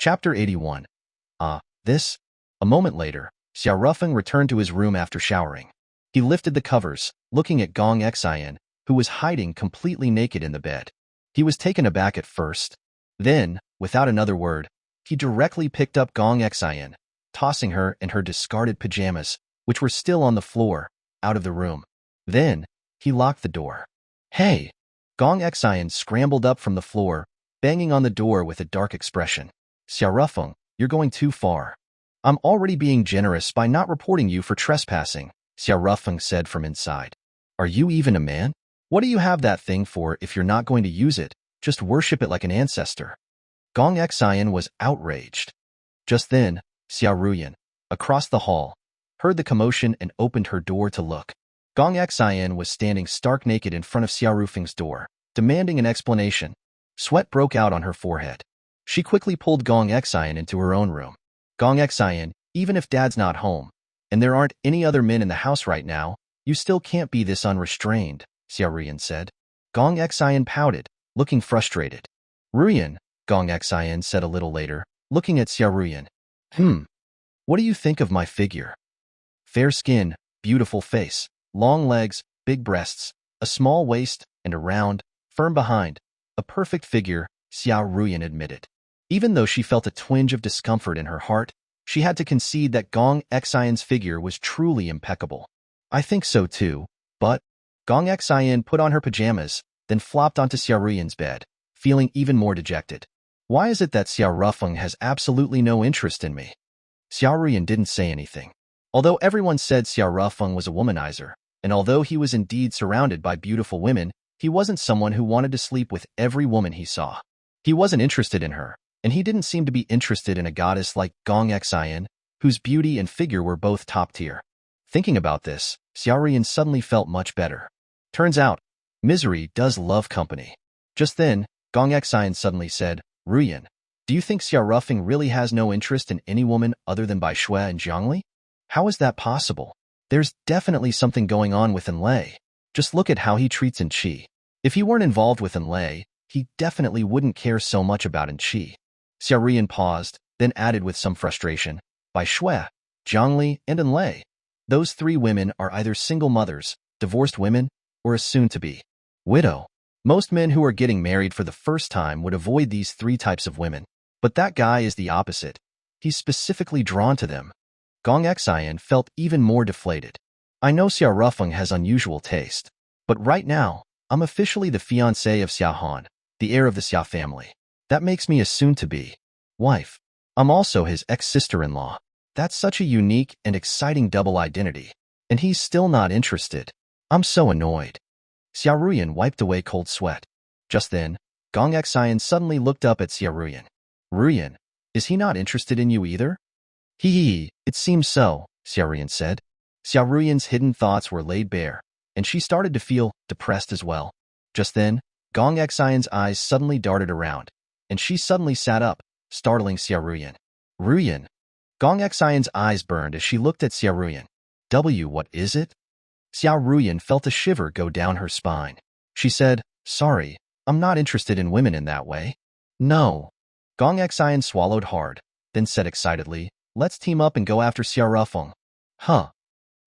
Chapter 81. This. A moment later, Xiao Rufeng returned to his room after showering. He lifted the covers, looking at Gong Xian, who was hiding completely naked in the bed. He was taken aback at first. Then, without another word, he directly picked up Gong Xian, tossing her and her discarded pajamas, which were still on the floor, out of the room. Then, he locked the door. Hey! Gong Xian scrambled up from the floor, banging on the door with a dark expression. Xiao Rufeng, you're going too far. I'm already being generous by not reporting you for trespassing, Xiao Rufeng said from inside. Are you even a man? What do you have that thing for if you're not going to use it? Just worship it like an ancestor. Gong Xian was outraged. Just then, Xiao Ruyan, across the hall, heard the commotion and opened her door to look. Gong Xian was standing stark naked in front of Xiao Rufeng's door, demanding an explanation. Sweat broke out on her forehead. She quickly pulled Gong Xian into her own room. Gong Xian, even if Dad's not home, and there aren't any other men in the house right now, you still can't be this unrestrained, Xiao Ruyan said. Gong Xian pouted, looking frustrated. Ruyan, Gong Xian said a little later, looking at Xiao Ruyan. What do you think of my figure? Fair skin, beautiful face, long legs, big breasts, a small waist, and a round, firm behind. A perfect figure, Xiao Ruyan admitted. Even though she felt a twinge of discomfort in her heart, she had to concede that Gong Xian's figure was truly impeccable. I think so too, but... Gong Xian put on her pajamas, then flopped onto Xiao Ruyan's bed, feeling even more dejected. Why is it that Xiao Rufeng has absolutely no interest in me? Xiao Ruyan didn't say anything. Although everyone said Xiao Rufeng was a womanizer, and although he was indeed surrounded by beautiful women, he wasn't someone who wanted to sleep with every woman he saw. He wasn't interested in her, and he didn't seem to be interested in a goddess like Gong Xian, whose beauty and figure were both top tier. Thinking about this, Xiao Ruyan suddenly felt much better. Turns out, misery does love company. Just then, Gong Xian suddenly said, Ruyan, do you think Xiao Rufeng really has no interest in any woman other than Bai Shui and Zhangli? How is that possible? There's definitely something going on with Enlei. Just look at how he treats Enqi. If he weren't involved with Enlei, he definitely wouldn't care so much about Enqi. Xiao Ruyan paused, then added with some frustration, Bai Shui, Zhangli, and Enlei. Those three women are either single mothers, divorced women, or a soon-to-be widow. Most men who are getting married for the first time would avoid these three types of women, but that guy is the opposite. He's specifically drawn to them. Gong Xian felt even more deflated. I know Xiao Rufeng has unusual taste, but right now, I'm officially the fiancé of Xiao Han, the heir of the Xiao family. That makes me a soon-to-be wife. I'm also his ex-sister-in-law. That's such a unique and exciting double identity, and he's still not interested. I'm so annoyed. Xiao Ruyan wiped away cold sweat. Just then, Gong Xian suddenly looked up at Xiao Ruyan. Ruyan, is he not interested in you either? It seems so, Xiao Ruyan said. Xiao Ruyan's hidden thoughts were laid bare, and she started to feel depressed as well. Just then, Gong Xian's eyes suddenly darted around, and she suddenly sat up, startling Xiao Ruyan. Ruyan! Gong Xian's eyes burned as she looked at Xiao Ruyan. What is it? Xiao Ruyan felt a shiver go down her spine. She said, Sorry, I'm not interested in women in that way. No. Gong Xian swallowed hard, then said excitedly, Let's team up and go after Xiao Rufeng. Huh?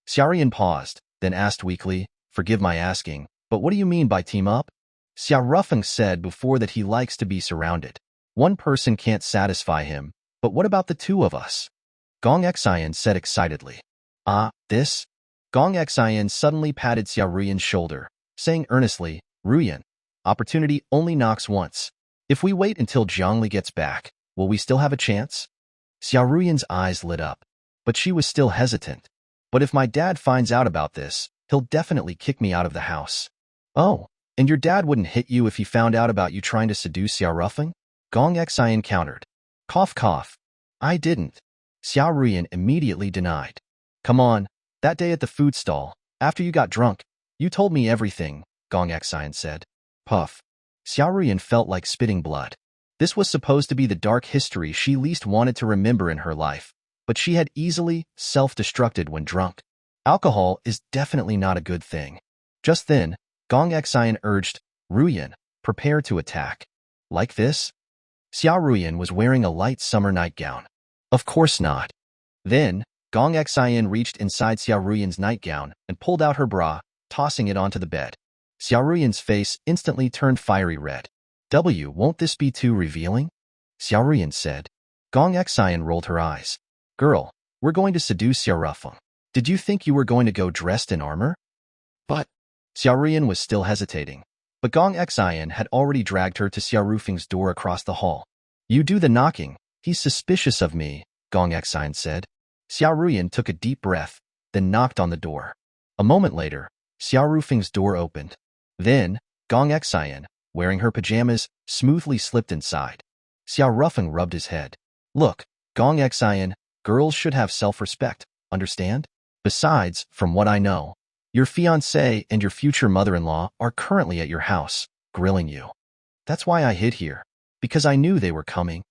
Xiao Ruyan paused, then asked weakly, Forgive my asking, but what do you mean by team up? Xiao Rufeng said before that he likes to be surrounded. One person can't satisfy him, but what about the two of us? Gong Xian said excitedly. This? Gong Xian suddenly patted Xiao Ruyan's shoulder, saying earnestly, Ruyan, opportunity only knocks once. If we wait until Zhangli gets back, will we still have a chance? Xiao Ruyan's eyes lit up, but she was still hesitant. But if my dad finds out about this, he'll definitely kick me out of the house. Oh, and your dad wouldn't hit you if he found out about you trying to seduce Xiao Rufeng? Gong Xian countered. Cough cough. I didn't. Xiao Ruyan immediately denied. Come on, that day at the food stall, after you got drunk, you told me everything, Gong Xian said. Puff. Xiao Ruyan felt like spitting blood. This was supposed to be the dark history she least wanted to remember in her life, but she had easily self-destructed when drunk. Alcohol is definitely not a good thing. Just then, Gong Xian urged, Ruyan, prepare to attack. Like this? Xiao Ruyan was wearing a light summer nightgown. Of course not. Then, Gong Xian reached inside Xiao Ruyan's nightgown and pulled out her bra, tossing it onto the bed. Xiao Ruyan's face instantly turned fiery red. Won't this be too revealing? Xiao Ruyan said. Gong Xian rolled her eyes. Girl, we're going to seduce Xiao Rufeng. Did you think you were going to go dressed in armor? But Xiao Ruyan was still hesitating. But Gong Xian had already dragged her to Xiao Rufeng's door across the hall. You do the knocking. He's suspicious of me, Gong Xian said. Xiao Ruyan took a deep breath, then knocked on the door. A moment later, Xiao Rufeng's door opened. Then, Gong Xian, wearing her pajamas, smoothly slipped inside. Xiao Rufeng rubbed his head. Look, Gong Xian, girls should have self-respect, understand? Besides, from what I know, your fiancé and your future mother-in-law are currently at your house, grilling you. That's why I hid here, because I knew they were coming.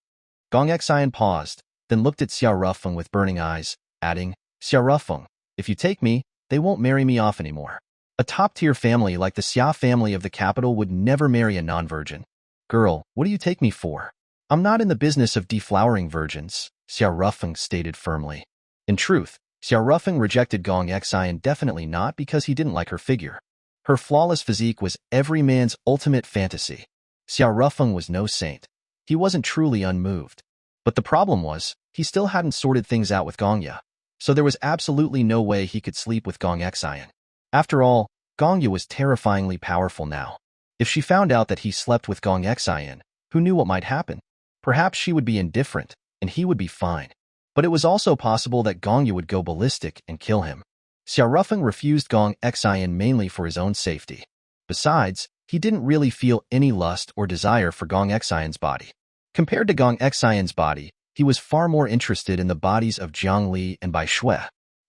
Gong Xian paused, then looked at Xiao Rufeng with burning eyes, adding, Xiao Rufeng, if you take me, they won't marry me off anymore. A top-tier family like the Xia family of the capital would never marry a non-virgin. Girl, what do you take me for? I'm not in the business of deflowering virgins, Xiao Rufeng stated firmly. In truth, Xiao Rufeng rejected Gong Xian definitely not because he didn't like her figure. Her flawless physique was every man's ultimate fantasy. Xiao Rufeng was no saint. He wasn't truly unmoved. But the problem was, he still hadn't sorted things out with Gongya. So there was absolutely no way he could sleep with Gong Xian. After all, Gongya was terrifyingly powerful now. If she found out that he slept with Gong Xian, who knew what might happen? Perhaps she would be indifferent, and he would be fine. But it was also possible that Gongya would go ballistic and kill him. Xiao Rufeng refused Gong Xian mainly for his own safety. Besides, he didn't really feel any lust or desire for Gong Xian's body. Compared to Gong Xian's body, he was far more interested in the bodies of Jiang Li and Bai Shui.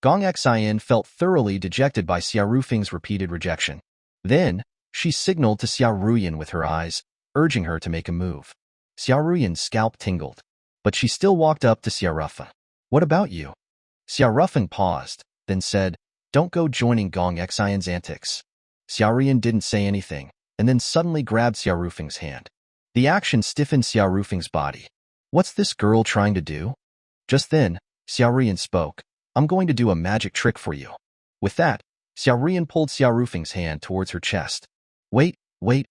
Gong Xian felt thoroughly dejected by Xiao Rufeng's repeated rejection. Then, she signaled to Xiao Ruyan with her eyes, urging her to make a move. Xiao Ruyan's scalp tingled, but she still walked up to Xiao Rufeng. What about you? Xiao Rufeng paused, then said, Don't go joining Gong Xian's antics. Xiao Ruyan didn't say anything, and then suddenly grabbed Xiao Rufeng's hand. The action stiffened Xiao Rufeng's body. What's this girl trying to do? Just then, Xiao Ruyan spoke. I'm going to do a magic trick for you. With that, Xiao Ruyan pulled Xiao Rufeng's hand towards her chest. Wait. Xiao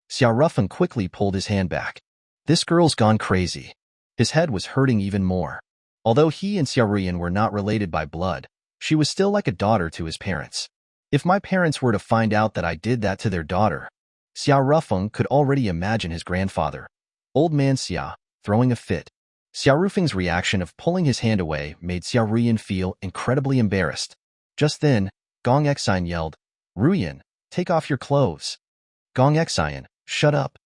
Rufeng quickly pulled his hand back. This girl's gone crazy. His head was hurting even more. Although he and Xiao Ruyan were not related by blood, she was still like a daughter to his parents. If my parents were to find out that I did that to their daughter, Xiao Rufeng could already imagine his grandfather, Old Man Xia, throwing a fit. Xiao Rufeng's reaction of pulling his hand away made Xiao Ruyan feel incredibly embarrassed. Just then, Gong Xian yelled, Ruyan, take off your clothes. Gong Xian, shut up.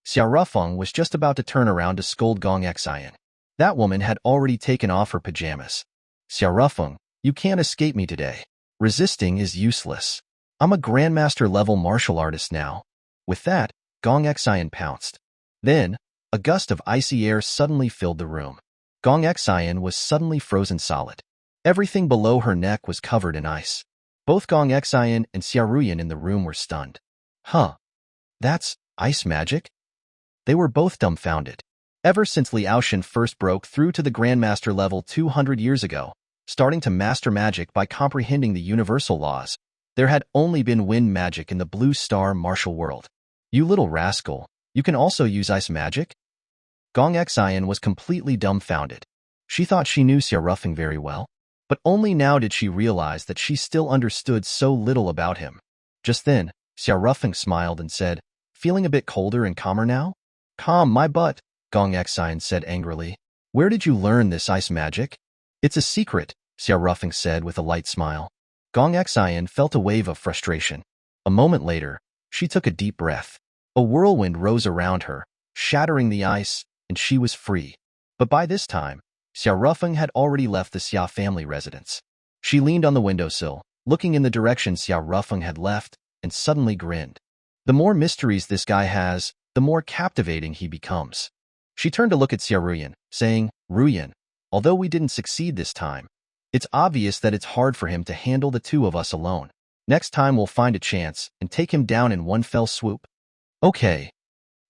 Xiao Rufeng was just about to turn around to scold Gong Xian. That woman had already taken off her pajamas. Xiao Rufeng, you can't escape me today. Resisting is useless. I'm a grandmaster-level martial artist now. With that, Gong Xian pounced. Then, a gust of icy air suddenly filled the room. Gong Xian was suddenly frozen solid. Everything below her neck was covered in ice. Both Gong Xian and Xiao Ruyan in the room were stunned. Huh. That's ice magic? They were both dumbfounded. Ever since Liao Shen first broke through to the Grandmaster level 200 years ago, starting to master magic by comprehending the universal laws, there had only been wind magic in the Blue Star martial world. You little rascal, you can also use ice magic? Gong Xian was completely dumbfounded. She thought she knew Xiao Rufeng very well, but only now did she realize that she still understood so little about him. Just then, Xiao Rufeng smiled and said, Feeling a bit colder and calmer now? Calm my butt, Gong Xian said angrily. Where did you learn this ice magic? It's a secret, Xiao Rufeng said with a light smile. Gong Xian felt a wave of frustration. A moment later, she took a deep breath. A whirlwind rose around her, shattering the ice, and she was free. But by this time, Xiao Rufeng had already left the Xia family residence. She leaned on the windowsill, looking in the direction Xiao Rufeng had left, and suddenly grinned. The more mysteries this guy has, the more captivating he becomes. She turned to look at Xiao Ruyan, saying, Ruyan, although we didn't succeed this time, it's obvious that it's hard for him to handle the two of us alone. Next time we'll find a chance and take him down in one fell swoop. Okay.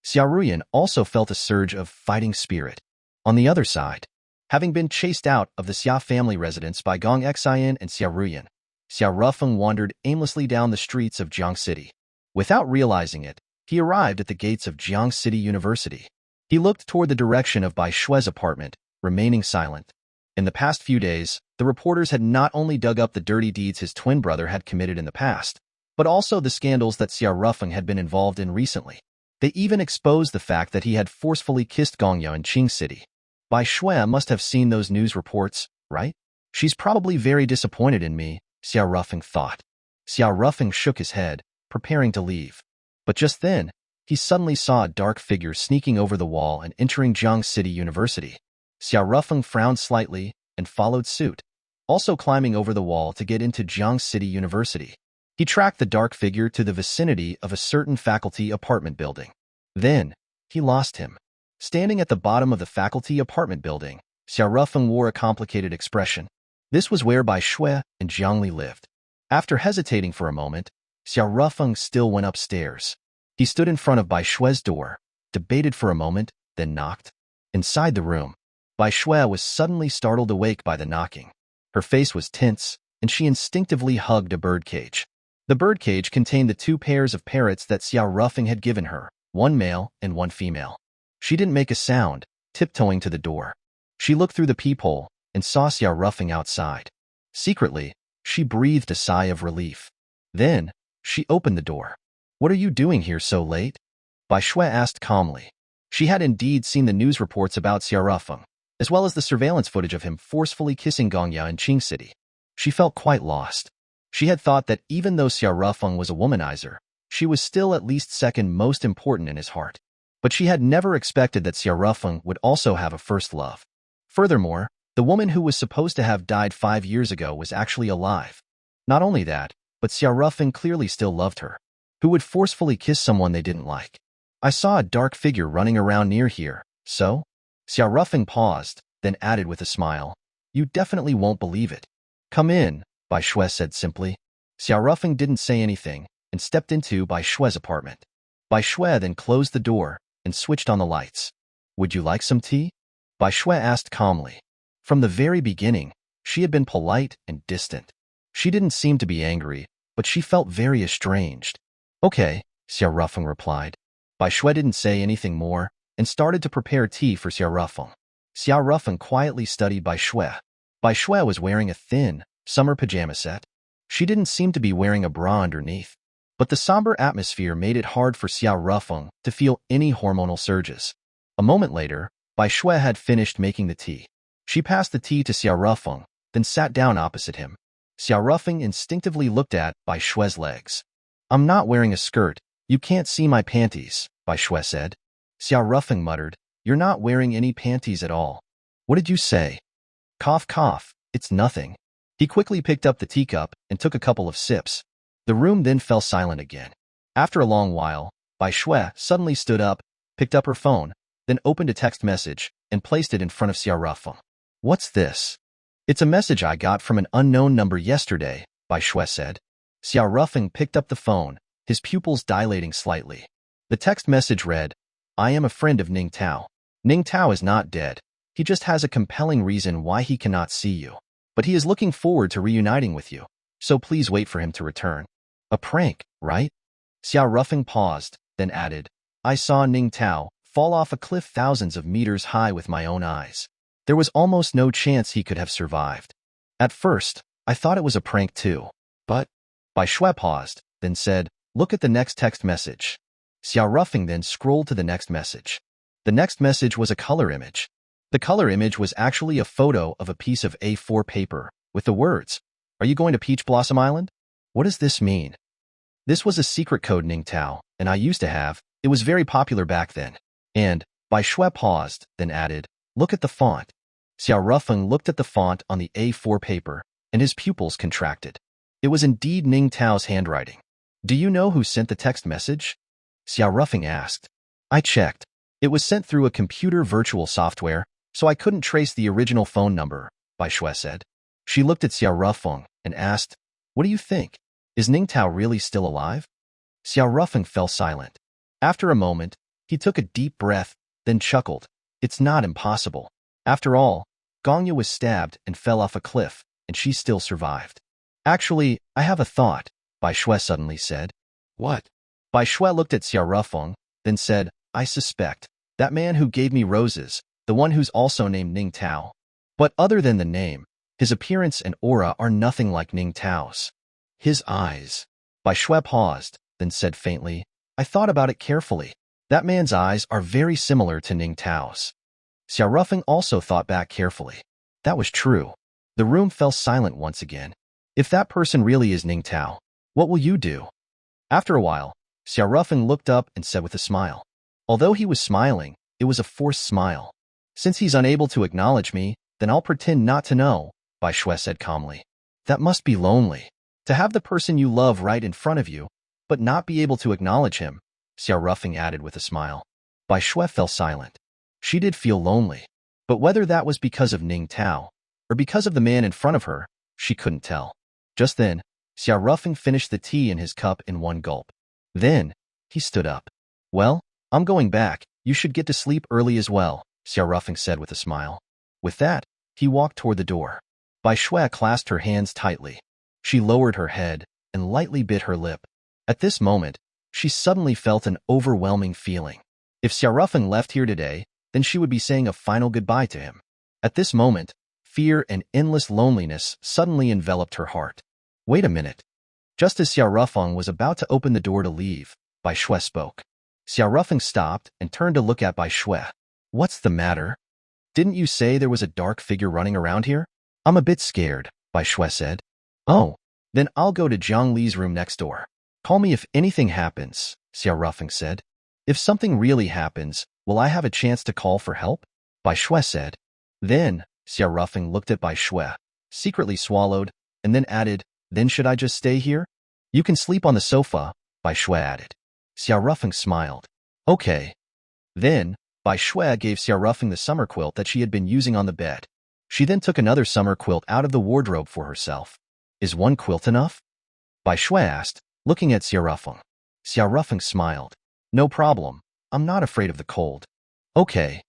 Xiao Ruyan also felt a surge of fighting spirit. On the other side, having been chased out of the Xia family residence by Gong Xian and Xiao Ruyan, Xiao Rufeng wandered aimlessly down the streets of Jiang City. Without realizing it, he arrived at the gates of Jiang City University. He looked toward the direction of Bai Shue's apartment, remaining silent. In the past few days, the reporters had not only dug up the dirty deeds his twin brother had committed in the past, but also the scandals that Xiao Rufeng had been involved in recently. They even exposed the fact that he had forcefully kissed Gongyao in Qing City. Bai Shui must have seen those news reports, right? She's probably very disappointed in me, Xiao Rufeng thought. Xiao Rufeng shook his head, preparing to leave. But just then, he suddenly saw a dark figure sneaking over the wall and entering Jiang City University. Xiao Rufeng frowned slightly and followed suit, also climbing over the wall to get into Jiang City University. He tracked the dark figure to the vicinity of a certain faculty apartment building. Then, he lost him. Standing at the bottom of the faculty apartment building, Xiao Rufeng wore a complicated expression. This was where Bai Shui and Jiang Li lived. After hesitating for a moment, Xiao Rufeng still went upstairs. He stood in front of Bai Shue's door, debated for a moment, then knocked. Inside the room, Bai Shui was suddenly startled awake by the knocking. Her face was tense, and she instinctively hugged a birdcage. The birdcage contained the 2 pairs of parrots that Xiao Rufeng had given her, one male and one female. She didn't make a sound, tiptoeing to the door. She looked through the peephole and saw Xiao Rufeng outside. Secretly, she breathed a sigh of relief. Then, she opened the door. "What are you doing here so late?" Bai Shui asked calmly. She had indeed seen the news reports about Xiao Rufeng, as well as the surveillance footage of him forcefully kissing Gongyao in Qing City. She felt quite lost. She had thought that even though Xiao Rufeng was a womanizer, she was still at least second most important in his heart. But she had never expected that Xiao Rufeng would also have a first love. Furthermore, the woman who was supposed to have died 5 years ago was actually alive. Not only that, but Xiao Rufeng clearly still loved her. Who would forcefully kiss someone they didn't like? "I saw a dark figure running around near here, so?" Xiao Rufeng paused, then added with a smile. "You definitely won't believe it." "Come in," Bai Shui said simply. Xiao Rufeng didn't say anything and stepped into Bai Shue's apartment. Bai Shui then closed the door and switched on the lights. "Would you like some tea?" Bai Shui asked calmly. From the very beginning, she had been polite and distant. She didn't seem to be angry, but she felt very estranged. "Okay," Xiao Rufeng replied. Bai Shui didn't say anything more and started to prepare tea for Xiao Rufeng. Xiao Rufeng quietly studied Bai Shui. Bai Shui was wearing a thin, summer pajama set. She didn't seem to be wearing a bra underneath, but the somber atmosphere made it hard for Xiao Rufeng to feel any hormonal surges. A moment later, Bai Shui had finished making the tea. She passed the tea to Xiao Rufeng, then sat down opposite him. Xiao Rufeng instinctively looked at Bai Shui's legs. "I'm not wearing a skirt. You can't see my panties," Bai Shui said. Xiao Rufeng muttered, "You're not wearing any panties at all." "What did you say?" "Cough, cough, it's nothing." He quickly picked up the teacup and took a couple of sips. The room then fell silent again. After a long while, Bai Shui suddenly stood up, picked up her phone, then opened a text message and placed it in front of Xiao Rufeng. "What's this?" "It's a message I got from an unknown number yesterday," Bai Shui said. Xiao Rufeng picked up the phone, his pupils dilating slightly. The text message read, "I am a friend of Ning Tao. Ning Tao is not dead. He just has a compelling reason why he cannot see you. But he is looking forward to reuniting with you, so please wait for him to return." "A prank, right?" Xiao Rufeng paused, then added, "I saw Ning Tao fall off a cliff thousands of meters high with my own eyes. There was almost no chance he could have survived. At first, I thought it was a prank too. But..." Bai Shui paused, then said, "Look at the next text message." Xiao Rufeng then scrolled to the next message. The next message was a color image. The color image was actually a photo of a piece of A4 paper with the words, "Are you going to Peach Blossom Island?" "What does this mean?" "This was a secret code Ning Tao, and I used to have. It was very popular back then." And Bai Shui paused, then added, "Look at the font." Xiao Rufeng looked at the font on the A4 paper, and his pupils contracted. It was indeed Ning Tao's handwriting. "Do you know who sent the text message?" Xiao Rufeng asked. "I checked. It was sent through a computer virtual software, so I couldn't trace the original phone number," Bai Shui said. She looked at Xiao Rufeng and asked, "What do you think? Is Ning Tao really still alive?" Xiao Rufeng fell silent. After a moment, He took a deep breath, then chuckled. It's not impossible. After all, Gongya was stabbed and fell off a cliff, and she still survived. Actually, I have a thought, Bai Shui suddenly said. What? Bai Shui looked at Xiao Rufeng, then said, I suspect. That man who gave me roses, the one who's also named Ning Tao. But other than the name, his appearance and aura are nothing like Ning Tao's. His eyes. Bai Shui paused, then said faintly, I thought about it carefully. That man's eyes are very similar to Ning Tao's. Xiao Rufeng also thought back carefully. That was true. The room fell silent once again. If that person really is Ning Tao, what will you do? After a while, Xiao Rufeng looked up and said with a smile. Although he was smiling, it was a forced smile. Since he's unable to acknowledge me, then I'll pretend not to know, Bai Shui said calmly. That must be lonely. To have the person you love right in front of you, but not be able to acknowledge him, Xiao Rufeng added with a smile. Bai Shui fell silent. She did feel lonely, but whether that was because of Ning Tao, or because of the man in front of her, she couldn't tell. Just then, Xiao Rufeng finished the tea in his cup in one gulp. Then, he stood up. Well, I'm going back. You should get to sleep early as well, Xiao Rufeng said with a smile. With that, he walked toward the door. Bai Shui clasped her hands tightly. She lowered her head and lightly bit her lip. At this moment, she suddenly felt an overwhelming feeling. If Xiao Rufeng left here today, then she would be saying a final goodbye to him. At this moment, fear and endless loneliness suddenly enveloped her heart. Wait a minute. Just as Xiao Rufeng was about to open the door to leave, Bai Shui spoke. Xiao Rufeng stopped and turned to look at Bai Shui. What's the matter? Didn't you say there was a dark figure running around here? I'm a bit scared, Bai Shui said. Oh, then I'll go to Jiang Li's room next door. Call me if anything happens, Xiao Rufeng said. If something really happens, will I have a chance to call for help? Bai Shui said. Then, Xiao Rufeng looked at Bai Shui, secretly swallowed, and then added, Then should I just stay here? You can sleep on the sofa, Bai Shui added. Xiao Rufeng smiled. Okay. Then, Bai Shui gave Xiao Rufeng the summer quilt that she had been using on the bed. She then took another summer quilt out of the wardrobe for herself. Is one quilt enough? Bai Shui asked, looking at Xiao Rufeng. Xiao Rufeng smiled. No problem. I'm not afraid of the cold. Okay.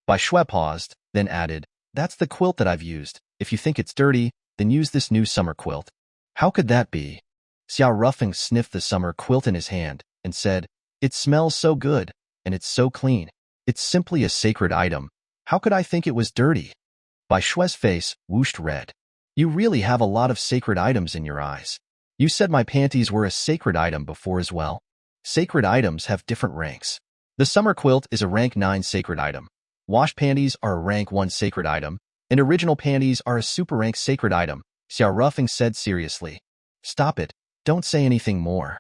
Bai Shui paused, then added, That's the quilt that I've used. If you think it's dirty, then use this new summer quilt. How could that be? Xiao Rufeng sniffed the summer quilt in his hand and said, It smells so good, and it's so clean. It's simply a sacred item. How could I think it was dirty? Bai Shui's face whooshed red. You really have a lot of sacred items in your eyes. You said my panties were a sacred item before as well. Sacred items have different ranks. The summer quilt is a rank 9 sacred item. Wash panties are a rank 1 sacred item, and original panties are a super rank sacred item, Xiao Rufeng said seriously. Stop it. Don't say anything more.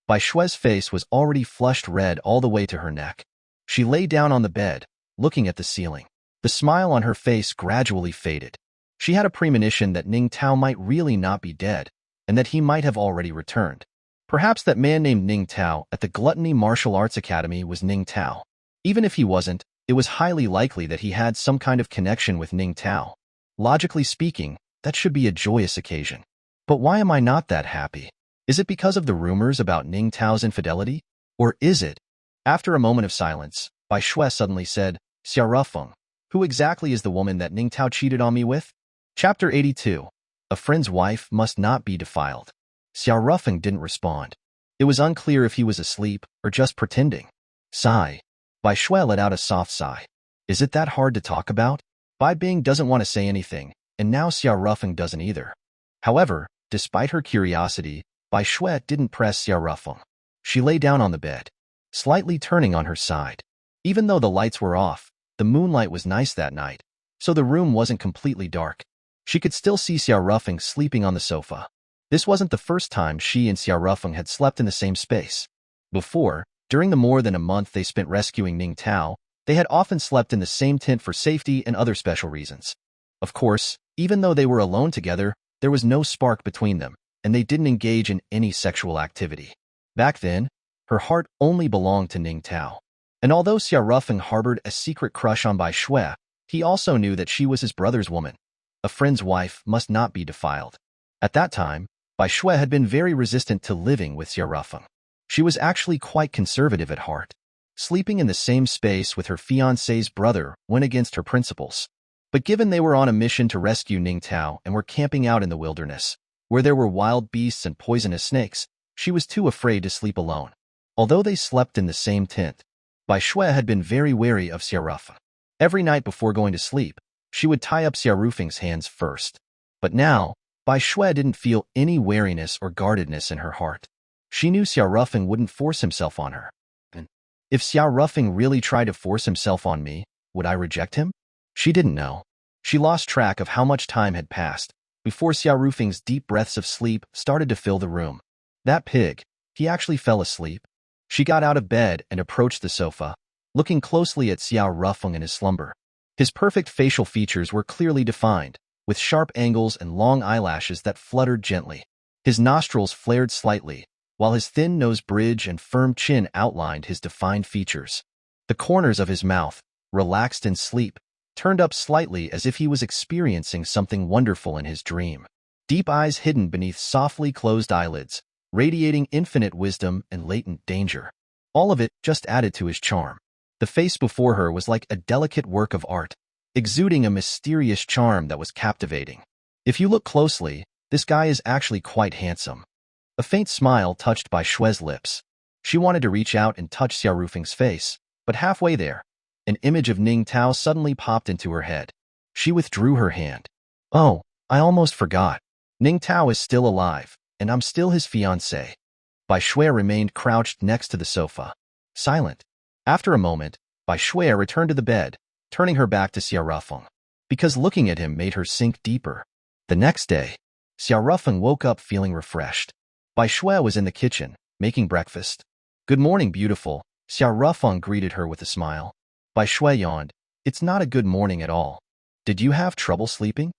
Bai Shui's face was already flushed red all the way to her neck. She lay down on the bed, looking at the ceiling. The smile on her face gradually faded. She had a premonition that Ning Tao might really not be dead, and that he might have already returned. Perhaps that man named Ning Tao at the Gluttony Martial Arts Academy was Ning Tao. Even if he wasn't, it was highly likely that he had some kind of connection with Ning Tao. Logically speaking, that should be a joyous occasion. But why am I not that happy? Is it because of the rumors about Ning Tao's infidelity? Or is it? After a moment of silence, Bai Shui suddenly said, Xiao Rufeng, who exactly is the woman that Ning Tao cheated on me with? Chapter 82. A friend's wife must not be defiled. Xiao Rufeng didn't respond. It was unclear if he was asleep or just pretending. Sigh. Bai Shui let out a soft sigh. Is it that hard to talk about? Bai Bing doesn't want to say anything, and now Xiao Rufeng doesn't either. However, despite her curiosity, Bai Shui didn't press Xiao Rufeng. She lay down on the bed, slightly turning on her side. Even though the lights were off, the moonlight was nice that night, so the room wasn't completely dark. She could still see Xiao Rufeng sleeping on the sofa. This wasn't the first time she and Xiao Rufeng had slept in the same space. Before, during the more than a month they spent rescuing Ning Tao, they had often slept in the same tent for safety and other special reasons. Of course, even though they were alone together, there was no spark between them, and they didn't engage in any sexual activity. Back then, her heart only belonged to Ning Tao. And although Xiao Rufeng harbored a secret crush on Bai Shui, he also knew that she was his brother's woman. A friend's wife must not be defiled. At that time, Bai Shui had been very resistant to living with Xiao Rufeng. She was actually quite conservative at heart. Sleeping in the same space with her fiancé's brother went against her principles. But given they were on a mission to rescue Ning Tao and were camping out in the wilderness, where there were wild beasts and poisonous snakes, she was too afraid to sleep alone. Although they slept in the same tent, Bai Shui had been very wary of Xia Rufeng. Every night before going to sleep, she would tie up Xia Rufeng's hands first. But now, Bai Shui didn't feel any wariness or guardedness in her heart. She knew Xia Rufeng wouldn't force himself on her. If Xia Rufeng really tried to force himself on me, would I reject him? She didn't know. She lost track of how much time had passed before Xia Rufeng's deep breaths of sleep started to fill the room. That pig, he actually fell asleep. She got out of bed and approached the sofa, looking closely at Xia Rufeng in his slumber. His perfect facial features were clearly defined, with sharp angles and long eyelashes that fluttered gently. His nostrils flared slightly, while his thin nose bridge and firm chin outlined his defined features. The corners of his mouth, relaxed in sleep, turned up slightly as if he was experiencing something wonderful in his dream. Deep eyes hidden beneath softly closed eyelids, radiating infinite wisdom and latent danger. All of it just added to his charm. The face before her was like a delicate work of art, exuding a mysterious charm that was captivating. If you look closely, this guy is actually quite handsome. A faint smile touched Bai Shui's lips. She wanted to reach out and touch Xia Rufeng's face, but halfway there, an image of Ning Tao suddenly popped into her head. She withdrew her hand. Oh, I almost forgot. Ning Tao is still alive, and I'm still his fiancé. Bai Shui remained crouched next to the sofa, silent. After a moment, Bai Shui returned to the bed, turning her back to Xia Rufeng, because looking at him made her sink deeper. The next day, Xia Rufeng woke up feeling refreshed. Bai Shui was in the kitchen, making breakfast. Good morning, beautiful, Xia Rufeng greeted her with a smile. Bai Shui yawned. It's not a good morning at all. Did you have trouble sleeping?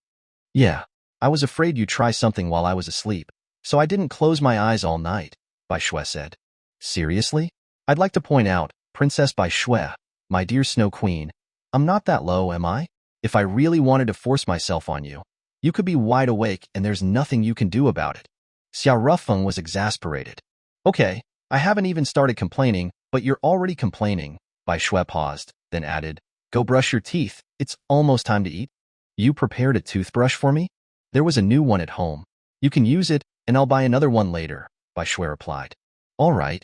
Yeah, I was afraid you'd try something while I was asleep, so I didn't close my eyes all night, Bai Shui said. Seriously? I'd like to point out, Princess Bai Shui, my dear Snow Queen, I'm not that low, am I? If I really wanted to force myself on you, you could be wide awake and there's nothing you can do about it. Xia Rufeng was exasperated. Okay, I haven't even started complaining, but you're already complaining. Bai Shui paused, then added, Go brush your teeth, it's almost time to eat. You prepared a toothbrush for me? There was a new one at home. You can use it, and I'll buy another one later, Bai Shui replied. All right.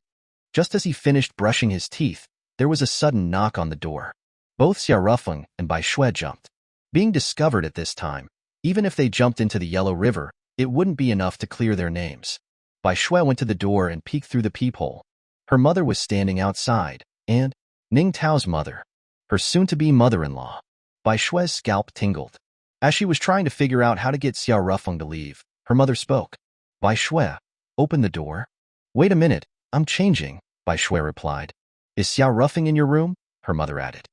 Just as he finished brushing his teeth, there was a sudden knock on the door. Both Xia Rufeng and Bai Shui jumped. Being discovered at this time, even if they jumped into the Yellow River, it wouldn't be enough to clear their names. Bai Shui went to the door and peeked through the peephole. Her mother was standing outside, and Ning Tao's mother, her soon-to-be mother-in-law. Bai Shui's scalp tingled. As she was trying to figure out how to get Xia Rufeng to leave, her mother spoke. Bai Shui, open the door. Wait a minute, I'm changing, Bai Shui replied. Is Xia Rufeng in your room? Her mother added.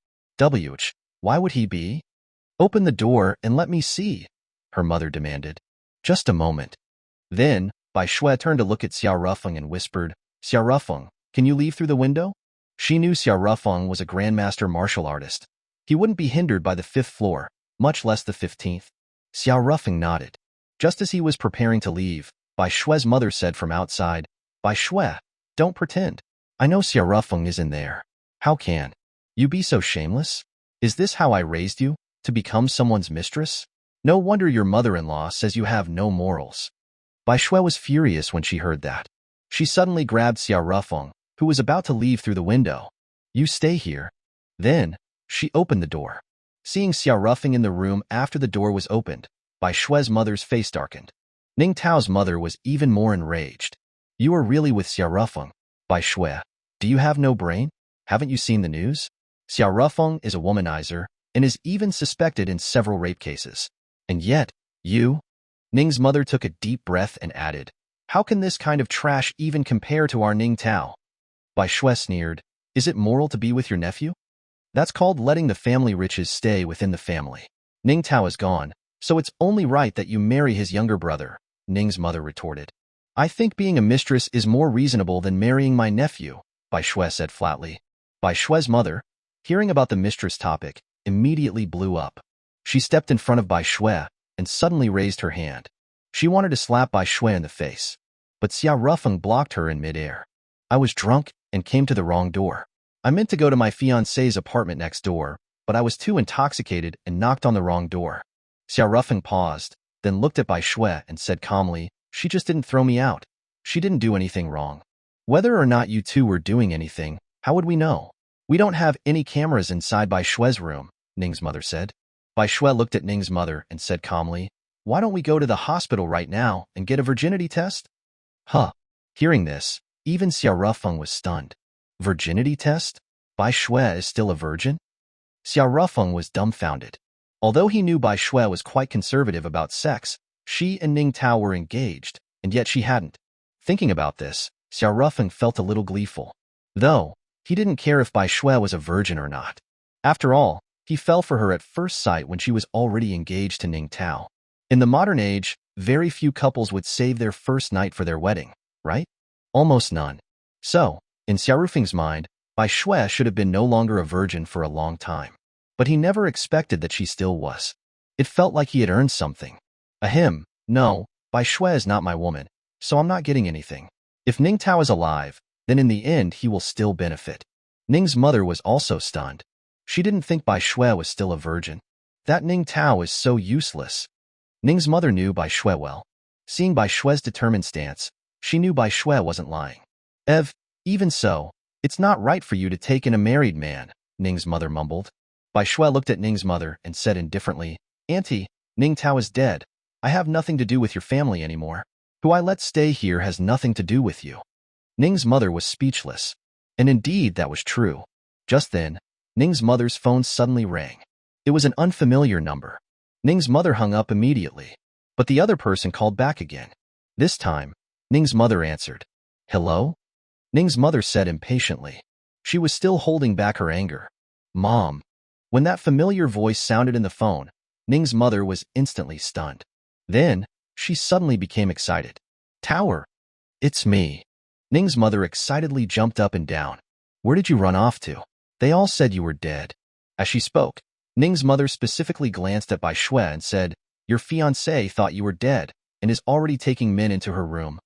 Why would he be? Open the door and let me see, her mother demanded. Just a moment. Then, Bai Shui turned to look at Xia Rufeng and whispered, Xia Rufeng, can you leave through the window? She knew Xia Rufeng was a grandmaster martial artist. He wouldn't be hindered by the 5th floor, much less the 15th. Xia Rufeng nodded. Just as he was preparing to leave, Bai Shui's mother said from outside, Bai Shui, don't pretend. I know Xia Rufeng is in there. How can you be so shameless? Is this how I raised you, to become someone's mistress? No wonder your mother-in-law says you have no morals. Bai Shui was furious when she heard that. She suddenly grabbed Xia Rufeng, who was about to leave through the window. You stay here. Then, she opened the door. Seeing Xia Rufeng in the room after the door was opened, Bai Shui's mother's face darkened. Ning Tao's mother was even more enraged. You are really with Xia Rufeng, Bai Shui. Do you have no brain? Haven't you seen the news? Xia Rufeng is a womanizer and is even suspected in several rape cases. And yet, you? Ning's mother took a deep breath and added, How can this kind of trash even compare to our Ning Tao? Bai Shui sneered, Is it moral to be with your nephew? That's called letting the family riches stay within the family. Ning Tao is gone, so it's only right that you marry his younger brother, Ning's mother retorted. I think being a mistress is more reasonable than marrying my nephew, Bai Shui said flatly. Bai Shui's mother, hearing about the mistress topic, immediately blew up. She stepped in front of Bai Shui and suddenly raised her hand. She wanted to slap Bai Shui in the face, but Xia Rufeng blocked her in midair. I was drunk and came to the wrong door. I meant to go to my fiancé's apartment next door, but I was too intoxicated and knocked on the wrong door. Xiaorufeng paused, then looked at Bai Shui and said calmly, she just didn't throw me out. She didn't do anything wrong. Whether or not you two were doing anything, how would we know? We don't have any cameras inside Bai Shui's room, Ning's mother said. Bai Shui looked at Ning's mother and said calmly, why don't we go to the hospital right now and get a virginity test? Huh. Hearing this, even Xiaorufeng was stunned. Virginity test? Bai Shui is still a virgin? Xiaorufeng was dumbfounded. Although he knew Bai Shui was quite conservative about sex, she and Ning Tao were engaged, and yet she hadn't. Thinking about this, Xiaorufeng felt a little gleeful. Though, he didn't care if Bai Shui was a virgin or not. After all, he fell for her at first sight when she was already engaged to Ning Tao. In the modern age, very few couples would save their first night for their wedding, right? Almost none. So, in Xiaorufeng's mind, Bai Shui should have been no longer a virgin for a long time. But he never expected that she still was. It felt like he had earned something. Ahem, no, Bai Shui is not my woman, so I'm not getting anything. If Ning Tao is alive, then in the end he will still benefit. Ning's mother was also stunned. She didn't think Bai Shui was still a virgin. That Ning Tao is so useless. Ning's mother knew Bai Shui well. Seeing Bai Shui's determined stance, she knew Bai Shui wasn't lying. Even so, it's not right for you to take in a married man, Ning's mother mumbled. Bai Shui looked at Ning's mother and said indifferently, Auntie, Ning Tao is dead. I have nothing to do with your family anymore. Who I let stay here has nothing to do with you. Ning's mother was speechless. And indeed that was true. Just then, Ning's mother's phone suddenly rang. It was an unfamiliar number. Ning's mother hung up immediately. But the other person called back again. This time, Ning's mother answered. Hello? Ning's mother said impatiently. She was still holding back her anger. Mom. When that familiar voice sounded in the phone, Ning's mother was instantly stunned. Then, she suddenly became excited. Tower. It's me. Ning's mother excitedly jumped up and down. Where did you run off to? They all said you were dead. As she spoke, Ning's mother specifically glanced at Bai Shui and said, your fiancé thought you were dead and is already taking men into her room.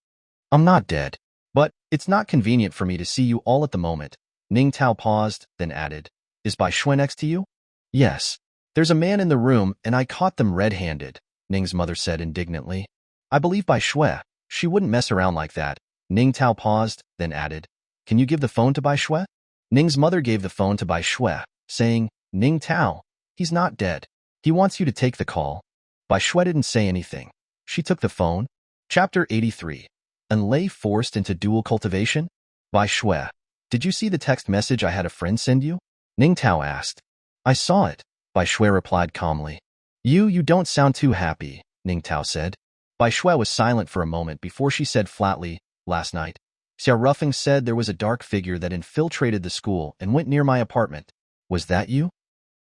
I'm not dead. But it's not convenient for me to see you all at the moment. Ning Tao paused, then added, is Bai Shui next to you? Yes. There's a man in the room and I caught them red-handed, Ning's mother said indignantly. I believe Bai Shui. She wouldn't mess around like that. Ning Tao paused, then added, can you give the phone to Bai Shui? Ning's mother gave the phone to Bai Shui, saying, Ning Tao, he's not dead. He wants you to take the call. Bai Shui didn't say anything. She took the phone. Chapter 83. Unlay forced into dual cultivation? Bai Shui, did you see the text message I had a friend send you? Ning Tao asked. I saw it, Bai Shui replied calmly. You don't sound too happy, Ning Tao said. Bai Shui was silent for a moment before she said flatly, last night, Xiaorufeng said there was a dark figure that infiltrated the school and went near my apartment. Was that you?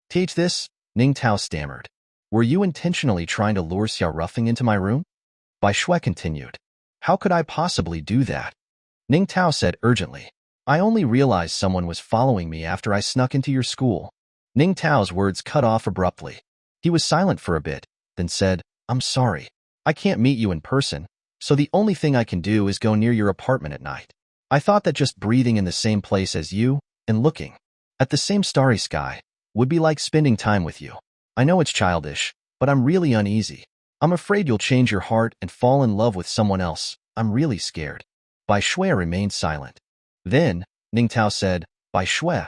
Teach this, Ning Tao stammered. Were you intentionally trying to lure Xiaorufeng into my room? Bai Shui continued. How could I possibly do that? Ning Tao said urgently. I only realized someone was following me after I snuck into your school. Ning Tao's words cut off abruptly. He was silent for a bit, then said, I'm sorry. I can't meet you in person, so the only thing I can do is go near your apartment at night. I thought that just breathing in the same place as you and looking at the same starry sky would be like spending time with you. I know it's childish, but I'm really uneasy. I'm afraid you'll change your heart and fall in love with someone else. I'm really scared. Bai Shui remained silent. Then, Ning Tao said, Bai Shui,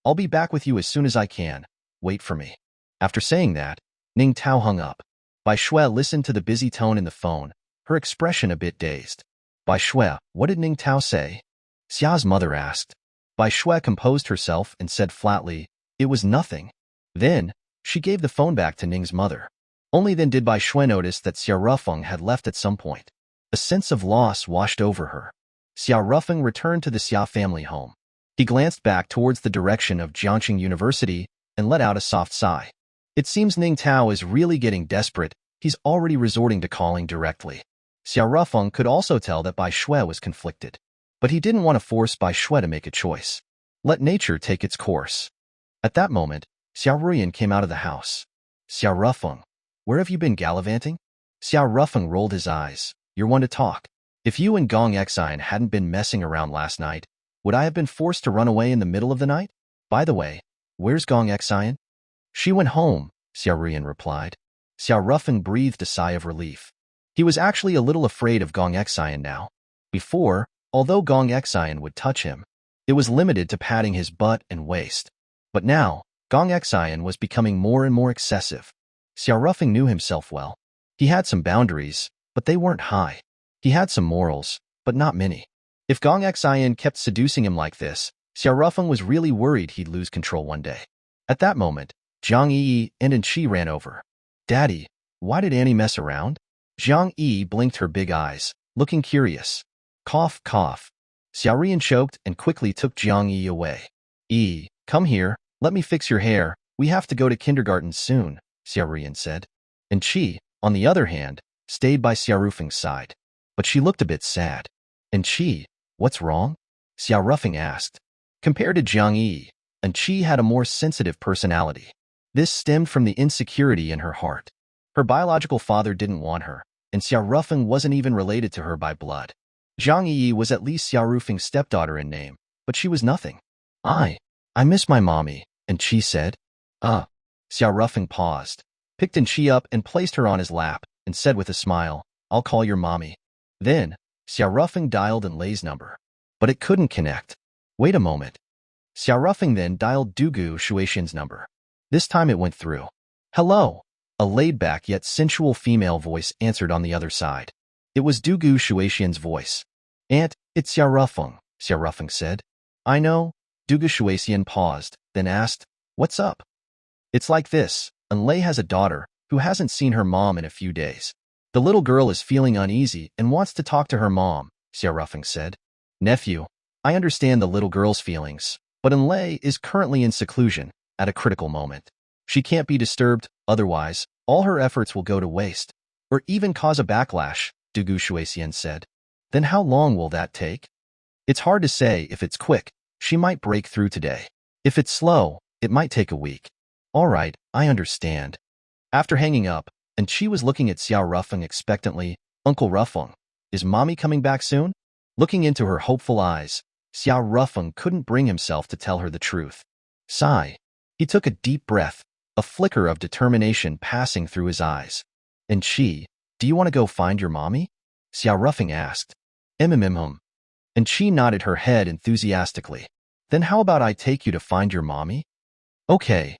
I'll be back with you as soon as I can. Wait for me. After saying that, Ning Tao hung up. Bai Shui listened to the busy tone in the phone, her expression a bit dazed. Bai Shui, what did Ning Tao say? Xia's mother asked. Bai Shui composed herself and said flatly, it was nothing. Then, she gave the phone back to Ning's mother. Only then did Bai Shui notice that Xiaorufeng had left at some point. A sense of loss washed over her. Xiaorufeng returned to the Xia family home. He glanced back towards the direction of Jiangxing University and let out a soft sigh. It seems Ning Tao is really getting desperate. He's already resorting to calling directly. Xiaorufeng could also tell that Bai Shui was conflicted. But he didn't want to force Bai Shui to make a choice. Let nature take its course. At that moment, Xiaoruyan came out of the house. Xiaorufeng, where have you been gallivanting? Xiaorufeng rolled his eyes. You're one to talk. If you and Gong Xian hadn't been messing around last night, would I have been forced to run away in the middle of the night? By the way, where's Gong Xian? She went home, Xiao Rian replied. Xiao Rufeng breathed a sigh of relief. He was actually a little afraid of Gong Xian now. Before, although Gong Xian would touch him, it was limited to patting his butt and waist. But now, Gong Xian was becoming more and more excessive. Xiao Rufeng knew himself well. He had some boundaries, but they weren't high. He had some morals, but not many. If Gong Xian kept seducing him like this, Xiao Rufeng was really worried he'd lose control one day. At that moment, Zhang Yi and Anqi ran over. Daddy, why did Annie mess around? Zhang Yi blinked her big eyes, looking curious. Cough, cough. Xiao Rian choked and quickly took Zhang Yi away. Come here, let me fix your hair. We have to go to kindergarten soon, Xiao Rian said. Anqi, on the other hand, stayed by Xiao Rufeng's side. But she looked a bit sad. Anqi, what's wrong? Xiao Rufeng asked. Compared to Zhang Yi, Anqi had a more sensitive personality. This stemmed from the insecurity in her heart. Her biological father didn't want her, and Xiao Rufeng wasn't even related to her by blood. Zhang Yi was at least Xiao Rufeng's stepdaughter in name, but she was nothing. I miss my mommy, Anqi said. Xiao Rufeng paused, picked Anqi up and placed her on his lap, and said with a smile, I'll call your mommy. Then, Xiao Rufeng dialed Anlei's number. But it couldn't connect. Wait a moment. Xiao Rufeng then dialed Dugu Shuexian's number. This time it went through. Hello. A laid-back yet sensual female voice answered on the other side. It was Dugu Shuexian's voice. Aunt, it's Xiao Rufeng said. I know. Dugu Shuexian paused, then asked, What's up? It's like this. Anlei has a daughter who hasn't seen her mom in a few days. The little girl is feeling uneasy and wants to talk to her mom, Xiao Rufeng said. Nephew, I understand the little girl's feelings, but Anlei is currently in seclusion at a critical moment. She can't be disturbed, otherwise, all her efforts will go to waste, or even cause a backlash, Dugu Shuexian said. Then how long will that take? It's hard to say. If it's quick, she might break through today. If it's slow, it might take a week. All right, I understand. After hanging up, and she was looking at Xiao Rufeng expectantly, Uncle Rufeng, is Mommy coming back soon? Looking into her hopeful eyes, Xiao Rufeng couldn't bring himself to tell her the truth. Sigh. He took a deep breath, a flicker of determination passing through his eyes. And she, do you want to go find your mommy? Xiao Rufeng asked. And she nodded her head enthusiastically. Then how about I take you to find your mommy? Okay.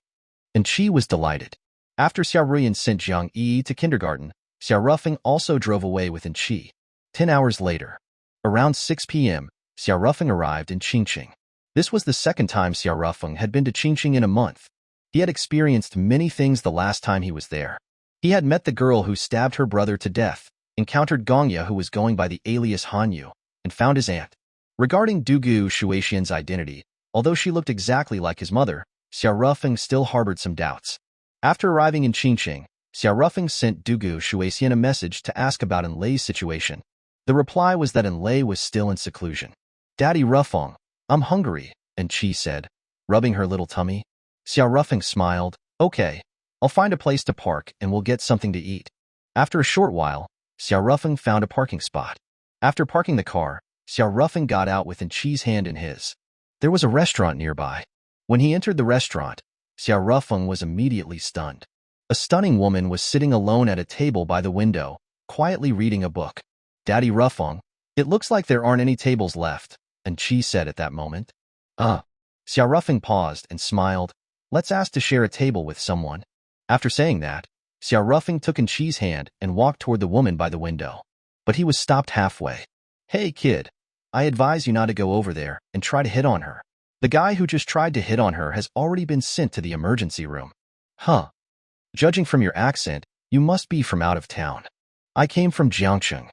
And she was delighted. After Xiao Rian sent Zhang Yi to kindergarten, Xiao Rufeng also drove away with Anqi. 10 hours later, around 6 p.m., Xiao Rufeng arrived in Qingqing. This was the second time Xiao Rufeng had been to Qingqing in a month. He had experienced many things the last time he was there. He had met the girl who stabbed her brother to death, encountered Gongya who was going by the alias Hanyu, and found his aunt. Regarding Dugu Shuexian's identity, although she looked exactly like his mother, Xiao Rufeng still harbored some doubts. After arriving in Qingqing, Xiao Rufeng sent Dugu Shuexian a message to ask about Anlei's situation. The reply was that Anlei was still in seclusion. Daddy Rufeng, I'm hungry, Anqi said, rubbing her little tummy. Xiao Rufeng smiled. Okay, I'll find a place to park and we'll get something to eat. After a short while, Xiao Rufeng found a parking spot. After parking the car, Xiao Rufeng got out with Anqi's hand in his. There was a restaurant nearby. When he entered the restaurant, Xiao Rufeng was immediately stunned. A stunning woman was sitting alone at a table by the window, quietly reading a book. Daddy Rufeng, it looks like there aren't any tables left, Anqi said at that moment. Xiao Rufeng paused and smiled. Let's ask to share a table with someone. After saying that, Xiao Rufeng took Anqi's hand and walked toward the woman by the window. But he was stopped halfway. Hey kid, I advise you not to go over there and try to hit on her. The guy who just tried to hit on her has already been sent to the emergency room. Judging from your accent, you must be from out of town. I came from Jiangcheng.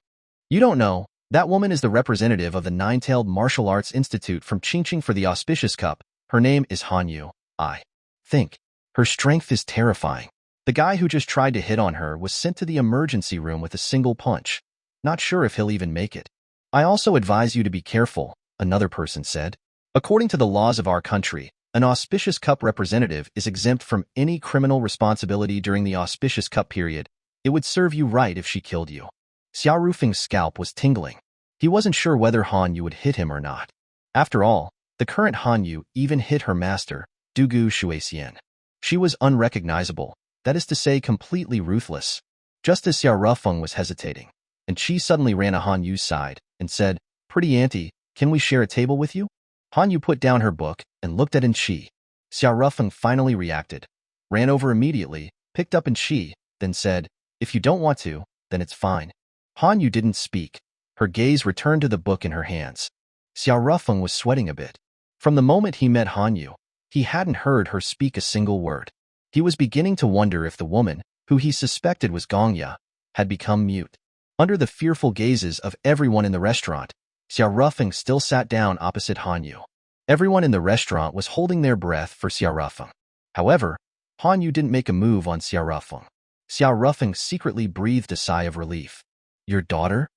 You don't know, that woman is the representative of the Nine-Tailed Martial Arts Institute from Qingqing for the Auspicious Cup. Her name is Hanyu. I think. Her strength is terrifying. The guy who just tried to hit on her was sent to the emergency room with a single punch. Not sure if he'll even make it. I also advise you to be careful, another person said. According to the laws of our country, an Auspicious Cup representative is exempt from any criminal responsibility during the Auspicious Cup period. It would serve you right if she killed you. Xiao Rufeng's scalp was tingling. He wasn't sure whether Hanyu would hit him or not. After all, the current Hanyu even hit her master, Dugu Shuexian. She was unrecognizable, that is to say completely ruthless. Just as Xiao Rufeng was hesitating, and Qi suddenly ran at Han Yu's side and said, "Pretty auntie, can we share a table with you?" Han Yu put down her book and looked at Qi. Xiao Rufeng finally reacted, ran over immediately, picked up Qi, then said, "If you don't want to, then it's fine." Han Yu didn't speak. Her gaze returned to the book in her hands. Xiao Rufeng was sweating a bit. From the moment he met Han Yu, he hadn't heard her speak a single word. He was beginning to wonder if the woman, who he suspected was Gongya, had become mute. Under the fearful gazes of everyone in the restaurant, Xiao Rufeng still sat down opposite Han Yu. Everyone in the restaurant was holding their breath for Xiao Rufeng. However, Han Yu didn't make a move on Xiao Rufeng. Xiao Rufeng secretly breathed a sigh of relief. "Your daughter?"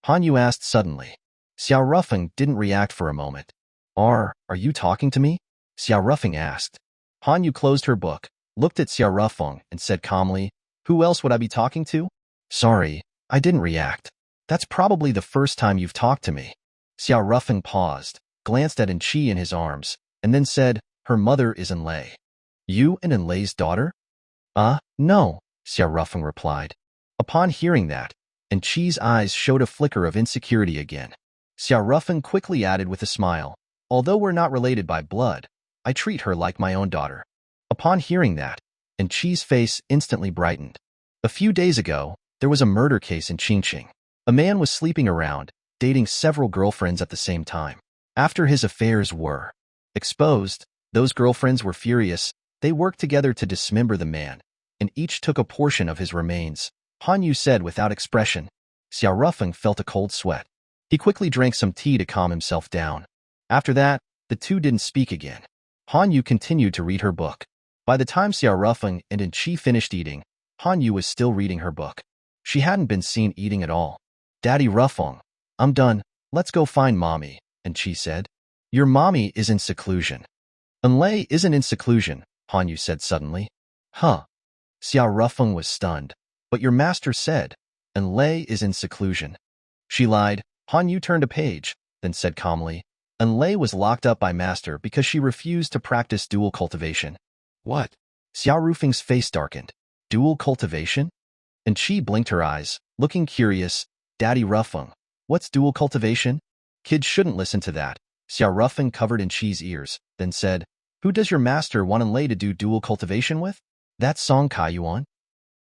Han Yu asked suddenly. Xiao Rufeng didn't react for a moment. Are you talking to me?" Xiao Rufeng asked. Han Yu closed her book, looked at Xiao Rufeng, and said calmly, "Who else would I be talking to?" "Sorry, I didn't react. That's probably the first time you've talked to me." Xiao Rufeng paused, glanced at Qi in his arms, and then said, "Her mother is Enlei." "You and Enlei's daughter?" No, Xiao Rufeng replied. Upon hearing that, Qi's eyes showed a flicker of insecurity again. Xiao Rufeng quickly added with a smile, "Although we're not related by blood, I treat her like my own daughter." Upon hearing that, Qi's face instantly brightened. A few days ago, there was a murder case in Qingqing. A man was sleeping around, dating several girlfriends at the same time. After his affairs were exposed, those girlfriends were furious. They worked together to dismember the man, and each took a portion of his remains. Han Yu said without expression. Xiao Rufeng felt a cold sweat. He quickly drank some tea to calm himself down. After that, the two didn't speak again. Han Yu continued to read her book. By the time Xiao Rufeng and Qi finished eating, Han Yu was still reading her book. She hadn't been seen eating at all. "Daddy Rufeng, I'm done. Let's go find Mommy," Qi said. "Your mommy is in seclusion." "Enlei isn't in seclusion," Han Yu said suddenly. "Huh?" Xiao Rufeng was stunned. "But your master said, Enlei is in seclusion." She lied. Han Yu turned a page, then said calmly, "Enlei was locked up by master because she refused to practice dual cultivation." "What?" Xiao Rufeng's face darkened. "Dual cultivation?" Qi blinked her eyes, looking curious. "Daddy Rufeng, what's dual cultivation?" "Kids shouldn't listen to that." Xiao Rufeng covered Qi's ears, then said, "Who does your master want Enlei to do dual cultivation with?" "That's Song Kaiyuan."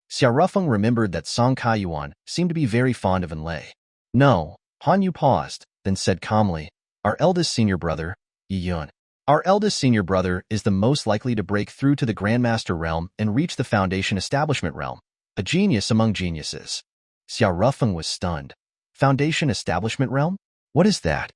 Xiao Rufeng remembered that Song Kaiyuan seemed to be very fond of Enlei. "No." Han Yu paused, then said calmly, "Our eldest senior brother, Yi Yun. Our eldest senior brother is the most likely to break through to the Grandmaster realm and reach the Foundation Establishment realm. A genius among geniuses." Xiao Rufeng was stunned. Foundation Establishment realm? What is that?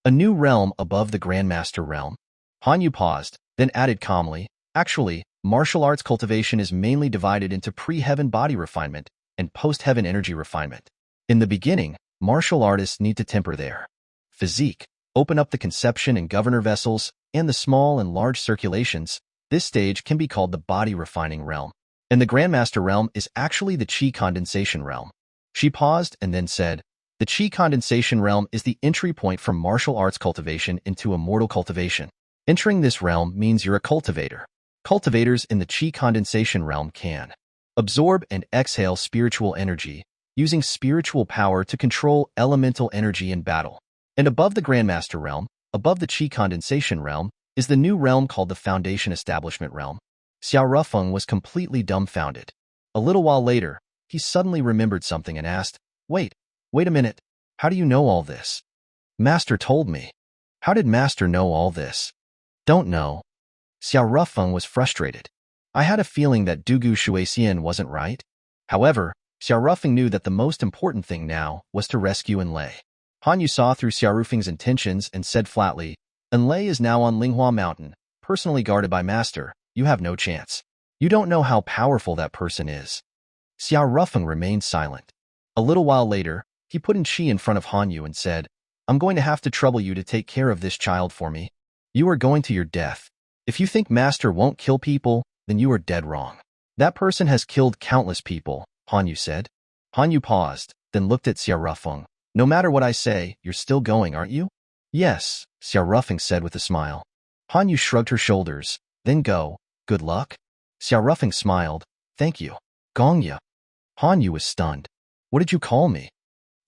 A new realm above the Grandmaster realm? Han Yu paused, then added calmly, "Actually, martial arts cultivation is mainly divided into pre-heaven body refinement and post-heaven energy refinement. In the beginning, martial artists need to temper their physique, open up the conception and governor vessels, and the small and large circulations. This stage can be called the body refining realm. And the Grandmaster realm is actually the Qi condensation realm." She paused and then said, "The Qi condensation realm is the entry point from martial arts cultivation into immortal cultivation. Entering this realm means you're a cultivator. Cultivators in the Qi condensation realm can absorb and exhale spiritual energy, using spiritual power to control elemental energy in battle. And above the Grandmaster realm, above the Qi condensation realm, is the new realm called the Foundation Establishment realm." Xiao Rufeng was completely dumbfounded. A little while later, he suddenly remembered something and asked, Wait a minute. How do you know all this?" "Master told me." "How did Master know all this?" "Don't know." Xiao Rufeng was frustrated. "I had a feeling that Dugu Shuexian wasn't right." However, Xiao Rufeng knew that the most important thing now was to rescue Enlei. Han Yu saw through Xiao Rufeng's intentions and said flatly, "Enlei is now on Linghua Mountain, personally guarded by Master. You have no chance. You don't know how powerful that person is." Xiao Rufeng remained silent. A little while later, he put Qi in front of Han Yu and said, "I'm going to have to trouble you to take care of this child for me. You are going to your death. If you think Master won't kill people, then you are dead wrong. That person has killed countless people," Han Yu said. Han Yu paused, then looked at Xiao Rufeng. "No matter what I say, you're still going, aren't you?" "Yes," Xiao Rufeng said with a smile. Han Yu shrugged her shoulders. Then go. Good luck? Xiaorufeng smiled. Thank you. Gongya. Hanyu was stunned. What did you call me?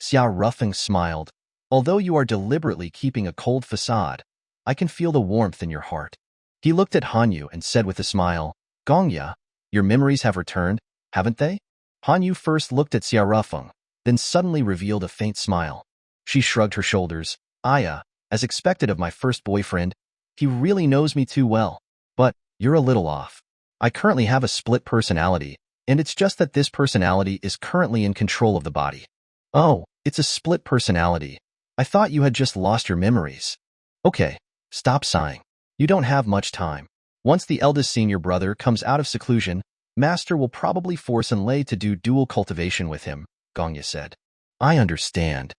Xiaorufeng smiled. Although you are deliberately keeping a cold facade, I can feel the warmth in your heart. He looked at Hanyu and said with a smile, Gongya, your memories have returned, haven't they? Hanyu first looked at Xiaorufeng, then suddenly revealed a faint smile. She shrugged her shoulders. Aya, as expected of my first boyfriend, he really knows me too well. But you're a little off. I currently have a split personality, and it's just that this personality is currently in control of the body. Oh, it's a split personality. I thought you had just lost your memories. Okay, stop sighing. You don't have much time. Once the eldest senior brother comes out of seclusion, Master will probably force Enlei to do dual cultivation with him, Gongya said. I understand.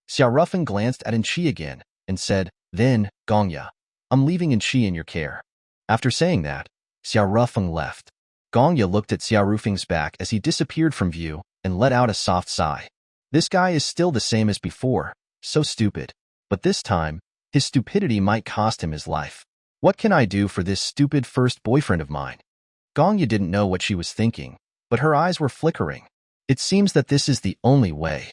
Xiaorufeng glanced at Enchi again and said, Then, Gongya, I'm leaving Enchi in your care. After saying that, Xiaorufeng left. Gongya looked at Xiaorufeng's back as he disappeared from view and let out a soft sigh. This guy is still the same as before, so stupid. But this time, his stupidity might cost him his life. What can I do for this stupid first boyfriend of mine? Gongya didn't know what she was thinking, but her eyes were flickering. It seems that this is the only way.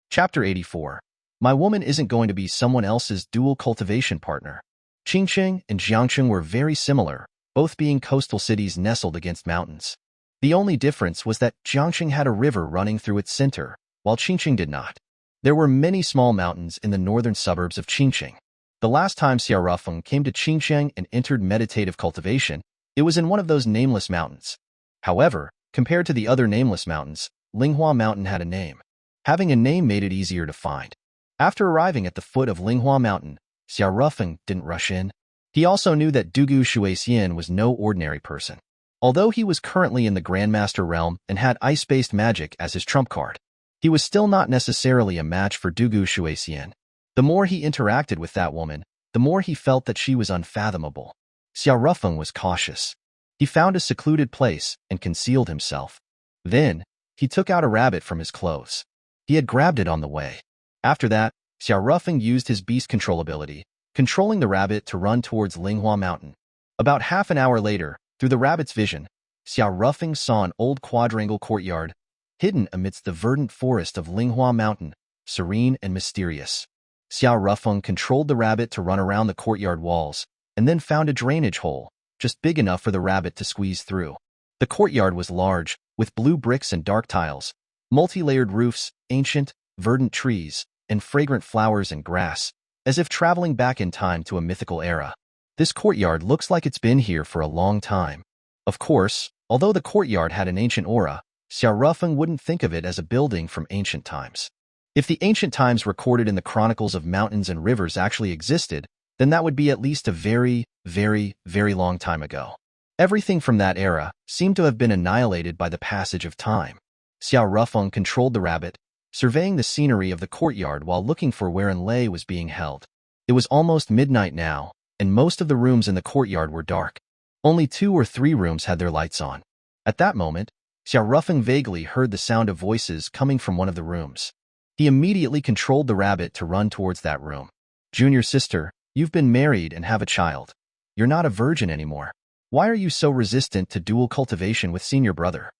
Chapter 84. My woman isn't going to be someone else's dual cultivation partner. Qingqing and Jiangcheng were very similar, both being coastal cities nestled against mountains. The only difference was that Jiangcheng had a river running through its center, while Qingqing did not. There were many small mountains in the northern suburbs of Qingqing. The last time Xiaorufeng came to Qingcheng and entered meditative cultivation, it was in one of those nameless mountains. However, compared to the other nameless mountains, Linghua Mountain had a name. Having a name made it easier to find. After arriving at the foot of Linghua Mountain, Xiaorufeng didn't rush in. He also knew that Dugu Shuixian was no ordinary person. Although he was currently in the Grandmaster realm and had ice-based magic as his trump card, he was still not necessarily a match for Dugu Shuixian. The more he interacted with that woman, the more he felt that she was unfathomable. Xiaorufeng was cautious. He found a secluded place and concealed himself. Then, he took out a rabbit from his clothes. He had grabbed it on the way. After that, Xiaorufeng used his beast control ability, controlling the rabbit to run towards Linghua Mountain. About half an hour later, through the rabbit's vision, Xiaorufeng saw an old quadrangle courtyard, hidden amidst the verdant forest of Linghua Mountain, serene and mysterious. Xiaorufeng controlled the rabbit to run around the courtyard walls, and then found a drainage hole, just big enough for the rabbit to squeeze through. The courtyard was large, with blue bricks and dark tiles, multi-layered roofs, ancient, verdant trees, and fragrant flowers and grass, as if traveling back in time to a mythical era. This courtyard looks like it's been here for a long time. Of course, although the courtyard had an ancient aura, Xiaorufeng wouldn't think of it as a building from ancient times. If the ancient times recorded in the chronicles of mountains and rivers actually existed, then that would be at least a very, very, very long time ago. Everything from that era seemed to have been annihilated by the passage of time. Xiaorufeng controlled the rabbit, surveying the scenery of the courtyard while looking for where Enlei was being held. It was almost midnight now, and most of the rooms in the courtyard were dark. Only 2 or 3 rooms had their lights on. At that moment, Xiaorufeng vaguely heard the sound of voices coming from one of the rooms. He immediately controlled the rabbit to run towards that room. Junior sister, you've been married and have a child. You're not a virgin anymore. Why are you so resistant to dual cultivation with senior brother?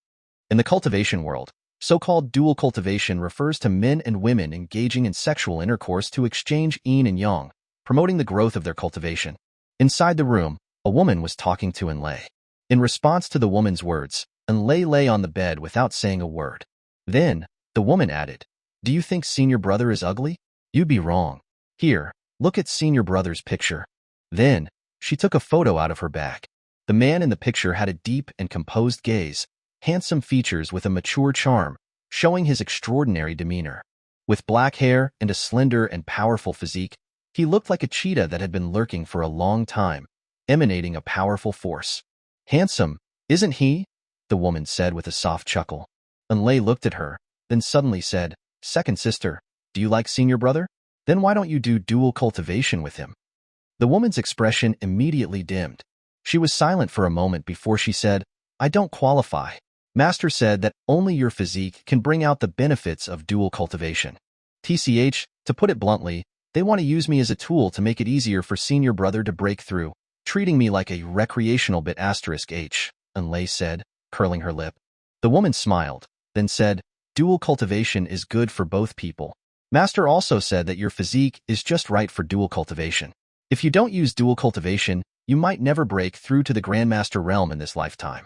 In the cultivation world, so-called dual cultivation refers to men and women engaging in sexual intercourse to exchange yin and yang, promoting the growth of their cultivation. Inside the room, a woman was talking to Enlei. In response to the woman's words, Enlei lay on the bed without saying a word. Then, the woman added, Do you think senior brother is ugly? You'd be wrong. Here, look at senior brother's picture. Then, she took a photo out of her bag. The man in the picture had a deep and composed gaze, handsome features with a mature charm, showing his extraordinary demeanor. With black hair and a slender and powerful physique, he looked like a cheetah that had been lurking for a long time, emanating a powerful force. Handsome, isn't he? The woman said with a soft chuckle. Enlei looked at her, then suddenly said, Second sister, do you like senior brother? Then why don't you do dual cultivation with him? The woman's expression immediately dimmed. She was silent for a moment before she said, I don't qualify. Master said that only your physique can bring out the benefits of dual cultivation. TCH, to put it bluntly, they want to use me as a tool to make it easier for senior brother to break through, treating me like a recreational bit asterisk H, Unlay said, curling her lip. The woman smiled, then said, dual cultivation is good for both people. Master also said that your physique is just right for dual cultivation. If you don't use dual cultivation, you might never break through to the Grandmaster realm in this lifetime.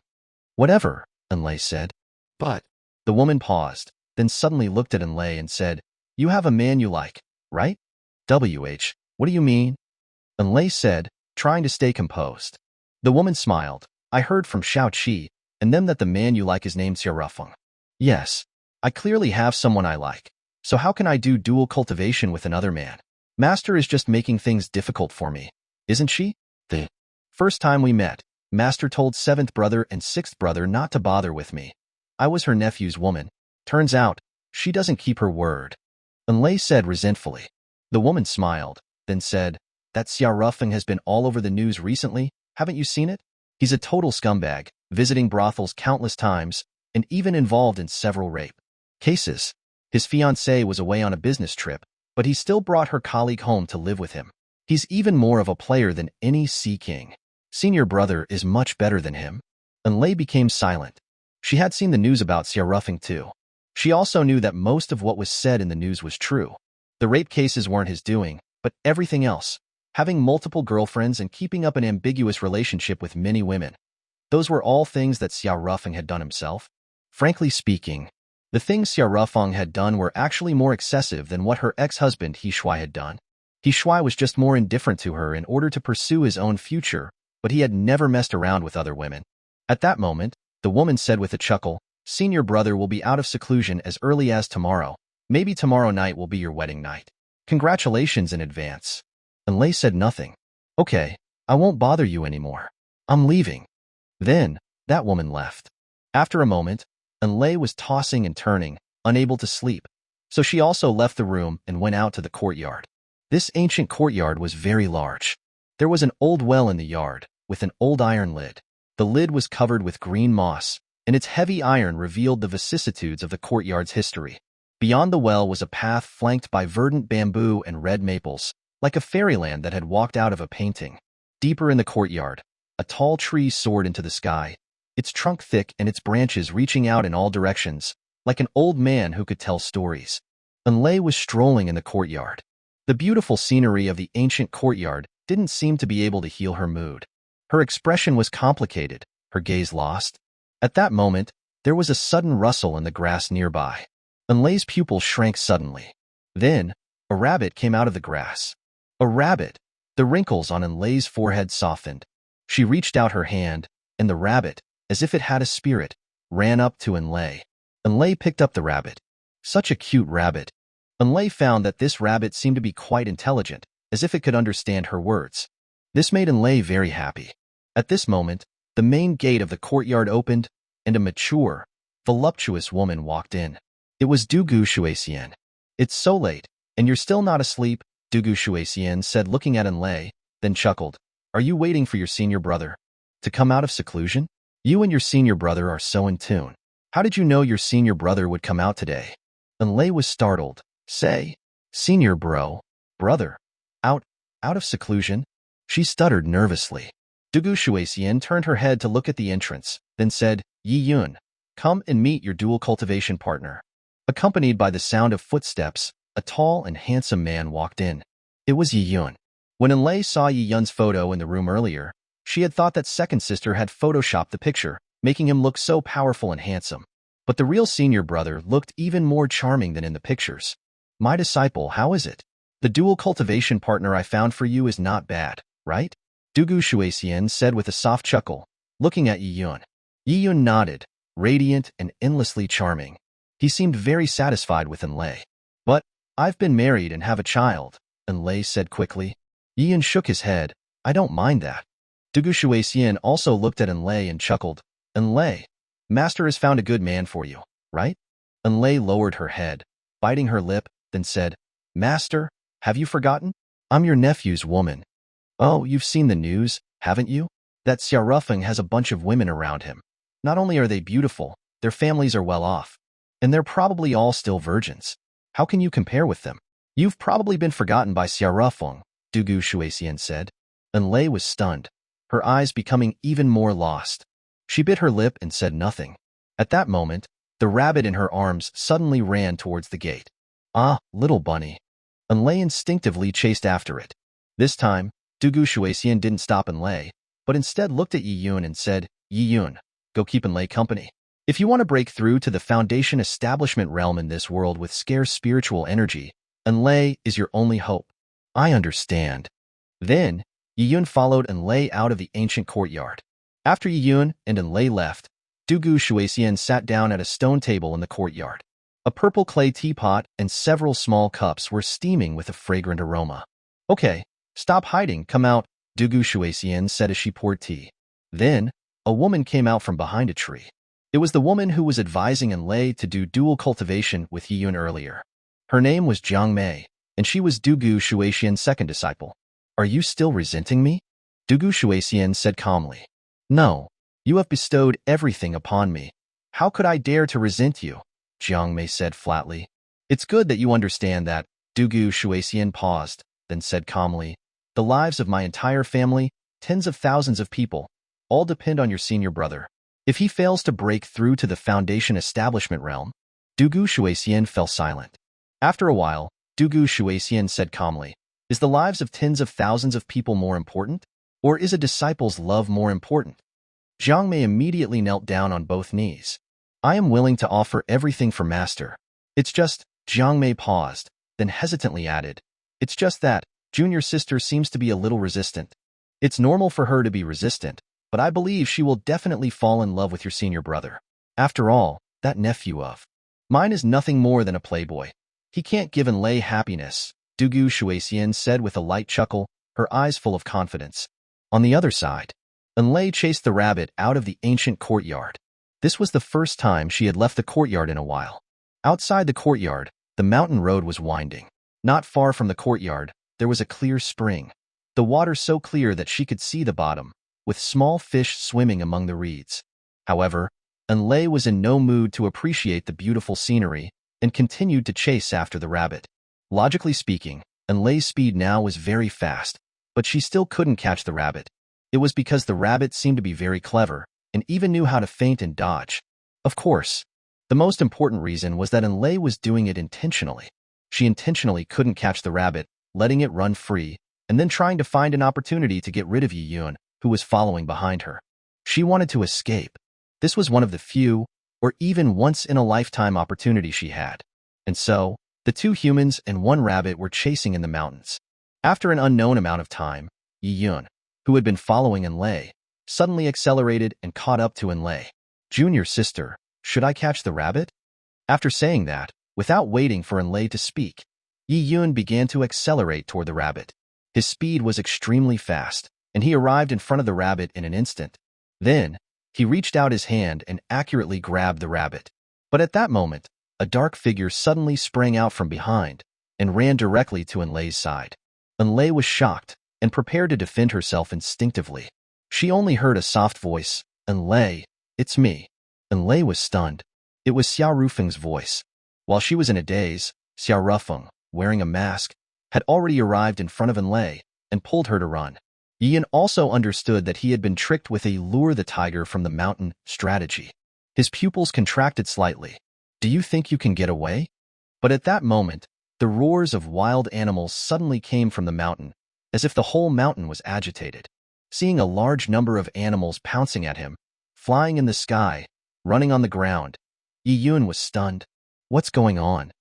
Whatever, Unlay said. But, the woman paused, then suddenly looked at Unlay and said, you have a man you like, right? WH, what do you mean? Unlay said, trying to stay composed. The woman smiled. I heard from Xiao Qi and them that the man you like is named Xiarufeng. Yes, I clearly have someone I like. So how can I do dual cultivation with another man? Master is just making things difficult for me, isn't she? The first time we met, Master told 7th brother and 6th brother not to bother with me. I was her nephew's woman. Turns out, she doesn't keep her word. Unlay said resentfully. The woman smiled, then said, that Xiarufeng has been all over the news recently, haven't you seen it? He's a total scumbag, visiting brothels countless times, and even involved in several rape cases. His fiancée was away on a business trip, but he still brought her colleague home to live with him. He's even more of a player than any sea king. Senior brother is much better than him. Unlay became silent. She had seen the news about Xiarufeng too. She also knew that most of what was said in the news was true. The rape cases weren't his doing, but everything else. Having multiple girlfriends and keeping up an ambiguous relationship with many women. Those were all things that Xiarufeng had done himself. Frankly speaking, the things Xiarufeng had done were actually more excessive than what her ex-husband He Shuai had done. He Shuai was just more indifferent to her in order to pursue his own future, but he had never messed around with other women. At that moment, the woman said with a chuckle, Senior brother will be out of seclusion as early as tomorrow. Maybe tomorrow night will be your wedding night. Congratulations in advance. Unlay said nothing. Okay, I won't bother you anymore. I'm leaving. Then, that woman left. After a moment, Unlay was tossing and turning, unable to sleep. So she also left the room and went out to the courtyard. This ancient courtyard was very large. There was an old well in the yard, with an old iron lid. The lid was covered with green moss, and its heavy iron revealed the vicissitudes of the courtyard's history. Beyond the well was a path flanked by verdant bamboo and red maples, like a fairyland that had walked out of a painting. Deeper in the courtyard, a tall tree soared into the sky, its trunk thick and its branches reaching out in all directions, like an old man who could tell stories. Unlay was strolling in the courtyard. The beautiful scenery of the ancient courtyard didn't seem to be able to heal her mood. Her expression was complicated, her gaze lost. At that moment, there was a sudden rustle in the grass nearby. Unlay's pupil shrank suddenly. Then, a rabbit came out of the grass. A rabbit! The wrinkles on Unlay's forehead softened. She reached out her hand, and the rabbit, as if it had a spirit, ran up to Unlay. Unlay picked up the rabbit. Such a cute rabbit. Unlay found that this rabbit seemed to be quite intelligent, as if it could understand her words. This made Unlay very happy. At this moment, the main gate of the courtyard opened, and a mature, voluptuous woman walked in. It was Dugu Shuexian. It's so late, and you're still not asleep, Dugu Shuexian said looking at Unlay, then chuckled. Are you waiting for your senior brother to come out of seclusion? You and your senior brother are so in tune. How did you know your senior brother would come out today? Unlay was startled. Say, senior brother, out of seclusion? She stuttered nervously. Dugu Shuexian turned her head to look at the entrance, then said, Yi Yun, come and meet your dual cultivation partner. Accompanied by the sound of footsteps, a tall and handsome man walked in. It was Yi Yun. When Unlay saw Yi Yun's photo in the room earlier, she had thought that second sister had photoshopped the picture, making him look so powerful and handsome. But the real senior brother looked even more charming than in the pictures. My disciple, how is it? The dual cultivation partner I found for you is not bad, right? Dugu Shuexian said with a soft chuckle, looking at Yi Yun. Yi Yun nodded, radiant and endlessly charming. He seemed very satisfied with Unlay. But, I've been married and have a child, Unlay said quickly. Yi Yun shook his head. I don't mind that. Dugu Shuexian also looked at Unlay and chuckled. Unlay, Master has found a good man for you, right? Unlay lowered her head, biting her lip, then said, Master, have you forgotten? I'm your nephew's woman. Oh, you've seen the news, haven't you? That Xiarufeng has a bunch of women around him. Not only are they beautiful, their families are well off. And they're probably all still virgins. How can you compare with them? You've probably been forgotten by Xiarufeng, Dugu Shuexian said. Unlay was stunned. her eyes becoming even more lost. She bit her lip and said nothing. At that moment, the rabbit in her arms suddenly ran towards the gate. Ah, little bunny. Enlay instinctively chased after it. This time, Dugu Shuexian didn't stop Enlay, but instead looked at Yi Yun and said, Yi Yun, go keep Enlay company. If you want to break through to the Foundation establishment realm in this world with scarce spiritual energy, Enlay is your only hope. I understand. Then, Yi Yun followed Enlay out of the ancient courtyard. After Yi Yun and Enlay left, Dugu Shuexian sat down at a stone table in the courtyard. A purple clay teapot and several small cups were steaming with a fragrant aroma. Okay, stop hiding, come out, Dugu Shuexian said as she poured tea. Then, a woman came out from behind a tree. It was the woman who was advising Enlay to do dual cultivation with Yi Yun earlier. Her name was Jiang Mei, and she was Dugu Shuexian's second disciple. Are you still resenting me? Dugu Shuexian said calmly. No, you have bestowed everything upon me. How could I dare to resent you? Jiang Mei said flatly. It's good that you understand that, Dugu Shuexian paused, then said calmly. The lives of my entire family, tens of thousands of people, all depend on your senior brother. If he fails to break through to the Foundation establishment realm, Dugu Shuexian fell silent. After a while, Dugu Shuexian said calmly, is the lives of tens of thousands of people more important? Or is a disciple's love more important? Jiang Mei immediately knelt down on both knees. I am willing to offer everything for Master. It's just, Jiang Mei paused, then hesitantly added, it's just that, junior sister seems to be a little resistant. It's normal for her to be resistant, but I believe she will definitely fall in love with your senior brother. After all, that nephew of mine is nothing more than a playboy. He can't give Enlay happiness, Dugu Shuexian said with a light chuckle, her eyes full of confidence. On the other side, Enlay chased the rabbit out of the ancient courtyard. This was the first time she had left the courtyard in a while. Outside the courtyard, the mountain road was winding. Not far from the courtyard, there was a clear spring. The water so clear that she could see the bottom, with small fish swimming among the reeds. However, Enlay was in no mood to appreciate the beautiful scenery and continued to chase after the rabbit. Logically speaking, Enlay's speed now was very fast, but she still couldn't catch the rabbit. It was because the rabbit seemed to be very clever and even knew how to feint and dodge. Of course, the most important reason was that Enlay was doing it intentionally. She intentionally couldn't catch the rabbit, letting it run free, and then trying to find an opportunity to get rid of Yi Yun, who was following behind her. She wanted to escape. This was one of the few, or even once-in-a-lifetime opportunities she had. And so, the two humans and one rabbit were chasing in the mountains. After an unknown amount of time, Yi Yun, who had been following Enlay, suddenly accelerated and caught up to Enlay. Junior sister, should I catch the rabbit? After saying that, without waiting for Enlay to speak, Yi Yun began to accelerate toward the rabbit. His speed was extremely fast, and he arrived in front of the rabbit in an instant. Then, he reached out his hand and accurately grabbed the rabbit. But at that moment, a dark figure suddenly sprang out from behind and ran directly to Enlay's side. Enlay was shocked and prepared to defend herself instinctively. She only heard a soft voice, Enlay, it's me. Enlay was stunned. It was Xiao Rufeng's voice. While she was in a daze, Xiao Rufeng, wearing a mask, had already arrived in front of Enlay and pulled her to run. Yi Yun also understood that he had been tricked with a lure the tiger from the mountain strategy. His pupils contracted slightly. Do you think you can get away? But at that moment, the roars of wild animals suddenly came from the mountain, as if the whole mountain was agitated. Seeing a large number of animals pouncing at him, flying in the sky, running on the ground, Yi Yun was stunned. What's going on?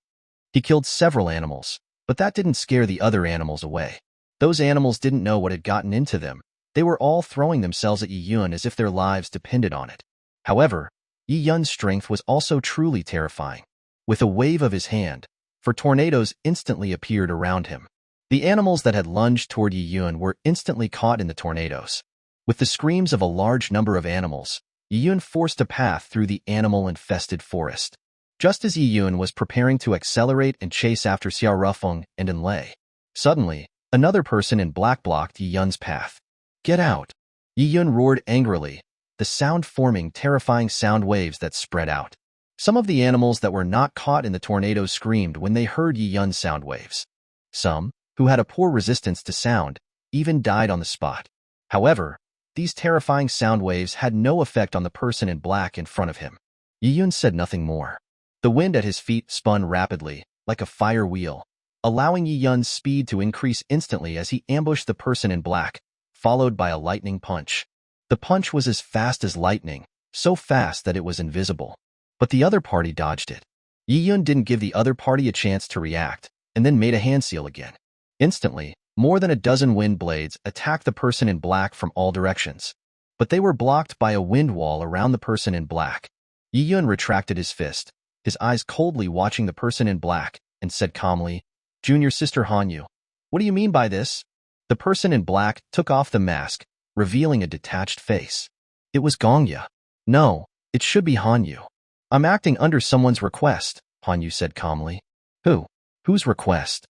He killed several animals, but that didn't scare the other animals away. Those animals didn't know what had gotten into them. They were all throwing themselves at Yi Yun as if their lives depended on it. However, Yi Yun's strength was also truly terrifying. With a wave of his hand, for tornadoes instantly appeared around him. The animals that had lunged toward Yi Yun were instantly caught in the tornadoes. With the screams of a large number of animals, Yi Yun forced a path through the animal-infested forest. Just as Yi Yun was preparing to accelerate and chase after Xiao Rufeng and Enlay, suddenly, another person in black blocked Yi Yun's path. Get out! Yi Yun roared angrily, the sound forming terrifying sound waves that spread out. Some of the animals that were not caught in the tornado screamed when they heard Yi Yun's sound waves. Some, who had a poor resistance to sound, even died on the spot. However, these terrifying sound waves had no effect on the person in black in front of him. Yi-yun said nothing more. The wind at his feet spun rapidly, like a fire wheel, allowing Yi-yun's speed to increase instantly as he ambushed the person in black, followed by a lightning punch. The punch was as fast as lightning, so fast that it was invisible. But the other party dodged it. Yi-yun didn't give the other party a chance to react, and then made a hand seal again. Instantly, more than a dozen wind blades attacked the person in black from all directions. But they were blocked by a wind wall around the person in black. Yi-yun retracted his fist, his eyes coldly watching the person in black, and said calmly, "Junior sister Hanyu, what do you mean by this?" The person in black took off the mask, revealing a detached face. It was Gongya. "No, it should be Hanyu. I'm acting under someone's request," Hanyu said calmly. "Who? Whose request?"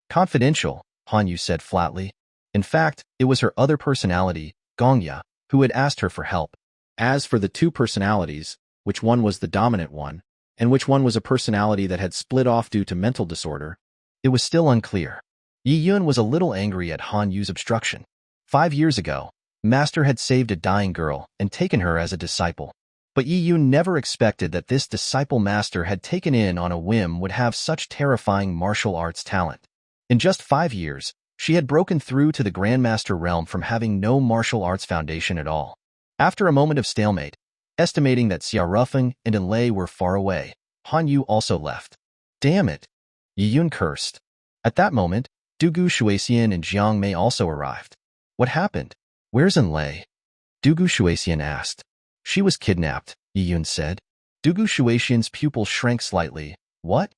"Confidential," Hanyu said flatly. In fact, it was her other personality, Gongya, who had asked her for help. As for the two personalities, which one was the dominant one, and which one was a personality that had split off due to mental disorder, it was still unclear. Yi-yun was a little angry at Hanyu's obstruction. 5 years ago, Master had saved a dying girl and taken her as a disciple. But Yi-yun never expected that this disciple Master had taken in on a whim would have such terrifying martial arts talent. In just 5 years, she had broken through to the Grandmaster realm from having no martial arts foundation at all. After a moment of stalemate, estimating that Xia Rufeng and Enlei were far away, Hanyu also left. "Damn it!" Yi-yun cursed. At that moment, Dugu Shuexian and Jiang Mei also arrived. "What happened? Where's Enlei?" Dugu Shuexian asked. "She was kidnapped," Yi-yun said. Dugu Shuexian's pupil shrank slightly. "What?"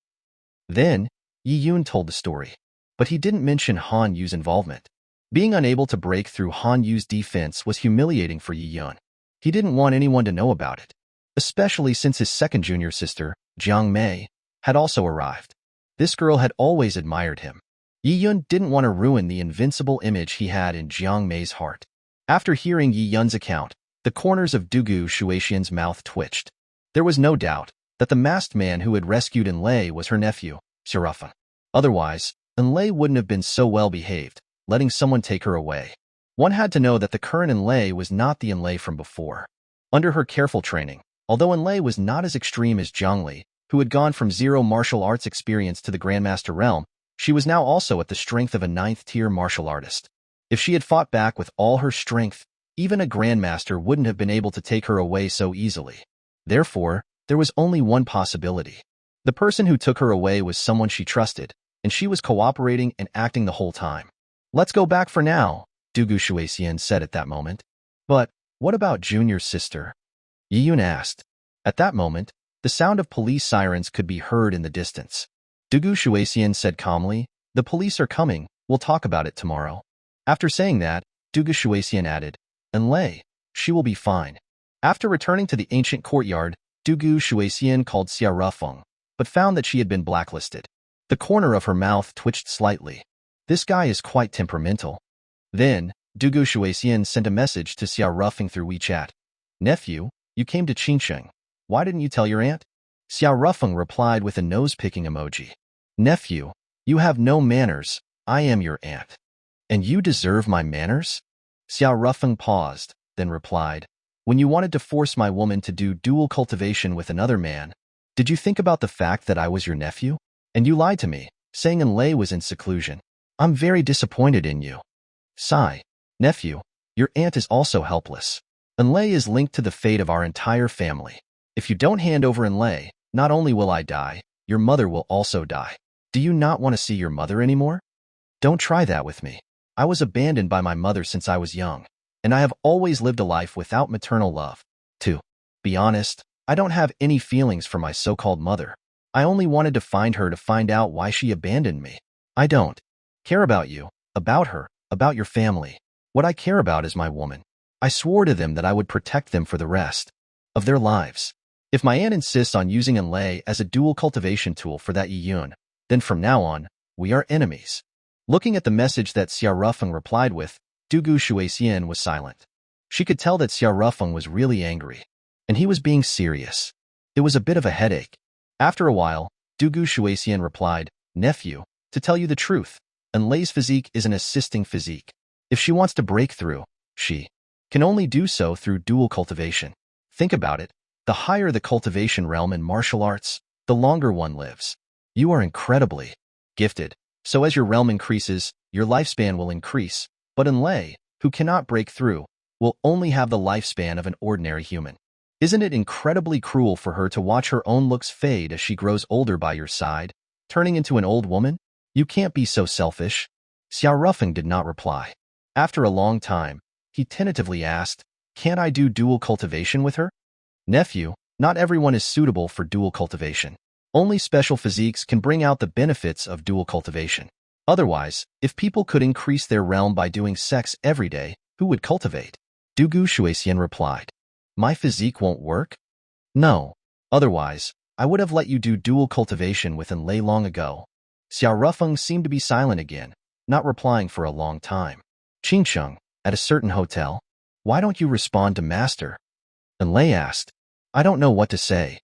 Then, Yi-yun told the story. But he didn't mention Han Yu's involvement. Being unable to break through Han Yu's defense was humiliating for Yi-yun. He didn't want anyone to know about it, especially since his second junior sister, Jiang Mei, had also arrived. This girl had always admired him. Yi-yun didn't want to ruin the invincible image he had in Jiang Mei's heart. After hearing Yi-yun's account, the corners of Dugu Shuexian's mouth twitched. There was no doubt that the masked man who had rescued Enlei was her nephew, Xia. Otherwise, Enlei wouldn't have been so well behaved, letting someone take her away. One had to know that the current Enlei was not the Enlei from before. Under her careful training, although Enlei was not as extreme as Zhongli, who had gone from zero martial arts experience to the Grandmaster realm, she was now also at the strength of a 9th-tier martial artist. If she had fought back with all her strength, even a Grandmaster wouldn't have been able to take her away so easily. Therefore, there was only one possibility. The person who took her away was someone she trusted, and she was cooperating and acting the whole time. "Let's go back for now," Dugu Shuexian said at that moment. "But what about Junior's sister?" Yi-yun asked. At that moment, the sound of police sirens could be heard in the distance. Dugu Shuexian said calmly, "The police are coming, we'll talk about it tomorrow." After saying that, Dugu Shuexian added, "Enlei, she will be fine." After returning to the ancient courtyard, Dugu Shuexian called Xia Rufeng, but found that she had been blacklisted. The corner of her mouth twitched slightly. This guy is quite temperamental. Then, Dugu Shuexian sent a message to Xia Rufeng through WeChat. "Nephew, you came to Qingsheng. Why didn't you tell your aunt?" Xia Rufeng replied with a nose-picking emoji. "Nephew, you have no manners. I am your aunt. And you deserve my manners?" Xia Rufeng paused, then replied, "When you wanted to force my woman to do dual cultivation with another man, did you think about the fact that I was your nephew? And you lied to me, saying Enlei was in seclusion. I'm very disappointed in you." Sigh. "Nephew, your aunt is also helpless. Enlei is linked to the fate of our entire family. If you don't hand over Enlei, not only will I die, your mother will also die. Do you not want to see your mother anymore? Don't try that with me. I was abandoned by my mother since I was young, and I have always lived a life without maternal love. To be honest, I don't have any feelings for my so-called mother. I only wanted to find her to find out why she abandoned me. I don't care about you, about her, about your family. What I care about is my woman. I swore to them that I would protect them for the rest of their lives. If my aunt insists on using Enlei as a dual cultivation tool for that Yi-yun, then from now on, we are enemies." Looking at the message that Xia Rufeng replied with, Dugu Shuexian was silent. She could tell that Xia Rufeng was really angry, and he was being serious. It was a bit of a headache. After a while, Dugu Shuexian replied, "Nephew, to tell you the truth, Enlei's physique is an assisting physique. If she wants to break through, she can only do so through dual cultivation. Think about it. The higher the cultivation realm in martial arts, the longer one lives. You are incredibly gifted. So as your realm increases, your lifespan will increase. But Enlay, who cannot break through, will only have the lifespan of an ordinary human. Isn't it incredibly cruel for her to watch her own looks fade as she grows older by your side, turning into an old woman? You can't be so selfish. Xiao Rufeng did not reply. After a long time, he tentatively asked, "Can't I do dual cultivation with her?" Nephew, not everyone is suitable for dual cultivation. Only special physiques can bring out the benefits of dual cultivation. Otherwise, if people could increase their realm by doing sex every day, who would cultivate? Dugu Shuixian replied. My physique won't work? No. Otherwise, I would have let you do dual cultivation with Enlay long ago. Xiao Rufeng seemed to be silent again, not replying for a long time. Qingsheng, at a certain hotel. Why don't you respond to Master? Enlay asked. I don't know what to say.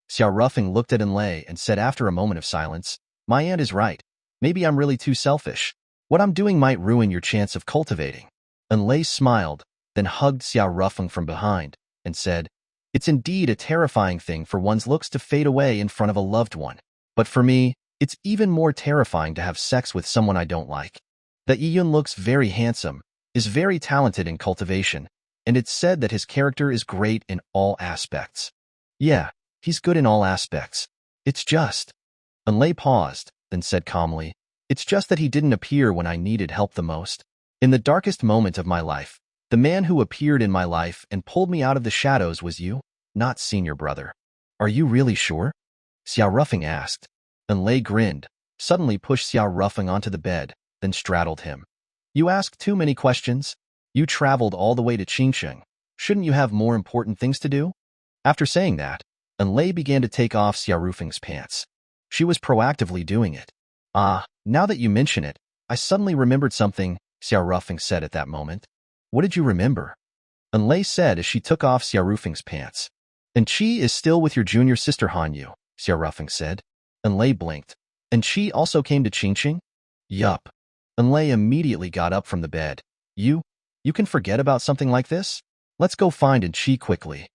Xiao Rufeng looked at Enlay and said after a moment of silence, My aunt is right. Maybe I'm really too selfish. What I'm doing might ruin your chance of cultivating. Enlay smiled, then hugged Xiao Rufeng from behind, and said, It's indeed a terrifying thing for one's looks to fade away in front of a loved one. But for me, it's even more terrifying to have sex with someone I don't like. That Yiyun looks very handsome, is very talented in cultivation, and it's said that his character is great in all aspects. Yeah, he's good in all aspects. It's just... Enlay paused, then said calmly, It's just that he didn't appear when I needed help the most. In the darkest moment of my life, the man who appeared in my life and pulled me out of the shadows was you, not senior brother. Are you really sure? Xiao Rufeng asked. Enlay grinned, suddenly pushed Xiao Rufeng onto the bed, then straddled him. You ask too many questions. You traveled all the way to Qingsheng. Shouldn't you have more important things to do? After saying that, Enlay began to take off Xiao Rufeng's pants. She was proactively doing it. Ah, now that you mention it, I suddenly remembered something, Xiao Rufeng said at that moment. What did you remember? Enlay said as she took off Xiao Rufeng's pants. And Qi is still with your junior sister Hanyu, Xiao Rufeng said. Enlay blinked. And Qi also came to Qingqing? Yup. Enlay immediately got up from the bed. You can forget about something like this? Let's go find Qi quickly.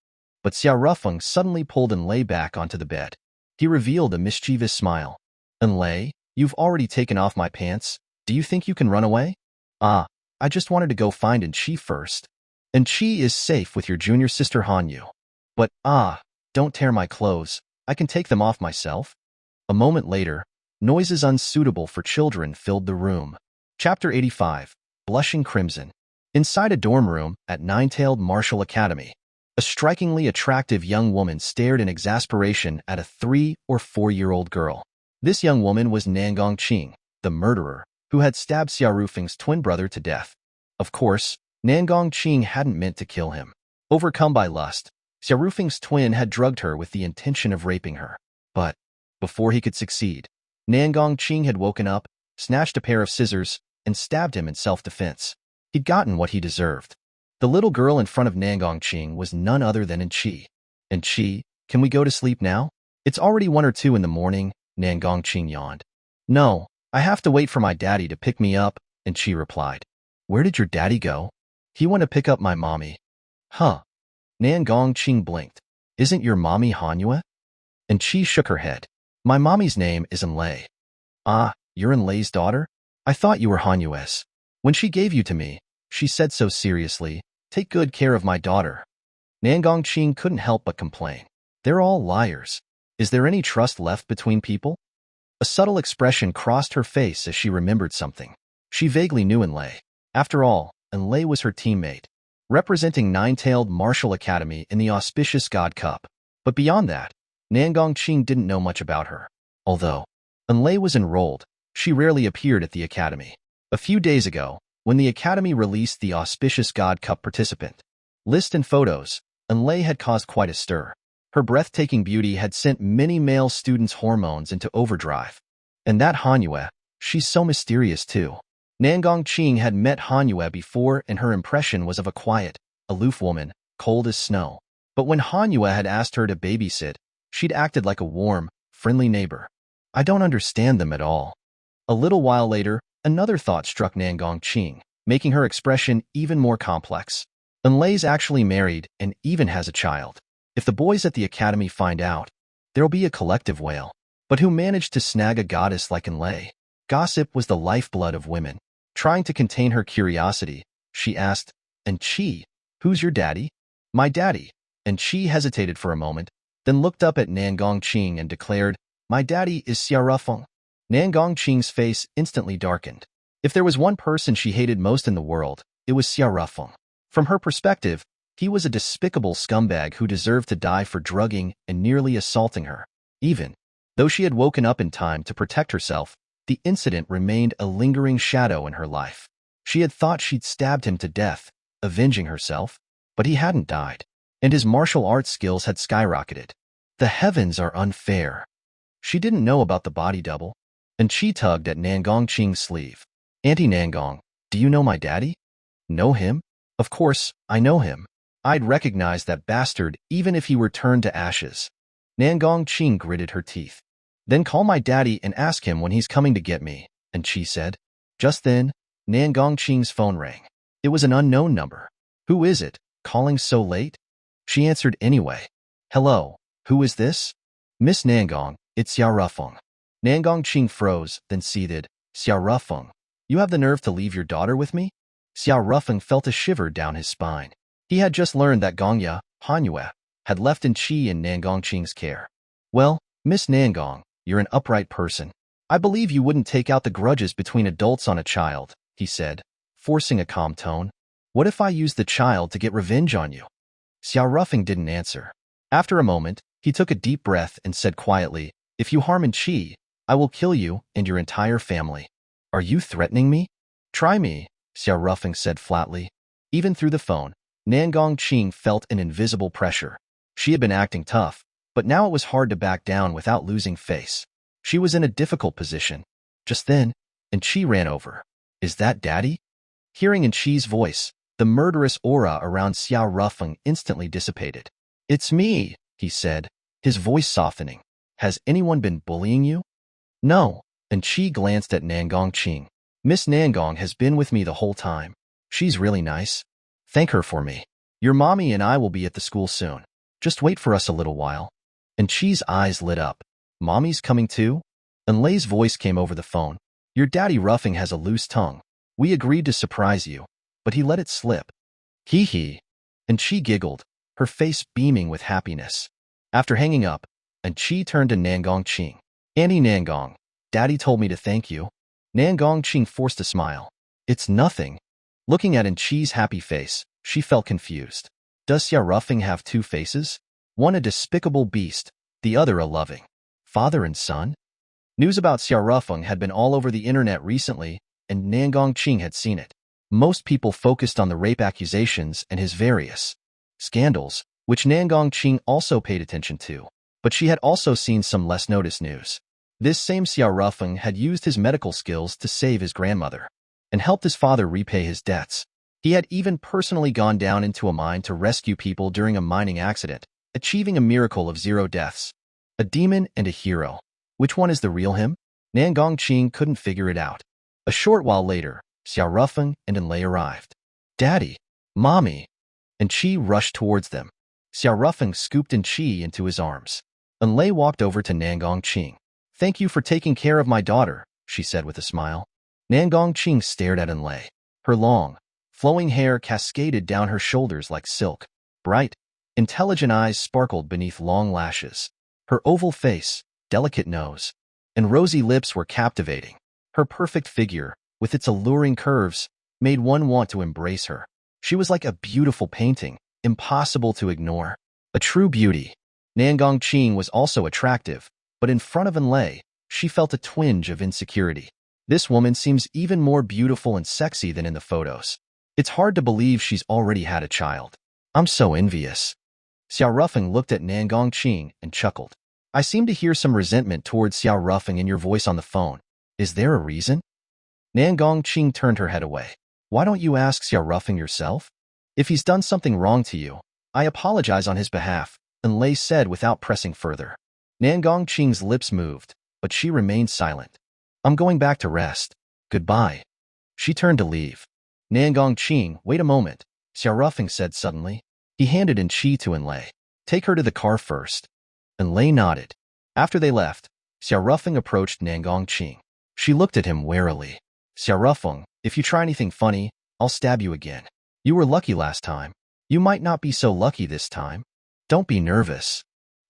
But Xiao Rufeng suddenly pulled Enlay back onto the bed. He revealed a mischievous smile. Enlay, you've already taken off my pants. Do you think you can run away? Ah, I just wanted to go find Qi first. And Qi is safe with your junior sister Hanyu. But, don't tear my clothes. I can take them off myself. A moment later, noises unsuitable for children filled the room. Chapter 85, Blushing Crimson. Inside a dorm room at Nine-Tailed Martial Academy, a strikingly attractive young woman stared in exasperation at a 3- or 4-year-old girl. This young woman was Nangong Qing, the murderer, who had stabbed Xiao Rufeng's twin brother to death. Of course, Nangong Qing hadn't meant to kill him. Overcome by lust, Xiao Rufeng's twin had drugged her with the intention of raping her. But, before he could succeed, Nangong Qing had woken up, snatched a pair of scissors, and stabbed him in self-defense. He'd gotten what he deserved. The little girl in front of Nangong Qing was none other than Qi. And Qi, can we go to sleep now? It's already 1 or 2 in the morning, Nangong Qing yawned. No, I have to wait for my daddy to pick me up, Qi replied. Where did your daddy go? He went to pick up my mommy. Huh. Nangong Qing blinked. Isn't your mommy Hanyu? Qi shook her head. My mommy's name is Enlay. Ah, you're Enlay's daughter? I thought you were Hanyu's. When she gave you to me, she said so seriously, take good care of my daughter. Nangong Qing couldn't help but complain. They're all liars. Is there any trust left between people? A subtle expression crossed her face as she remembered something. She vaguely knew Enlay. After all, Enlay was her teammate, representing Nine-Tailed Martial Academy in the auspicious God Cup. But beyond that, Nangong Qing didn't know much about her. Although Enlay was enrolled, she rarely appeared at the academy. A few days ago, when the academy released the auspicious God Cup participant list and photos, Enlay had caused quite a stir. Her breathtaking beauty had sent many male students' hormones into overdrive. And that Hanyu, she's so mysterious too. Nangong Qing had met Hanyu before and her impression was of a quiet, aloof woman, cold as snow. But when Hanyu had asked her to babysit, she'd acted like a warm, friendly neighbor. I don't understand them at all. A little while later, another thought struck Nangong Qing, making her expression even more complex. Enlei's actually married and even has a child. If the boys at the academy find out, there'll be a collective wail. But who managed to snag a goddess like Enlei? Gossip was the lifeblood of women. Trying to contain her curiosity, she asked, "And Chi, who's your daddy?" "My daddy." And Chi hesitated for a moment, then looked up at Nangong Qing and declared, "My daddy is Xia Rufeng." Nangong Qing's face instantly darkened. If there was one person she hated most in the world, it was Xia Rufeng. From her perspective, he was a despicable scumbag who deserved to die for drugging and nearly assaulting her. Even though she had woken up in time to protect herself, the incident remained a lingering shadow in her life. She had thought she'd stabbed him to death, avenging herself, but he hadn't died, and his martial arts skills had skyrocketed. The heavens are unfair. She didn't know about the body double, and she tugged at Nangong Qing's sleeve. "Auntie Nangong, do you know my daddy?" "Know him? Of course, I know him. I'd recognize that bastard even if he were turned to ashes." Nangong Qing gritted her teeth. "Then call my daddy and ask him when he's coming to get me," and she said. Just then, Nangong Qing's phone rang. It was an unknown number. "Who is it? Calling so late?" She answered anyway. "Hello, who is this?" "Miss Nangong, it's Xia Rufeng." Nangong Qing froze, then seethed. "Xia Rufeng, you have the nerve to leave your daughter with me?" Xia Rufeng felt a shiver down his spine. He had just learned that Gongya, Manhwa, had left Chi in Nangong Qing's care. "Well, Miss Nangong, you're an upright person. I believe you wouldn't take out the grudges between adults on a child," he said, forcing a calm tone. "What if I use the child to get revenge on you?" Xia Rufeng didn't answer. After a moment, he took a deep breath and said quietly, "If you harm Chi, I will kill you and your entire family." "Are you threatening me?" "Try me," Xia Rufeng said flatly. Even through the phone, Nangong Qing felt an invisible pressure. She had been acting tough, but now it was hard to back down without losing face. She was in a difficult position. Just then, Chi ran over. "Is that Daddy?" Hearing Chi's voice, the murderous aura around Xia Rufeng instantly dissipated. "It's me," he said, his voice softening. "Has anyone been bullying you?" "No," and Chi glanced at Nangong Qing. "Miss Nangong has been with me the whole time. She's really nice. Thank her for me. Your mommy and I will be at the school soon. Just wait for us a little while." And Chi's eyes lit up. "Mommy's coming too?" Enlei's voice came over the phone. "Your daddy Ruffing has a loose tongue. We agreed to surprise you, but he let it slip." "Hee hee." And Chi giggled, her face beaming with happiness. After hanging up, Chi turned to Nangong Qing. "Auntie Nangong, Daddy told me to thank you." Nangong Qing forced a smile. "It's nothing." Looking at Chi's happy face, she felt confused. Does Xia Rufeng have two faces? One a despicable beast, the other a loving father and son? News about Xia Rufeng had been all over the internet recently, and Nangong Qing had seen it. Most people focused on the rape accusations and his various scandals, which Nangong Qing also paid attention to. But she had also seen some less noticed news. This same Xia Rufeng had used his medical skills to save his grandmother and helped his father repay his debts. He had even personally gone down into a mine to rescue people during a mining accident, achieving a miracle of 0 deaths. A demon and a hero. Which one is the real him? Nangong Qing couldn't figure it out. A short while later, Xia Rufeng and Enlei arrived. "Daddy, Mommy," and Chi rushed towards them. Xia Rufeng scooped Chi into his arms. Enlei walked over to Nangong Qing. "Thank you for taking care of my daughter," she said with a smile. Nangong Qing stared at Enlei. Her long, flowing hair cascaded down her shoulders like silk. Bright, intelligent eyes sparkled beneath long lashes. Her oval face, delicate nose, and rosy lips were captivating. Her perfect figure, with its alluring curves, made one want to embrace her. She was like a beautiful painting, impossible to ignore. A true beauty. Nangong Qing was also attractive, but in front of Enlei, she felt a twinge of insecurity. This woman seems even more beautiful and sexy than in the photos. It's hard to believe she's already had a child. I'm so envious. Xia Rufeng looked at Nangong Qing and chuckled. "I seem to hear some resentment towards Xia Rufeng in your voice on the phone. Is there a reason?" Nangong Qing turned her head away. "Why don't you ask Xia Rufeng yourself? If he's done something wrong to you, I apologize on his behalf," Enlei said without pressing further. Nangong Qing's lips moved, but she remained silent. "I'm going back to rest. Goodbye." She turned to leave. Nangong Qing, wait a moment. Xiaorufeng said suddenly. He handed in Qi to Enlei. Take her to the car first. Enlei nodded. After they left, Xiaorufeng approached Nangongqing. She looked at him warily. Xiaorufeng, if you try anything funny, I'll stab you again. You were lucky last time. You might not be so lucky this time. Don't be nervous.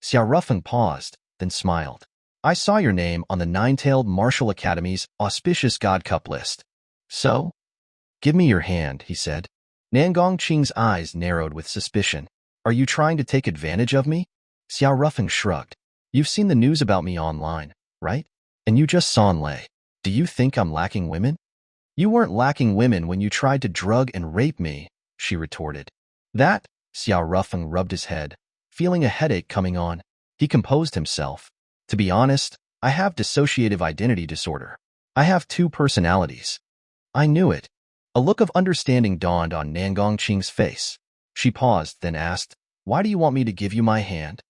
Xiaorufeng paused, then smiled. I saw your name on the Nine-Tailed Martial Academy's auspicious God Cup list. So? Give me your hand, he said. Nangongqing's eyes narrowed with suspicion. Are you trying to take advantage of me? Xiaorufeng shrugged. You've seen the news about me online, right? And you just saw Enlei. Do you think I'm lacking women? You weren't lacking women when you tried to drug and rape me, she retorted. That? Xiaorufeng rubbed his head, feeling a headache coming on. He composed himself. To be honest, I have dissociative identity disorder. I have two personalities. I knew it. A look of understanding dawned on Nangongqing's face. She paused, then asked, Why do you want me to give you my hand?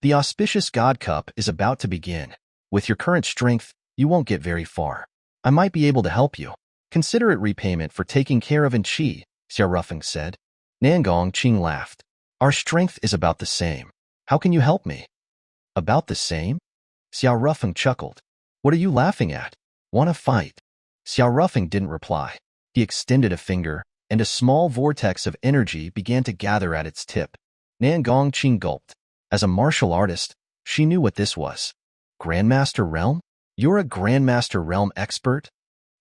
The auspicious God Cup is about to begin. With your current strength, you won't get very far. I might be able to help you. Consider it repayment for taking care of Qi, Xiaorufeng said. Nangongqing laughed. Our strength is about the same. How can you help me? About the same? Xiaorufeng chuckled. What are you laughing at? Want to fight? Xiaorufeng didn't reply. He extended a finger, and a small vortex of energy began to gather at its tip. Nangongqing gulped. As a martial artist, she knew what this was. Grandmaster Realm? You're a Grandmaster Realm expert?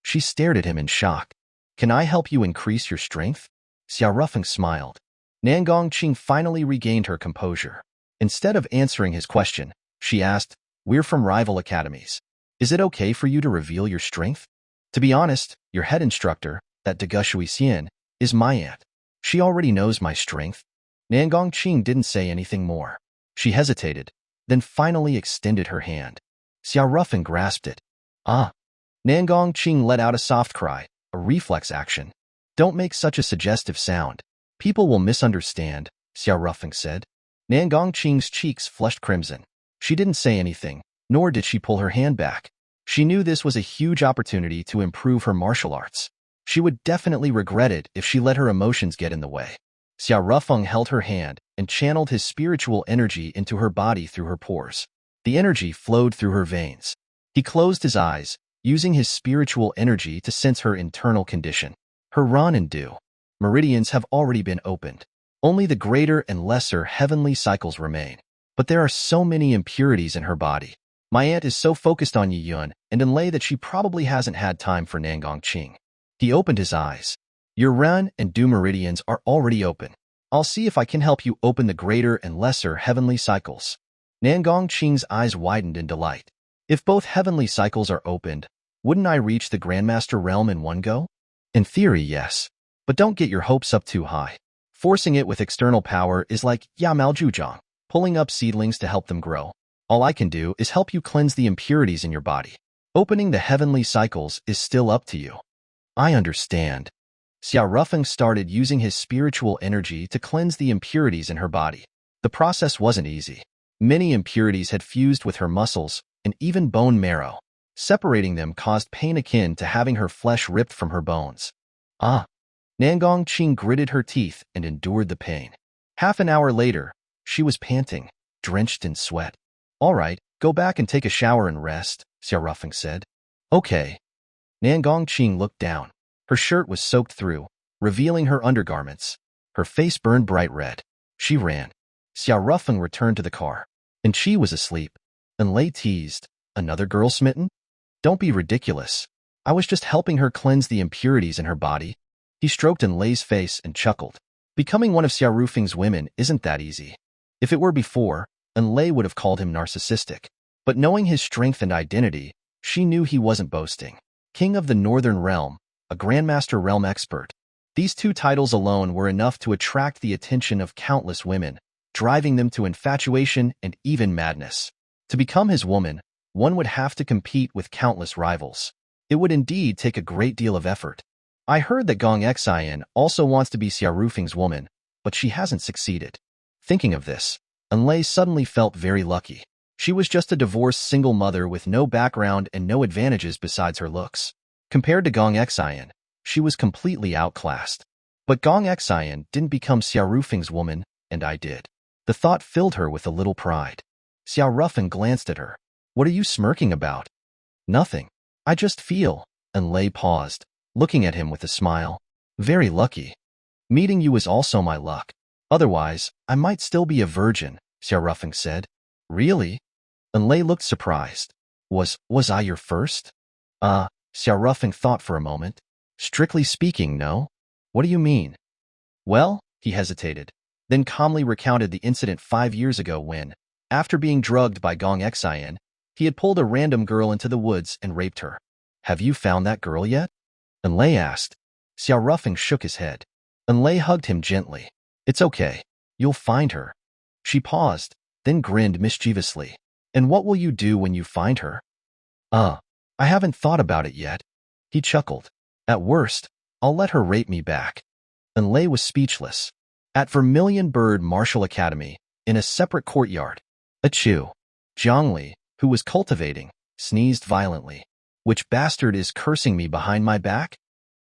She stared at him in shock. Can I help you increase your strength? Xiaorufeng smiled. Nangongqing finally regained her composure. Instead of answering his question, she asked, We're from rival academies. Is it okay for you to reveal your strength? To be honest, your head instructor, that Degushui Xian, is my aunt. She already knows my strength. Nangongqing didn't say anything more. She hesitated, then finally extended her hand. Xiaorufeng grasped it. Ah! Nangongqing let out a soft cry, a reflex action. Don't make such a suggestive sound. People will misunderstand, Xiaorufeng said. Nangongqing's cheeks flushed crimson. She didn't say anything, nor did she pull her hand back. She knew this was a huge opportunity to improve her martial arts. She would definitely regret it if she let her emotions get in the way. Xiaorufeng held her hand and channeled his spiritual energy into her body through her pores. The energy flowed through her veins. He closed his eyes, using his spiritual energy to sense her internal condition. Her Ran and Du meridians have already been opened. Only the greater and lesser heavenly cycles remain. But there are so many impurities in her body. My aunt is so focused on Yiyun and Enlei that she probably hasn't had time for Nangongqing. He opened his eyes. Your Ran and Du meridians are already open. I'll see if I can help you open the greater and lesser heavenly cycles. Nangongqing's eyes widened in delight. If both heavenly cycles are opened, wouldn't I reach the Grandmaster Realm in one go? In theory, yes. But don't get your hopes up too high. Forcing it with external power is like Yamaljuzhang, pulling up seedlings to help them grow. All I can do is help you cleanse the impurities in your body. Opening the heavenly cycles is still up to you. I understand. Xiaorufeng started using his spiritual energy to cleanse the impurities in her body. The process wasn't easy. Many impurities had fused with her muscles and even bone marrow. Separating them caused pain akin to having her flesh ripped from her bones. Ah! Nangongqing gritted her teeth and endured the pain. Half an hour later, she was panting, drenched in sweat. All right, go back and take a shower and rest, Xiaorufeng said. Okay. Nangongqing looked down. Her shirt was soaked through, revealing her undergarments. Her face burned bright red. She ran. Xiaorufeng returned to the car. And Qi was asleep. Enlei teased. Another girl smitten? Don't be ridiculous. I was just helping her cleanse the impurities in her body. He stroked Enlei's face and chuckled. Becoming one of Xiaorufeng's women isn't that easy. If it were before, Enlei would have called him narcissistic. But knowing his strength and identity, she knew he wasn't boasting. King of the Northern Realm, a Grandmaster Realm expert. These two titles alone were enough to attract the attention of countless women, driving them to infatuation and even madness. To become his woman, one would have to compete with countless rivals. It would indeed take a great deal of effort. I heard that Gong Xian also wants to be Xiaorufeng's woman, but she hasn't succeeded. Thinking of this, Enlei suddenly felt very lucky. She was just a divorced single mother with no background and no advantages besides her looks. Compared to Gong Xian, she was completely outclassed. But Gong Xian didn't become Xiao Rufeng's woman, and I did. The thought filled her with a little pride. Xiao Rufeng glanced at her. What are you smirking about? Nothing. I just feel. And Lei paused, looking at him with a smile. Very lucky. Meeting you is also my luck. Otherwise, I might still be a virgin, Xiao Rufeng said. Really? And Lei looked surprised. Was I your first? Xiao Rufeng thought for a moment. Strictly speaking, no. What do you mean? Well, he hesitated, then calmly recounted the incident 5 years ago when, after being drugged by Gong Xian, he had pulled a random girl into the woods and raped her. Have you found that girl yet? And Lei asked. Xiao Rufeng shook his head. And Lei hugged him gently. It's okay. You'll find her. She paused, then grinned mischievously. And what will you do when you find her? I haven't thought about it yet. He chuckled. At worst, I'll let her rape me back. And Lei was speechless. At Vermilion Bird Martial Academy, in a separate courtyard, Achoo. Zhongli, who was cultivating, sneezed violently. Which bastard is cursing me behind my back?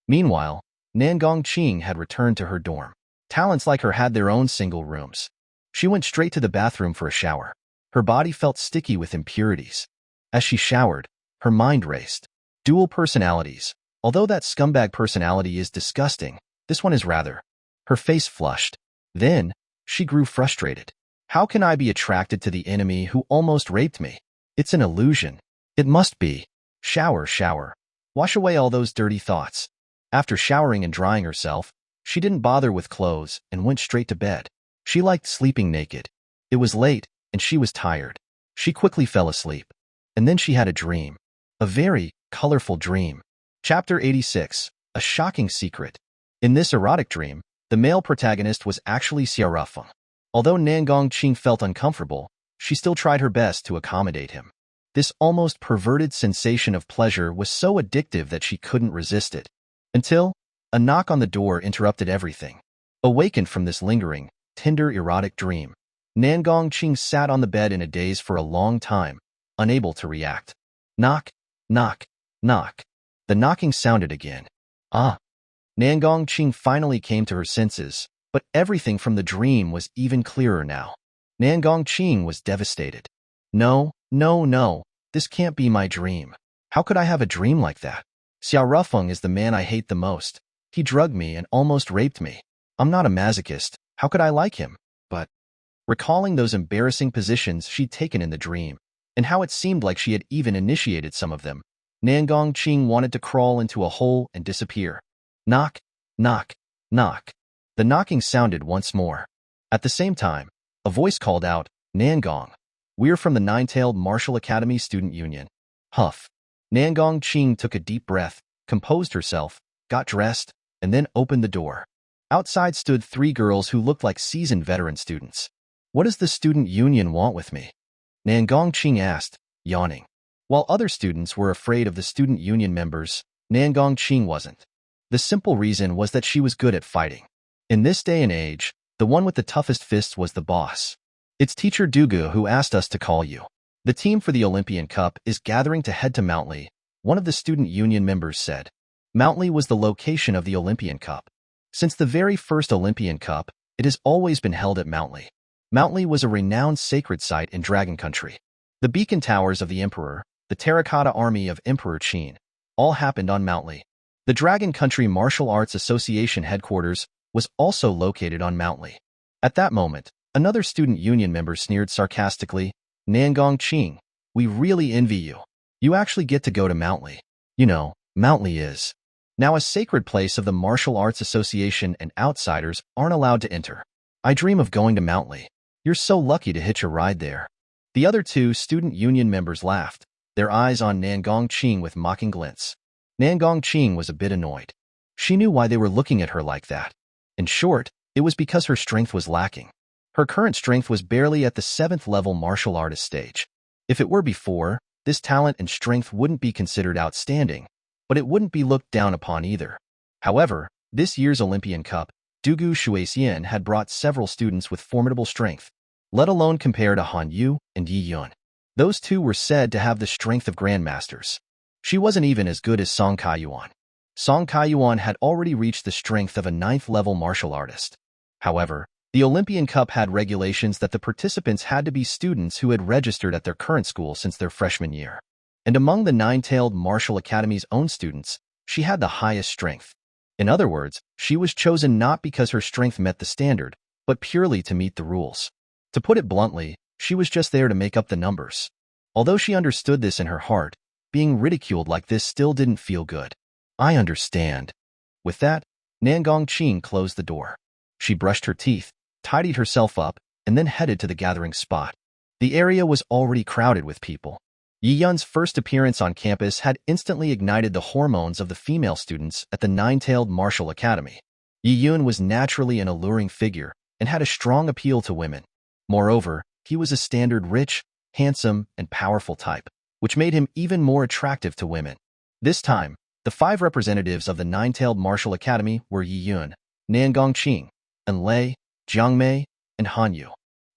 Meanwhile, Nangong Qing had returned to her dorm. Talents like her had their own single rooms. She went straight to the bathroom for a shower. Her body felt sticky with impurities. As she showered, her mind raced. Dual personalities. Although that scumbag personality is disgusting, this one is rather. Her face flushed. Then, she grew frustrated. How can I be attracted to the enemy who almost raped me? It's an illusion. It must be. Shower, shower. Wash away all those dirty thoughts. After showering and drying herself, she didn't bother with clothes and went straight to bed. She liked sleeping naked. It was late, and she was tired. She quickly fell asleep. And then she had a dream. A very colorful dream. Chapter 86. A Shocking Secret. In this erotic dream, the male protagonist was actually Xiao Rufeng. Although Nangong Qing felt uncomfortable, she still tried her best to accommodate him. This almost perverted sensation of pleasure was so addictive that she couldn't resist it. Until a knock on the door interrupted everything. Awakened from this lingering, tender erotic dream, Nangong Qing sat on the bed in a daze for a long time, unable to react. Knock, knock, knock. The knocking sounded again. Nangong Qing finally came to her senses, but everything from the dream was even clearer now. Nangong Qing was devastated. No, this can't be my dream. How could I have a dream like that? Xiao Rufeng is the man I hate the most. He drugged me and almost raped me. I'm not a masochist. How could I like him? But recalling those embarrassing positions she'd taken in the dream, and how it seemed like she had even initiated some of them, Nangong Qing wanted to crawl into a hole and disappear. Knock, knock, knock. The knocking sounded once more. At the same time, a voice called out, Nangong. We're from the Nine-Tailed Martial Academy Student Union. Huff. Nangong Qing took a deep breath, composed herself, got dressed, and then opened the door. Outside stood 3 girls who looked like seasoned veteran students. What does the student union want with me? Nangong Qing asked, yawning. While other students were afraid of the student union members, Nangong Qing wasn't. The simple reason was that she was good at fighting. In this day and age, the one with the toughest fists was the boss. It's Teacher Dugu who asked us to call you. The team for the Olympian Cup is gathering to head to Mountly, one of the student union members said. Mountly was the location of the Olympian Cup. Since the very first Olympian Cup, it has always been held at Mountly. Mountly was a renowned sacred site in Dragon Country. The beacon towers of the Emperor, the terracotta army of Emperor Qin, all happened on Mountly. The Dragon Country Martial Arts Association headquarters was also located on Mountly. At that moment, another student union member sneered sarcastically, Nangong Qing, we really envy you. You actually get to go to Mountly. You know, Mountly is now a sacred place of the Martial Arts Association and outsiders aren't allowed to enter. I dream of going to Mountly. You're so lucky to hitch a ride there. The other 2 student union members laughed, their eyes on Nangong Qing with mocking glints. Nangong Qing was a bit annoyed. She knew why they were looking at her like that. In short, it was because her strength was lacking. Her current strength was barely at the 7th level martial artist stage. If it were before, this talent and strength wouldn't be considered outstanding, but it wouldn't be looked down upon either. However, this year's Olympian Cup, Dugu Shuixian had brought several students with formidable strength, let alone compare to Han Yu and Yi Yun. Those 2 were said to have the strength of grandmasters. She wasn't even as good as Song Kaiyuan. Song Kaiyuan had already reached the strength of a 9th-level martial artist. However, the Olympian Cup had regulations that the participants had to be students who had registered at their current school since their freshman year. And among the Nine-Tailed Martial Academy's own students, she had the highest strength. In other words, she was chosen not because her strength met the standard, but purely to meet the rules. To put it bluntly, she was just there to make up the numbers. Although she understood this in her heart, being ridiculed like this still didn't feel good. I understand. With that, Nangong Qing closed the door. She brushed her teeth, tidied herself up, and then headed to the gathering spot. The area was already crowded with people. Yi Yun's first appearance on campus had instantly ignited the hormones of the female students at the Nine-Tailed Martial Academy. Yi Yun was naturally an alluring figure and had a strong appeal to women. Moreover, he was a standard rich, handsome, and powerful type, which made him even more attractive to women. This time, the 5 representatives of the Nine-Tailed Martial Academy were Yi Yun, Nangong Qing, Enlei, Jiang Mei, and Han Yu.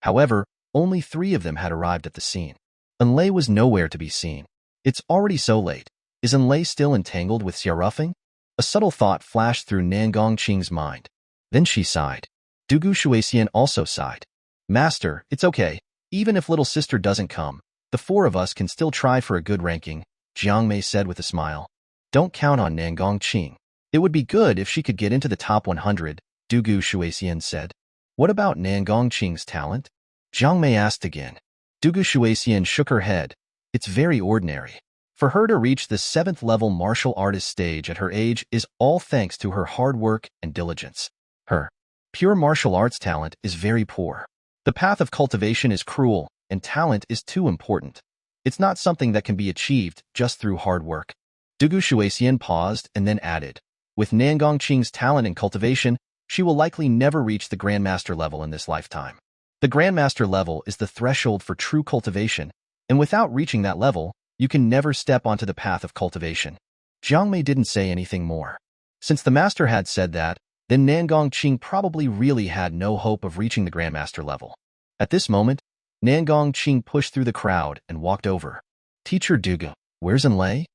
However, only 3 of them had arrived at the scene. Enlei was nowhere to be seen. It's already so late. Is Enlei still entangled with Xiaorufeng? A subtle thought flashed through Nangong Qing's mind. Then she sighed. Dugu Shuexian also sighed. Master, it's okay. Even if little sister doesn't come, the 4 of us can still try for a good ranking, Jiang Mei said with a smile. Don't count on Nangong Qing. It would be good if she could get into the top 100, Dugu Shuexian said. What about Nangong Qing's talent? Jiang Mei asked again. Dugu Shuexian shook her head. It's very ordinary. For her to reach the 7th-level martial artist stage at her age is all thanks to her hard work and diligence. Her pure martial arts talent is very poor. The path of cultivation is cruel, and talent is too important. It's not something that can be achieved just through hard work. Dugu Shuexian paused and then added, with Nangong Qing's talent and cultivation, she will likely never reach the Grandmaster level in this lifetime. The Grandmaster level is the threshold for true cultivation, and without reaching that level, you can never step onto the path of cultivation. Jiang Mei didn't say anything more. Since the master had said that, then Nangong Qing probably really had no hope of reaching the Grandmaster level. At this moment, Nangong Qing pushed through the crowd and walked over. Teacher Dugu, where's Enlei?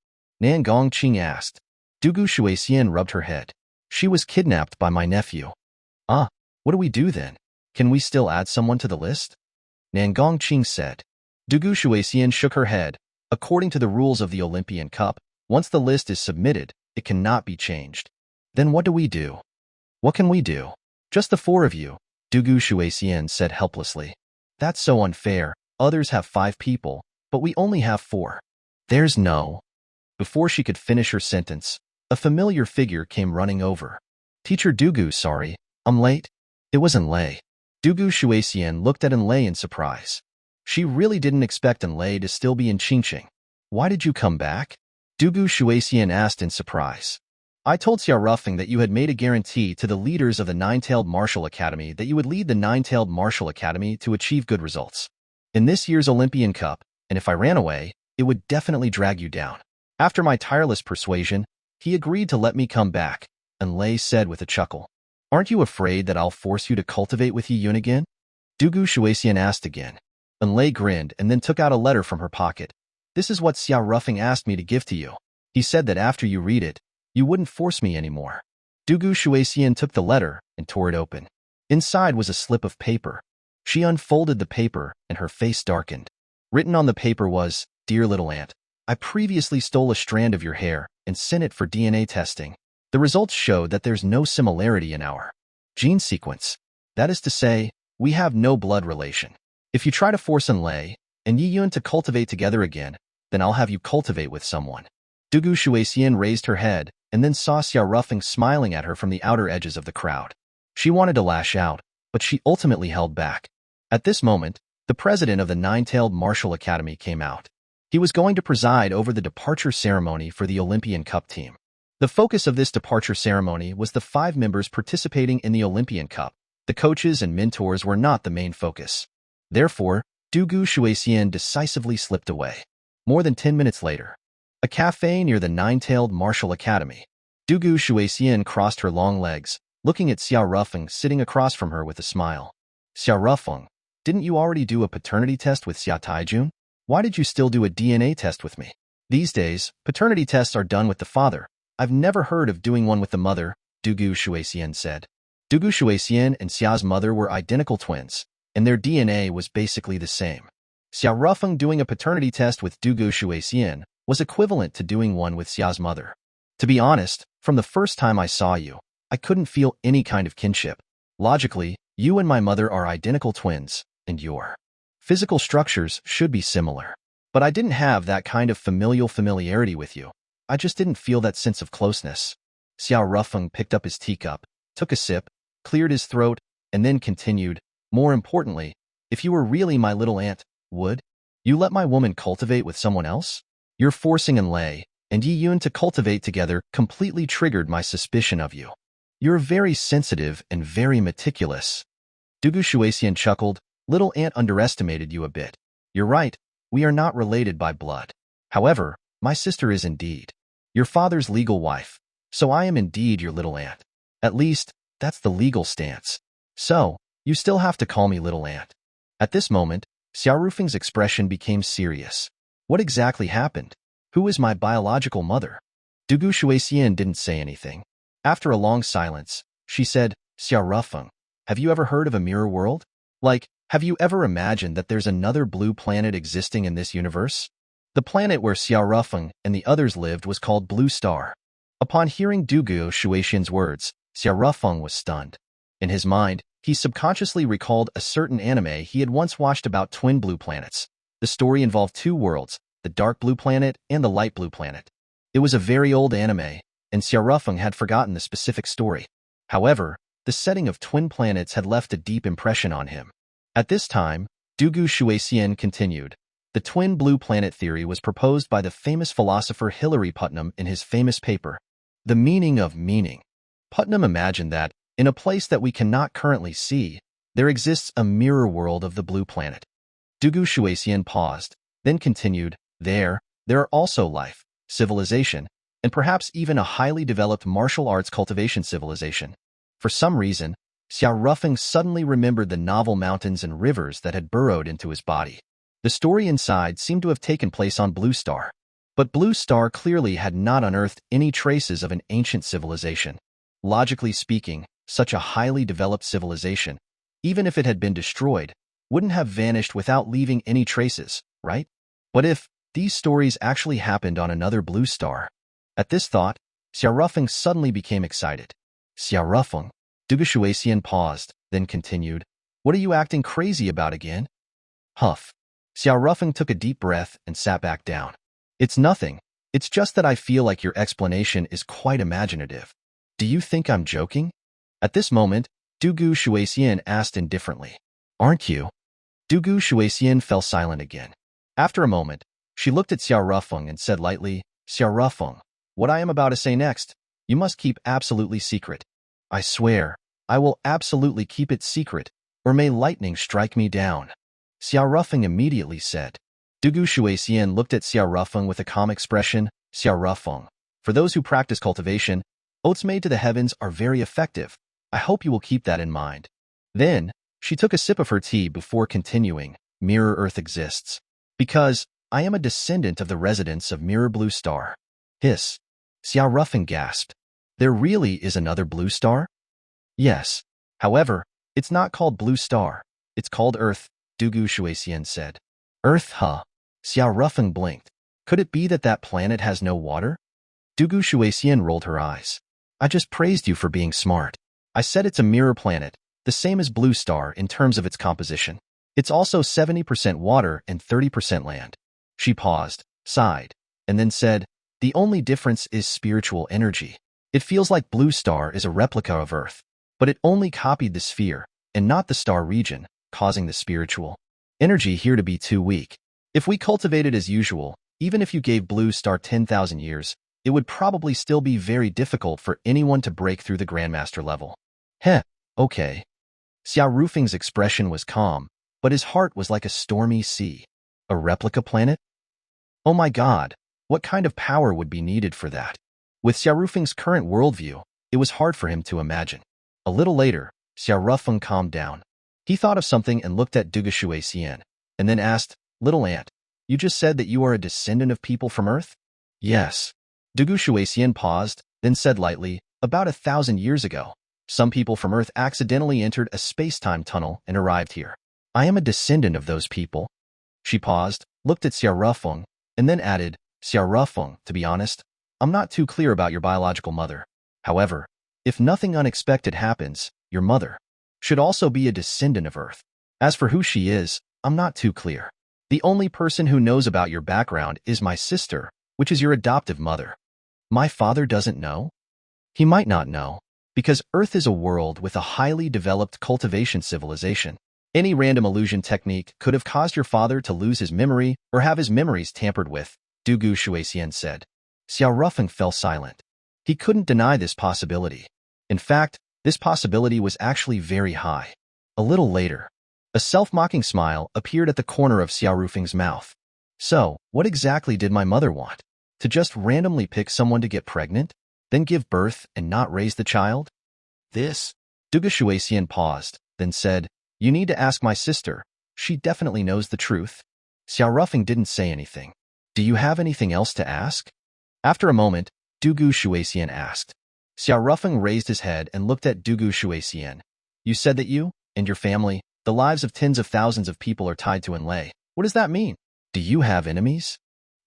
Nangong Qing asked. Dugu Shuexian rubbed her head. She was kidnapped by my nephew. Ah, what do we do then? Can we still add someone to the list? Nangong Qing said. Dugu Shuexian shook her head. According to the rules of the Olympian Cup, once the list is submitted, it cannot be changed. Then what do we do? What can we do? Just the 4 of you, Dugu Shuexian said helplessly. That's so unfair. Others have 5 people, but we only have 4. There's no. Before she could finish her sentence, a familiar figure came running over. Teacher Dugu, sorry, I'm late. It was Enlei. Dugu Shuexian looked at Enlei in surprise. She really didn't expect Enlei to still be in Qingqing. Why did you come back? Dugu Shuexian asked in surprise. I told Xiaorufeng that you had made a guarantee to the leaders of the Nine-Tailed Martial Academy that you would lead the Nine-Tailed Martial Academy to achieve good results. In this year's Olympian Cup, and if I ran away, it would definitely drag you down. After my tireless persuasion, he agreed to let me come back, Enlei said with a chuckle. Aren't you afraid that I'll force you to cultivate with Yi Yun again? Dugu Shuexian asked again. Enlei grinned and then took out a letter from her pocket. This is what Xiaorufeng asked me to give to you. He said that after you read it, you wouldn't force me anymore. Dugu Shuexian took the letter and tore it open. Inside was a slip of paper. She unfolded the paper and her face darkened. Written on the paper was, Dear little aunt, I previously stole a strand of your hair and sent it for DNA testing. The results showed that there's no similarity in our gene sequence. That is to say, we have no blood relation. If you try to force Enlei and Yi Yun to cultivate together again, then I'll have you cultivate with someone. Dugu Shuexian raised her head and then saw Xiaorufeng smiling at her from the outer edges of the crowd. She wanted to lash out, but she ultimately held back. At this moment, the president of the Nine-Tailed Martial Academy came out. He was going to preside over the departure ceremony for the Olympian Cup team. The focus of this departure ceremony was the 5 members participating in the Olympian Cup. The coaches and mentors were not the main focus. Therefore, Dugu Shuexian decisively slipped away. More than 10 minutes later, a cafe near the Nine-Tailed Martial Academy. Dugu Shuexian crossed her long legs, looking at Xiaorufeng sitting across from her with a smile. Xiaorufeng, didn't you already do a paternity test with Xia Taijun? Why did you still do a DNA test with me? These days, paternity tests are done with the father, I've never heard of doing one with the mother, Dugu Shuexian said. Dugu Shuexian and Xia's mother were identical twins, and their DNA was basically the same. Xia Rufeng doing a paternity test with Dugu Shuexian was equivalent to doing one with Xia's mother. To be honest, from the first time I saw you, I couldn't feel any kind of kinship. Logically, you and my mother are identical twins, and your physical structures should be similar. But I didn't have that kind of familiarity with you. I just didn't feel that sense of closeness. Xiao Rufeng picked up his teacup, took a sip, cleared his throat, and then continued, more importantly, if you were really my little aunt, would you let my woman cultivate with someone else? Your forcing and Lei and Yi Yun to cultivate together completely triggered my suspicion of you. You're very sensitive and very meticulous. Dugu Shuexian chuckled. Little aunt underestimated you a bit. You're right, we are not related by blood. However, my sister is indeed your father's legal wife, so I am indeed your little aunt. At least, that's the legal stance. So, you still have to call me little aunt. At this moment, Xiao Rufeng's expression became serious. What exactly happened? Who is my biological mother? Dugu Shuexian didn't say anything. After a long silence, she said, Xiao Rufeng, have you ever heard of a mirror world? Like, have you ever imagined that there's another blue planet existing in this universe? The planet where Xiao Rufeng and the others lived was called Blue Star. Upon hearing Dugu Shuexian's words, Xiao Rufeng was stunned. In his mind, he subconsciously recalled a certain anime he had once watched about twin blue planets. The story involved two worlds, the dark blue planet and the light blue planet. It was a very old anime, and Xiao Rufeng had forgotten the specific story. However, the setting of twin planets had left a deep impression on him. At this time, Dugu Shuexian continued. The twin blue planet theory was proposed by the famous philosopher Hilary Putnam in his famous paper, The Meaning of Meaning. Putnam imagined that, in a place that we cannot currently see, there exists a mirror world of the blue planet. Dugu Shuexian paused, then continued, There are also life, civilization, and perhaps even a highly developed martial arts cultivation civilization. For some reason, Xiao Rufeng suddenly remembered the novel mountains and rivers that had burrowed into his body. The story inside seemed to have taken place on Blue Star. But Blue Star clearly had not unearthed any traces of an ancient civilization. Logically speaking, such a highly developed civilization, even if it had been destroyed, wouldn't have vanished without leaving any traces, right? But if these stories actually happened on another Blue Star? At this thought, Xiao Rufeng suddenly became excited. Xiao Rufeng, Dugu Shuexian paused, then continued, What are you acting crazy about again? Huff. Xiao Rufeng took a deep breath and sat back down. It's nothing. It's just that I feel like your explanation is quite imaginative. Do you think I'm joking? At this moment, Dugu Shuexian asked indifferently. Aren't you? Dugu Shuexian fell silent again. After a moment, she looked at Xiao Rufeng and said lightly, Xiao Rufeng, what I am about to say next, you must keep absolutely secret. I swear, I will absolutely keep it secret, or may lightning strike me down. Xiao Rufeng immediately said. Dugu Shuexian looked at Xiao Rufeng with a calm expression. Xiao Rufeng, for those who practice cultivation, oaths made to the heavens are very effective. I hope you will keep that in mind. Then, she took a sip of her tea before continuing, Mirror Earth exists. Because I am a descendant of the residents of Mirror Blue Star. Hiss. Xiao Rufeng gasped. There really is another Blue Star? Yes. However, it's not called Blue Star. It's called Earth, Dugu Shuexian said. Earth, huh? Xiao Rufeng blinked. Could it be that that planet has no water? Dugu Shuexian rolled her eyes. I just praised you for being smart. I said it's a mirror planet, the same as Blue Star in terms of its composition. It's also 70% water and 30% land. She paused, sighed, and then said, The only difference is spiritual energy. It feels like Blue Star is a replica of Earth, but it only copied the sphere, and not the star region, causing the spiritual energy here to be too weak. If we cultivated as usual, even if you gave Blue Star 10,000 years, it would probably still be very difficult for anyone to break through the Grandmaster level. Heh, okay. Xiao Rufeng's expression was calm, but his heart was like a stormy sea. A replica planet? Oh my god, what kind of power would be needed for that? With Xiao Rufeng's current worldview, it was hard for him to imagine. A little later, Xiao Rufeng calmed down. He thought of something and looked at Dugu Shuexian, and then asked, Little Aunt, you just said that you are a descendant of people from Earth? Yes. Dugu Shuexian paused, then said lightly, about 1,000 years ago, some people from Earth accidentally entered a space-time tunnel and arrived here. I am a descendant of those people. She paused, looked at Xia Rufeng, and then added, Xia Rufeng, to be honest, I'm not too clear about your biological mother. However, if nothing unexpected happens, your mother should also be a descendant of Earth. As for who she is, I'm not too clear. The only person who knows about your background is my sister, which is your adoptive mother. My father doesn't know? He might not know, because Earth is a world with a highly developed cultivation civilization. Any random illusion technique could have caused your father to lose his memory or have his memories tampered with, Dugu Shuexian said. Xiao Rufeng fell silent. He couldn't deny this possibility. In fact, this possibility was actually very high. A little later, a self-mocking smile appeared at the corner of Xiao Rufeng's mouth. So, what exactly did my mother want? To just randomly pick someone to get pregnant, then give birth and not raise the child? This? Dugu Shuexian paused, then said, You need to ask my sister. She definitely knows the truth. Xiao Rufeng didn't say anything. Do you have anything else to ask? After a moment, Dugu Shuexian asked. Xiao Rufeng raised his head and looked at Dugu Shuexian. You said that you, and your family, the lives of tens of thousands of people are tied to Enlay. What does that mean? Do you have enemies?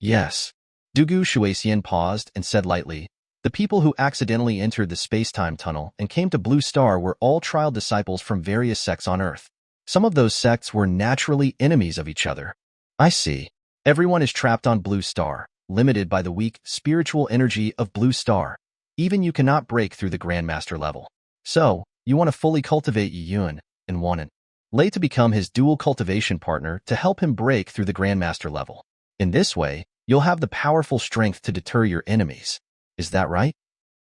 Yes. Dugu Shuexian paused and said lightly, The people who accidentally entered the space-time tunnel and came to Blue Star were all trial disciples from various sects on Earth. Some of those sects were naturally enemies of each other. I see. Everyone is trapped on Blue Star, limited by the weak spiritual energy of Blue Star. Even you cannot break through the Grandmaster level. So, you want to fully cultivate Yi Yun and want Lei to become his dual cultivation partner to help him break through the Grandmaster level. In this way, you'll have the powerful strength to deter your enemies. Is that right?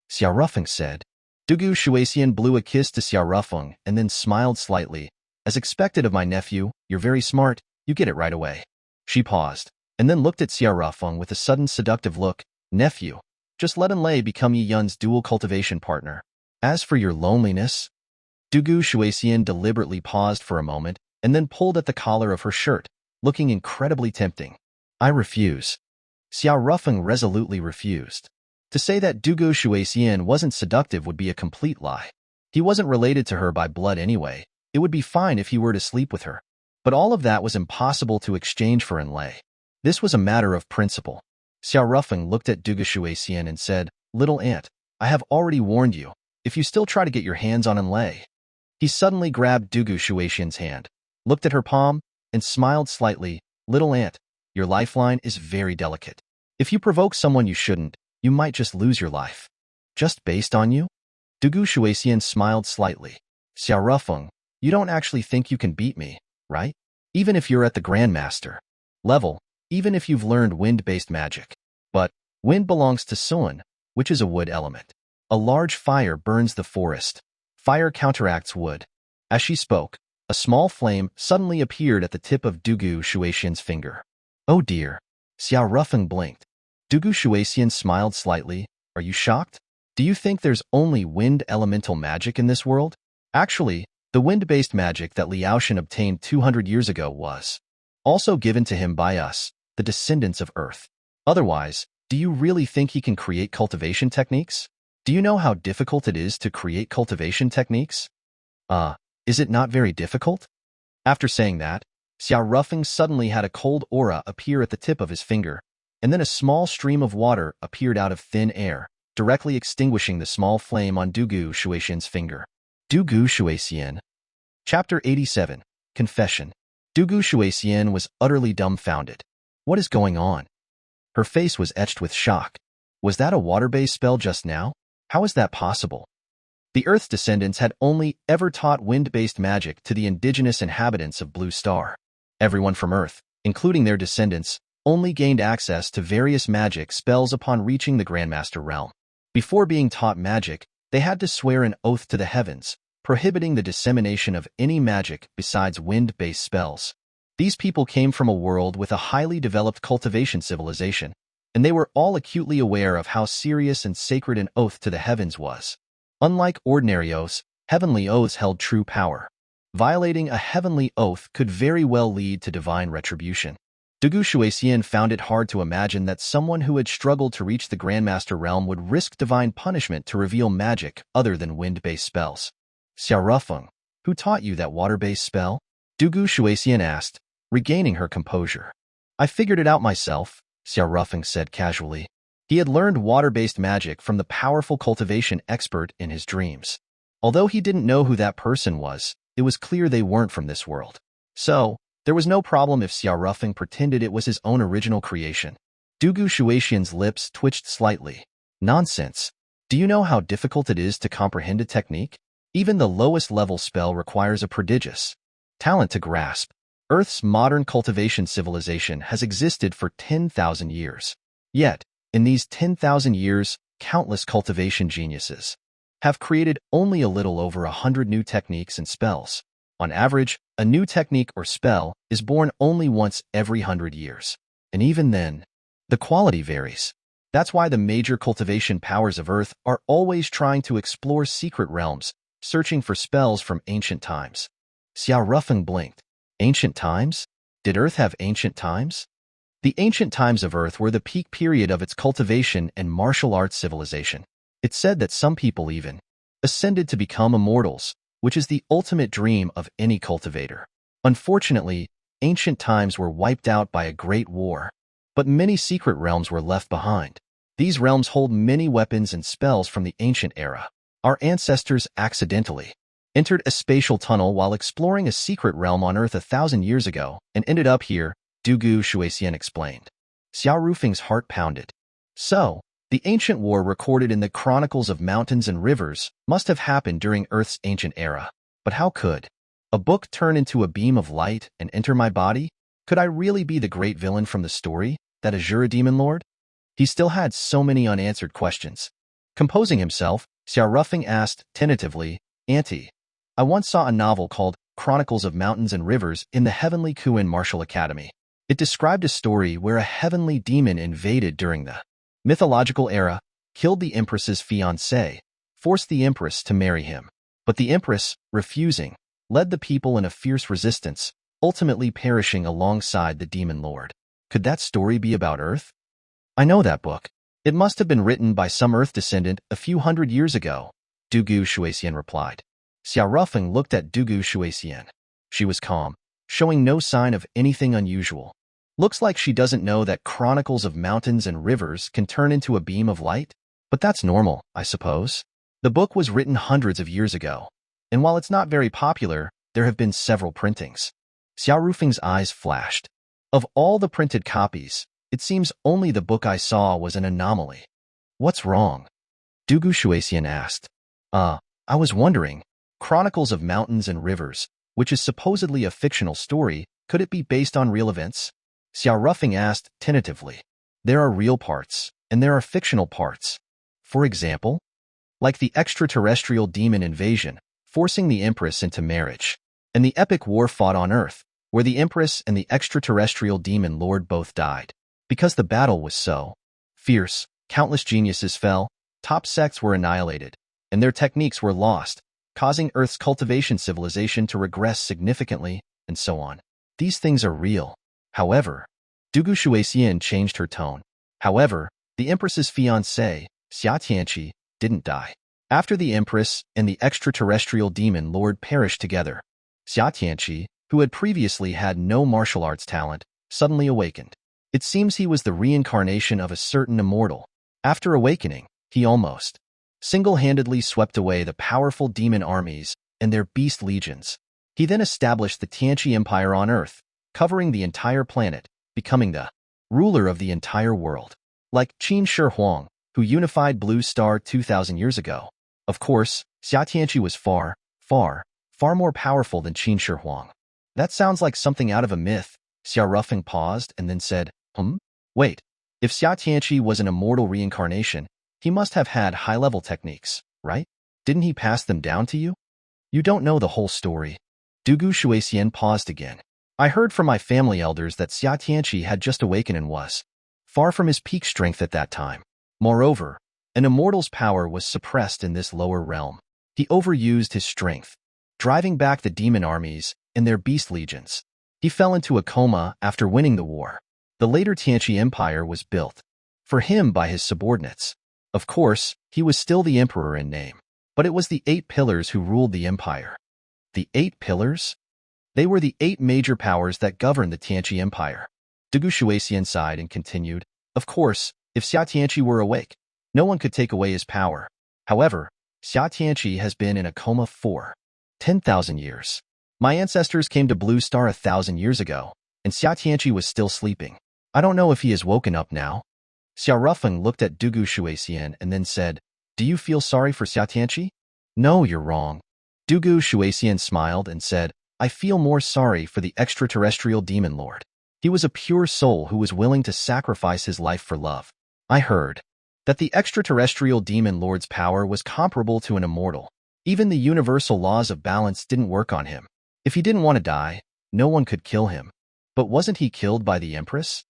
Xiao Rufeng said. Dugu Shuexian blew a kiss to Xiao Rufeng and then smiled slightly. As expected of my nephew, you're very smart, you get it right away. She paused, and then looked at Xiao Rufeng with a sudden seductive look. Nephew, just let Enlay become Yi Yun's dual cultivation partner. As for your loneliness, Dugu Shuexian deliberately paused for a moment and then pulled at the collar of her shirt, looking incredibly tempting. I refuse. Xiao Rufeng resolutely refused. To say that Dugu Shuexian wasn't seductive would be a complete lie. He wasn't related to her by blood anyway. It would be fine if he were to sleep with her. But all of that was impossible to exchange for Enlay. This was a matter of principle. Xiao Rufeng looked at Dugu Shuexian and said, Little aunt, I have already warned you. If you still try to get your hands on Enlay. He suddenly grabbed Dugu Shuexian's hand, looked at her palm, and smiled slightly. Little aunt, your lifeline is very delicate. If you provoke someone you shouldn't, you might just lose your life. Just based on you? Dugu Shuexian smiled slightly. Xiao Rufeng, you don't actually think you can beat me, right? Even if you're at the Grandmaster level, even if you've learned wind-based magic. But wind belongs to Sun, which is a wood element. A large fire burns the forest. Fire counteracts wood. As she spoke, a small flame suddenly appeared at the tip of Dugu Shuexian's finger. Oh dear. Xiao Rufeng blinked. Dugu Shuexian smiled slightly. Are you shocked? Do you think there's only wind elemental magic in this world? Actually, the wind-based magic that Liaoshan obtained 200 years ago was also given to him by us, the descendants of Earth. Otherwise, do you really think he can create cultivation techniques? Do you know how difficult it is to create cultivation techniques? Is it not very difficult? After saying that, Xiao Rufeng suddenly had a cold aura appear at the tip of his finger, and then a small stream of water appeared out of thin air, directly extinguishing the small flame on Dugu Shuexian's finger. Dugu Shuexian. Chapter 87. Confession. Dugu Shuexian was utterly dumbfounded. What is going on? Her face was etched with shock. Was that a water-based spell just now? How is that possible? The Earth's descendants had only ever taught wind-based magic to the indigenous inhabitants of Blue Star. Everyone from Earth, including their descendants, only gained access to various magic spells upon reaching the Grandmaster realm. Before being taught magic, they had to swear an oath to the heavens, prohibiting the dissemination of any magic besides wind-based spells. These people came from a world with a highly developed cultivation civilization, and they were all acutely aware of how serious and sacred an oath to the heavens was. Unlike ordinary oaths, heavenly oaths held true power. Violating a heavenly oath could very well lead to divine retribution. Dugu Shuexian found it hard to imagine that someone who had struggled to reach the Grandmaster realm would risk divine punishment to reveal magic other than wind-based spells. Xiao Rufeng, who taught you that water-based spell? Dugu Shuexian asked, regaining her composure. I figured it out myself, Xiao Rufeng said casually. He had learned water-based magic from the powerful cultivation expert in his dreams. Although he didn't know who that person was, it was clear they weren't from this world. So, there was no problem if Xiao Rufeng pretended it was his own original creation. Dugu Shuexian's lips twitched slightly. Nonsense. Do you know how difficult it is to comprehend a technique? Even the lowest level spell requires a prodigious talent to grasp. Earth's modern cultivation civilization has existed for 10,000 years. Yet, in these 10,000 years, countless cultivation geniuses have created only a little over 100 new techniques and spells. On average, a new technique or spell is born only once every 100 years. And even then, the quality varies. That's why the major cultivation powers of Earth are always trying to explore secret realms, searching for spells from ancient times. Xiao Rufeng blinked. Ancient times? Did Earth have ancient times? The ancient times of Earth were the peak period of its cultivation and martial arts civilization. It's said that some people even ascended to become immortals, which is the ultimate dream of any cultivator. Unfortunately, ancient times were wiped out by a great war, but many secret realms were left behind. These realms hold many weapons and spells from the ancient era. Our ancestors accidentally entered a spatial tunnel while exploring a secret realm on Earth 1,000 years ago and ended up here, Dugu Shuexian explained. Xiao Rufeng's heart pounded. So, the ancient war recorded in the Chronicles of Mountains and Rivers must have happened during Earth's ancient era. But how could a book turn into a beam of light and enter my body? Could I really be the great villain from the story, that Azura Demon Lord? He still had so many unanswered questions. Composing himself, Xiao Rufeng asked tentatively, Auntie, I once saw a novel called Chronicles of Mountains and Rivers in the Heavenly Kuin Martial Academy. It described a story where a heavenly demon invaded during the mythological era, killed the Empress's fiancé, forced the Empress to marry him. But the Empress, refusing, led the people in a fierce resistance, ultimately perishing alongside the demon lord. Could that story be about Earth? I know that book. It must have been written by some Earth descendant a few hundred years ago, Dugu Shuexian replied. Xiao Rufeng looked at Dugu Shuexian. She was calm, showing no sign of anything unusual. Looks like she doesn't know that Chronicles of Mountains and Rivers can turn into a beam of light? But that's normal, I suppose. The book was written hundreds of years ago, and while it's not very popular, there have been several printings. Xiao Rufeng's eyes flashed. Of all the printed copies, it seems only the book I saw was an anomaly. What's wrong? Dugu Shuexian asked. I was wondering, Chronicles of Mountains and Rivers, which is supposedly a fictional story, could it be based on real events? Xiao Rufeng asked tentatively. There are real parts, and there are fictional parts. For example, like the extraterrestrial demon invasion, forcing the Empress into marriage, and the epic war fought on Earth, where the Empress and the extraterrestrial demon lord both died. Because the battle was so fierce, countless geniuses fell, top sects were annihilated, and their techniques were lost, causing Earth's cultivation civilization to regress significantly, and so on. These things are real. However, Dugu Shuexian changed her tone. However, the Empress's fiancé, Xia Tianqi, didn't die. After the Empress and the extraterrestrial demon lord perished together, Xia Tianqi, who had previously had no martial arts talent, suddenly awakened. It seems he was the reincarnation of a certain immortal. After awakening, he almost single-handedly swept away the powerful demon armies and their beast legions. He then established the Tianqi Empire on Earth, covering the entire planet, becoming the ruler of the entire world. Like Qin Shi Huang, who unified Blue Star 2,000 years ago. Of course, Xia Tianqi was far more powerful than Qin Shi Huang. That sounds like something out of a myth. Xiao Rufeng paused and then said, Wait, if Xia Tianqi was an immortal reincarnation, he must have had high-level techniques, right? Didn't he pass them down to you? You don't know the whole story. Dugu Shuexian paused again. I heard from my family elders that Xia Tianqi had just awakened and was far from his peak strength at that time. Moreover, an immortal's power was suppressed in this lower realm. He overused his strength, driving back the demon armies and their beast legions. He fell into a coma after winning the war. The later Tianqi Empire was built for him by his subordinates. Of course, he was still the emperor in name, but it was the 8 pillars who ruled the empire. The 8 pillars? They were the 8 major powers that governed the Tianqi Empire. Dugu Shuexian sighed and continued, of course, if Xia Tianqi were awake, no one could take away his power. However, Xia Tianqi has been in a coma for 10,000 years. My ancestors came to Blue Star 1,000 years ago, and Xia Tianqi was still sleeping. I don't know if he has woken up now. Xia Rufeng looked at Dugu Shuexian and then said, do you feel sorry for Xia Tianqi? No, you're wrong. Dugu Shuexian smiled and said, I feel more sorry for the extraterrestrial demon lord. He was a pure soul who was willing to sacrifice his life for love. I heard that the extraterrestrial demon lord's power was comparable to an immortal. Even the universal laws of balance didn't work on him. If he didn't want to die, no one could kill him. But wasn't he killed by the Empress?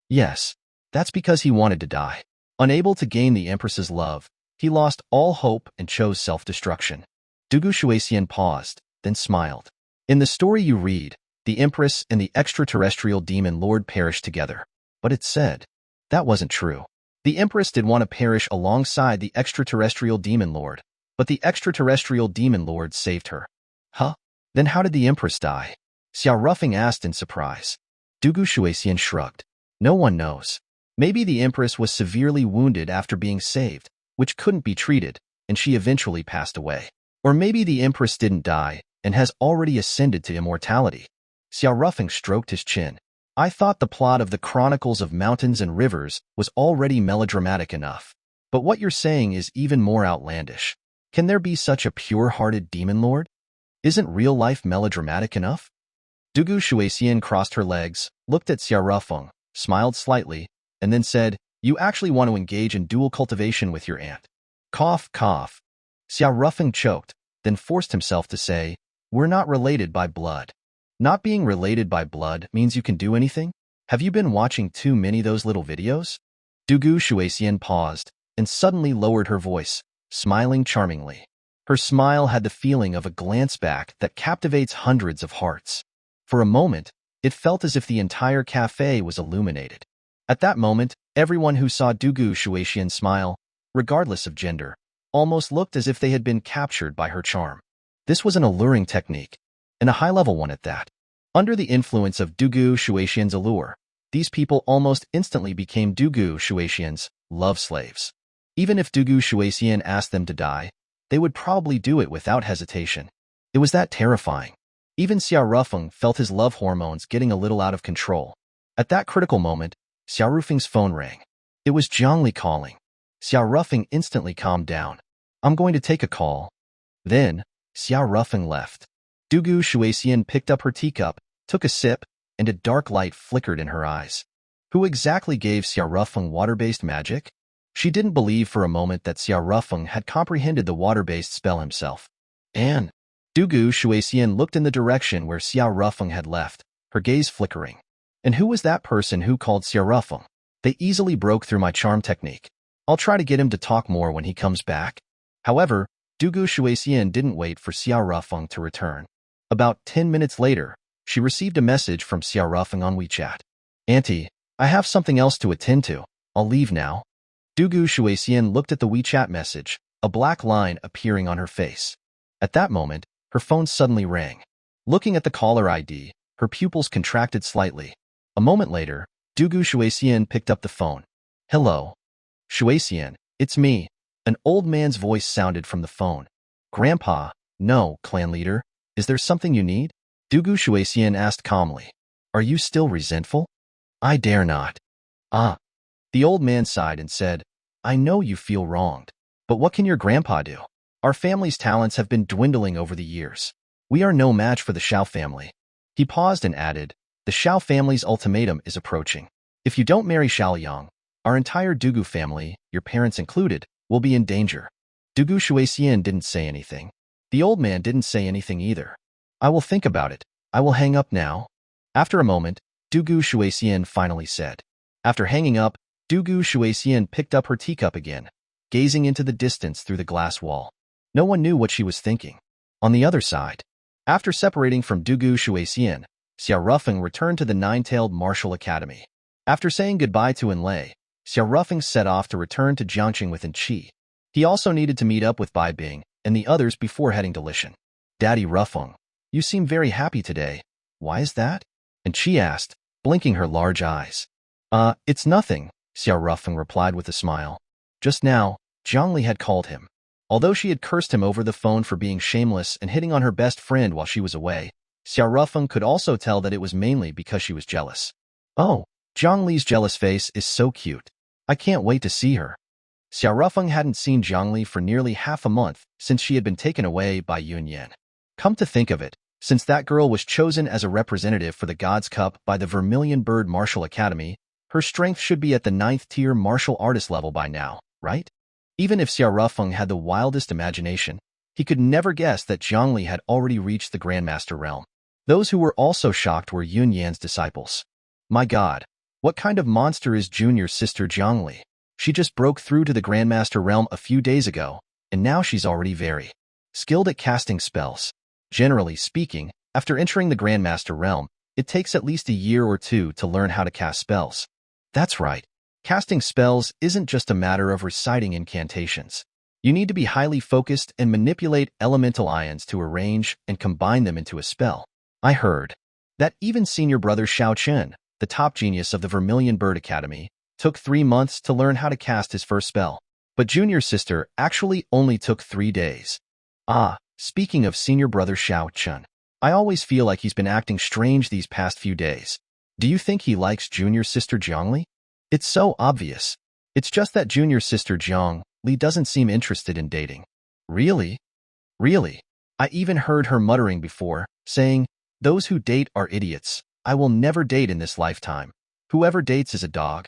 Yes, that's because he wanted to die. Unable to gain the Empress's love, he lost all hope and chose self-destruction. Dugu Shuexian paused, then smiled. In the story you read, the Empress and the extraterrestrial demon lord perished together. But it said that wasn't true. The Empress did want to perish alongside the extraterrestrial demon lord, but the extraterrestrial demon lord saved her. Huh? Then how did the Empress die? Xiao Rufeng asked in surprise. Dugu Shuexian shrugged. No one knows. Maybe the Empress was severely wounded after being saved, which couldn't be treated, and she eventually passed away. Or maybe the Empress didn't die and has already ascended to immortality. Xiao Rufeng stroked his chin. I thought the plot of the Chronicles of Mountains and Rivers was already melodramatic enough. But what you're saying is even more outlandish. Can there be such a pure-hearted demon lord? Isn't real life melodramatic enough? Dugu Shuexian crossed her legs, looked at Xiao Rufeng, smiled slightly, and then said, you actually want to engage in dual cultivation with your aunt. Cough, cough. Xiao Rufeng choked, then forced himself to say, we're not related by blood. Not being related by blood means you can do anything? Have you been watching too many those little videos? Dugu Shuexian paused, and suddenly lowered her voice, smiling charmingly. Her smile had the feeling of a glance back that captivates hundreds of hearts. For a moment, it felt as if the entire cafe was illuminated. At that moment, everyone who saw Dugu Shuexian smile, regardless of gender, almost looked as if they had been captured by her charm. This was an alluring technique, and a high-level one at that. Under the influence of Dugu Shuexian's allure, these people almost instantly became Dugu Shuexian's love slaves. Even if Dugu Shuexian asked them to die, they would probably do it without hesitation. It was that terrifying. Even Xiao Rufeng felt his love hormones getting a little out of control. At that critical moment, Xiao Rufeng's phone rang. It was Zhongli calling. Xiao Rufeng instantly calmed down. I'm going to take a call. Then, Xiao Rufeng left. Dugu Shuexian picked up her teacup, took a sip, and a dark light flickered in her eyes. Who exactly gave Xiao Rufeng water-based magic? She didn't believe for a moment that Xiao Rufeng had comprehended the water-based spell himself. And Dugu Shuexian looked in the direction where Xiao Rufeng had left, her gaze flickering. And who was that person who called Xiao Rufeng? They easily broke through my charm technique. I'll try to get him to talk more when he comes back. However, Dugu Shuexian didn't wait for Xiao Rufeng to return. About 10 minutes later, she received a message from Xiao Rufeng on WeChat. Auntie, I have something else to attend to. I'll leave now. Dugu Shuexian looked at the WeChat message, a black line appearing on her face. At that moment, her phone suddenly rang. Looking at the caller ID, her pupils contracted slightly. A moment later, Dugu Shuexian picked up the phone. Hello. Shuexian, it's me. An old man's voice sounded from the phone. Grandpa, no, clan leader. Is there something you need? Dugu Shuexian asked calmly. Are you still resentful? I dare not. Ah. The old man sighed and said, I know you feel wronged. But what can your grandpa do? Our family's talents have been dwindling over the years. We are no match for the Shao family. He paused and added, the Shao family's ultimatum is approaching. If you don't marry Xiaoyang, our entire Dugu family, your parents included, will be in danger. Dugu Shuexian didn't say anything. The old man didn't say anything either. I will think about it. I will hang up now. After a moment, Dugu Shuexian finally said. After hanging up, Dugu Shuexian picked up her teacup again, gazing into the distance through the glass wall. No one knew what she was thinking. On the other side, after separating from Dugu Shuexian, Xiao Rufeng returned to the Nine-Tailed Martial Academy. After saying goodbye to Enlei, Xiao Rufeng set off to return to Jiangqing with Enqi. He also needed to meet up with Bai Bing and the others before heading to Lishan. Daddy Rufeng, you seem very happy today. Why is that? Enqi asked, blinking her large eyes. It's nothing, Xiao Rufeng replied with a smile. Just now, Zhongli had called him. Although she had cursed him over the phone for being shameless and hitting on her best friend while she was away, Xiao Rufeng could also tell that it was mainly because she was jealous. Oh, Zhongli's jealous face is so cute. I can't wait to see her. Xiao Rufeng hadn't seen Zhongli for nearly half a month since she had been taken away by Yun Yan. Come to think of it, since that girl was chosen as a representative for the God's Cup by the Vermilion Bird Martial Academy, her strength should be at the 9th-tier martial artist level by now, right? Even if Xiao Rufeng had the wildest imagination, he could never guess that Zhongli had already reached the Grandmaster realm. Those who were also shocked were Yun Yan's disciples. My God, what kind of monster is Junior Sister Zhongli? She just broke through to the Grandmaster realm a few days ago, and now she's already very skilled at casting spells. Generally speaking, after entering the Grandmaster realm, it takes at least a year or two to learn how to cast spells. That's right. Casting spells isn't just a matter of reciting incantations. You need to be highly focused and manipulate elemental ions to arrange and combine them into a spell. I heard that even senior brother Xiao Chen, the top genius of the Vermilion Bird Academy, took 3 months to learn how to cast his first spell. But junior sister actually only took 3 days. Speaking of senior brother Xiao Chen, I always feel like he's been acting strange these past few days. Do you think he likes junior sister Zhongli? It's so obvious. It's just that junior sister Zhongli doesn't seem interested in dating. Really? Really? I even heard her muttering before, saying, "Those who date are idiots. I will never date in this lifetime. Whoever dates is a dog."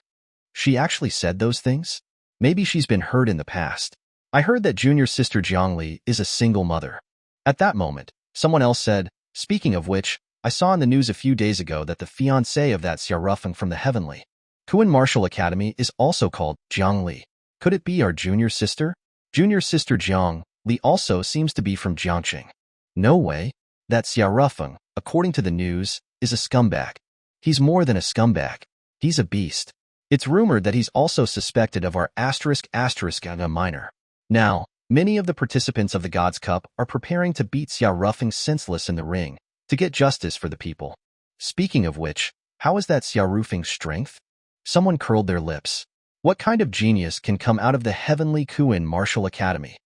She actually said those things? Maybe she's been hurt in the past. I heard that junior sister Zhongli is a single mother. At that moment, someone else said, "Speaking of which, I saw in the news a few days ago that the fiancé of that Xiao Rufeng from the Heavenly Kuan Martial Academy is also called Zhongli. Could it be our junior sister? Junior sister Zhongli also seems to be from Jiangqing. No way. That Xiao Rufeng, according to the news, is a scumbag. He's more than a scumbag. He's a beast. It's rumored that he's also suspected of our *** minor. Now, many of the participants of the God's Cup are preparing to beat Xiao Rufeng senseless in the ring to get justice for the people. Speaking of which, how is that Xiao Rufeng's strength? Someone curled their lips. What kind of genius can come out of the Heavenly Kuan Martial Academy?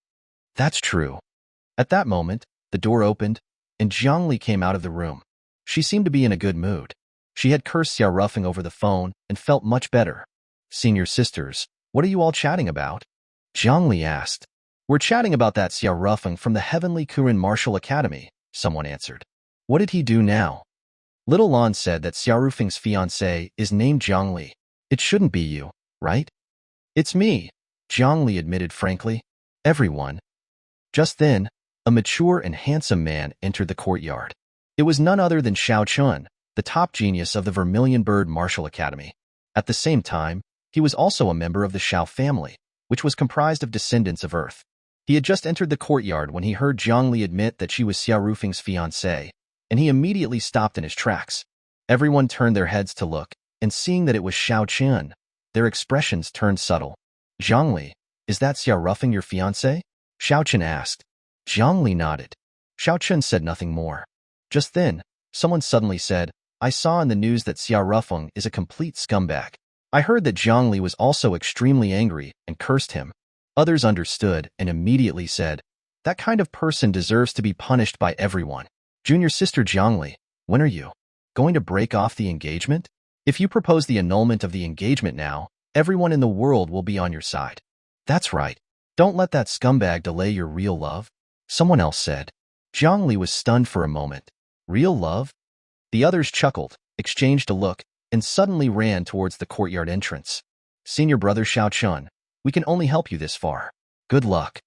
That's true. At that moment, the door opened, and Zhongli came out of the room. She seemed to be in a good mood. She had cursed Xiao Rufeng over the phone and felt much better. Senior sisters, what are you all chatting about? Zhongli asked. We're chatting about that Xiao Rufeng from the Heavenly Kuan Martial Academy, someone answered. What did he do now? Little Lan said that Xiao Rufeng's fiancé is named Zhongli. It shouldn't be you, right? It's me, Zhongli admitted frankly. Everyone. Just then, a mature and handsome man entered the courtyard. It was none other than Xiao Chun, the top genius of the Vermilion Bird Martial Academy. At the same time, he was also a member of the Xiao family, which was comprised of descendants of Earth. He had just entered the courtyard when he heard Zhongli admit that she was Xiao Rufeng's fiancée, and he immediately stopped in his tracks. Everyone turned their heads to look, and seeing that it was Xiao Chen, their expressions turned subtle. Zhongli, is that Xiao Rufeng your fiancé? Xiao Chen asked. Zhongli nodded. Xiao Chen said nothing more. Just then, someone suddenly said, I saw in the news that Xiao Rufeng is a complete scumbag. I heard that Zhongli was also extremely angry and cursed him. Others understood and immediately said, that kind of person deserves to be punished by everyone. Junior sister Zhongli, when are you going to break off the engagement? If you propose the annulment of the engagement now, everyone in the world will be on your side. That's right. Don't let that scumbag delay your real love. Someone else said. Zhongli was stunned for a moment. Real love? The others chuckled, exchanged a look, and suddenly ran towards the courtyard entrance. Senior brother Xiao Chun, we can only help you this far. Good luck.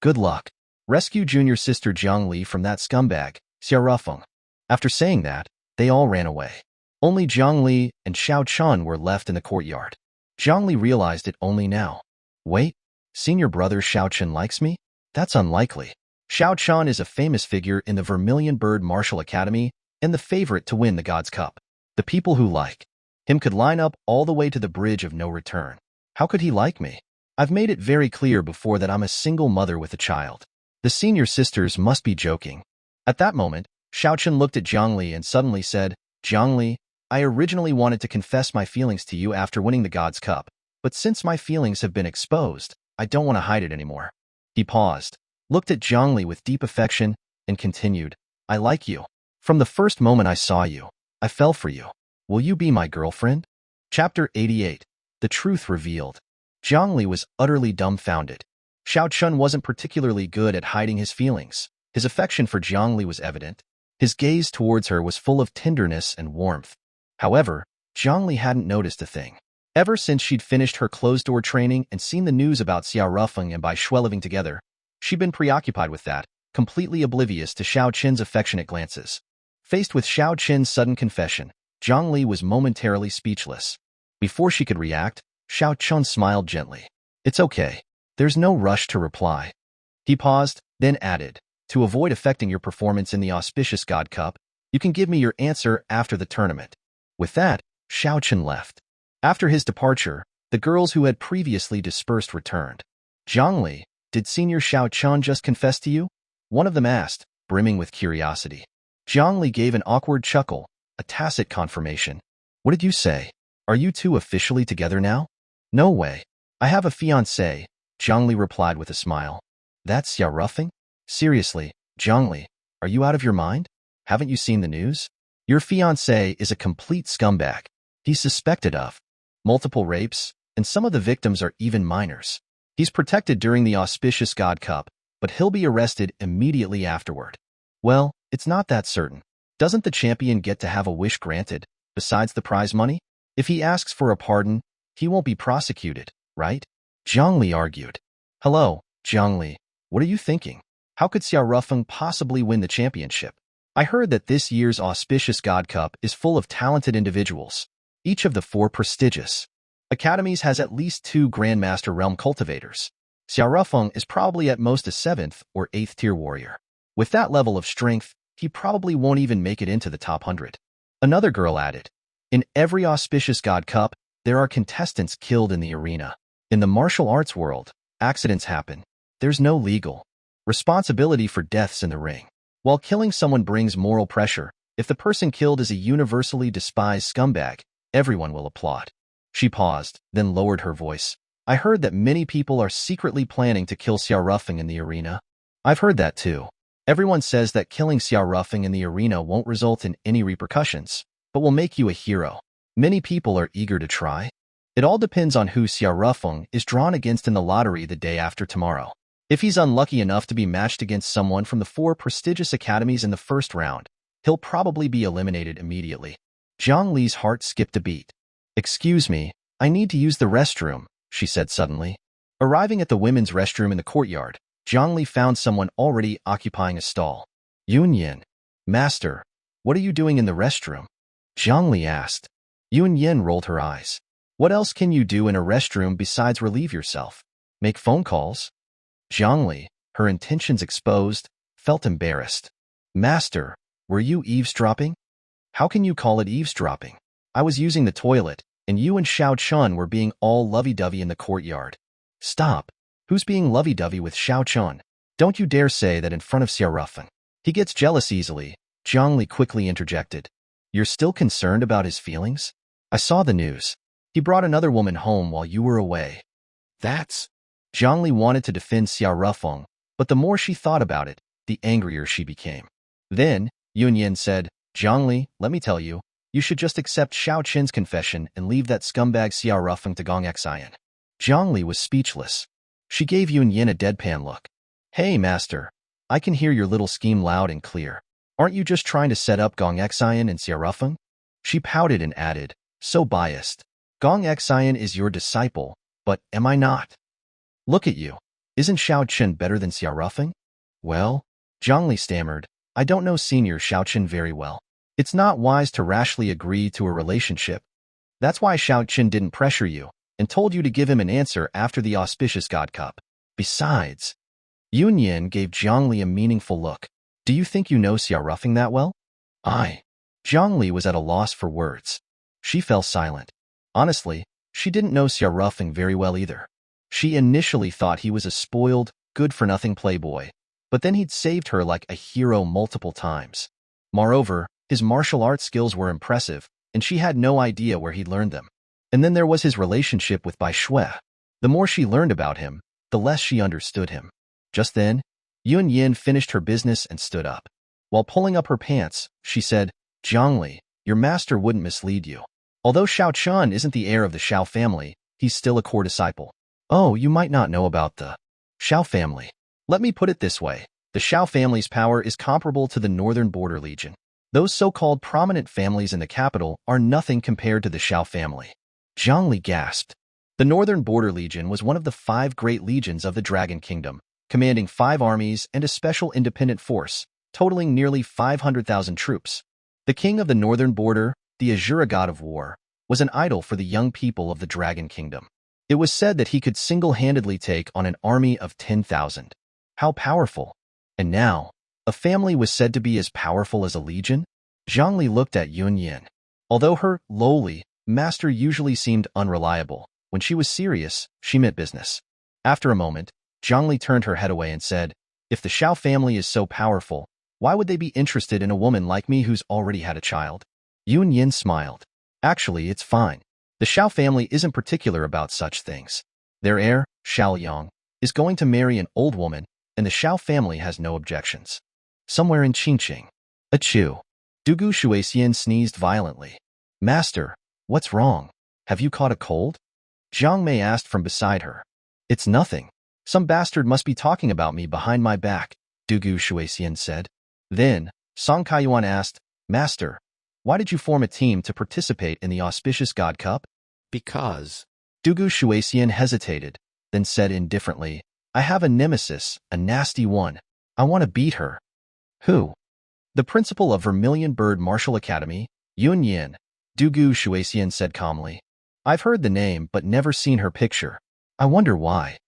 Good luck. Rescue junior sister Zhongli from that scumbag, Xiao Rufeng. After saying that, they all ran away. Only Zhongli and Xiao Chun were left in the courtyard. Zhongli realized it only now. Wait, senior brother Xiao Chun likes me? That's unlikely. Xiao Chun is a famous figure in the Vermilion Bird Martial Academy and the favorite to win the God's Cup. The people who like Him could line up all the way to the bridge of no return. How could he like me? I've made it very clear before that I'm a single mother with a child. The senior sisters must be joking. At that moment, Xiaochen looked at Zhongli and suddenly said, Zhongli, I originally wanted to confess my feelings to you after winning the God's Cup, but since my feelings have been exposed, I don't want to hide it anymore. He paused, looked at Zhongli with deep affection, and continued, I like you. From the first moment I saw you, I fell for you. Will you be my girlfriend? Chapter 88. The Truth Revealed. Zhongli was utterly dumbfounded. Xiaochen wasn't particularly good at hiding his feelings. His affection for Zhongli was evident. His gaze towards her was full of tenderness and warmth. However, Zhongli hadn't noticed a thing. Ever since she'd finished her closed-door training and seen the news about Xiao Rufeng and Bai Shui living together, she'd been preoccupied with that, completely oblivious to Xiao Qin's affectionate glances. Faced with Xiao Qin's sudden confession, Zhongli was momentarily speechless. Before she could react, Xiao Qin smiled gently. It's okay. There's no rush to reply. He paused, then added, to avoid affecting your performance in the auspicious God Cup, you can give me your answer after the tournament. With that, Xiao Qin left. After his departure, the girls who had previously dispersed returned. Zhongli, did Senior Xiao Qin just confess to you? One of them asked, brimming with curiosity. Zhongli gave an awkward chuckle, a tacit confirmation. What did you say? Are you two officially together now? No way. I have a fiancé, Zhongli replied with a smile. That's Xiao Rufeng? Seriously, Zhongli, are you out of your mind? Haven't you seen the news? Your fiancé is a complete scumbag. He's suspected of multiple rapes, and some of the victims are even minors. He's protected during the auspicious God Cup, but he'll be arrested immediately afterward. Well, it's not that certain. Doesn't the champion get to have a wish granted, besides the prize money? If he asks for a pardon, he won't be prosecuted, right? Zhongli argued. Hello, Zhongli, what are you thinking? How could Xiao Rufeng possibly win the championship? I heard that this year's auspicious God Cup is full of talented individuals. Each of the 4 prestigious academies has at least 2 Grandmaster Realm cultivators. Xiao Rufeng is probably at most a 7th or 8th tier warrior. With that level of strength, he probably won't even make it into the top 100. Another girl added, in every auspicious God Cup, there are contestants killed in the arena. In the martial arts world, accidents happen. There's no legal responsibility for deaths in the ring. While killing someone brings moral pressure, if the person killed is a universally despised scumbag, everyone will applaud. She paused, then lowered her voice. I heard that many people are secretly planning to kill Xiao Rufeng in the arena. I've heard that too. Everyone says that killing Xiao Rufeng in the arena won't result in any repercussions, but will make you a hero. Many people are eager to try. It all depends on who Xiao Rufeng is drawn against in the lottery the day after tomorrow. If he's unlucky enough to be matched against someone from the 4 prestigious academies in the first round, he'll probably be eliminated immediately. Zhongli's heart skipped a beat. Excuse me, I need to use the restroom, she said suddenly. Arriving at the women's restroom in the courtyard, Zhongli found someone already occupying a stall. Yunyan, Master, what are you doing in the restroom? Zhongli asked. Yunyan rolled her eyes. What else can you do in a restroom besides relieve yourself? Make phone calls? Zhongli, her intentions exposed, felt embarrassed. Master, were you eavesdropping? How can you call it eavesdropping? I was using the toilet, and you and Xiao Chun were being all lovey-dovey in the courtyard. Stop. Who's being lovey-dovey with Xiao Chun? Don't you dare say that in front of Xiao Rufeng. He gets jealous easily, Zhongli quickly interjected. You're still concerned about his feelings? I saw the news. He brought another woman home while you were away. That's... Zhongli wanted to defend Xiao Rufeng, but the more she thought about it, the angrier she became. Then, Yunyan said, Zhongli, let me tell you, you should just accept Xiao Qin's confession and leave that scumbag Xiao Rufeng to Gong Xian. Zhongli was speechless. She gave Yunyan a deadpan look. Hey, Master, I can hear your little scheme loud and clear. Aren't you just trying to set up Gong Xian and Xiao Rufeng? She pouted and added, so biased. Gong Xian is your disciple, but am I not? Look at you. Isn't Xiao Qin better than Xiao Rufeng? Well, Zhongli stammered, I don't know Senior Xiao Qin very well. It's not wise to rashly agree to a relationship. That's why Xiao Qin didn't pressure you and told you to give him an answer after the auspicious God Cup. Besides, Yunyan gave Zhongli a meaningful look. Do you think you know Xiao Rufeng that well? Zhongli was at a loss for words. She fell silent. Honestly, she didn't know Xia Rufeng very well either. She initially thought he was a spoiled, good-for-nothing playboy, but then he'd saved her like a hero multiple times. Moreover, his martial arts skills were impressive, and she had no idea where he'd learned them. And then there was his relationship with Bai Shui. The more she learned about him, the less she understood him. Just then, Yun Yin finished her business and stood up. While pulling up her pants, she said, "Zhongli, your master wouldn't mislead you. Although Xiao Chun isn't the heir of the Xiao family, he's still a core disciple." "Oh, you might not know about the Xiao family. Let me put it this way. The Xiao family's power is comparable to the Northern Border Legion. Those so-called prominent families in the capital are nothing compared to the Xiao family." Zhang Li gasped. The Northern Border Legion was one of the 5 great legions of the Dragon Kingdom, commanding 5 armies and a special independent force, totaling nearly 500,000 troops. The king of the Northern Border, the Azura god of war, was an idol for the young people of the Dragon Kingdom. It was said that he could single-handedly take on an army of 10,000. How powerful! And now, a family was said to be as powerful as a legion? Zhang Li looked at Yun Yin. Although her lowly master usually seemed unreliable, when she was serious, she meant business. After a moment, Zhang Li turned her head away and said, "If the Xiao family is so powerful, why would they be interested in a woman like me who's already had a child?" Yun Yin smiled. "Actually, it's fine. The Xiao family isn't particular about such things. Their heir, Xiao Yang, is going to marry an old woman, and the Xiao family has no objections." Somewhere in Qingqing. Achoo. Dugu Shuixian sneezed violently. "Master, what's wrong? Have you caught a cold?" Zhang Mei asked from beside her. "It's nothing. Some bastard must be talking about me behind my back," Dugu Shuixian said. Then, Song Kaiyuan asked, "Master, why did you form a team to participate in the Auspicious God Cup?" "Because." Dugu Shuixian hesitated, then said indifferently, "I have a nemesis, a nasty one. I want to beat her." "Who?" "The principal of Vermilion Bird Martial Academy, Yun Yin," Dugu Shuixian said calmly. "I've heard the name but never seen her picture. I wonder why."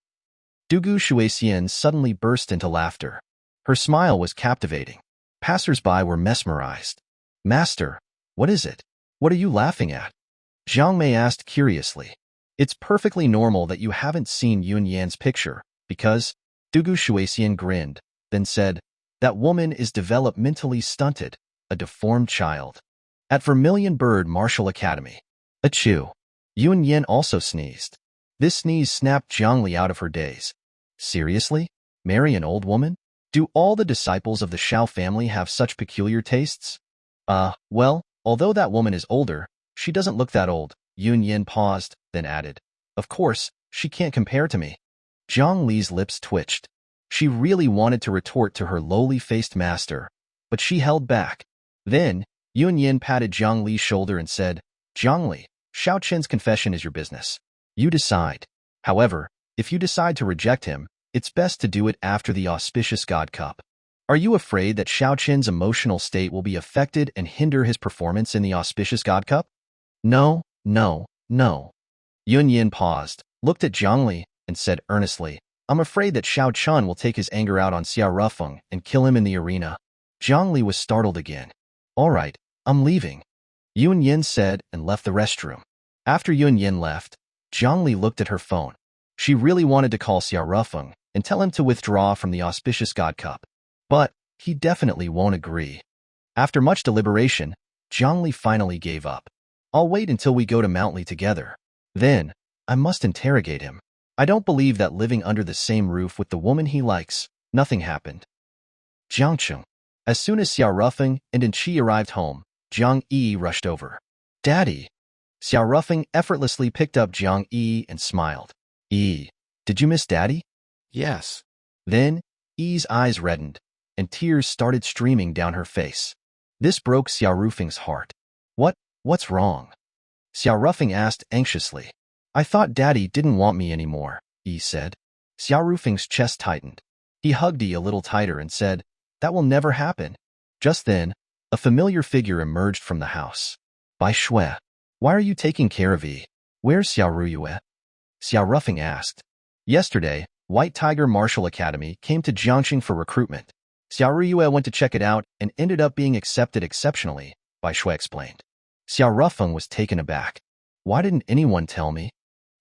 Dugu Shuixian suddenly burst into laughter. Her smile was captivating. Passers-by were mesmerized. "Master, what is it? What are you laughing at?" Zhang Mei asked curiously. "It's perfectly normal that you haven't seen Yun Yan's picture, because," Dugu Shuixian grinned, then said, "that woman is developmentally stunted, a deformed child." At Vermilion Bird Martial Academy. Achoo. Yun Yin also sneezed. This sneeze snapped Zhang Li out of her daze. "Seriously? Marry an old woman? Do all the disciples of the Xiao family have such peculiar tastes?" Well, although that woman is older, she doesn't look that old." Yun Yin paused, then added, "Of course, she can't compare to me." Zhang Li's lips twitched. She really wanted to retort to her lowly-faced master, but she held back. Then, Yun Yin patted Zhang Li's shoulder and said, "Zhang Li, Xiao Chen's confession is your business. You decide. However, if you decide to reject him, it's best to do it after the Auspicious God Cup. Are you afraid that Xiao Chen's emotional state will be affected and hinder his performance in the Auspicious God Cup?" "No, no, no." Yun Yin paused, looked at Zhang Li, and said earnestly, "I'm afraid that Xiao Chun will take his anger out on Xia Rufeng and kill him in the arena." Zhang Li was startled again. "All right, I'm leaving," Yun Yin said and left the restroom. After Yun Yin left, Zhang Li looked at her phone. She really wanted to call Xia Rufeng and tell him to withdraw from the Auspicious God Cup. But he definitely won't agree. After much deliberation, Zhang Li finally gave up. "I'll wait until we go to Mount Li together. Then, I must interrogate him. I don't believe that living under the same roof with the woman he likes, nothing happened." Jiangcheng. As soon as Xia Rufeng and Enqi arrived home, Jiang Yi rushed over. "Daddy." Xia Rufeng effortlessly picked up Jiang Yi and smiled. "Yi, did you miss Daddy?" "Yes." Then, Yi's eyes reddened, and tears started streaming down her face. This broke Xia Rufeng's heart. What's wrong?" Xia Rufeng asked anxiously. "I thought Daddy didn't want me anymore," Yi said. Xia Rufeng's chest tightened. He hugged Yi a little tighter and said, "That will never happen." Just then, a familiar figure emerged from the house. "Bai Shui, why are you taking care of Yi? Where's Xiao Ruyue?" Xia Rufeng asked. "Yesterday, White Tiger Martial Academy came to Jiangxing for recruitment. Xiao Ruyue went to check it out and ended up being accepted exceptionally," Bai Shui explained. Xiao Rufeng was taken aback. Why didn't anyone tell me?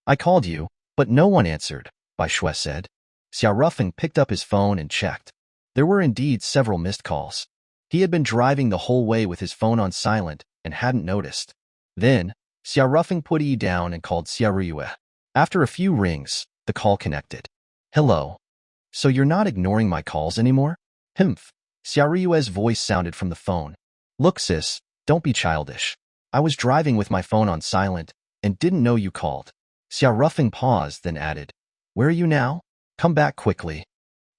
I called you, but no one answered, Bai Shui said. Xiao Rufeng picked up his phone and checked. There were indeed several missed calls. He had been driving the whole way with his phone on silent and hadn't noticed. Then, Xiao Rufeng put Yi down and called Xiao Ruyue. After a few rings, the call connected. Hello. So you're not ignoring my calls anymore? Humph. Xiao Ryue's voice sounded from the phone. Look, sis, don't be childish. I was driving with my phone on silent and didn't know you called. Xiao Rufeng paused, then added, Where are you now? Come back quickly.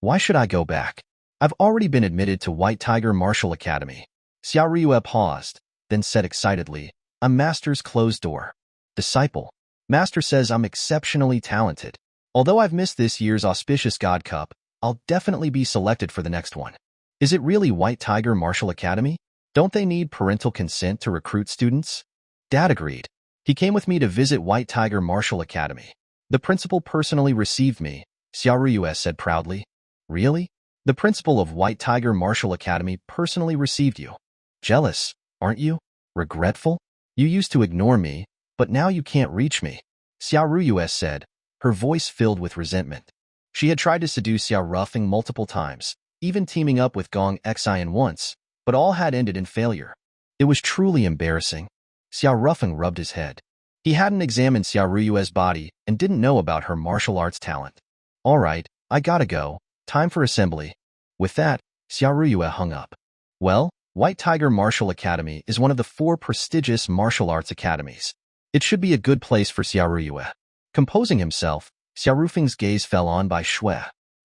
Why should I go back? I've already been admitted to White Tiger Martial Academy. Xiao Ryue paused, then said excitedly, I'm Master's closed door. Disciple. Master says I'm exceptionally talented. Although I've missed this year's auspicious God Cup, I'll definitely be selected for the next one. Is it really White Tiger Martial Academy? Don't they need parental consent to recruit students? Dad agreed. He came with me to visit White Tiger Martial Academy. The principal personally received me, Xiao Ryue said proudly. Really? The principal of White Tiger Martial Academy personally received you. Jealous, aren't you? Regretful? You used to ignore me, but now you can't reach me, Xiao Ryue said, her voice filled with resentment. She had tried to seduce Xiao Rufeng multiple times, even teaming up with Gong Xian once, but all had ended in failure. It was truly embarrassing. Xiao Rufeng rubbed his head. He hadn't examined Xiao Ryue's body and didn't know about her martial arts talent. All right, I gotta go. Time for assembly. With that, Xiao Ryue hung up. Well, White Tiger Martial Academy is one of the 4 prestigious martial arts academies. It should be a good place for Xiao Ryue. Composing himself, Xiao Rufeng's gaze fell on Bai Shui.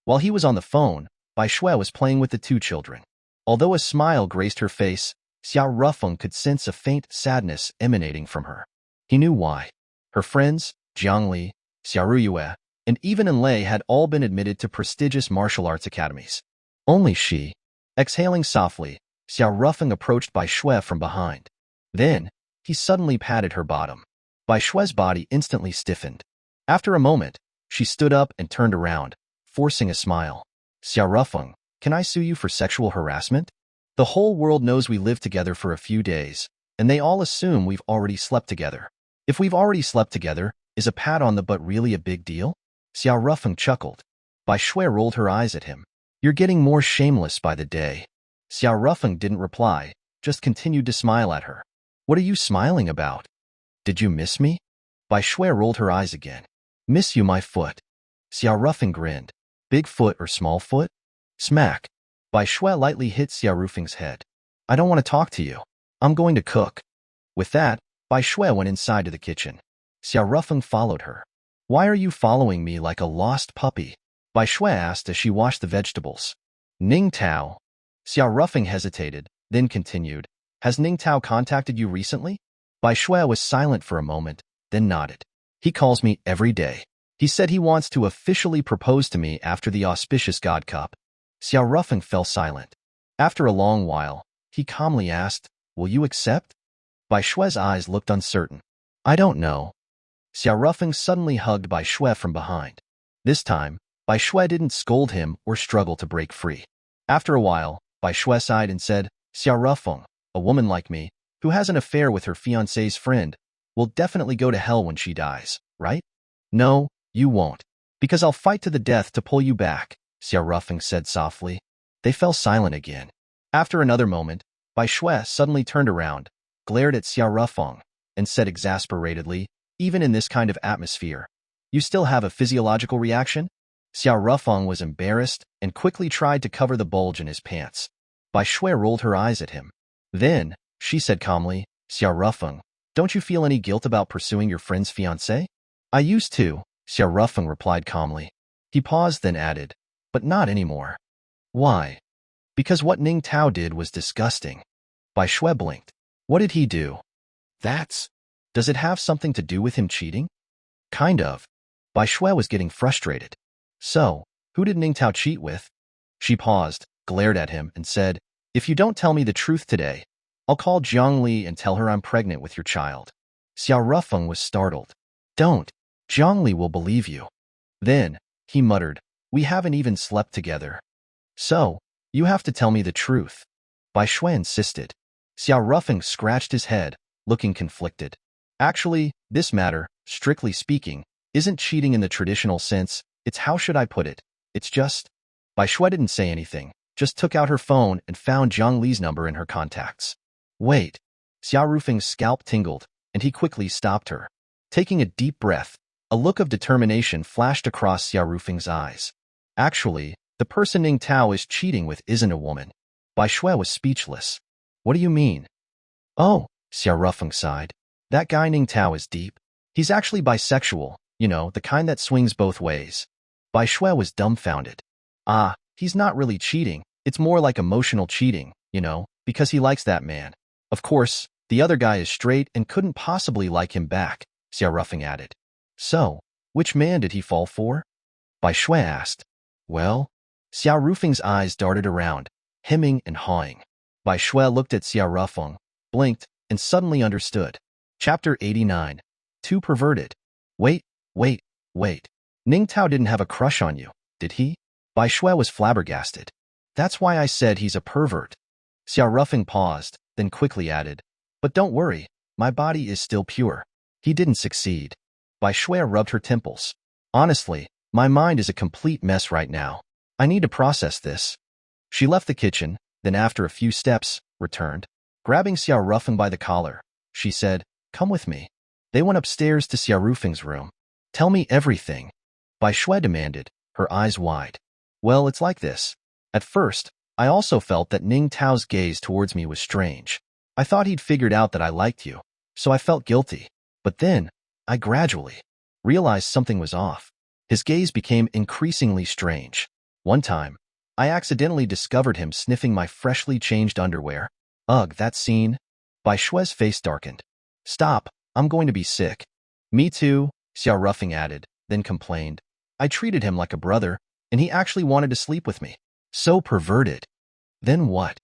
While he was on the phone, Bai Shui was playing with the 2 children. Although a smile graced her face, Xiao Rufeng could sense a faint sadness emanating from her. He knew why. Her friends, Jiangli, Xiao Ryue, and even Enlei had all been admitted to prestigious martial arts academies. Only she. Exhaling softly, Xiao Rufeng approached Bai Shui from behind. Then, he suddenly patted her bottom. Bai Shui's body instantly stiffened. After a moment, she stood up and turned around, forcing a smile. Xiao Rufeng, can I sue you for sexual harassment? The whole world knows we lived together for a few days, and they all assume we've already slept together. If we've already slept together, is a pat on the butt really a big deal? Xiao Rufeng chuckled. Bai Shui rolled her eyes at him. You're getting more shameless by the day. Xiao Rufeng didn't reply, just continued to smile at her. What are you smiling about? Did you miss me? Bai Shui rolled her eyes again. Miss you, my foot. Xiao Rufeng grinned. Big foot or small foot? Smack. Bai Shui lightly hit Xiao Rufeng's head. I don't want to talk to you. I'm going to cook. With that, Bai Shui went inside to the kitchen. Xiao Rufeng followed her. Why are you following me like a lost puppy? Bai Shui asked as she washed the vegetables. Ning Tao. Xiao Rufeng hesitated, then continued. Has Ning Tao contacted you recently? Bai Shui was silent for a moment, then nodded. He calls me every day. He said he wants to officially propose to me after the auspicious God Cup. Xiao Rufeng fell silent. After a long while, he calmly asked, Will you accept? Bai Shui's eyes looked uncertain. I don't know. Xiao Rufeng suddenly hugged Bai Shui from behind. This time, Bai Shui didn't scold him or struggle to break free. After a while, Bai Shui sighed and said, Xiao Rufeng, a woman like me, who has an affair with her fiancé's friend, will definitely go to hell when she dies, right? No, you won't. Because I'll fight to the death to pull you back, Xiao Rufeng said softly. They fell silent again. After another moment, Bai Shui suddenly turned around, glared at Xiao Rufeng, and said exasperatedly, even in this kind of atmosphere, you still have a physiological reaction? Xiao Rufeng was embarrassed and quickly tried to cover the bulge in his pants. Bai Shui rolled her eyes at him. Then, she said calmly, Xiao Rufeng, don't you feel any guilt about pursuing your friend's fiancé? I used to, Xiao Rufeng replied calmly. He paused then added, but not anymore. Why? Because what Ning Tao did was disgusting. Bai Shui blinked. What did he do? Does it have something to do with him cheating? Kind of. Bai Shui was getting frustrated. So, who did Ning Tao cheat with? She paused, glared at him, and said, If you don't tell me the truth today, I'll call Jiangli and tell her I'm pregnant with your child. Xiao Rufeng was startled. Don't. Jiangli will believe you. Then, he muttered, We haven't even slept together. So, you have to tell me the truth. Bai Shui insisted. Xiao Rufeng scratched his head, looking conflicted. Actually, this matter, strictly speaking, isn't cheating in the traditional sense. It's how should I put it? It's just... Bai Shui didn't say anything, just took out her phone and found Zhang Li's number in her contacts. Wait. Xia Rufeng's scalp tingled, and he quickly stopped her. Taking a deep breath, a look of determination flashed across Xia Rufeng's eyes. Actually, the person Ning Tao is cheating with isn't a woman. Bai Shui was speechless. What do you mean? Oh, Xia Rufeng sighed. That guy Ning Tao is deep. He's actually bisexual, you know, the kind that swings both ways. Bai Shui was dumbfounded. Ah, he's not really cheating. It's more like emotional cheating, you know, because he likes that man. Of course, the other guy is straight and couldn't possibly like him back, Xia Rufeng added. So, which man did he fall for? Bai Shui asked. Well, Xia Rufeng's eyes darted around, hemming and hawing. Bai Shui looked at Xia Rufeng, blinked, and suddenly understood. Chapter 89. Too perverted. Wait. Ning Tao didn't have a crush on you, did he? Bai Shui was flabbergasted. That's why I said he's a pervert. Xia Rufeng paused, then quickly added, but don't worry, my body is still pure. He didn't succeed. Bai Shui rubbed her temples. Honestly, my mind is a complete mess right now. I need to process this. She left the kitchen, then after a few steps, returned. Grabbing Xia Rufeng by the collar, she said, come with me. They went upstairs to Xia Rufeng's room. Tell me everything. Bai Shui demanded, her eyes wide. Well, it's like this. At first, I also felt that Ning Tao's gaze towards me was strange. I thought he'd figured out that I liked you, so I felt guilty. But then, I gradually realized something was off. His gaze became increasingly strange. One time, I accidentally discovered him sniffing my freshly changed underwear. Ugh, that scene. Bai Shui's face darkened. Stop, I'm going to be sick. Me too, Xia Rufeng added, then complained. I treated him like a brother, and he actually wanted to sleep with me. So perverted. Then what?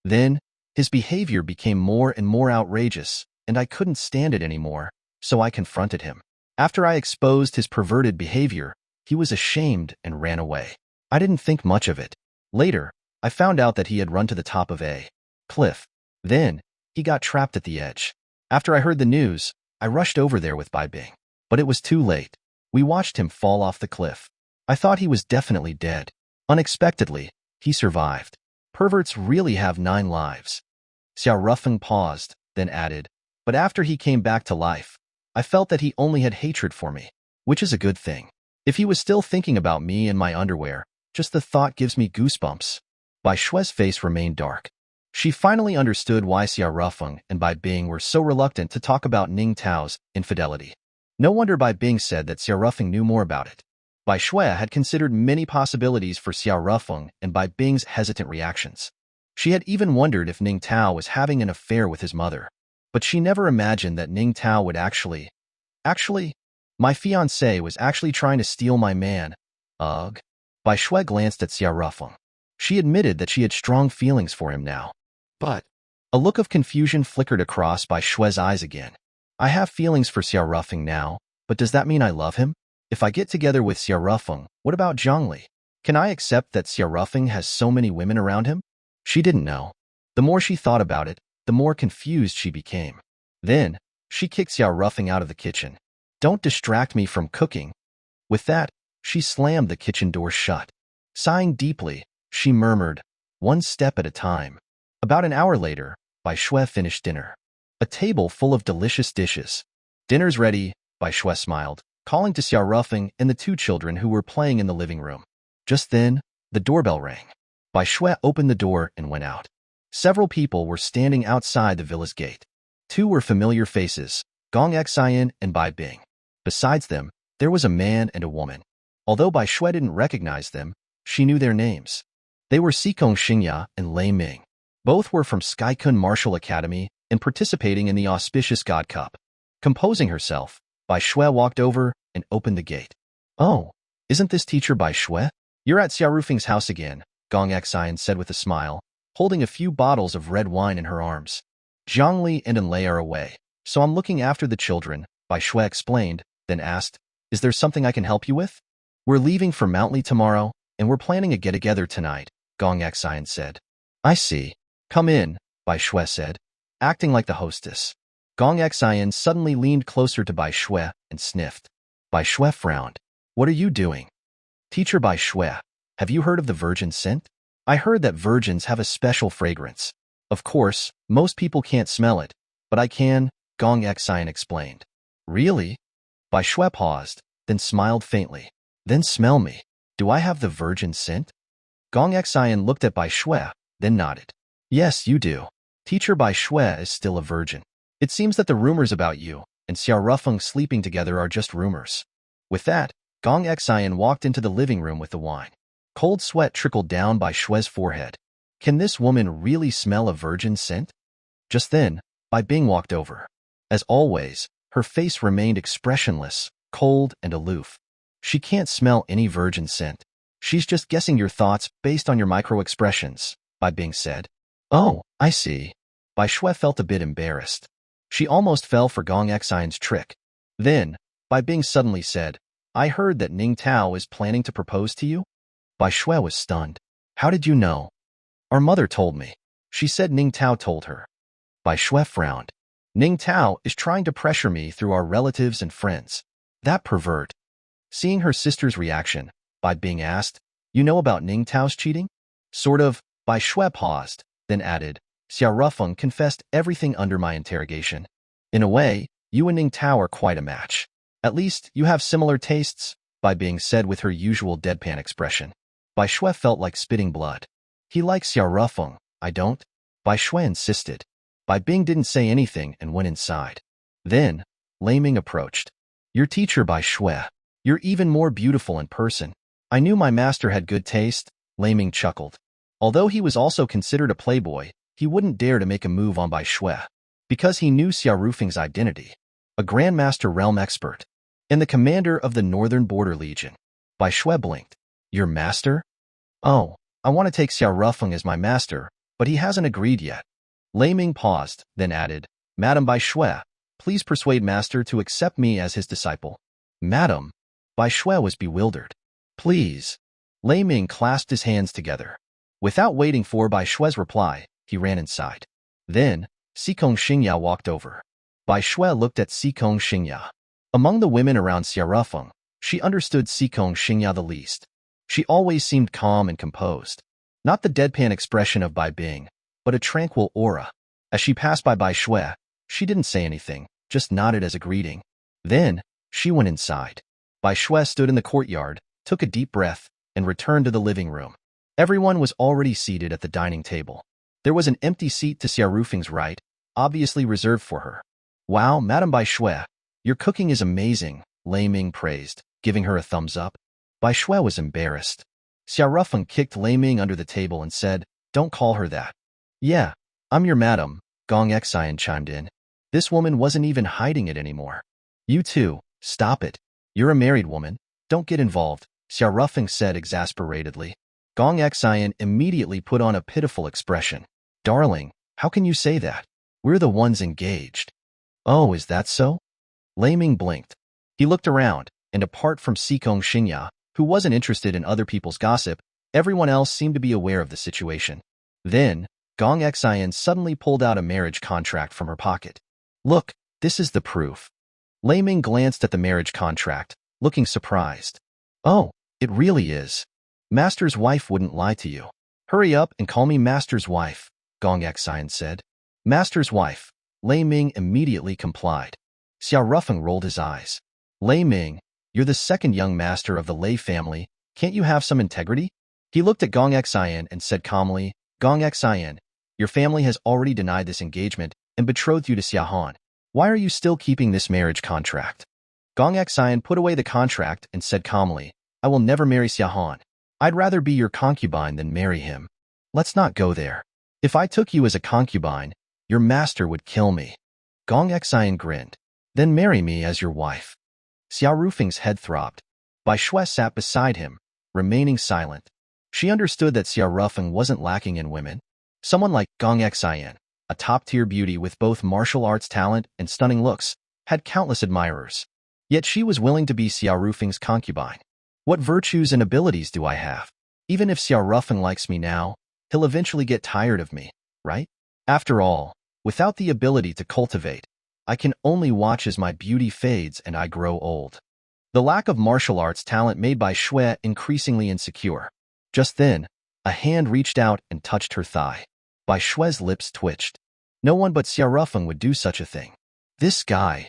Then, his behavior became more and more outrageous, and I couldn't stand it anymore, so I confronted him. After I exposed his perverted behavior, he was ashamed and ran away. I didn't think much of it. Later, I found out that he had run to the top of a cliff. Then, he got trapped at the edge. After I heard the news, I rushed over there with Bai Bing. But it was too late. We watched him fall off the cliff. I thought he was definitely dead. Unexpectedly, he survived. Perverts really have 9 lives. Xia Rufeng paused, then added, but after he came back to life, I felt that he only had hatred for me, which is a good thing. If he was still thinking about me and my underwear, just the thought gives me goosebumps. Bai Shui's face remained dark. She finally understood why Xia Rufeng and Bai Bing were so reluctant to talk about Ning Tao's infidelity. No wonder Bai Bing said that Xia Rufeng knew more about it. Bai Shui had considered many possibilities for Xia Rufeng and Bai Bing's hesitant reactions. She had even wondered if Ning Tao was having an affair with his mother. But she never imagined that Ning Tao would actually, my fiancé was actually trying to steal my man. Ugh. Bai Shui glanced at Xia Rufeng. She admitted that she had strong feelings for him now. But a look of confusion flickered across Bai Shui's eyes again. I have feelings for Xia Rufeng now, but does that mean I love him? If I get together with Xia Rufeng, what about Zhangli? Can I accept that Xia Rufeng has so many women around him? She didn't know. The more she thought about it, the more confused she became. Then, she kicked Xia Rufeng out of the kitchen. Don't distract me from cooking. With that, she slammed the kitchen door shut. Sighing deeply, she murmured, one step at a time. About an hour later, Bai Shui finished dinner. A table full of delicious dishes. Dinner's ready, Bai Shui smiled, calling to Xia Rufeng and the 2 children who were playing in the living room. Just then, the doorbell rang. Bai Shui opened the door and went out. Several people were standing outside the villa's gate. 2 were familiar faces, Gong Xian and Bai Bing. Besides them, there was a man and a woman. Although Bai Shui didn't recognize them, she knew their names. They were Xikong Xingya and Lei Ming. Both were from Skycun Martial Academy and participating in the auspicious God Cup. Composing herself, Bai Shui walked over and opened the gate. Oh, isn't this teacher Bai Shui? You're at Xia Rufeng's house again, Gong Xian said with a smile, holding a few bottles of red wine in her arms. Zhangli and Enlei are away, so I'm looking after the children, Bai Shui explained, then asked, is there something I can help you with? We're leaving for Mountly tomorrow, and we're planning a get-together tonight, Gong Xian said. I see. Come in, Bai Shui said, acting like the hostess. Gong Xian suddenly leaned closer to Bai Shui and sniffed. Bai Shui frowned. What are you doing? Teacher Bai Shui, have you heard of the virgin scent? I heard that virgins have a special fragrance. Of course, most people can't smell it, but I can, Gong Xian explained. Really? Bai Shui paused, then smiled faintly. Then smell me. Do I have the virgin scent? Gong Xian looked at Bai Shui, then nodded. Yes, you do. Teacher Bai Shui is still a virgin. It seems that the rumors about you and Xiao Rufeng sleeping together are just rumors. With that, Gong Xian walked into the living room with the wine. Cold sweat trickled down Bai Shui's forehead. Can this woman really smell a virgin scent? Just then, Bai Bing walked over. As always, her face remained expressionless, cold and aloof. She can't smell any virgin scent. She's just guessing your thoughts based on your micro-expressions, Bai Bing said. Oh, I see. Bai Shui felt a bit embarrassed. She almost fell for Gong Xian's trick. Then, Bai Bing suddenly said, I heard that Ning Tao is planning to propose to you? Bai Shui was stunned. How did you know? Our mother told me. She said Ning Tao told her. Bai Shui frowned. Ning Tao is trying to pressure me through our relatives and friends. That pervert. Seeing her sister's reaction, Bai Bing asked, You know about Ning Tao's cheating? Sort of. Bai Shui paused, then added, Xiao Rufeng confessed everything under my interrogation. In a way, you and Ning Tao are quite a match. At least, you have similar tastes, Bai Bing said with her usual deadpan expression. Bai Shui felt like spitting blood. He likes Xiao Rufeng, I don't? Bai Shui insisted. Bai Bing didn't say anything and went inside. Then, Lei Ming approached. Your teacher Bai Shui. You're even more beautiful in person. I knew my master had good taste, Lei Ming chuckled. Although he was also considered a playboy, he wouldn't dare to make a move on Bai Shui, because he knew Xiao Rufeng's identity. A Grandmaster realm expert, and the commander of the Northern Border Legion. Bai Shui blinked. Your master? Oh, I want to take Xiao Rufeng as my master, but he hasn't agreed yet. Lei Ming paused, then added, Madam Bai Shui, please persuade master to accept me as his disciple. Madam? Bai Shui was bewildered. Please. Lei Ming clasped his hands together. Without waiting for Bai Shui's reply, he ran inside. Then, Sikong Xingya walked over. Bai Shui looked at Sikong Xingya. Among the women around Xiao Rufeng, she understood Sikong Xingya the least. She always seemed calm and composed. Not the deadpan expression of Bai Bing, but a tranquil aura. As she passed by Bai Shui, she didn't say anything, just nodded as a greeting. Then, she went inside. Bai Shui stood in the courtyard, took a deep breath, and returned to the living room. Everyone was already seated at the dining table. There was an empty seat to Xiao Rufeng's right, obviously reserved for her. Wow, Madam Bai Shui, your cooking is amazing, Lei Ming praised, giving her a thumbs up. Bai Shui was embarrassed. Xiao Rufeng kicked Lei Ming under the table and said, Don't call her that. Yeah, I'm your madam, Gong Xian chimed in. This woman wasn't even hiding it anymore. You too, stop it. You're a married woman. Don't get involved, Xiao Rufeng said exasperatedly. Gong Xian immediately put on a pitiful expression. Darling, how can you say that? We're the ones engaged. Oh, is that so? Lei Ming blinked. He looked around, and apart from Sikong Xingya, who wasn't interested in other people's gossip, everyone else seemed to be aware of the situation. Then, Gong Xian suddenly pulled out a marriage contract from her pocket. Look, this is the proof. Lei Ming glanced at the marriage contract, looking surprised. Oh, it really is. Master's wife wouldn't lie to you. Hurry up and call me Master's wife, Gong Xian said. Master's wife. Lei Ming immediately complied. Xiao Rufeng rolled his eyes. Lei Ming, you're the second young master of the Lei family. Can't you have some integrity? He looked at Gong Xian and said calmly, Gong Xian, your family has already denied this engagement and betrothed you to Xia Han. Why are you still keeping this marriage contract? Gong Xian put away the contract and said calmly, I will never marry Xia Han. I'd rather be your concubine than marry him. Let's not go there. If I took you as a concubine, your master would kill me. Gong Xian grinned. Then marry me as your wife. Xiao Rufeng's head throbbed. Bai Shui sat beside him, remaining silent. She understood that Xiao Rufeng wasn't lacking in women. Someone like Gong Xian, a top-tier beauty with both martial arts talent and stunning looks, had countless admirers. Yet she was willing to be Xiao Rufeng's concubine. What virtues and abilities do I have? Even if Xiao Rufeng likes me now, he'll eventually get tired of me, right? After all, without the ability to cultivate, I can only watch as my beauty fades and I grow old. The lack of martial arts talent made Bai Shui increasingly insecure. Just then, a hand reached out and touched her thigh. Bai Shui's lips twitched. No one but Xia Rufeng would do such a thing. This guy.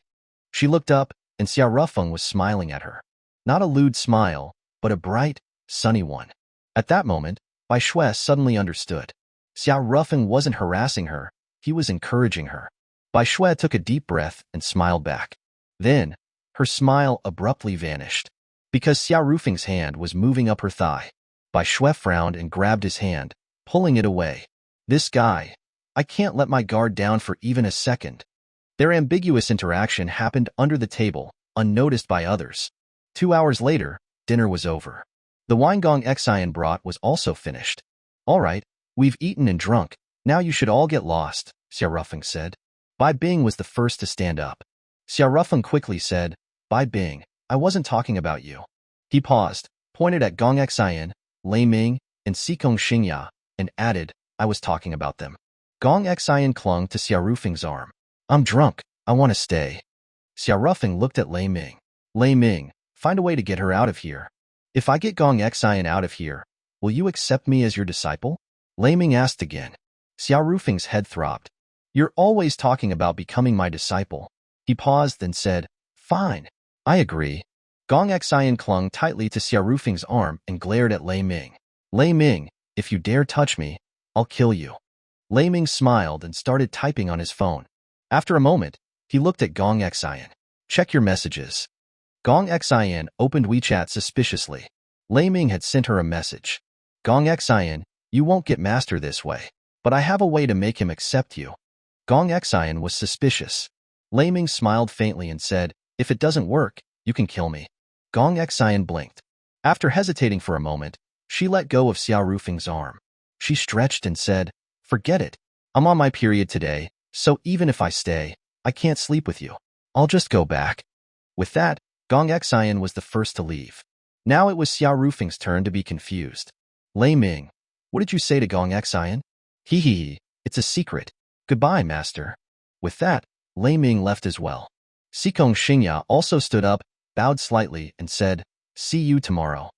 She looked up, and Xia Rufeng was smiling at her. Not a lewd smile, but a bright, sunny one. At that moment, Bai Shui suddenly understood. Xia Rufeng wasn't harassing her, he was encouraging her. Bai Shui took a deep breath and smiled back. Then, her smile abruptly vanished. Because Xia Rufeng's hand was moving up her thigh. Bai Shui frowned and grabbed his hand, pulling it away. This guy. I can't let my guard down for even a second. Their ambiguous interaction happened under the table, unnoticed by others. 2 hours later, dinner was over. The Weingong Xian brought was also finished. All right, we've eaten and drunk, now you should all get lost, Xia Rufeng said. Bai Bing was the first to stand up. Xia Rufeng quickly said, Bai Bing, I wasn't talking about you. He paused, pointed at Gong Xian, Lei Ming, and Sikong Xingya, and added, I was talking about them. Gong Xian clung to Xia Rufeng's arm. I'm drunk, I want to stay. Xia Rufeng looked at Lei Ming. Lei Ming, find a way to get her out of here. If I get Gong Xian out of here, will you accept me as your disciple? Lei Ming asked again. Xia Rufeng's head throbbed. You're always talking about becoming my disciple. He paused and said, Fine, I agree. Gong Xian clung tightly to Xia Rufeng's arm and glared at Lei Ming. Lei Ming, if you dare touch me, I'll kill you. Lei Ming smiled and started typing on his phone. After a moment, he looked at Gong Xian. Check your messages. Gong Xian opened WeChat suspiciously. Lei Ming had sent her a message. Gong Xian, you won't get master this way, but I have a way to make him accept you. Gong Xian was suspicious. Lei Ming smiled faintly and said, if it doesn't work, you can kill me. Gong Xian blinked. After hesitating for a moment, she let go of Xia Rufeng's arm. She stretched and said, forget it. I'm on my period today, so even if I stay, I can't sleep with you. I'll just go back. With that, Gong Xian was the first to leave. Now it was Xia Rufeng's turn to be confused. Lei Ming, what did you say to Gong Xian? Hee, it's a secret. Goodbye, master. With that, Lei Ming left as well. Sikong Xingya also stood up, bowed slightly, and said, see you tomorrow.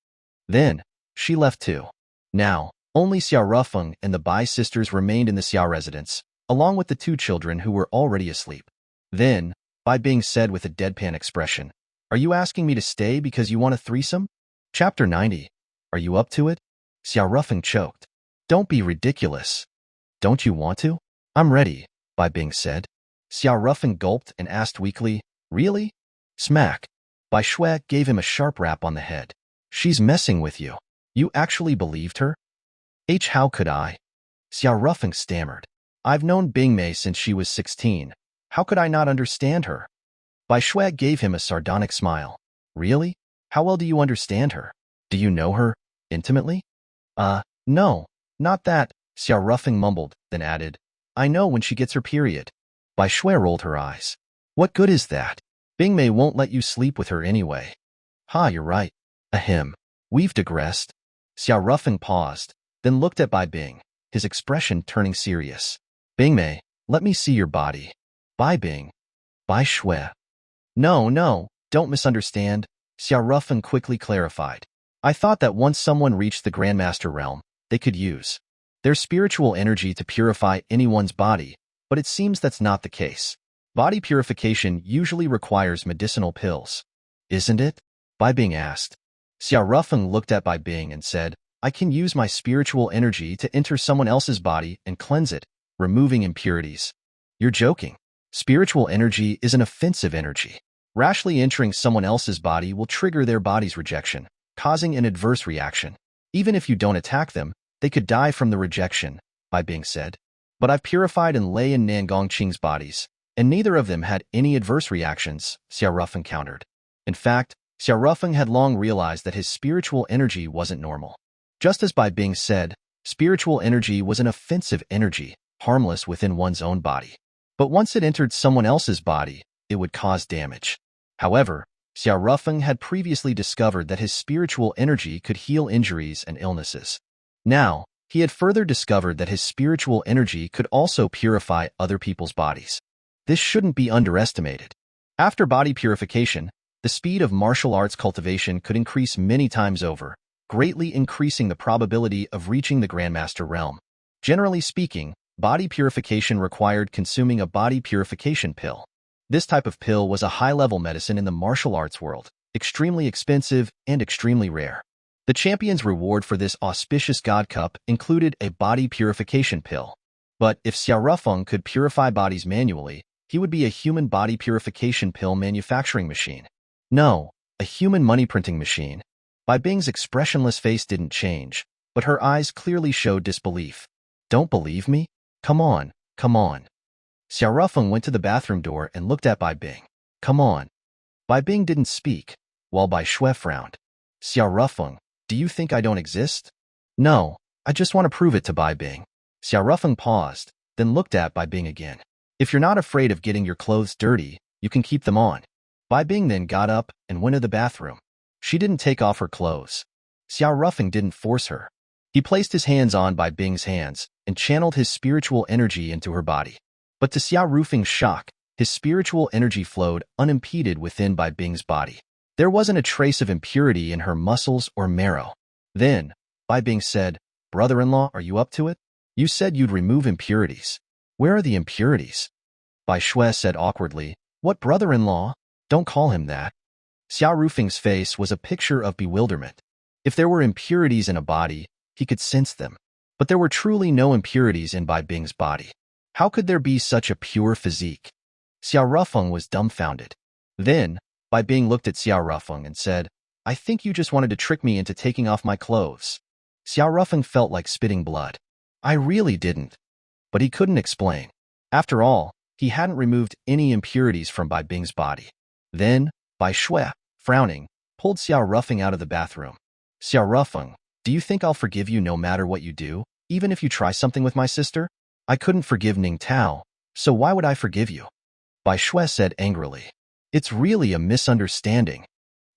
Then, she left too. Now, only Xia Rufeng and the Bai sisters remained in the Xia residence, along with the 2 children who were already asleep. Then, Bai Bing said with a deadpan expression, are you asking me to stay because you want a threesome? Chapter 90. Are you up to it? Xia Rufeng choked. Don't be ridiculous. Don't you want to? I'm ready, Bai Bing said. Xia Rufeng gulped and asked weakly, really? Smack. Bai Shui gave him a sharp rap on the head. She's messing with you. You actually believed her? How could I? Xia Rufeng stammered. I've known Bingmei since she was 16. How could I not understand her? Bai Shui gave him a sardonic smile. Really? How well do you understand her? Do you know her intimately? No, not that, Xia Rufeng mumbled, then added, I know when she gets her period. Bai Shui rolled her eyes. What good is that? Bingmei won't let you sleep with her anyway. Ha, you're right. Ahem. We've digressed. Xia Rufeng paused, then looked at Bai Bing, his expression turning serious. Bingmei, let me see your body. Bai Bing. Bai Shui. No, don't misunderstand, Xia Rufeng quickly clarified. I thought that once someone reached the Grandmaster realm, they could use their spiritual energy to purify anyone's body, but it seems that's not the case. Body purification usually requires medicinal pills. Isn't it? Bai Bing asked. Xia Rufeng looked at Bai Bing and said, I can use my spiritual energy to enter someone else's body and cleanse it, removing impurities. You're joking. Spiritual energy is an offensive energy. Rashly entering someone else's body will trigger their body's rejection, causing an adverse reaction. Even if you don't attack them, they could die from the rejection, Bai Bing said. But I've purified in Lei and Nangong Qing's bodies, and neither of them had any adverse reactions, Xia Rufeng countered. In fact, Xia Rufeng had long realized that his spiritual energy wasn't normal. Just as Bai Bing said, spiritual energy was an offensive energy, harmless within one's own body. But once it entered someone else's body, it would cause damage. However, Xia Rufeng had previously discovered that his spiritual energy could heal injuries and illnesses. Now, he had further discovered that his spiritual energy could also purify other people's bodies. This shouldn't be underestimated. After body purification, the speed of martial arts cultivation could increase many times over, greatly increasing the probability of reaching the Grandmaster realm. Generally speaking, body purification required consuming a body purification pill. This type of pill was a high-level medicine in the martial arts world, extremely expensive and extremely rare. The champion's reward for this auspicious God Cup included a body purification pill. But if Xiao Rufeng could purify bodies manually, he would be a human body purification pill manufacturing machine. No, a human money-printing machine. Bai Bing's expressionless face didn't change, but her eyes clearly showed disbelief. Don't believe me? Come on, come on. Xiao Rufeng went to the bathroom door and looked at Bai Bing. Come on. Bai Bing didn't speak, while Bai Shui frowned. Xiao Rufeng, do you think I don't exist? No, I just want to prove it to Bai Bing. Xiao Rufeng paused, then looked at Bai Bing again. If you're not afraid of getting your clothes dirty, you can keep them on. Bai Bing then got up and went to the bathroom. She didn't take off her clothes. Xiao Rufeng didn't force her. He placed his hands on Bai Bing's hands and channeled his spiritual energy into her body. But to Xiao Rufeng's shock, his spiritual energy flowed unimpeded within Bai Bing's body. There wasn't a trace of impurity in her muscles or marrow. Then, Bai Bing said, "Brother-in-law, are you up to it? You said you'd remove impurities. Where are the impurities?" Bai Shui said awkwardly, "What brother-in-law? Don't call him that." Xiao Rufeng's face was a picture of bewilderment. If there were impurities in a body, he could sense them. But there were truly no impurities in Bai Bing's body. How could there be such a pure physique? Xiao Rufeng was dumbfounded. Then, Bai Bing looked at Xiao Rufeng and said, "I think you just wanted to trick me into taking off my clothes." Xiao Rufeng felt like spitting blood. "I really didn't." But he couldn't explain. After all, he hadn't removed any impurities from Bai Bing's body. Then, Bai Shui, frowning, pulled Xiao Rufeng out of the bathroom. "Xiao Rufeng, do you think I'll forgive you no matter what you do, even if you try something with my sister? I couldn't forgive Ning Tao, so why would I forgive you?" Bai Shui said angrily. "It's really a misunderstanding."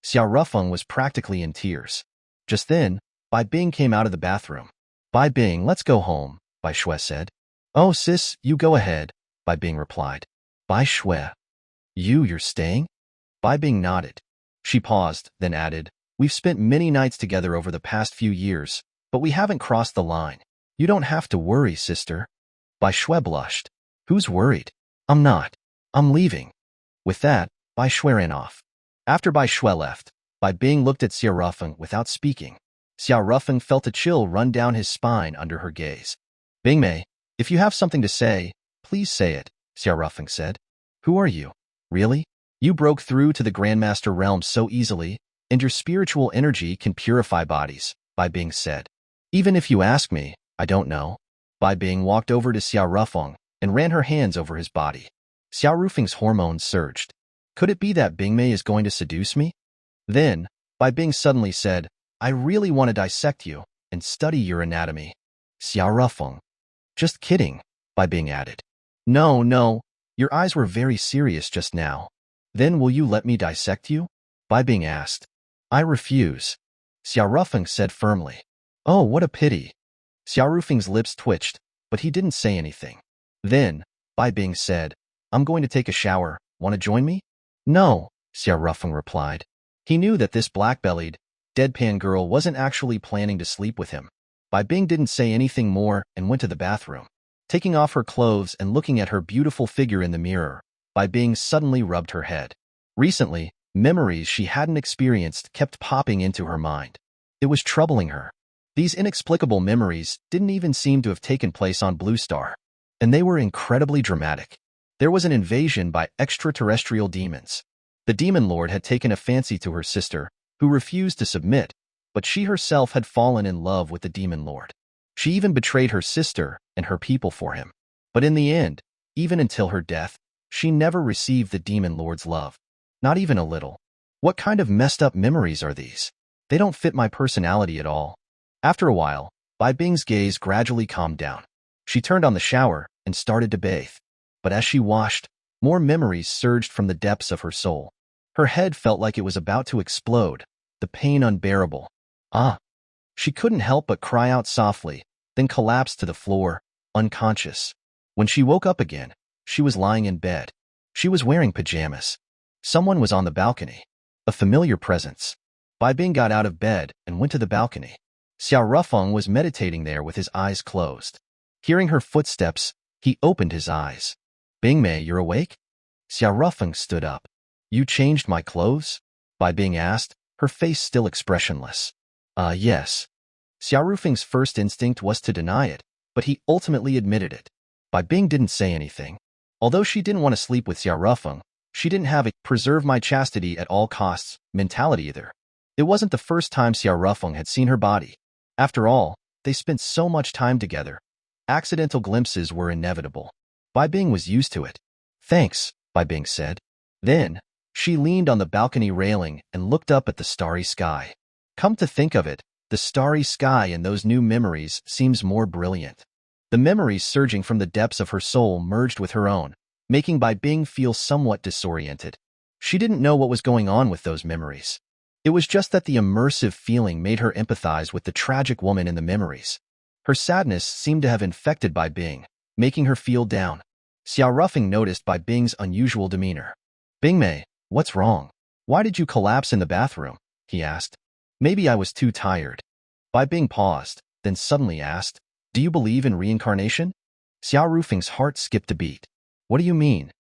Xiao Rufeng was practically in tears. Just then, Bai Bing came out of the bathroom. "Bai Bing, let's go home," Bai Shui said. "Oh, sis, you go ahead," Bai Bing replied. "Bai Shui, you're staying?" Bai Bing nodded. She paused, then added, "We've spent many nights together over the past few years, but we haven't crossed the line. You don't have to worry, sister." Bai Shui blushed. "Who's worried? I'm not. I'm leaving." With that, Bai Shui ran off. After Bai Shui left, Bai Bing looked at Xiao Rufeng without speaking. Xiao Rufeng felt a chill run down his spine under her gaze. "Bing Mei, if you have something to say, please say it," Xiao Rufeng said. "Who are you? Really? You broke through to the Grandmaster realm so easily, and your spiritual energy can purify bodies," Bai Bing said. "Even if you ask me, I don't know." Bai Bing walked over to Xiao Rufeng and ran her hands over his body. Xiao Rufeng's hormones surged. Could it be that Bing Mei is going to seduce me? Then, Bai Bing suddenly said, "I really want to dissect you and study your anatomy." Xiao Rufeng. "Just kidding," Bai Bing added. No, your eyes were very serious just now." "Then will you let me dissect you?" Bai Bing asked. "I refuse," Xiao Rufeng said firmly. "Oh, what a pity." Xiao Rufeng's lips twitched, but he didn't say anything. Then, Bai Bing said, "I'm going to take a shower. Want to join me?" "No," Xiao Rufeng replied. He knew that this black-bellied, deadpan girl wasn't actually planning to sleep with him. Bai Bing didn't say anything more and went to the bathroom. Taking off her clothes and looking at her beautiful figure in the mirror, Bai Bing suddenly rubbed her head. Recently, memories she hadn't experienced kept popping into her mind. It was troubling her. These inexplicable memories didn't even seem to have taken place on Blue Star, and they were incredibly dramatic. There was an invasion by extraterrestrial demons. The demon lord had taken a fancy to her sister, who refused to submit, but she herself had fallen in love with the demon lord. She even betrayed her sister and her people for him. But in the end, even until her death, she never received the demon lord's love. Not even a little. What kind of messed up memories are these? They don't fit my personality at all. After a while, Bai Bing's gaze gradually calmed down. She turned on the shower and started to bathe. But as she washed, more memories surged from the depths of her soul. Her head felt like it was about to explode, the pain unbearable. Ah! She couldn't help but cry out softly, then collapsed to the floor, unconscious. When she woke up again, she was lying in bed. She was wearing pajamas. Someone was on the balcony. A familiar presence. Bai Bing got out of bed and went to the balcony. Xiao Rufeng was meditating there with his eyes closed. Hearing her footsteps, he opened his eyes. Bingmei, you're awake? Xiao Rufeng stood up. You changed my clothes? Bai Bing asked, her face still expressionless. Yes. Xiao Rufeng's first instinct was to deny it, but he ultimately admitted it. Bai Bing didn't say anything. Although she didn't want to sleep with Xiao Rufeng, she didn't have a preserve my chastity at all costs mentality either. It wasn't the first time Xiao Rufeng had seen her body. After all, they spent so much time together. Accidental glimpses were inevitable. Bai Bing was used to it. Thanks, Bai Bing said. Then, she leaned on the balcony railing and looked up at the starry sky. Come to think of it, the starry sky in those new memories seems more brilliant. The memories surging from the depths of her soul merged with her own, making Bai Bing feel somewhat disoriented. She didn't know what was going on with those memories. It was just that the immersive feeling made her empathize with the tragic woman in the memories. Her sadness seemed to have infected Bai Bing, making her feel down. Xiao Rufeng noticed Bai Bing's unusual demeanor. Bingmei, what's wrong? Why did you collapse in the bathroom? He asked. Maybe I was too tired. Bai Bing paused, then suddenly asked, do you believe in reincarnation? Xiao Rufeng's heart skipped a beat. What do you mean?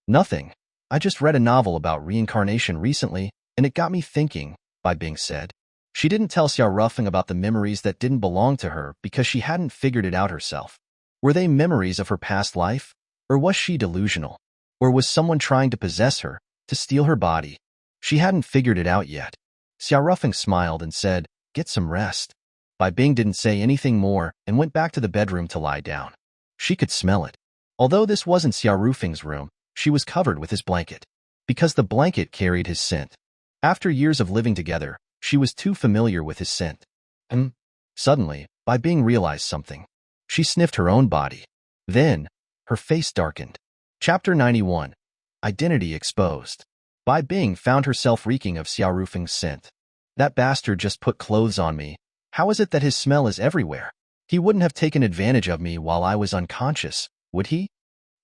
Nothing. I just read a novel about reincarnation recently, and it got me thinking, Bai Bing said. She didn't tell Xiao Rufeng about the memories that didn't belong to her because she hadn't figured it out herself. Were they memories of her past life? Or was she delusional? Or was someone trying to possess her, to steal her body? She hadn't figured it out yet. Xiao Rufeng smiled and said, get some rest. Bai Bing didn't say anything more and went back to the bedroom to lie down. She could smell it. Although this wasn't Xiao Rufeng's room, she was covered with his blanket. Because the blanket carried his scent. After years of living together, she was too familiar with his scent. Suddenly, Bai Bing realized something. She sniffed her own body. Then, her face darkened. Chapter 91. Identity Exposed. Bai Bing found herself reeking of Xiao Rufeng's scent. That bastard just put clothes on me. How is it that his smell is everywhere? He wouldn't have taken advantage of me while I was unconscious, would he?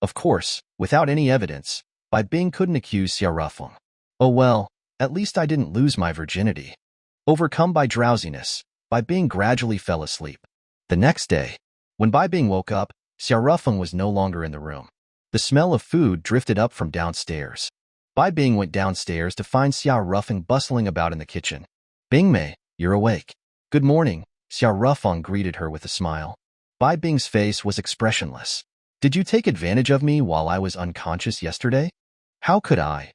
Of course, without any evidence, Bai Bing couldn't accuse Xiao Rufeng. Oh well, at least I didn't lose my virginity. Overcome by drowsiness, Bai Bing gradually fell asleep. The next day, when Bai Bing woke up, Xiao Rufeng was no longer in the room. The smell of food drifted up from downstairs. Bai Bing went downstairs to find Xiao Rufeng bustling about in the kitchen. Bingmei, you're awake. Good morning, Xiao Rufeng greeted her with a smile. Bai Bing's face was expressionless. Did you take advantage of me while I was unconscious yesterday? How could I?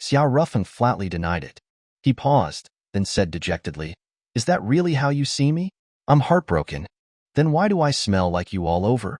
Xiao Rufeng flatly denied it. He paused, then said dejectedly, is that really how you see me? I'm heartbroken. Then why do I smell like you all over?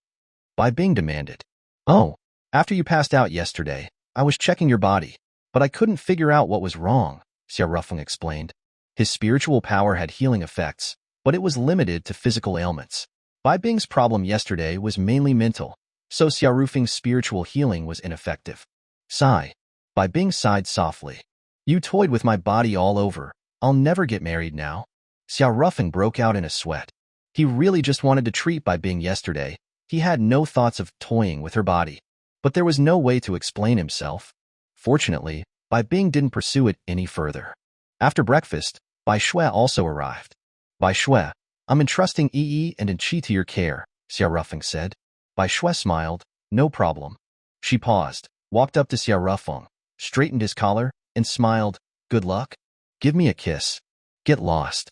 Bai Bing demanded. Oh, after you passed out yesterday, I was checking your body, but I couldn't figure out what was wrong, Xiao Rufeng explained. His spiritual power had healing effects, but it was limited to physical ailments. Bai Bing's problem yesterday was mainly mental, so Xiao Rufeng's spiritual healing was ineffective. Sigh. Bai Bing sighed softly. You toyed with my body all over. I'll never get married now. Xiao Rufeng broke out in a sweat. He really just wanted to treat Bai Bing yesterday. He had no thoughts of toying with her body. But there was no way to explain himself. Fortunately, Bai Bing didn't pursue it any further. After breakfast, Bai Shui also arrived. Bai Shui, I'm entrusting Yi and Chi to your care, Xiao Rufeng said. Bai Shui smiled. No problem. She paused, walked up to Xiao Rufeng, straightened his collar, and smiled. Good luck? Give me a kiss. Get lost.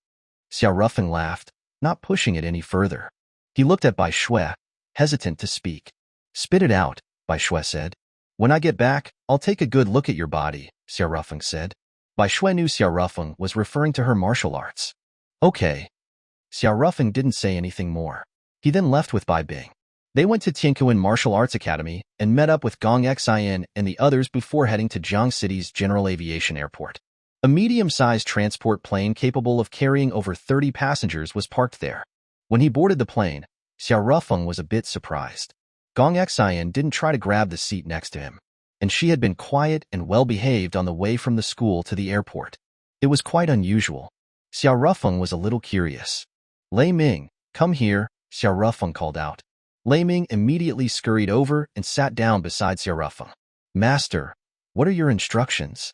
Xiao Rufeng laughed, not pushing it any further. He looked at Bai Shui, hesitant to speak. Spit it out, Bai Shui said. When I get back, I'll take a good look at your body, Xiao Rufeng said. Bai Shui knew Xiao Rufeng was referring to her martial arts. Okay. Xiao Rufeng didn't say anything more. He then left with Bai Bing. They went to Tiankuan Martial Arts Academy and met up with Gong Xin and the others before heading to Jiang City's General Aviation Airport. A medium-sized transport plane capable of carrying over 30 passengers was parked there. When he boarded the plane, Xiao Rufeng was a bit surprised. Gong Xin didn't try to grab the seat next to him, and she had been quiet and well-behaved on the way from the school to the airport. It was quite unusual. Xiao Rufeng was a little curious. Lei Ming, come here, Xiao Rufeng called out. Lei Ming immediately scurried over and sat down beside Xiao Rufeng. Master, what are your instructions?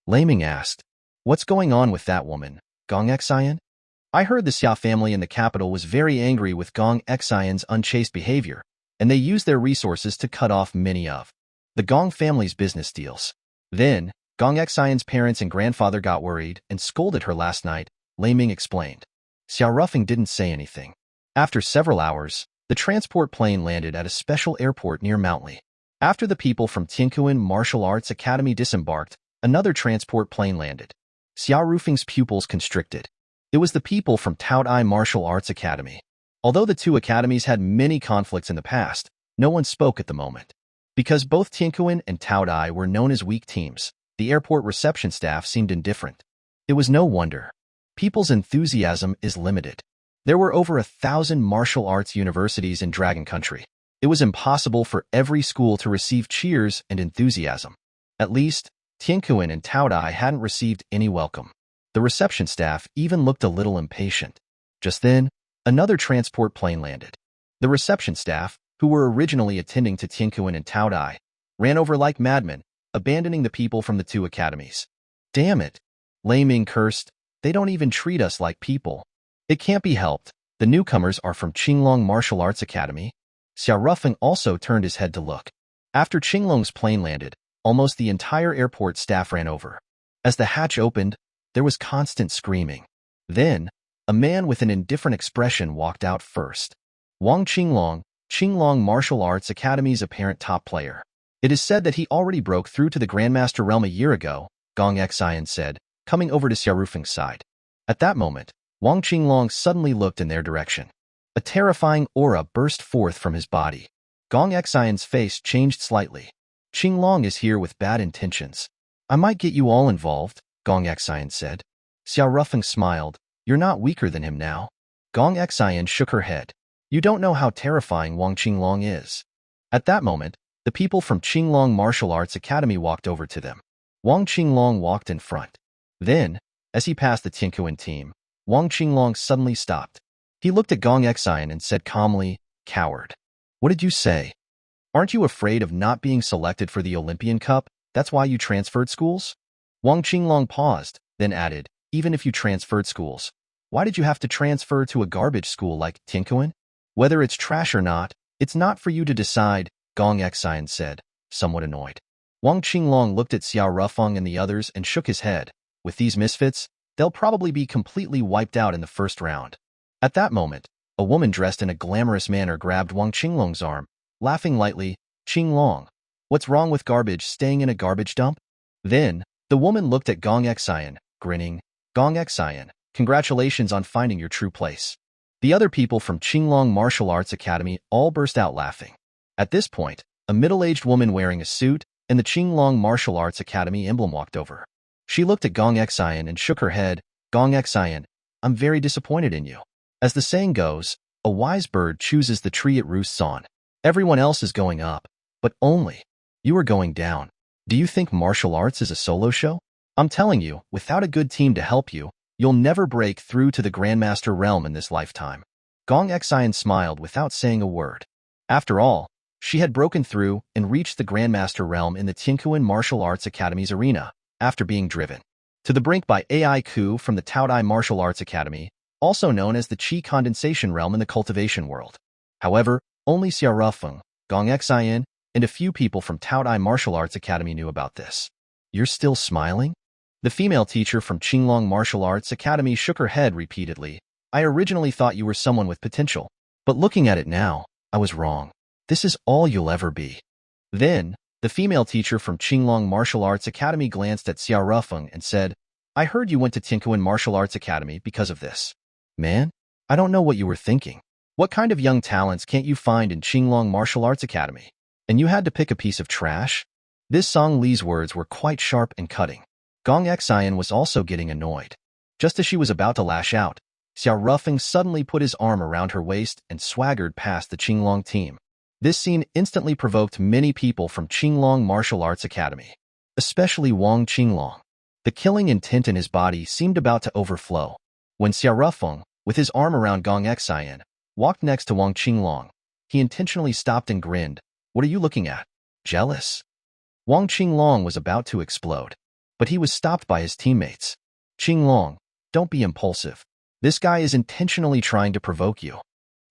Laming asked. What's going on with that woman, Gong Xian? I heard the Xia family in the capital was very angry with Gong Xian's unchaste behavior, and they used their resources to cut off many of the Gong family's business deals. Then, Gong Xian's parents and grandfather got worried and scolded her last night, Laming explained. Xiao Ruffing didn't say anything. After several hours, the transport plane landed at a special airport near Mountly. After the people from Tianquan Martial Arts Academy disembarked, another transport plane landed. Xiao Rufing's pupils constricted. It was the people from Taodai Martial Arts Academy. Although the two academies had many conflicts in the past, no one spoke at the moment. Because both Tianquan and Taodai were known as weak teams, the airport reception staff seemed indifferent. It was no wonder. People's enthusiasm is limited. There were over 1,000 martial arts universities in Dragon Country. It was impossible for every school to receive cheers and enthusiasm. At least, Tianquan and Taodai hadn't received any welcome. The reception staff even looked a little impatient. Just then, another transport plane landed. The reception staff, who were originally attending to Tianquan and Taodai, ran over like madmen, abandoning the people from the two academies. Damn it! Laming cursed. They don't even treat us like people. It can't be helped. The newcomers are from Qinglong Martial Arts Academy. Xiao Ruffing also turned his head to look. After Qinglong's plane landed, almost the entire airport staff ran over. As the hatch opened, there was constant screaming. Then, a man with an indifferent expression walked out first. Wang Qinglong, Qinglong Martial Arts Academy's apparent top player. It is said that he already broke through to the Grandmaster realm a year ago, Gong Xian said, coming over to Xiao Rufing's side. At that moment, Wang Qinglong suddenly looked in their direction. A terrifying aura burst forth from his body. Gong Xian's face changed slightly. Qinglong is here with bad intentions. I might get you all involved, Gong Xian said. Xiao Ruffing smiled. You're not weaker than him now. Gong Xian shook her head. You don't know how terrifying Wang Qinglong is. At that moment, the people from Qinglong Martial Arts Academy walked over to them. Wang Qinglong walked in front. Then, as he passed the Tianquan team, Wang Qinglong suddenly stopped. He looked at Gong Xian and said calmly, Coward. What did you say? Aren't you afraid of not being selected for the Olympian Cup? That's why you transferred schools? Wang Qinglong paused, then added, even if you transferred schools, why did you have to transfer to a garbage school like Tianquan? Whether it's trash or not, it's not for you to decide, Gong Xian said, somewhat annoyed. Wang Qinglong looked at Xiao Rufeng and the others and shook his head. With these misfits, they'll probably be completely wiped out in the first round. At that moment, a woman dressed in a glamorous manner grabbed Wang Qinglong's arm, laughing lightly, Qinglong, what's wrong with garbage staying in a garbage dump? Then, the woman looked at Gong Xian, grinning, Gong Xian, congratulations on finding your true place. The other people from Qinglong Martial Arts Academy all burst out laughing. At this point, a middle-aged woman wearing a suit and the Qinglong Martial Arts Academy emblem walked over. She looked at Gong Xian and shook her head. Gong Xian, I'm very disappointed in you. As the saying goes, a wise bird chooses the tree it roosts on. Everyone else is going up, but only you are going down. Do you think martial arts is a solo show? I'm telling you, without a good team to help you, you'll never break through to the Grandmaster realm in this lifetime. Gong Xian smiled without saying a word. After all, she had broken through and reached the Grandmaster realm in the Tianquan Martial Arts Academy's arena, after being driven to the brink by AI Ku from the Taodai Martial Arts Academy, also known as the Qi Condensation Realm in the cultivation world. However, only Xiao Rufeng, Gong Xian, and a few people from Taodai Martial Arts Academy knew about this. You're still smiling? The female teacher from Qinglong Martial Arts Academy shook her head repeatedly. I originally thought you were someone with potential, but looking at it now, I was wrong. This is all you'll ever be. Then, the female teacher from Qinglong Martial Arts Academy glanced at Xiao Rufeng and said, I heard you went to Tianquan Martial Arts Academy because of this. Man, I don't know what you were thinking. What kind of young talents can't you find in Qinglong Martial Arts Academy? And you had to pick a piece of trash? This Song Li's words were quite sharp and cutting. Gong Xian was also getting annoyed. Just as she was about to lash out, Xiao Rufeng suddenly put his arm around her waist and swaggered past the Qinglong team. This scene instantly provoked many people from Qinglong Martial Arts Academy, especially Wang Qinglong. The killing intent in his body seemed about to overflow. When Xiao Rufeng, with his arm around Gong Xian, walked next to Wang Qinglong, he intentionally stopped and grinned. What are you looking at? Jealous? Wang Qinglong was about to explode, but he was stopped by his teammates. Qinglong, don't be impulsive. This guy is intentionally trying to provoke you.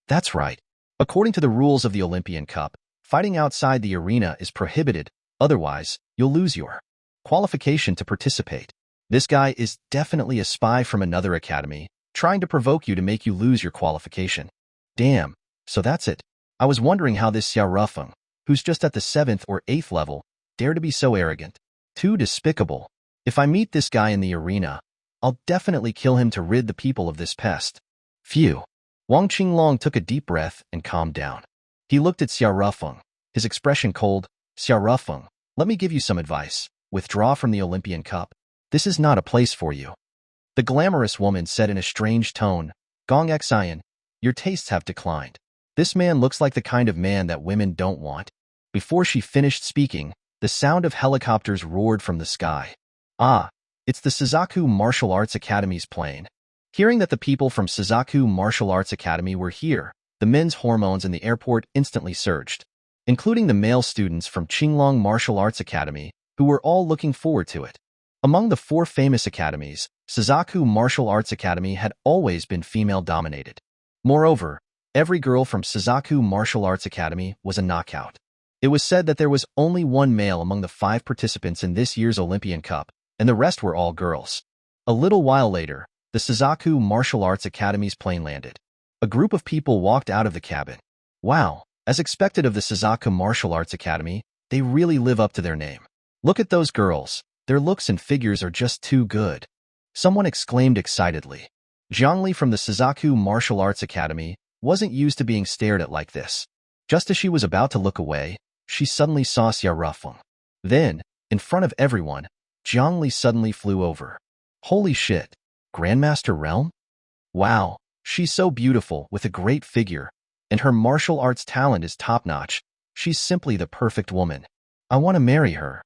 That's right. According to the rules of the Olympian Cup, fighting outside the arena is prohibited, otherwise, you'll lose your qualification to participate. This guy is definitely a spy from another academy, trying to provoke you to make you lose your qualification. Damn, so that's it. I was wondering how this Xiao Rufeng, who's just at the 7th or 8th level, dare to be so arrogant. Too despicable. If I meet this guy in the arena, I'll definitely kill him to rid the people of this pest. Phew. Wang Qinglong took a deep breath and calmed down. He looked at Xiao Rufeng, his expression cold. Xiao Rufeng, let me give you some advice. Withdraw from the Olympian Cup. This is not a place for you. The glamorous woman said in a strange tone, Gong Xian, your tastes have declined. This man looks like the kind of man that women don't want. Before she finished speaking, the sound of helicopters roared from the sky. Ah, it's the Suzaku Martial Arts Academy's plane. Hearing that the people from Suzaku Martial Arts Academy were here, the men's hormones in the airport instantly surged, including the male students from Qinglong Martial Arts Academy, who were all looking forward to it. Among the 4 famous academies, Suzaku Martial Arts Academy had always been female-dominated. Moreover, every girl from Suzaku Martial Arts Academy was a knockout. It was said that there was only one male among the 5 participants in this year's Olympian Cup, and the rest were all girls. A little while later, the Suzaku Martial Arts Academy's plane landed. A group of people walked out of the cabin. Wow, as expected of the Suzaku Martial Arts Academy, they really live up to their name. Look at those girls. Their looks and figures are just too good. Someone exclaimed excitedly. Zhangli from the Suzaku Martial Arts Academy wasn't used to being stared at like this. Just as she was about to look away, she suddenly saw Xiao Rufeng. Then, in front of everyone, Zhangli suddenly flew over. Holy shit! Grandmaster Realm? Wow, she's so beautiful with a great figure, and her martial arts talent is top-notch. She's simply the perfect woman. I want to marry her.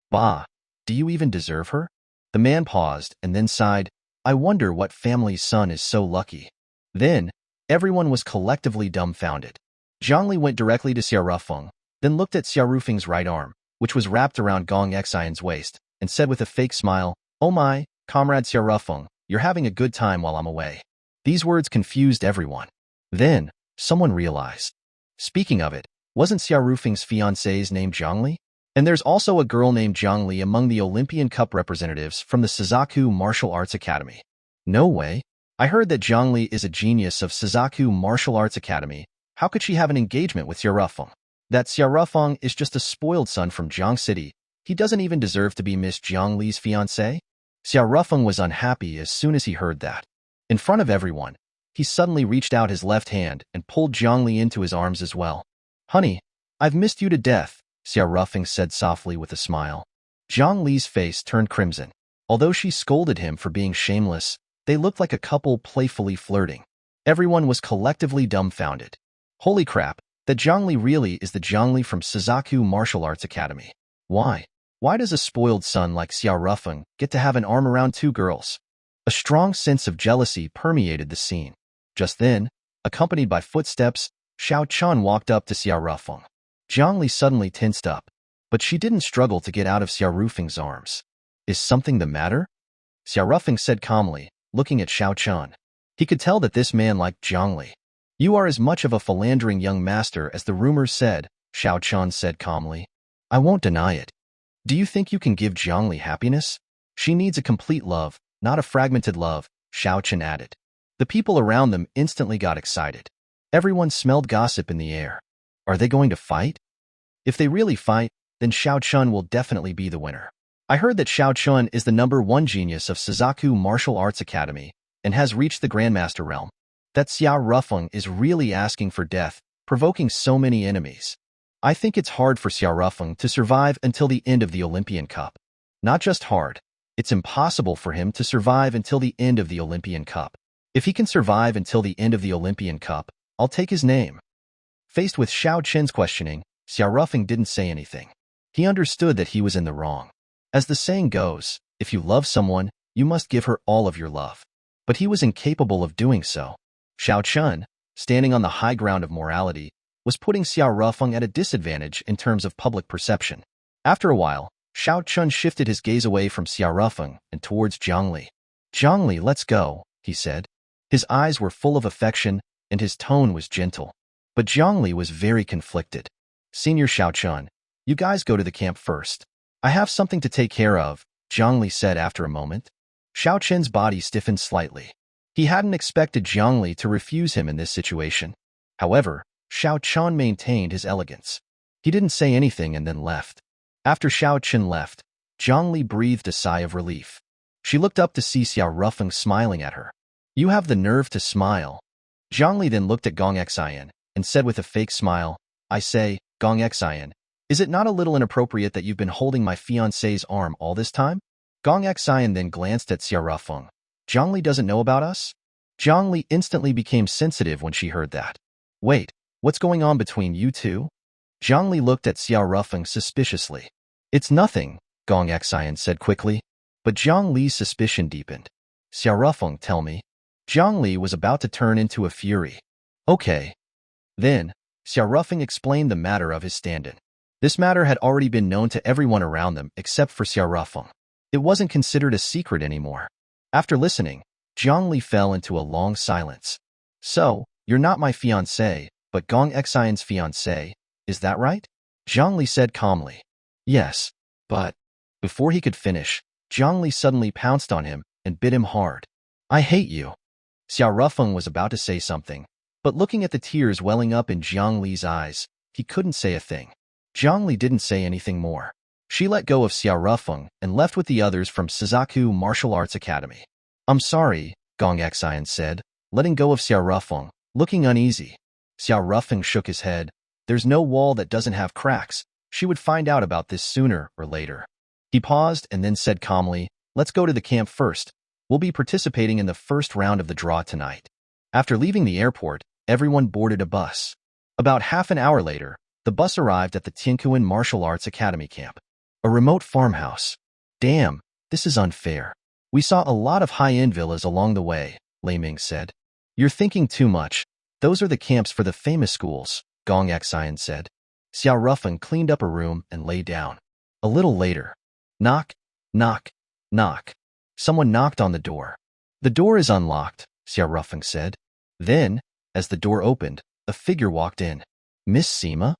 Bah, do you even deserve her? The man paused and then sighed. I wonder what family's son is so lucky. Then, everyone was collectively dumbfounded. Zhangli went directly to Xiao Rufeng, then looked at Xiao Rufeng's right arm, which was wrapped around Gong Xian's waist, and said with a fake smile, Oh my, comrade Xiao Rufeng, you're having a good time while I'm away. These words confused everyone. Then, someone realized. Speaking of it, wasn't Xiao Rufeng's fiancé's name Zhangli? And there's also a girl named Zhangli among the Olympian Cup representatives from the Suzaku Martial Arts Academy. No way. I heard that Zhangli is a genius of Suzaku Martial Arts Academy. How could she have an engagement with Xiao Rufeng? That Xiao Rufeng is just a spoiled son from Jiang City. He doesn't even deserve to be Miss Zhangli's fiancé. Xiao Rufeng was unhappy as soon as he heard that. In front of everyone, he suddenly reached out his left hand and pulled Zhangli into his arms as well. Honey, I've missed you to death, Xiao Rufeng said softly with a smile. Zhang Li's face turned crimson. Although she scolded him for being shameless, they looked like a couple playfully flirting. Everyone was collectively dumbfounded. Holy crap, that Zhang Li really is the Zhang Li from Suzaku Martial Arts Academy. Why? Why does a spoiled son like Xiao Rufeng get to have an arm around 2 girls? A strong sense of jealousy permeated the scene. Just then, accompanied by footsteps, Xiao Chun walked up to Xiao Rufeng. Zhang Li suddenly tensed up, but she didn't struggle to get out of Xiao Rufeng's arms. Is something the matter? Xiao Rufeng said calmly, looking at Xiao Chun. He could tell that this man liked Zhang Li. You are as much of a philandering young master as the rumors said, Xiao Chun said calmly. I won't deny it. Do you think you can give Zhang Li happiness? She needs a complete love, not a fragmented love, Xiao Chun added. The people around them instantly got excited. Everyone smelled gossip in the air. Are they going to fight? If they really fight, then Xiao Chun will definitely be the winner. I heard that Xiao Chun is the #1 genius of Suzaku Martial Arts Academy and has reached the Grandmaster realm. That Xiao Rufeng is really asking for death, provoking so many enemies. I think it's hard for Xiao Rufeng to survive until the end of the Olympian Cup. Not just hard, it's impossible for him to survive until the end of the Olympian Cup. If he can survive until the end of the Olympian Cup, I'll take his name. Faced with Xiao Chen's questioning, Xiao Rufeng didn't say anything. He understood that he was in the wrong. As the saying goes, if you love someone, you must give her all of your love. But he was incapable of doing so. Xiao Chun, standing on the high ground of morality, was putting Xiao Rufeng at a disadvantage in terms of public perception. After a while, Xiao Chun shifted his gaze away from Xiao Rufeng and towards Zhongli. Zhongli, let's go, he said. His eyes were full of affection and his tone was gentle. But Zhongli was very conflicted. Senior Xiao Chun, you guys go to the camp first. I have something to take care of, Zhongli said after a moment. Xiao Chun's body stiffened slightly. He hadn't expected Zhongli to refuse him in this situation. However, Xiao Chun maintained his elegance. He didn't say anything and then left. After Xiao Chun left, Zhongli breathed a sigh of relief. She looked up to see Xiao Rufeng smiling at her. You have the nerve to smile. Zhongli then looked at Gong Xian and said with a fake smile, I say, Gong Xian, is it not a little inappropriate that you've been holding my fiancé's arm all this time? Gong Xian then glanced at Xiao Rufeng. Zhongli doesn't know about us? Zhongli instantly became sensitive when she heard that. Wait, what's going on between you two? Zhongli looked at Xiao Rufeng suspiciously. It's nothing, Gong Xian said quickly. But Zhongli's suspicion deepened. Xiao Rufeng, tell me. Zhongli was about to turn into a fury. Okay. Then, Xiao Rufeng explained the matter of his stand-in. This matter had already been known to everyone around them except for Xiao Rufeng. It wasn't considered a secret anymore. After listening, Zhongli fell into a long silence. So, you're not my fiancé, but Gong Xian's fiancé, is that right? Zhongli said calmly. Yes, but... Before he could finish, Zhongli suddenly pounced on him and bit him hard. I hate you. Xiao Rufeng was about to say something, but looking at the tears welling up in Zhongli's eyes, he couldn't say a thing. Zhongli didn't say anything more. She let go of Xiao Rufeng and left with the others from Suzaku Martial Arts Academy. I'm sorry, Gong Xian said, letting go of Xiao Rufeng, looking uneasy. Xiao Rufeng shook his head. There's no wall that doesn't have cracks. She would find out about this sooner or later. He paused and then said calmly, let's go to the camp first. We'll be participating in the first round of the draw tonight. After leaving the airport, everyone boarded a bus. About half an hour later, the bus arrived at the Tiankuan Martial Arts Academy camp. A remote farmhouse. Damn, this is unfair. We saw a lot of high-end villas along the way, Lei Ming said. You're thinking too much. Those are the camps for the famous schools, Gong Xian said. Xiao Rufeng cleaned up a room and lay down. A little later. Knock, knock, knock. Someone knocked on the door. The door is unlocked, Xiao Rufeng said. Then, as the door opened, a figure walked in. Miss Sima?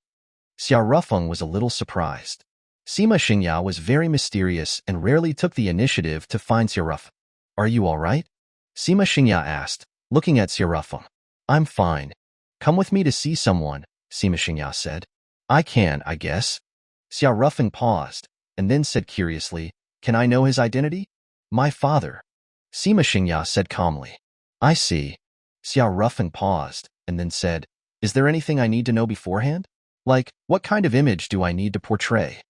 Xiao Rufeng was a little surprised. Sima Xingya was very mysterious and rarely took the initiative to find Xiao Rufeng. Are you all right? Sima Xingya asked, looking at Xiao Rufeng. I'm fine. Come with me to see someone, Sima Xingya said. I can, I guess. Xiao Rufeng paused, and then said curiously, can I know his identity? My father. Sima Xingya said calmly. I see. Xiao Rufeng paused, and then said, is there anything I need to know beforehand? Like, what kind of image do I need to portray?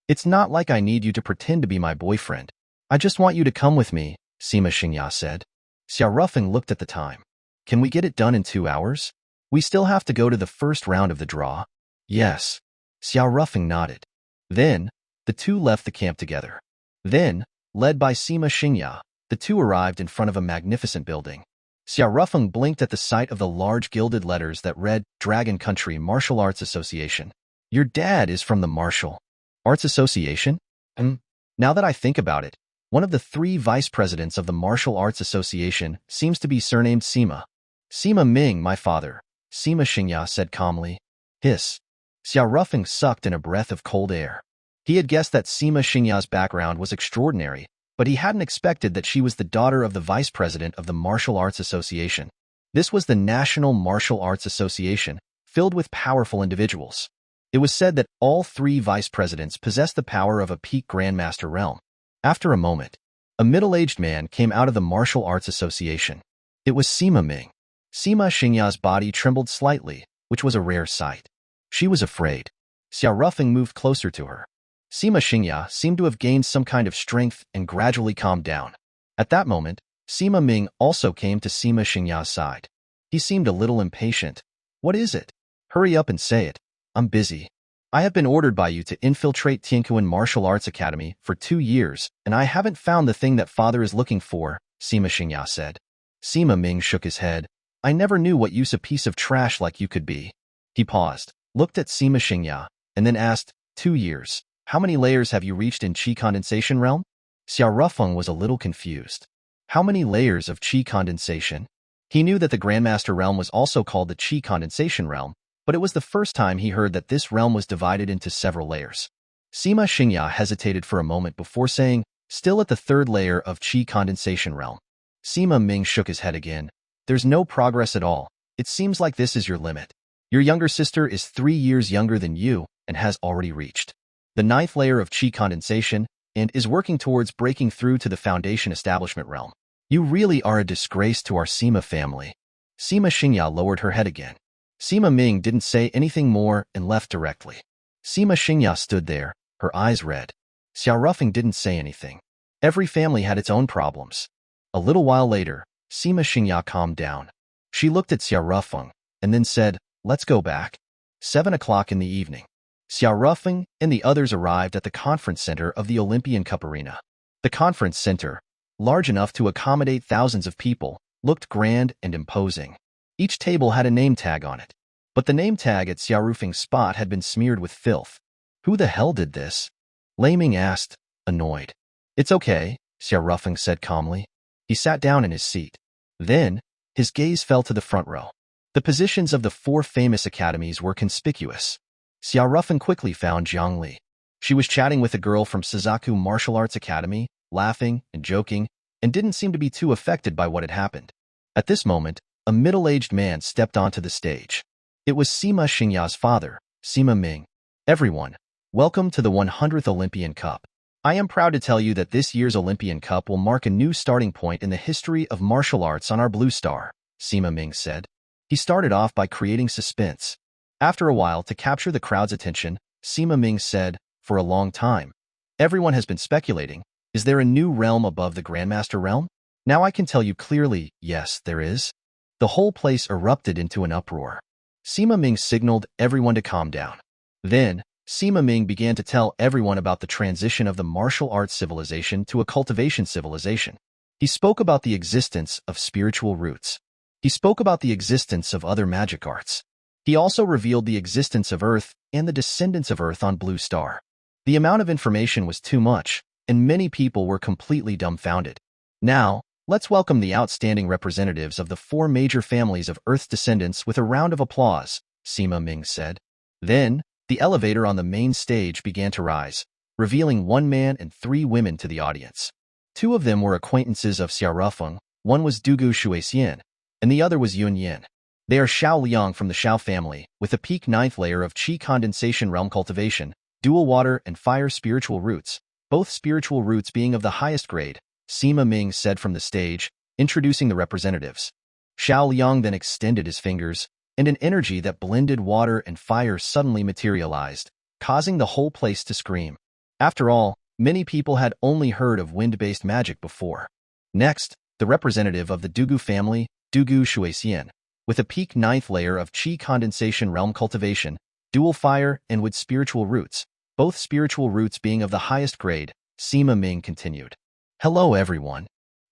It's not like I need you to pretend to be my boyfriend. I just want you to come with me, Sima Xingya said. Xiao Rufeng looked at the time. Can we get it done in 2 hours? We still have to go to the first round of the draw. Yes. Xiao Rufeng nodded. Then, the two left the camp together. Then, led by Sima Xingya, the two arrived in front of a magnificent building. Xiao Rufeng blinked at the sight of the large gilded letters that read Dragon Country Martial Arts Association. Your dad is from the Martial Arts Association? Now that I think about it, one of the 3 vice presidents of the Martial Arts Association seems to be surnamed Sima. Sima Ming, my father, Sima Xingya said calmly. Hiss. Xiao Rufeng sucked in a breath of cold air. He had guessed that Sima Xingya's background was extraordinary, but he hadn't expected that she was the daughter of the vice president of the Martial Arts Association. This was the National Martial Arts Association, filled with powerful individuals. It was said that all 3 vice presidents possessed the power of a peak grandmaster realm. After a moment, a middle-aged man came out of the Martial Arts Association. It was Sima Ming. Sima Xingya's body trembled slightly, which was a rare sight. She was afraid. Xiao Rufeng moved closer to her. Sima Xingya seemed to have gained some kind of strength and gradually calmed down. At that moment, Sima Ming also came to Sima Xingya's side. He seemed a little impatient. What is it? Hurry up and say it. I'm busy. I have been ordered by you to infiltrate Tiankuan Martial Arts Academy for 2 years, and I haven't found the thing that father is looking for, Sima Xingya said. Sima Ming shook his head. I never knew what use a piece of trash like you could be. He paused, looked at Sima Xingya, and then asked, 2 years. How many layers have you reached in Qi condensation realm? Xiao Rufeng was a little confused. How many layers of Qi condensation? He knew that the Grandmaster realm was also called the Qi condensation realm, but it was the first time he heard that this realm was divided into several layers. Sima Xingya hesitated for a moment before saying, still at the third layer of Qi condensation realm. Sima Ming shook his head again. There's no progress at all. It seems like this is your limit. Your younger sister is 3 years younger than you and has already reached the 9th layer of Qi condensation and is working towards breaking through to the foundation establishment realm. You really are a disgrace to our Sima family. Sima Xingya lowered her head again. Sima Ming didn't say anything more and left directly. Sima Xingya stood there, her eyes red. Xiao Rufeng didn't say anything. Every family had its own problems. A little while later, Sima Xingya calmed down. She looked at Xiao Rufeng and then said, let's go back. 7 o'clock in the evening. Xiao Rufeng and the others arrived at the conference center of the Olympian Cup Arena. The conference center, large enough to accommodate thousands of people, looked grand and imposing. Each table had a name tag on it, but the name tag at Xiao Rufeng's spot had been smeared with filth. Who the hell did this? Lei Ming asked, annoyed. It's okay, Xiao Rufeng said calmly. He sat down in his seat. Then, his gaze fell to the front row. The positions of the 4 famous academies were conspicuous. Xiao Rufeng quickly found Jiang Li. She was chatting with a girl from Suzaku Martial Arts Academy, laughing and joking, and didn't seem to be too affected by what had happened. At this moment, a middle-aged man stepped onto the stage. It was Sima Xingya's father, Sima Ming. Everyone, welcome to the 100th Olympian Cup. I am proud to tell you that this year's Olympian Cup will mark a new starting point in the history of martial arts on our Blue Star, Sima Ming said. He started off by creating suspense. After a while, to capture the crowd's attention, Sima Ming said, for a long time, everyone has been speculating, is there a new realm above the Grandmaster realm? Now I can tell you clearly, yes, there is. The whole place erupted into an uproar. Sima Ming signaled everyone to calm down. Then, Sima Ming began to tell everyone about the transition of the martial arts civilization to a cultivation civilization. He spoke about the existence of spiritual roots. He spoke about the existence of other magic arts. He also revealed the existence of Earth and the descendants of Earth on Blue Star. The amount of information was too much, and many people were completely dumbfounded. Now, let's welcome the outstanding representatives of the 4 major families of Earth's descendants with a round of applause, Sima Ming said. Then, the elevator on the main stage began to rise, revealing 1 man and 3 women to the audience. 2 of them were acquaintances of Xiao Rufeng, one was Dugu Shuixian, and the other was Yun Yin. They are Xiao Liang from the Xiao family, with a peak 9th layer of Qi condensation realm cultivation, dual water and fire spiritual roots, both spiritual roots being of the highest grade, Sima Ming said from the stage, introducing the representatives. Xiao Liang then extended his fingers, and an energy that blended water and fire suddenly materialized, causing the whole place to scream. After all, many people had only heard of wind-based magic before. Next, the representative of the Dugu family, Dugu Shuixian, with a peak 9th layer of Qi condensation realm cultivation, dual fire and wood spiritual roots, both spiritual roots being of the highest grade, Sima Ming continued. Hello everyone,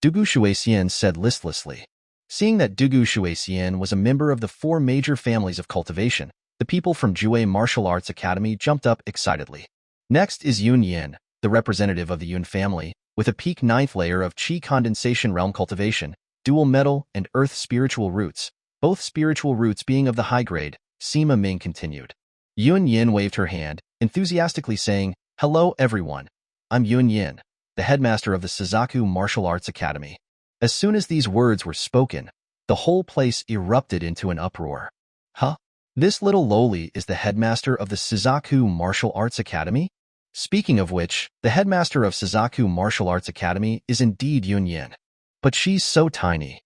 Dugu Shuixian said listlessly. Seeing that Dugu Shuixian was a member of the 4 major families of cultivation, the people from Jue Martial Arts Academy jumped up excitedly. Next is Yun Yin, the representative of the Yun family, with a peak 9th layer of Qi condensation realm cultivation, dual metal and earth spiritual roots, both spiritual roots being of the high grade, Sima Ming continued. Yun Yin waved her hand, enthusiastically saying, hello everyone, I'm Yun Yin, the headmaster of the Suzaku Martial Arts Academy. As soon as these words were spoken, the whole place erupted into an uproar. Huh? This little loli is the headmaster of the Suzaku Martial Arts Academy? Speaking of which, the headmaster of Suzaku Martial Arts Academy is indeed Yun Yin. But she's so tiny.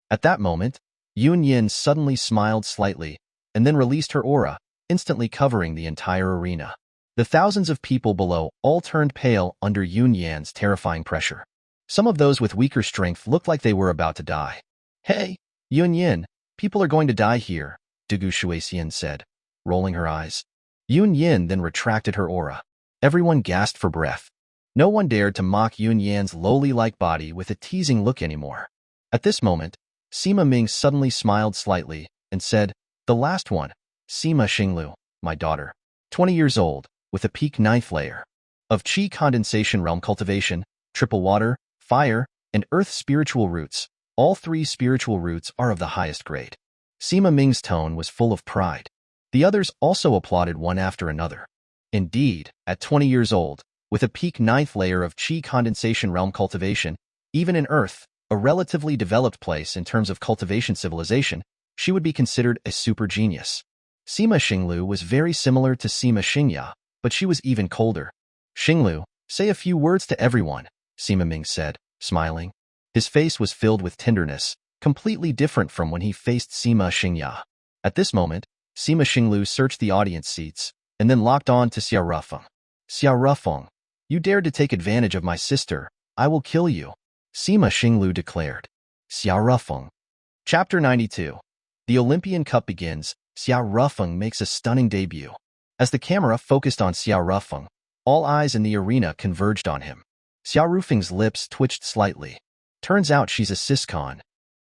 At that moment, Yun Yin suddenly smiled slightly, and then released her aura, instantly covering the entire arena. The thousands of people below all turned pale under Yun Yin's terrifying pressure. Some of those with weaker strength looked like they were about to die. Hey, Yun Yin, people are going to die here, Dugu Shuixian said, rolling her eyes. Yun Yin then retracted her aura. Everyone gasped for breath. No one dared to mock Yun Yin's lowly-like body with a teasing look anymore. At this moment, Sima Ming suddenly smiled slightly and said, the last one, Sima Xinglu, my daughter, 20 years old, with a peak 9th layer. of Qi condensation realm cultivation, triple water, fire, and earth spiritual roots. All three spiritual roots are of the highest grade. Sima Ming's tone was full of pride. The others also applauded one after another. Indeed, at 20 years old, with a peak 9th layer of Qi condensation realm cultivation, even in Earth, a relatively developed place in terms of cultivation civilization, she would be considered a super genius. Sima Xinglu was very similar to Sima Xingya, but she was even colder. Xinglu, say a few words to everyone, Sima Ming said, smiling. His face was filled with tenderness, completely different from when he faced Sima Xingya. At this moment, Sima Xinglu searched the audience seats, and then locked on to Xia Rufeng. Xia Rufeng, you dared to take advantage of my sister, I will kill you, Sima Xinglu declared. Xia Rufeng. Chapter 92. The Olympian Cup begins. Xia Rufeng makes a stunning debut. As the camera focused on Xia Rufeng, all eyes in the arena converged on him. Xia Rufeng's lips twitched slightly. Turns out she's a siscon.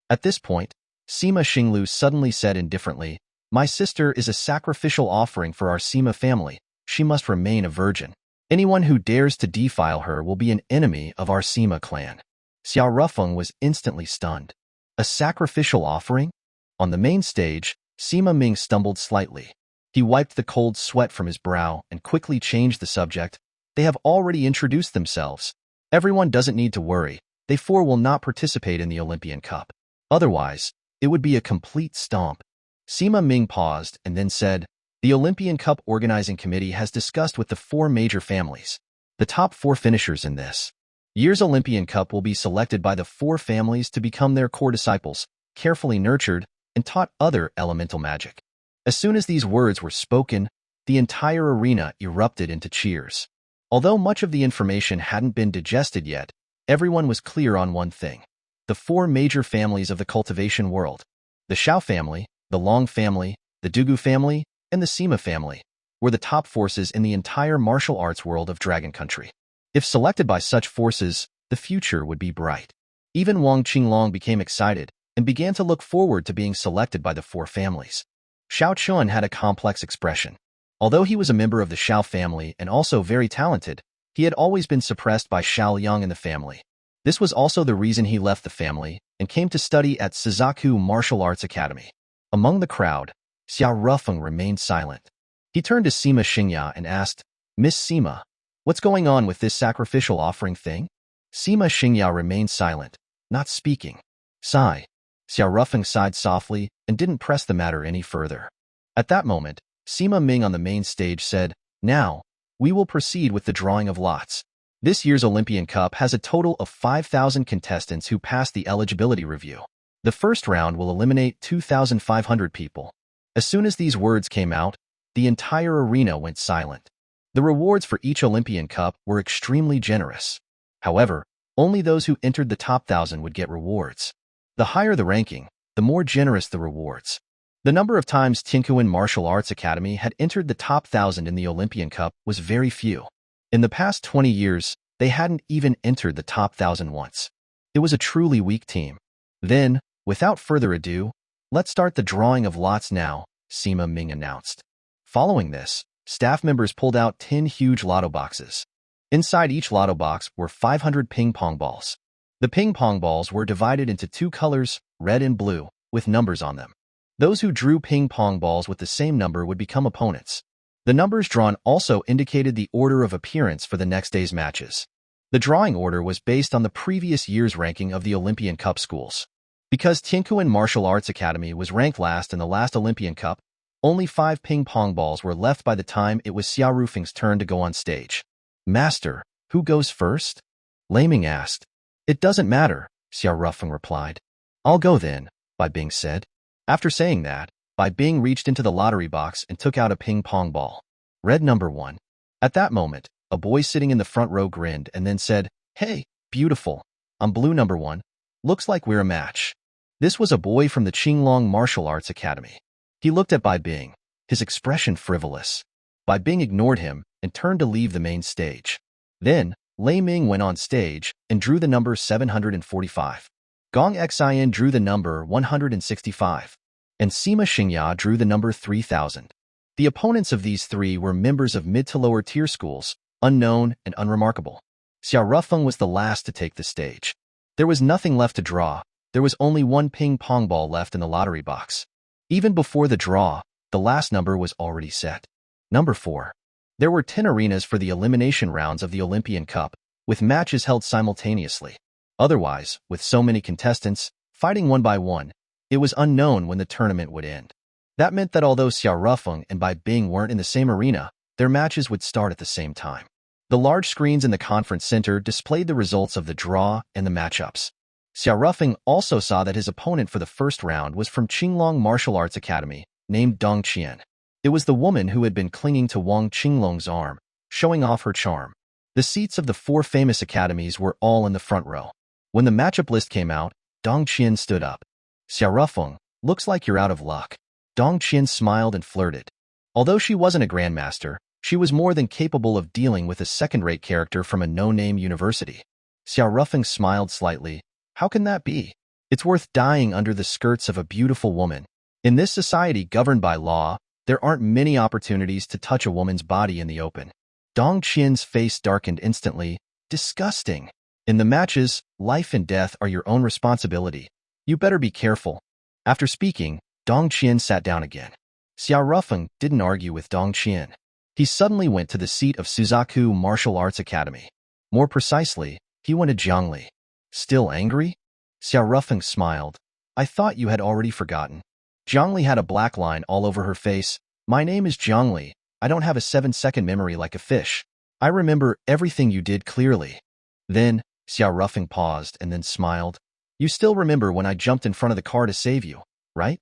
At this point, Sima Xinglu suddenly said indifferently, my sister is a sacrificial offering for our Sima family. She must remain a virgin. Anyone who dares to defile her will be an enemy of our Sima clan. Xia Rufeng was instantly stunned. A sacrificial offering? On the main stage, Sima Ming stumbled slightly. He wiped the cold sweat from his brow and quickly changed the subject. They have already introduced themselves. Everyone doesn't need to worry. They four will not participate in the Olympian Cup. Otherwise, it would be a complete stomp. Sima Ming paused and then said, the Olympian Cup Organizing Committee has discussed with the four major families. The top four finishers in this year's Olympian Cup will be selected by the four families to become their core disciples, carefully nurtured, and taught other elemental magic. As soon as these words were spoken, the entire arena erupted into cheers. Although much of the information hadn't been digested yet, everyone was clear on one thing. The four major families of the cultivation world, the Shao family, the Long family, the Dugu family, and the Sima family, were the top forces in the entire martial arts world of Dragon Country. If selected by such forces, the future would be bright. Even Wang Qinglong became excited and began to look forward to being selected by the four families. Xiao Chun had a complex expression. Although he was a member of the Shao family and also very talented, he had always been suppressed by Xiao Yang in the family. This was also the reason he left the family and came to study at Suzaku Martial Arts Academy. Among the crowd, Xia Rufeng remained silent. He turned to Sima Xingya and asked, Miss Sima, what's going on with this sacrificial offering thing? Sima Xingya remained silent, not speaking. Sigh. Xia Rufeng sighed softly and didn't press the matter any further. At that moment, Sima Ming on the main stage said, now, we will proceed with the drawing of lots. This year's Olympian Cup has a total of 5,000 contestants who passed the eligibility review. The first round will eliminate 2,500 people. As soon as these words came out, the entire arena went silent. The rewards for each Olympian Cup were extremely generous. However, only those who entered the top 1,000 would get rewards. The higher the ranking, the more generous the rewards. The number of times Tianquan Martial Arts Academy had entered the top 1,000 in the Olympian Cup was very few. In the past 20 years, they hadn't even entered the top 1,000 once. It was a truly weak team. Then, without further ado, let's start the drawing of lots now, Sima Ming announced. Following this, staff members pulled out 10 huge lotto boxes. Inside each lotto box were 500 ping-pong balls. The ping-pong balls were divided into two colors, red and blue, with numbers on them. Those who drew ping-pong balls with the same number would become opponents. The numbers drawn also indicated the order of appearance for the next day's matches. The drawing order was based on the previous year's ranking of the Olympian Cup schools. Because Tianquan Martial Arts Academy was ranked last in the last Olympian Cup, only 5 ping-pong balls were left by the time it was Xia Rufeng's turn to go on stage. Master, who goes first? Lei Ming asked. It doesn't matter, Xia Rufeng replied. I'll go then, Bai Bing said. After saying that, Bai Bing reached into the lottery box and took out a ping-pong ball. Red number 1. At that moment, a boy sitting in the front row grinned and then said, Hey, beautiful. I'm blue number 1. Looks like we're a match. This was a boy from the Qinglong Martial Arts Academy. He looked at Bai Bing, his expression frivolous. Bai Bing ignored him and turned to leave the main stage. Then, Lei Ming went on stage and drew the number 745. Gong Xian drew the number 165. And Sima Xingya drew the number 3000. The opponents of these three were members of mid to lower tier schools, unknown, and unremarkable. Xiao Rufeng was the last to take the stage. There was nothing left to draw. There was only one ping-pong ball left in the lottery box. Even before the draw, the last number was already set. Number 4. There were 10 arenas for the elimination rounds of the Olympian Cup, with matches held simultaneously. Otherwise, with so many contestants, fighting one by one, it was unknown when the tournament would end. That meant that although Xiao Rufeng and Bai Bing weren't in the same arena, their matches would start at the same time. The large screens in the conference center displayed the results of the draw and the matchups. Xiao Rufeng also saw that his opponent for the first round was from Qinglong Martial Arts Academy, named Dong Qian. It was the woman who had been clinging to Wang Qinglong's arm, showing off her charm. The seats of the 4 famous academies were all in the front row. When the matchup list came out, Dong Qian stood up. Xiao Rufeng, looks like you're out of luck. Dong Qian smiled and flirted. Although she wasn't a grandmaster, she was more than capable of dealing with a second-rate character from a no-name university. Xiao Rufeng smiled slightly. How can that be? It's worth dying under the skirts of a beautiful woman. In this society governed by law, there aren't many opportunities to touch a woman's body in the open. Dong Qian's face darkened instantly. Disgusting. In the matches, life and death are your own responsibility. You better be careful. After speaking, Dong Qian sat down again. Xiao Rufeng didn't argue with Dong Qian. He suddenly went to the seat of Suzaku Martial Arts Academy. More precisely, he went to Zhangli. Still angry? Xiao Rufeng smiled. I thought you had already forgotten. Zhangli had a black line all over her face. My name is Zhangli. I don't have a 7-second memory like a fish. I remember everything you did clearly. Then, Xiao Rufeng paused and then smiled. You still remember when I jumped in front of the car to save you, right?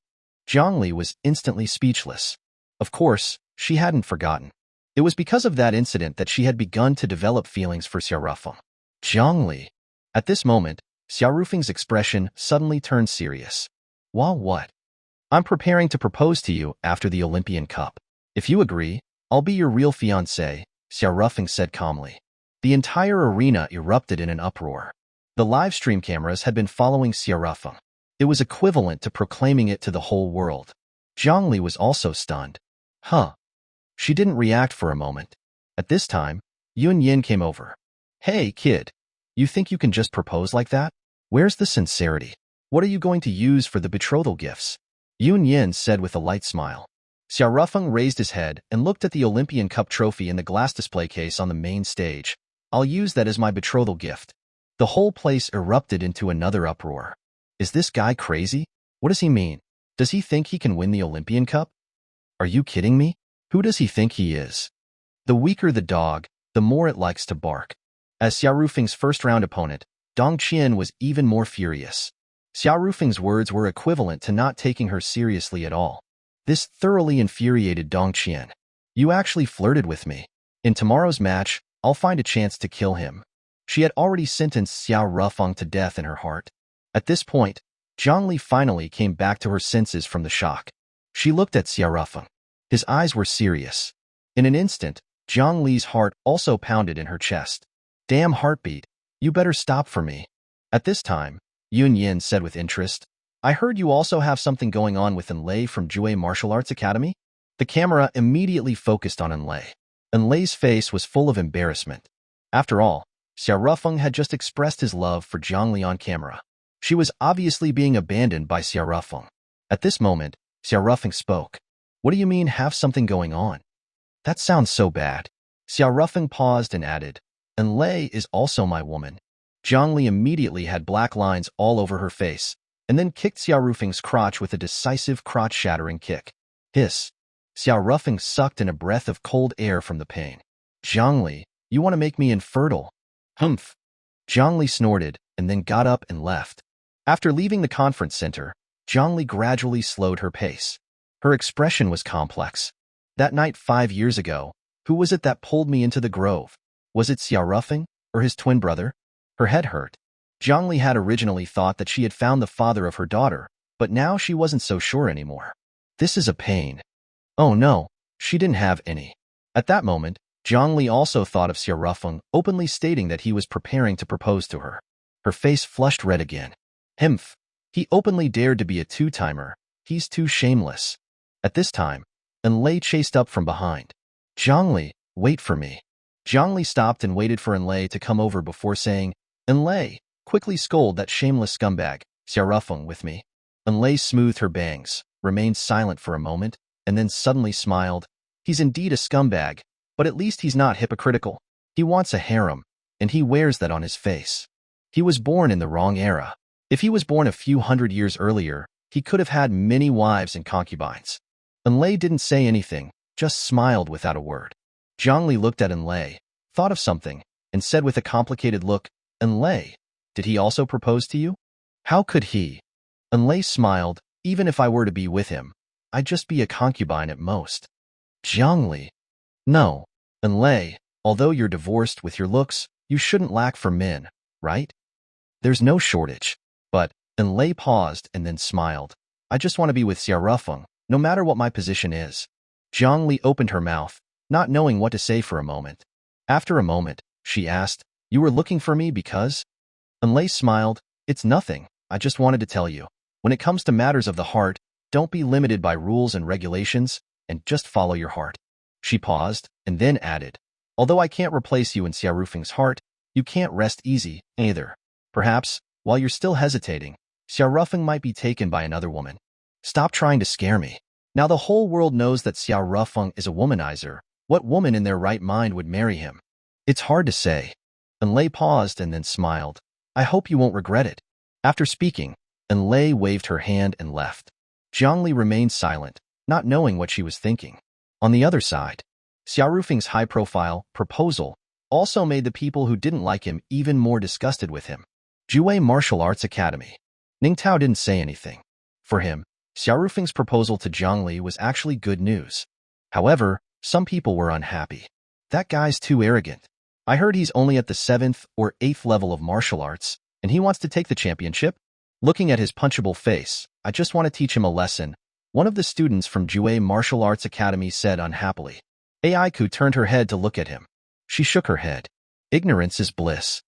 Zhangli was instantly speechless. Of course, she hadn't forgotten. It was because of that incident that she had begun to develop feelings for Xiao Rufeng. Zhangli. At this moment, Xiao Rufeng's expression suddenly turned serious. Well, what? I'm preparing to propose to you after the Olympian Cup. If you agree, I'll be your real fiancé, Xiao Rufeng said calmly. The entire arena erupted in an uproar. The live stream cameras had been following Xiao Rufeng. It was equivalent to proclaiming it to the whole world. Zhangli was also stunned. Huh. She didn't react for a moment. At this time, Yun Yin came over. Hey, kid. You think you can just propose like that? Where's the sincerity? What are you going to use for the betrothal gifts? Yun Yin said with a light smile. Xiao Rufeng raised his head and looked at the Olympian Cup trophy in the glass display case on the main stage. I'll use that as my betrothal gift. The whole place erupted into another uproar. Is this guy crazy? What does he mean? Does he think he can win the Olympian Cup? Are you kidding me? Who does he think he is? The weaker the dog, the more it likes to bark. As Xiao Rufeng's first-round opponent, Dong Qian was even more furious. Xiao Rufeng's words were equivalent to not taking her seriously at all. This thoroughly infuriated Dong Qian. You actually flirted with me. In tomorrow's match, I'll find a chance to kill him. She had already sentenced Xiao Rufeng to death in her heart. At this point, Zhangli finally came back to her senses from the shock. She looked at Xiao Rufeng. His eyes were serious. In an instant, Zhangli's heart also pounded in her chest. Damn heartbeat, you better stop for me. At this time, Yun Yin said with interest, I heard you also have something going on with Enlei from Jue Martial Arts Academy? The camera immediately focused on Enlei. Enlei's face was full of embarrassment. After all, Xiao Rufeng had just expressed his love for Zhangli on camera. She was obviously being abandoned by Xiao Rufeng. At this moment, Xiao Rufeng spoke. What do you mean have something going on? That sounds so bad. Xiao Rufeng paused and added, Enlei is also my woman. Zhangli immediately had black lines all over her face, and then kicked Xiao Rufeng's crotch with a decisive crotch-shattering kick. Hiss. Xiao Rufeng sucked in a breath of cold air from the pain. Zhangli, you want to make me infertile? Humph. Zhangli snorted, and then got up and left. After leaving the conference center, Zhangli gradually slowed her pace. Her expression was complex. That night 5 years ago, who was it that pulled me into the grove? Was it Xiao Rufeng, or his twin brother? Her head hurt. Zhangli had originally thought that she had found the father of her daughter, but now she wasn't so sure anymore. This is a pain. Oh no, she didn't have any. At that moment, Zhangli also thought of Xiao Rufeng openly stating that he was preparing to propose to her. Her face flushed red again. Himph. He openly dared to be a two-timer. He's too shameless. At this time, Enlei chased up from behind. Zhangli, wait for me. Zhangli stopped and waited for Enlei to come over before saying, Enlei, quickly scold that shameless scumbag, Xiaorufeng, with me. Enlei smoothed her bangs, remained silent for a moment, and then suddenly smiled. He's indeed a scumbag, but at least he's not hypocritical. He wants a harem, and he wears that on his face. He was born in the wrong era. If he was born a few hundred years earlier, he could have had many wives and concubines. Enlei didn't say anything, just smiled without a word. Zhangli looked at Enlei, thought of something, and said with a complicated look, Enlei, did he also propose to you? How could he? Enlei smiled. Even if I were to be with him, I'd just be a concubine at most. Zhangli. No. Enlei, although you're divorced with your looks, you shouldn't lack for men, right? There's no shortage. But, Enlei paused and then smiled. I just want to be with Xiaorufeng, no matter what my position is. Zhangli opened her mouth, not knowing what to say for a moment. After a moment, she asked, You were looking for me because? Enlei smiled. It's nothing. I just wanted to tell you. When it comes to matters of the heart, don't be limited by rules and regulations, and just follow your heart. She paused, and then added, Although I can't replace you in Xiaorufeng's heart, you can't rest easy, either. Perhaps, while you're still hesitating, Xiaorufeng might be taken by another woman. Stop trying to scare me. Now the whole world knows that Xiaorufeng is a womanizer. What woman in their right mind would marry him? It's hard to say. Enlei paused and then smiled. I hope you won't regret it. After speaking, Enlei waved her hand and left. Zhangli remained silent, not knowing what she was thinking. On the other side, Xiaorufeng's high-profile proposal also made the people who didn't like him even more disgusted with him. Jue Martial Arts Academy. Ningtao didn't say anything. For him, Xiaorufeng's proposal to Zhangli was actually good news. However, some people were unhappy. That guy's too arrogant. I heard he's only at the 7th or 8th level of martial arts, and he wants to take the championship? Looking at his punchable face, I just want to teach him a lesson, one of the students from Jue Martial Arts Academy said unhappily. Aiku turned her head to look at him. She shook her head. Ignorance is bliss.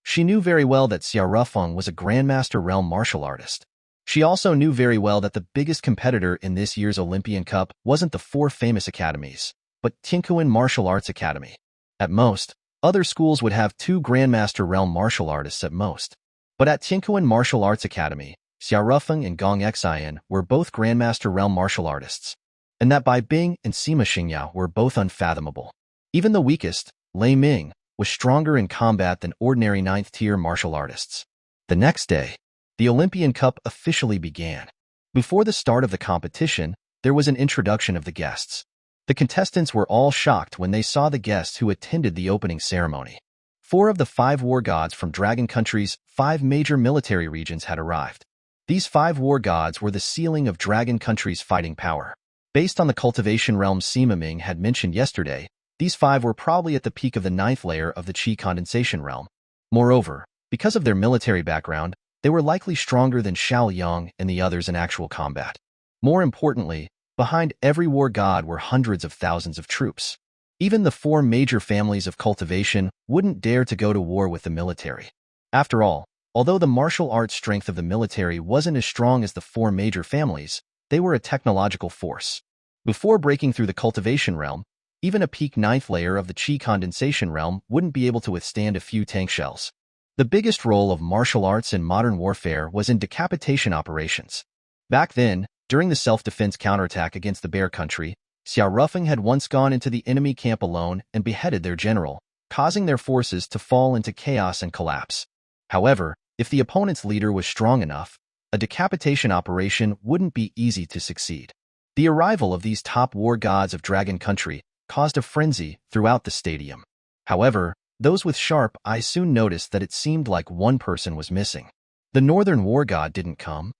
She knew very well that Xiaorufeng was a Grandmaster Realm martial artist. She also knew very well that the biggest competitor in this year's Olympian Cup wasn't the 4 famous academies, but Tinkuan Martial Arts Academy. At most, other schools would have 2 Grandmaster Realm martial artists at most. But at Tinkuan Martial Arts Academy, Xiaorufeng and Gong Xian were both Grandmaster Realm martial artists. And that Bai Bing and Sima Xingyao were both unfathomable. Even the weakest, Lei Ming, was stronger in combat than ordinary 9th-tier martial artists. The next day, the Olympian Cup officially began. Before the start of the competition, there was an introduction of the guests. The contestants were all shocked when they saw the guests who attended the opening ceremony. 4 of the 5 war gods from Dragon Country's 5 major military regions had arrived. These 5 war gods were the ceiling of Dragon Country's fighting power. Based on the cultivation realm Sima Ming had mentioned yesterday, these 5 were probably at the peak of the 9th layer of the Qi condensation realm. Moreover, because of their military background, they were likely stronger than Xiao Yang and the others in actual combat. More importantly, behind every war god were hundreds of thousands of troops. Even the 4 major families of cultivation wouldn't dare to go to war with the military. After all, although the martial arts strength of the military wasn't as strong as the 4 major families, they were a technological force. Before breaking through the cultivation realm, even a peak 9th layer of the Qi condensation realm wouldn't be able to withstand a few tank shells. The biggest role of martial arts in modern warfare was in decapitation operations. Back then, during the self-defense counterattack against the Bear Country, Xiaorufeng had once gone into the enemy camp alone and beheaded their general, causing their forces to fall into chaos and collapse. However, if the opponent's leader was strong enough, a decapitation operation wouldn't be easy to succeed. The arrival of these top war gods of Dragon Country caused a frenzy throughout the stadium. However, those with sharp eyes soon noticed that it seemed like one person was missing. The Northern War God didn't come.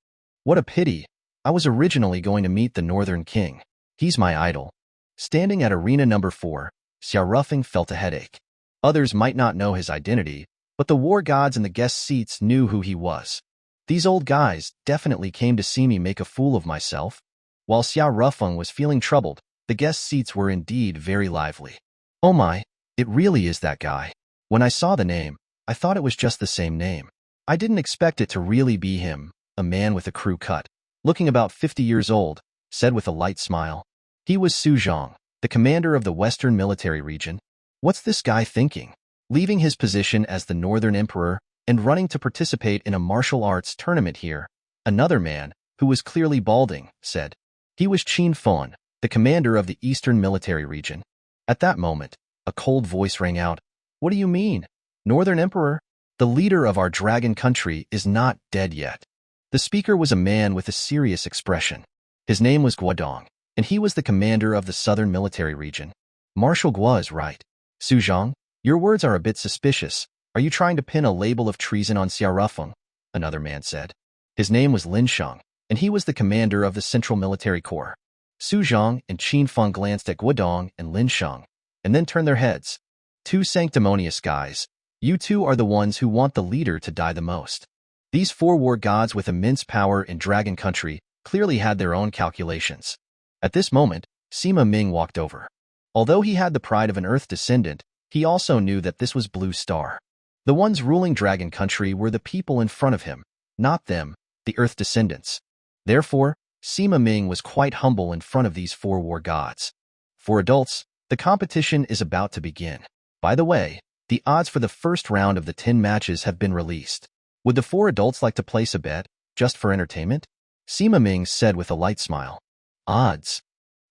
What a pity. I was originally going to meet the Northern King. He's my idol. Standing at arena number 4, Xiaorufeng felt a headache. Others might not know his identity, but the war gods in the guest seats knew who he was. These old guys definitely came to see me make a fool of myself. While Xiaorufeng was feeling troubled, the guest seats were indeed very lively. Oh my, it really is that guy. When I saw the name, I thought it was just the same name. I didn't expect it to really be him, a man with a crew cut, looking about 50 years old, said with a light smile. He was Su Zhang, the commander of the Western Military Region. What's this guy thinking? Leaving his position as the Northern Emperor and running to participate in a martial arts tournament here, another man, who was clearly balding, said. He was Qin Fon, the commander of the Eastern Military Region. At that moment, a cold voice rang out. What do you mean? Northern Emperor? The leader of our dragon country is not dead yet. The speaker was a man with a serious expression. His name was Guodong, and he was the commander of the Southern Military Region. Marshal Guo is right. Su Zhang, your words are a bit suspicious. Are you trying to pin a label of treason on Xia Rufeng? Another man said. His name was Lin Shang, and he was the commander of the Central Military Corps. Su Zhang and Qin Feng glanced at Guodong and Lin Shang, and then turned their heads. Two sanctimonious guys. You two are the ones who want the leader to die the most. These four war gods with immense power in Dragon Country clearly had their own calculations. At this moment, Sima Ming walked over. Although he had the pride of an Earth descendant, he also knew that this was Blue Star. The ones ruling Dragon Country were the people in front of him, not them, the Earth descendants. Therefore, Sima Ming was quite humble in front of these four war gods. For adults, the competition is about to begin. By the way, the odds for the first round of the 10 matches have been released. Would the four adults like to place a bet, just for entertainment? Sima Ming said with a light smile. Odds?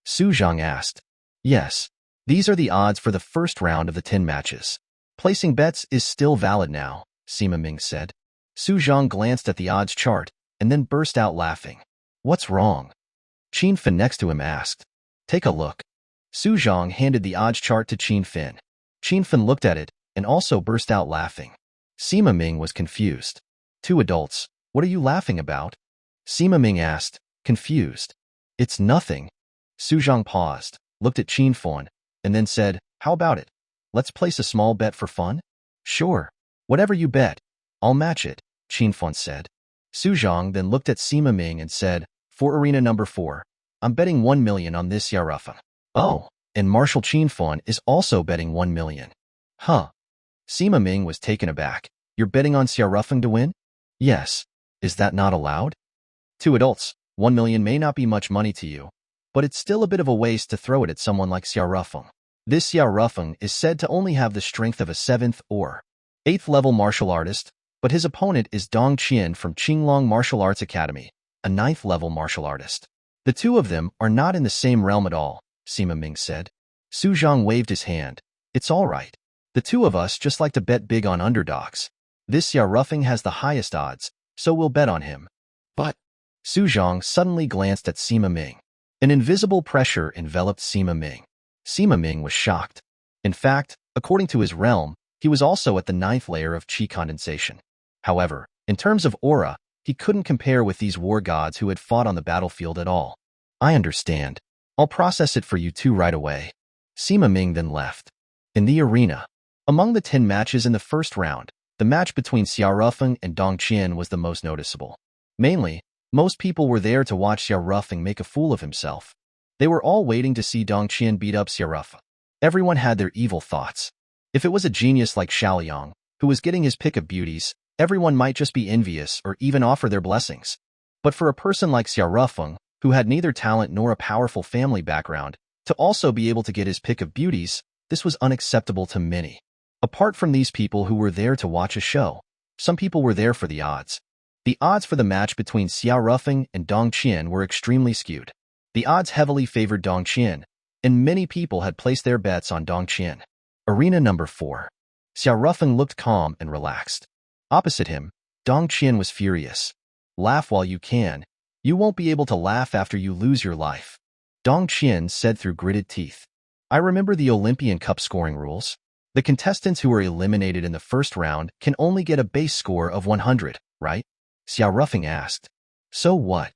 Su Zhang asked. Yes, these are the odds for the first round of the 10 matches. Placing bets is still valid now, Sima Ming said. Su Zhang glanced at the odds chart and then burst out laughing. What's wrong? Qin Fin next to him asked. Take a look. Su Zhang handed the odds chart to Qin Fin. Qin Fin looked at it and also burst out laughing. Sima Ming was confused. Two adults, what are you laughing about? Sima Ming asked, confused. It's nothing. Su Zhang paused, looked at Qin Fin, and then said, how about it? Let's place a small bet for fun? Sure. Whatever you bet, I'll match it, Qin Fin said. Su Zhang then looked at Sima Ming and said, for arena number 4, I'm betting 1 million on this Xia Rufeng. Oh, and Marshal Qin Fin is also betting 1 million. Huh. Sima Ming was taken aback. You're betting on Xia Rufeng to win? Yes. Is that not allowed? Two adults, 1 million may not be much money to you, but it's still a bit of a waste to throw it at someone like Xia Rufeng. This Xia Rufeng is said to only have the strength of a 7th or 8th level martial artist, but his opponent is Dong Qian from Qinglong Martial Arts Academy, a 9th level martial artist. The two of them are not in the same realm at all, Sima Ming said. Su Zhang waved his hand. It's all right. The two of us just like to bet big on underdogs. This Xia Rufeng has the highest odds, so we'll bet on him. But Su Zhang suddenly glanced at Sima Ming. An invisible pressure enveloped Sima Ming. Sima Ming was shocked. In fact, according to his realm, he was also at the 9th layer of qi condensation. However, in terms of aura, he couldn't compare with these war gods who had fought on the battlefield at all. I understand. I'll process it for you two right away. Sima Ming then left. In the arena, among the 10 matches in the first round, the match between Xia Rufeng and Dong Qian was the most noticeable. Mainly, most people were there to watch Xia Rufeng make a fool of himself. They were all waiting to see Dong Qian beat up Xia Rufeng. Everyone had their evil thoughts. If it was a genius like Xiaoliang, who was getting his pick of beauties, everyone might just be envious or even offer their blessings. But for a person like Xia Rufeng, who had neither talent nor a powerful family background, to also be able to get his pick of beauties, this was unacceptable to many. Apart from these people who were there to watch a show, some people were there for the odds. The odds for the match between Xia Rufeng and Dong Qian were extremely skewed. The odds heavily favored Dong Qian, and many people had placed their bets on Dong Qian. Arena number 4. Xia Rufeng looked calm and relaxed. Opposite him, Dong Qian was furious. Laugh while you can. You won't be able to laugh after you lose your life. Dong Qian said through gritted teeth. I remember the Olympian Cup scoring rules. The contestants who are eliminated in the first round can only get a base score of 100, right? Xia Rufeng asked. So what?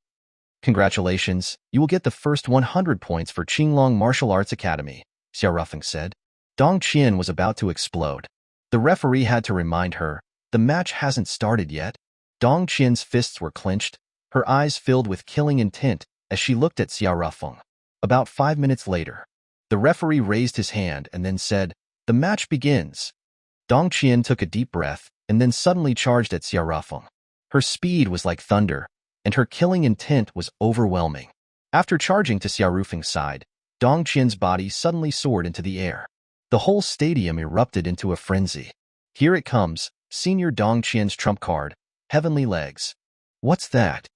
Congratulations, you will get the first 100 points for Qinglong Martial Arts Academy, Xia Rufeng said. Dong Qian was about to explode. The referee had to remind her, the match hasn't started yet. Dong Qian's fists were clenched, her eyes filled with killing intent as she looked at Xia Rufeng. About 5 minutes later, the referee raised his hand and then said, the match begins. Dong Qian took a deep breath and then suddenly charged at Xia Rufeng. Her speed was like thunder, and her killing intent was overwhelming. After charging to Xia Rufeng's side, Dong Qian's body suddenly soared into the air. The whole stadium erupted into a frenzy. Here it comes, Senior Dong Qian's trump card, Heavenly Legs. What's that?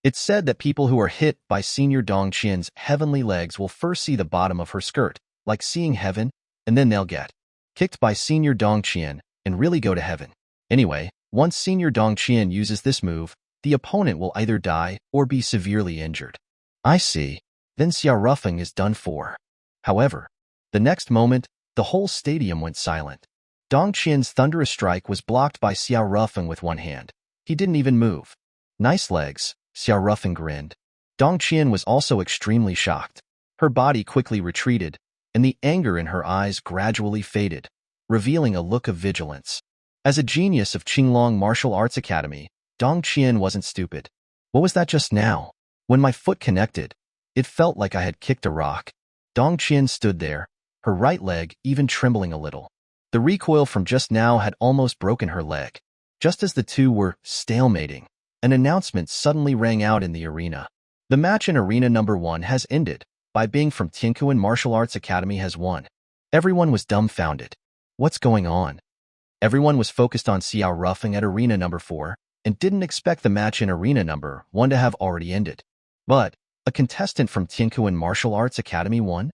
It's said that people who are hit by Senior Dong Qian's heavenly legs will first see the bottom of her skirt, like seeing heaven, and then they'll get kicked by Senior Dong Qian and really go to heaven. Anyway, once Senior Dong Qian uses this move, the opponent will either die or be severely injured. I see. Then Xia Rufeng is done for. However, the next moment, the whole stadium went silent. Dong Qian's thunderous strike was blocked by Xia Rufeng with one hand. He didn't even move. Nice legs, Xia Rufeng grinned. Dong Qian was also extremely shocked. Her body quickly retreated, and the anger in her eyes gradually faded, revealing a look of vigilance. As a genius of Qinglong Martial Arts Academy, Dong Qian wasn't stupid. What was that just now? When my foot connected, it felt like I had kicked a rock. Dong Qian stood there, her right leg even trembling a little. The recoil from just now had almost broken her leg. Just as the two were stalemating, an announcement suddenly rang out in the arena. The match in Arena Number 1 has ended. Bai Bing from Tiankuan Martial Arts Academy has won. Everyone was dumbfounded. What's going on? Everyone was focused on Xiao Rufeng at Arena Number 4 and didn't expect the match in Arena Number 1 to have already ended. But a contestant from Tiankuan Martial Arts Academy won?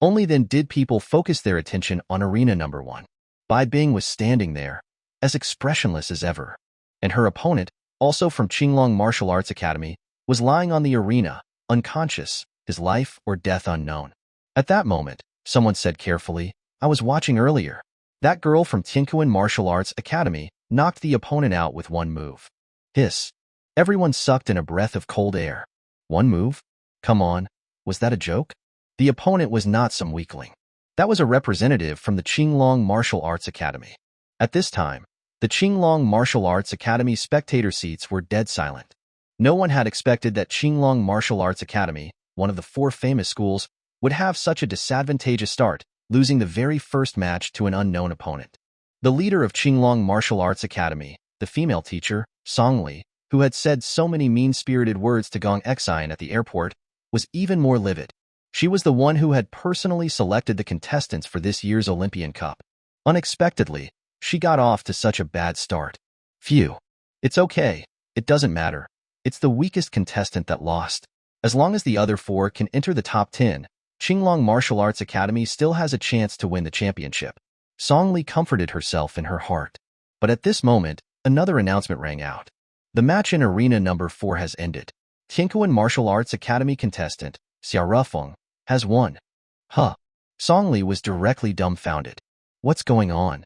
Only then did people focus their attention on Arena Number 1. Bai Bing was standing there, as expressionless as ever, and her opponent, also from Qinglong Martial Arts Academy, was lying on the arena, unconscious, his life or death unknown. At that moment, someone said carefully, I was watching earlier. That girl from Tiankuan Martial Arts Academy knocked the opponent out with one move. Hiss. Everyone sucked in a breath of cold air. One move? Come on, was that a joke? The opponent was not some weakling. That was a representative from the Qinglong Martial Arts Academy. At this time, the Qinglong Martial Arts Academy spectator seats were dead silent. No one had expected that Qinglong Martial Arts Academy, one of the 4 famous schools, would have such a disadvantageous start, losing the very first match to an unknown opponent. The leader of Qinglong Martial Arts Academy, the female teacher, Song Li, who had said so many mean-spirited words to Gong Xian at the airport, was even more livid. She was the one who had personally selected the contestants for this year's Olympian Cup. Unexpectedly, she got off to such a bad start. Phew. It's okay. It doesn't matter. It's the weakest contestant that lost. As long as the other 4 can enter the top 10, Qinglong Martial Arts Academy still has a chance to win the championship. Song Li comforted herself in her heart. But at this moment, another announcement rang out. The match in Arena Number 4 has ended. Tiankuan Martial Arts Academy contestant, Xia Rufeng, has won. Huh. Song Li was directly dumbfounded. What's going on?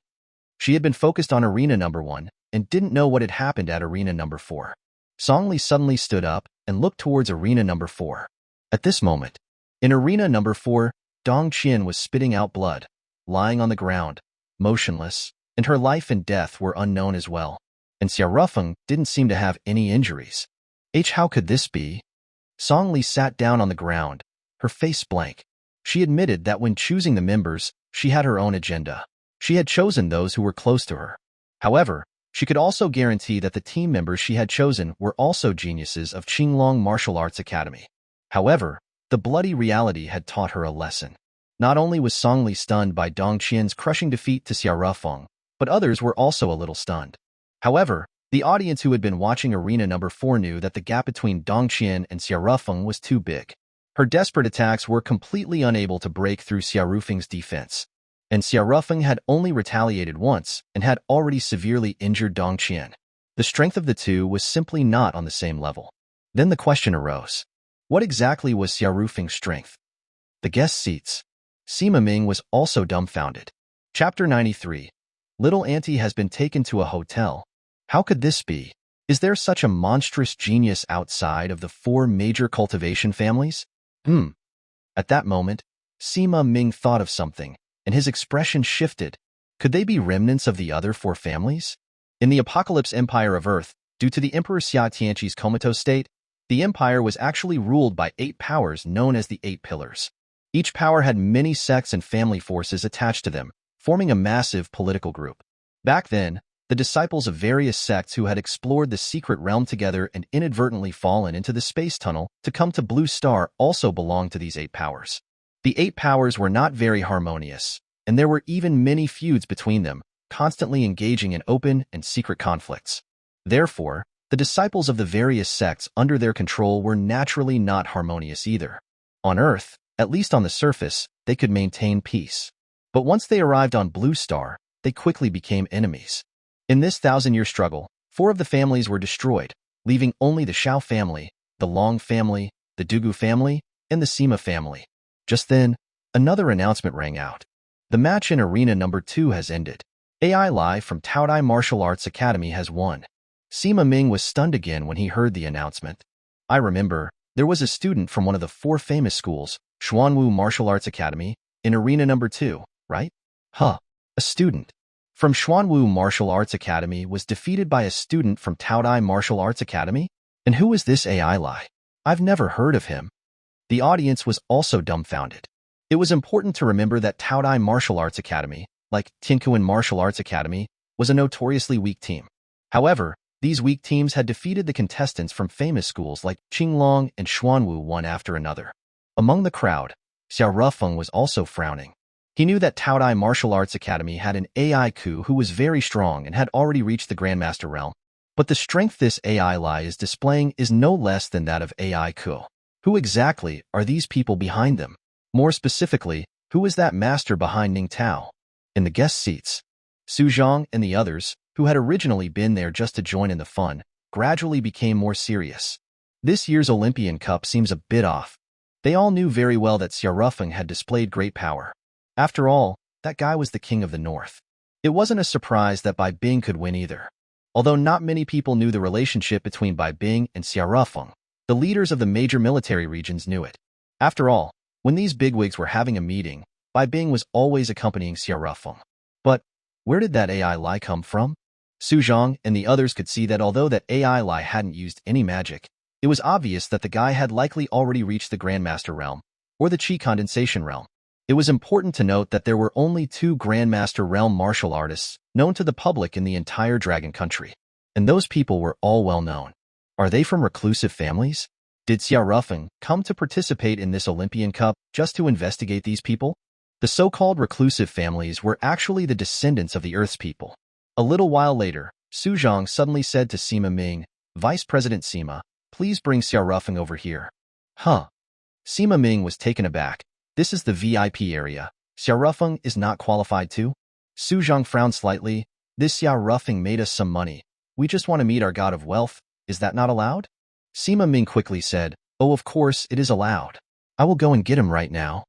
She had been focused on Arena Number 1 and didn't know what had happened at Arena Number 4. Song Li suddenly stood up and looked towards Arena Number 4. At this moment, in Arena Number 4, Dong Qian was spitting out blood, lying on the ground, motionless, and her life and death were unknown as well. And Xia Rufeng didn't seem to have any injuries. How could this be? Song Li sat down on the ground, her face blank. She admitted that when choosing the members, she had her own agenda. She had chosen those who were close to her. However, she could also guarantee that the team members she had chosen were also geniuses of Qinglong Martial Arts Academy. However, the bloody reality had taught her a lesson. Not only was Song Li stunned by Dong Qian's crushing defeat to Xia Rufeng, but others were also a little stunned. However, the audience who had been watching Arena Number 4 knew that the gap between Dong Qian and Xia Rufeng was too big. Her desperate attacks were completely unable to break through Xia Rufeng's defense, and Xia Rufeng had only retaliated once and had already severely injured Dong Qian. The strength of the two was simply not on the same level. Then the question arose. What exactly was Xia Rufeng's strength? The guest seats. Sima Ming was also dumbfounded. Chapter 93. Little Auntie has been taken to a hotel. How could this be? Is there such a monstrous genius outside of the 4 major cultivation families? At that moment, Sima Ming thought of something, and his expression shifted. Could they be remnants of the other 4 families? In the Apocalypse Empire of Earth, due to the Emperor Xia Tianqi's comatose state, the empire was actually ruled by 8 powers known as the 8 Pillars. Each power had many sects and family forces attached to them, forming a massive political group. Back then, the disciples of various sects who had explored the secret realm together and inadvertently fallen into the space tunnel to come to Blue Star also belonged to these 8 powers. The 8 powers were not very harmonious. and there were even many feuds between them, constantly engaging in open and secret conflicts. Therefore, the disciples of the various sects under their control were naturally not harmonious either. On Earth, at least on the surface, they could maintain peace. But once they arrived on Blue Star, they quickly became enemies. In this 1,000-year struggle, 4 of the families were destroyed, leaving only the Shao family, the Long family, the Dugu family, and the Sima family. Just then, another announcement rang out. The match in Arena Number 2 has ended. AI Lai from Taodai Martial Arts Academy has won. Sima Ming was stunned again when he heard the announcement. I remember, there was a student from one of the 4 famous schools, Xuanwu Martial Arts Academy, in Arena Number 2, right? Huh, a student from Xuanwu Martial Arts Academy was defeated by a student from Taodai Martial Arts Academy? And who is this AI Lai? I've never heard of him. The audience was also dumbfounded. It was important to remember that Taodai Martial Arts Academy, like Tiankuan Martial Arts Academy, was a notoriously weak team. However, these weak teams had defeated the contestants from famous schools like Qinglong and Xuanwu one after another. Among the crowd, Xiao Rufeng was also frowning. He knew that Taodai Martial Arts Academy had an AI Ku who was very strong and had already reached the Grandmaster realm. But the strength this AI Lai is displaying is no less than that of AI Ku. Who exactly are these people behind them? More specifically, who is that master behind Ning Tao? In the guest seats, Su Zhang and the others, who had originally been there just to join in the fun, gradually became more serious. This year's Olympian Cup seems a bit off. They all knew very well that Xiao Rufeng had displayed great power. After all, that guy was the king of the north. It wasn't a surprise that Bai Bing could win either. Although not many people knew the relationship between Bai Bing and Xiao Rufeng, the leaders of the major military regions knew it. After all, when these bigwigs were having a meeting, Bai Bing was always accompanying Xiao Rufeng. But where did that AI Lai come from? Su Zhang and the others could see that although that AI Lai hadn't used any magic, it was obvious that the guy had likely already reached the Grandmaster realm, or the Qi Condensation realm. It was important to note that there were only 2 Grandmaster realm martial artists known to the public in the entire Dragon Country, and those people were all well known. Are they from reclusive families? Did Xiao Rufeng come to participate in this Olympian Cup just to investigate these people? The so-called reclusive families were actually the descendants of the Earth's people. A little while later, Su Zhang suddenly said to Sima Ming, "Vice President Sima, please bring Xiao Rufeng over here." Huh. Sima Ming was taken aback. This is the VIP area. Xiao Rufeng is not qualified too? Su Zhang frowned slightly. This Xiao Rufeng made us some money. We just want to meet our god of wealth. Is that not allowed? Sima Ming quickly said, "Oh, of course it is allowed. I will go and get him right now."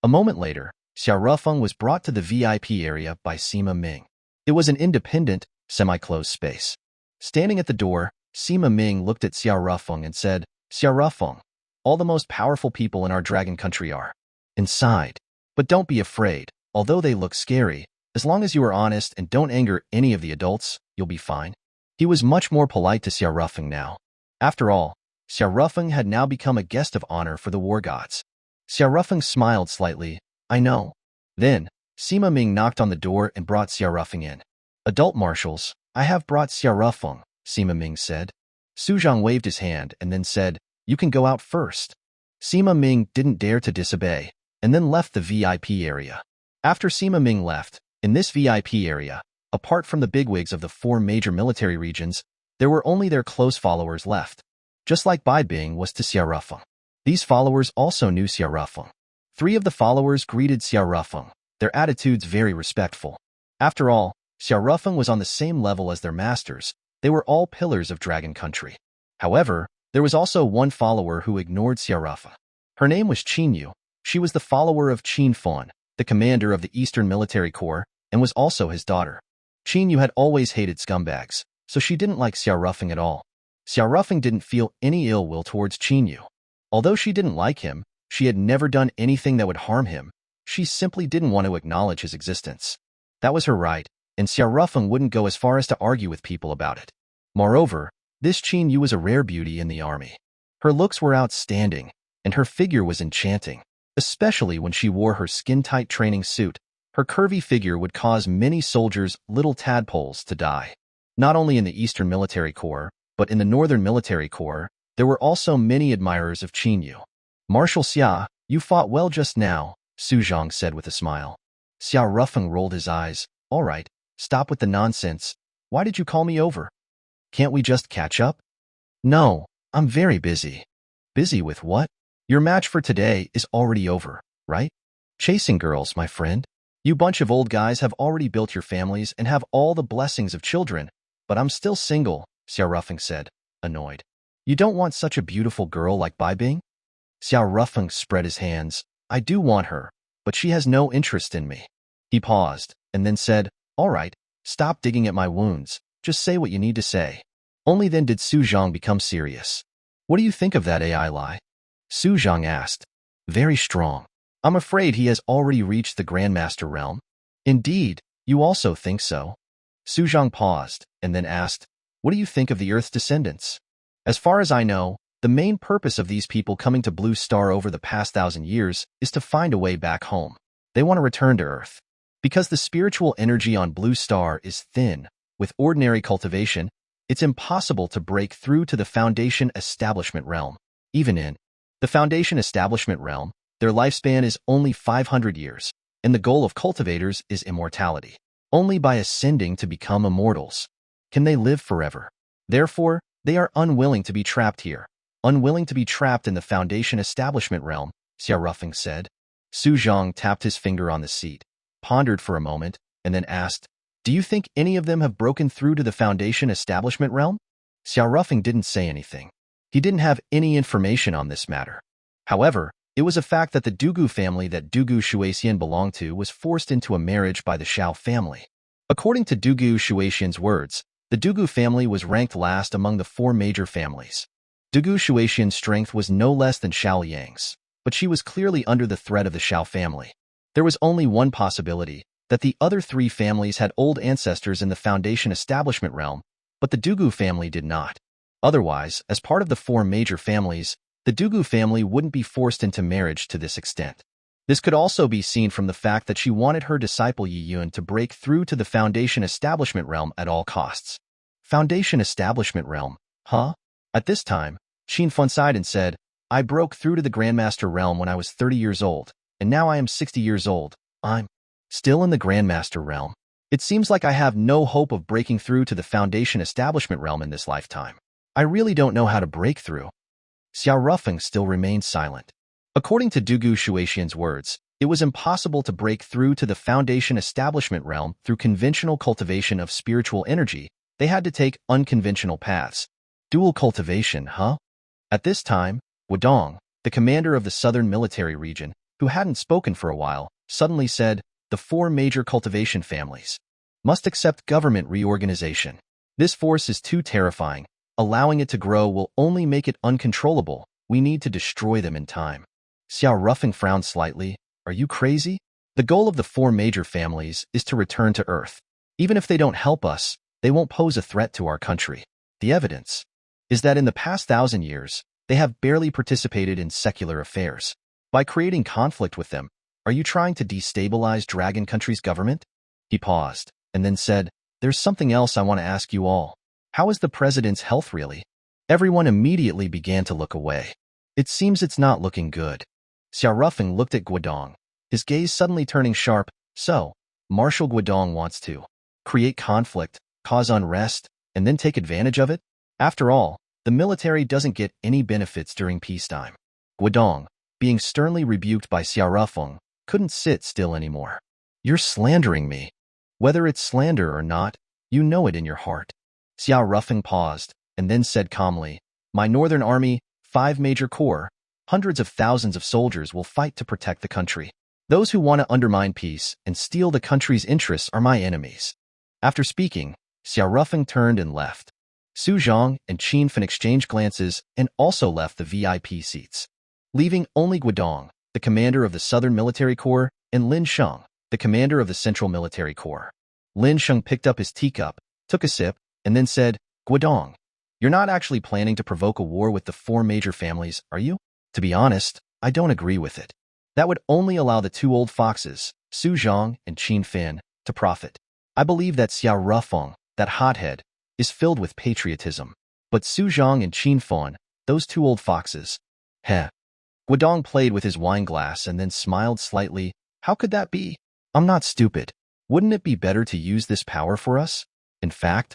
A moment later, Xiao Rufeng was brought to the VIP area by Sima Ming. It was an independent, semi-closed space. Standing at the door, Sima Ming looked at Xiao Rufeng and said, "Xiao Rufeng, all the most powerful people in our Dragon Country are inside. But don't be afraid, although they look scary. As long as you are honest and don't anger any of the adults, you'll be fine." He was much more polite to Xiao Rufeng now. After all, Xiao Rufeng had now become a guest of honor for the war gods. Xiao Rufeng smiled slightly. "I know." Then, Sima Ming knocked on the door and brought Xiao Rufeng in. "Adult marshals, I have brought Xiao Rufeng," Sima Ming said. Su Zhang waved his hand and then said, "You can go out first." Sima Ming didn't dare to disobey, and then left the VIP area. After Sima Ming left, in this VIP area, apart from the bigwigs of the 4 major military regions, there were only their close followers left. Just like Bai Bing was to Xiao Rufeng. These followers also knew Xiao Rufeng. 3 of the followers greeted Xiao Rufeng, their attitudes very respectful. After all, Xiao Rufeng was on the same level as their masters. They were all pillars of Dragon Country. However, there was also one follower who ignored Xiao Rufeng. Her name was Qin Yu. She was the follower of Qin Fon, the commander of the Eastern Military Corps, and was also his daughter. Qin Yu had always hated scumbags, so she didn't like Xiao Rufeng at all. Xiao Rufeng didn't feel any ill will towards Qin Yu. Although she didn't like him, she had never done anything that would harm him. She simply didn't want to acknowledge his existence. That was her right, and Xiao Rufeng wouldn't go as far as to argue with people about it. Moreover, this Qin Yu was a rare beauty in the army. Her looks were outstanding, and her figure was enchanting, especially when she wore her skin-tight training suit. Her curvy figure would cause many soldiers, little tadpoles, to die. Not only in the Eastern Military Corps, but in the Northern Military Corps, there were also many admirers of Qin Yu. "Marshal Xia, you fought well just now," Su Zhang said with a smile. Xiao Rufeng rolled his eyes. All right, stop with the nonsense. Why did you call me over? Can't we just catch up? No, I'm very busy. Busy with what? Your match for today is already over, right? Chasing girls, my friend. You bunch of old guys have already built your families and have all the blessings of children, but I'm still single, Xiao Rufeng said, annoyed. You don't want such a beautiful girl like Bai Bing? Xiao Rufeng spread his hands. I do want her, but she has no interest in me. He paused, and then said, all right, stop digging at my wounds. Just say what you need to say. Only then did Su Zhang become serious. What do you think of that AI lie? Su Zhang asked. Very strong. I'm afraid he has already reached the Grandmaster realm. Indeed, you also think so? Su Zhang paused, and then asked, what do you think of the Earth's descendants? As far as I know, the main purpose of these people coming to Blue Star over the past 1,000 years is to find a way back home. They want to return to Earth. Because the spiritual energy on Blue Star is thin, with ordinary cultivation, it's impossible to break through to the Foundation Establishment realm. Even in the Foundation Establishment realm, their lifespan is only 500 years, and the goal of cultivators is immortality. Only by ascending to become immortals can they live forever. Therefore, they are unwilling to be trapped here. Unwilling to be trapped in the Foundation Establishment realm, Xiao Rufeng said. Su Zhang tapped his finger on the seat, pondered for a moment, and then asked, do you think any of them have broken through to the Foundation Establishment realm? Xiao Rufeng didn't say anything. He didn't have any information on this matter. However, it was a fact that the Dugu family that Dugu Shuexian belonged to was forced into a marriage by the Shao family. According to Dugu Shuexian's words, the Dugu family was ranked last among the 4 major families. Dugu Shuexian's strength was no less than Shao Yang's, but she was clearly under the threat of the Shao family. There was only one possibility, that the other 3 families had old ancestors in the Foundation Establishment realm, but the Dugu family did not. Otherwise, as part of the 4 major families, the Dugu family wouldn't be forced into marriage to this extent. This could also be seen from the fact that she wanted her disciple Yi Yun to break through to the Foundation Establishment realm at all costs. Foundation Establishment realm, huh? At this time, Qin Funsidon said, I broke through to the Grandmaster realm when I was 30 years old, and now I am 60 years old. I'm still in the Grandmaster realm. It seems like I have no hope of breaking through to the Foundation Establishment realm in this lifetime. I really don't know how to break through. Xiao Rufeng still remained silent. According to Dugu Shuexian's words, it was impossible to break through to the Foundation Establishment realm through conventional cultivation of spiritual energy. They had to take unconventional paths. Dual cultivation, huh? At this time, Guodong, the commander of the southern military region, who hadn't spoken for a while, suddenly said, the 4 major cultivation families must accept government reorganization. This force is too terrifying. Allowing it to grow will only make it uncontrollable. We need to destroy them in time. Xiao Rufeng frowned slightly. Are you crazy? The goal of the 4 major families is to return to Earth. Even if they don't help us, they won't pose a threat to our country. The evidence is that in the past 1,000 years, they have barely participated in secular affairs. By creating conflict with them, are you trying to destabilize Dragon Country's government? He paused, and then said, there's something else I want to ask you all. How is the president's health really? Everyone immediately began to look away. It seems it's not looking good. Xiao Rufeng looked at Guodong, his gaze suddenly turning sharp. So, Marshal Guodong wants to create conflict, cause unrest, and then take advantage of it? After all, the military doesn't get any benefits during peacetime. Guodong, being sternly rebuked by Xiao Rufeng, couldn't sit still anymore. You're slandering me. Whether it's slander or not, you know it in your heart. Xiao Rufeng paused, and then said calmly, my northern army, 5 major corps, hundreds of thousands of soldiers will fight to protect the country. Those who want to undermine peace and steal the country's interests are my enemies. After speaking, Xiao Rufeng turned and left. Su Zhang and Qin Fan exchanged glances and also left the VIP seats, leaving only Guodong, the commander of the Southern Military Corps, and Lin Sheng, the commander of the Central Military Corps. Lin Sheng picked up his teacup, took a sip, and then said, Guodong, you're not actually planning to provoke a war with the 4 major families, are you? To be honest, I don't agree with it. That would only allow the 2 old foxes, Su Zhang and Qin Fan, to profit. I believe that Xiao Rufeng, that hothead, is filled with patriotism. But Su Zhang and Qin Fan, those 2 old foxes. Heh. Guodong played with his wine glass and then smiled slightly. How could that be? I'm not stupid. Wouldn't it be better to use this power for us? In fact,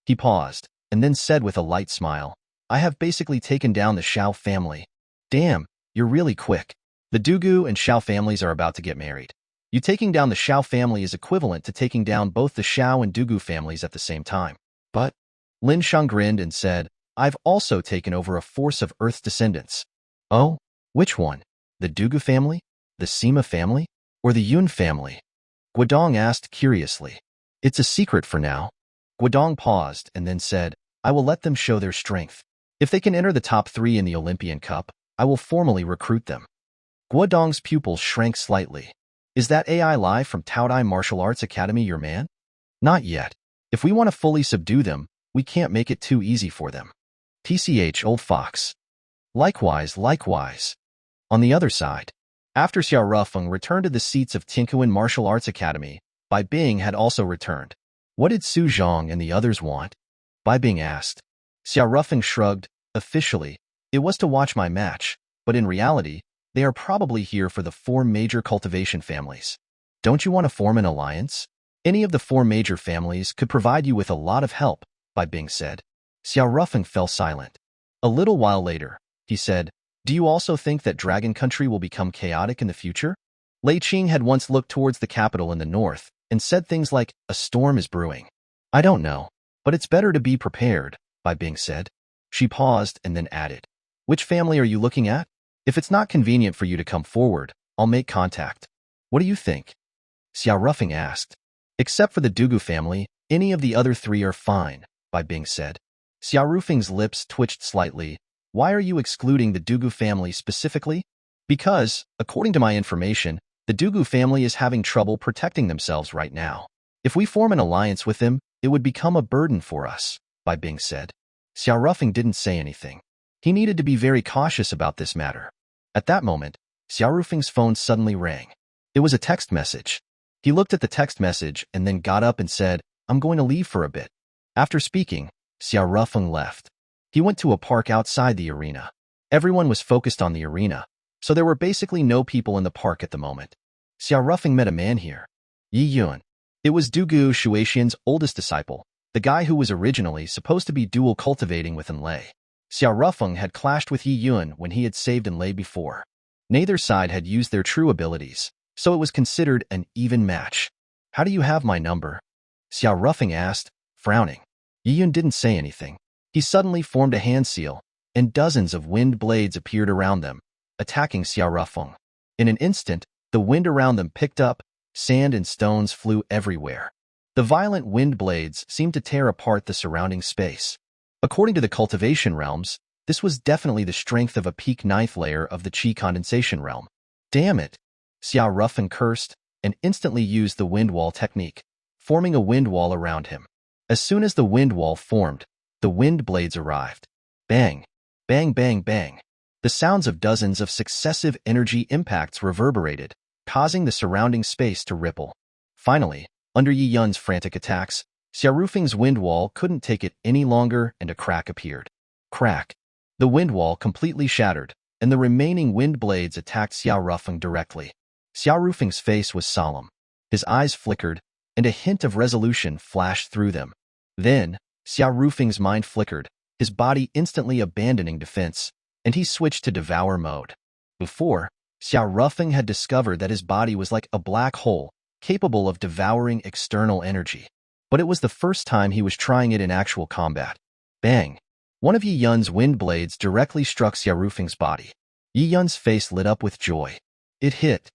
he paused, and then said with a light smile, I have basically taken down the Shao family. Damn, you're really quick. The Dugu and Shao families are about to get married. You taking down the Shao family is equivalent to taking down both the Shao and Dugu families at the same time. But Lin Shang grinned and said, I've also taken over a force of Earth's descendants. Oh, which one? The Dugu family? The Sima family? Or the Yun family? Guodong asked curiously. It's a secret for now. Guodong paused and then said, I will let them show their strength. If they can enter the top 3 in the Olympian Cup, I will formally recruit them. Guodong's pupils shrank slightly. Is that AI live from Taodai Martial Arts Academy your man? Not yet. If we want to fully subdue them, we can't make it too easy for them. TCH old fox. Likewise. On the other side, after Xiao Rufeng returned to the seats of Tinkuan Martial Arts Academy, Bai Bing had also returned. What did Su Zhang and the others want? Bai Bing asked. Xiao Rufeng shrugged. Officially, it was to watch my match, but in reality, they are probably here for the 4 major cultivation families. Don't you want to form an alliance? Any of the 4 major families could provide you with a lot of help, Bai Bing said. Xiao Rufeng fell silent. A little while later, he said, Do you also think that Dragon Country will become chaotic in the future? Lei Qing had once looked towards the capital in the north and said things like, a storm is brewing. I don't know, but it's better to be prepared, Bai Bing said. She paused and then added, Which family are you looking at? If it's not convenient for you to come forward, I'll make contact. What do you think? Xiao Rufeng asked. Except for the Dugu family, any of the other 3 are fine, Bai Bing said. Xiao Rufeng's lips twitched slightly. Why are you excluding the Dugu family specifically? Because, according to my information, the Dugu family is having trouble protecting themselves right now. If we form an alliance with them, it would become a burden for us, Bai Bing said. Xiao Rufeng didn't say anything. He needed to be very cautious about this matter. At that moment, Xiao Rufeng's phone suddenly rang. It was a text message. He looked at the text message and then got up and said, I'm going to leave for a bit. After speaking, Xiao Rufeng left. He went to a park outside the arena. Everyone was focused on the arena, so there were basically no people in the park at the moment. Xiao Rufeng met a man here. Yi Yun. It was Dugu Shuexian's oldest disciple, the guy who was originally supposed to be dual cultivating with Enlei. Xiao Rufeng had clashed with Yi Yun when he had saved Enlei before. Neither side had used their true abilities, so it was considered an even match. How do you have my number? Xiao Rufeng asked, frowning. Yi Yun didn't say anything. He suddenly formed a hand seal, and dozens of wind blades appeared around them, attacking Xiao Rufeng. In an instant, the wind around them picked up, sand and stones flew everywhere. The violent wind blades seemed to tear apart the surrounding space. According to the cultivation realms, this was definitely the strength of a peak 9th layer of the Qi condensation realm. Damn it! Xiao Rufeng cursed and instantly used the wind wall technique, forming a wind wall around him. As soon as the wind wall formed, the wind blades arrived. Bang! Bang bang bang! The sounds of dozens of successive energy impacts reverberated, causing the surrounding space to ripple. Finally, under Yi Yun's frantic attacks, Xiao Rufeng's wind wall couldn't take it any longer and a crack appeared. Crack! The wind wall completely shattered, and the remaining wind blades attacked Xiao Rufeng directly. Xiao Rufeng's face was solemn. His eyes flickered, and a hint of resolution flashed through them. Then, Xiao Rufeng's mind flickered, his body instantly abandoning defense, and he switched to devour mode. Before, Xiao Rufeng had discovered that his body was like a black hole, capable of devouring external energy. But it was the first time he was trying it in actual combat. Bang! One of Yi Yun's wind blades directly struck Xiao Rufeng's body. Yi Yun's face lit up with joy. It hit.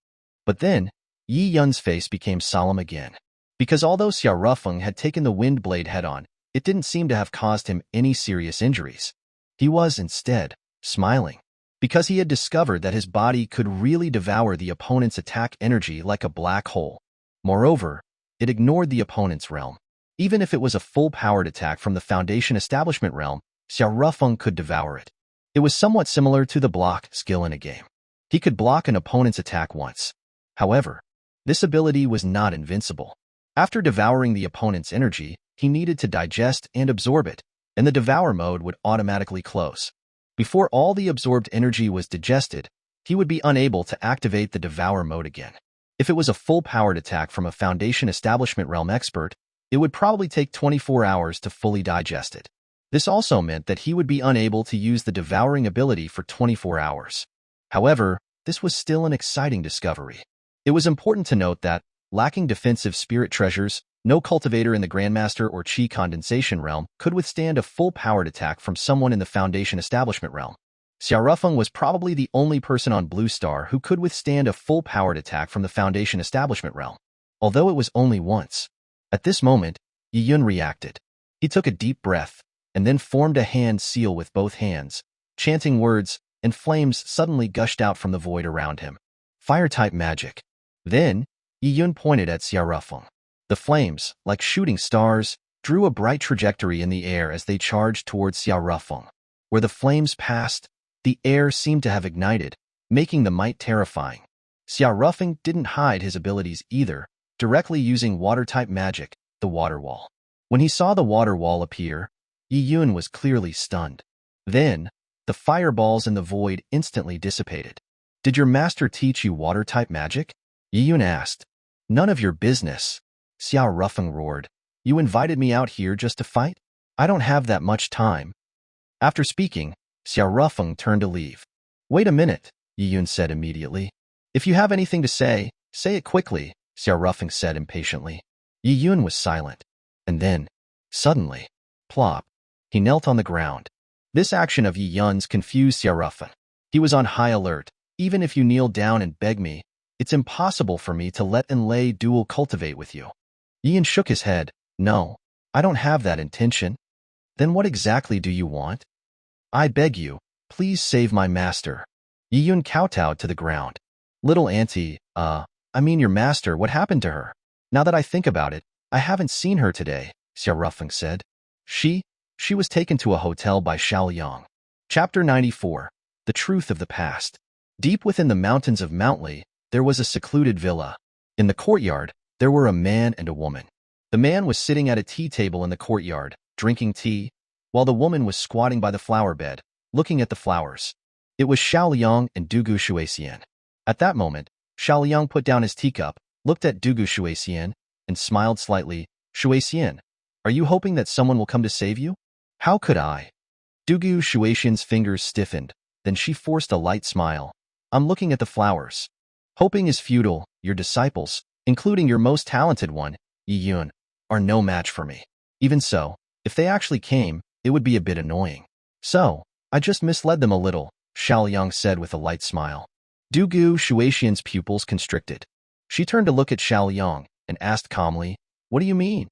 But then, Yi Yun's face became solemn again. Because although Xiao Rufeng had taken the wind blade head-on, it didn't seem to have caused him any serious injuries. He was, instead, smiling. Because he had discovered that his body could really devour the opponent's attack energy like a black hole. Moreover, it ignored the opponent's realm. Even if it was a full-powered attack from the Foundation Establishment realm, Xiao Rufeng could devour it. It was somewhat similar to the block skill in a game. He could block an opponent's attack once. However, this ability was not invincible. After devouring the opponent's energy, he needed to digest and absorb it, and the devour mode would automatically close. Before all the absorbed energy was digested, he would be unable to activate the devour mode again. If it was a full-powered attack from a Foundation Establishment Realm expert, it would probably take 24 hours to fully digest it. This also meant that he would be unable to use the devouring ability for 24 hours. However, this was still an exciting discovery. It was important to note that, lacking defensive spirit treasures, no cultivator in the Grandmaster or Chi Condensation realm could withstand a full-powered attack from someone in the Foundation Establishment realm. Xiaorufeng was probably the only person on Blue Star who could withstand a full-powered attack from the Foundation Establishment realm, although it was only once. At this moment, Yi Yun reacted. He took a deep breath, and then formed a hand seal with both hands, chanting words, and flames suddenly gushed out from the void around him. Fire-type magic. Then, Yi Yun pointed at Xiaorufeng. The flames, like shooting stars, drew a bright trajectory in the air as they charged towards Xiaorufeng. Where the flames passed, the air seemed to have ignited, making the might terrifying. Xiaorufeng didn't hide his abilities either, directly using water-type magic, the water wall. When he saw the water wall appear, Yi Yun was clearly stunned. Then, the fireballs in the void instantly dissipated. "Did your master teach you water-type magic?" Yi Yun asked. "None of your business," Xiaorufeng roared. "You invited me out here just to fight? I don't have that much time." After speaking, Xiaorufeng turned to leave. "Wait a minute," Yi Yun said immediately. "If you have anything to say it quickly," Xiaorufeng said impatiently. Yi Yun was silent. And then, suddenly, plop, he knelt on the ground. This action of Yi Yun's confused Xiaorufeng. He was on high alert. "Even if you kneel down and beg me, it's impossible for me to let Enlai dual cultivate with you." Yi Yun shook his head. "No, I don't have that intention." "Then what exactly do you want?" "I beg you, please save my master." Yi Yun kowtowed to the ground. "Little auntie, your master, what happened to her?" "Now that I think about it, I haven't seen her today," Xiaorufeng said. She was taken to a hotel by Xiaoliang. Chapter 94. The Truth of the Past. Deep within the mountains of Mountli, there was a secluded villa. In the courtyard, there were a man and a woman. The man was sitting at a tea table in the courtyard, drinking tea, while the woman was squatting by the flower bed, looking at the flowers. It was Xiaoliang and Dugu Shuixian. At that moment, Xiaoliang put down his teacup, looked at Dugu Shuixian, and smiled slightly. "Shuixian, are you hoping that someone will come to save you?" "How could I?" Dugu Shuixian's fingers stiffened, then she forced a light smile. "I'm looking at the flowers. Hoping is futile. Your disciples, including your most talented one, Yi Yun, are no match for me. Even so, if they actually came, it would be a bit annoying. So, I just misled them a little," Xiaoliang said with a light smile. Dugu Shuixian's pupils constricted. She turned to look at Xiaoliang and asked calmly, "What do you mean?"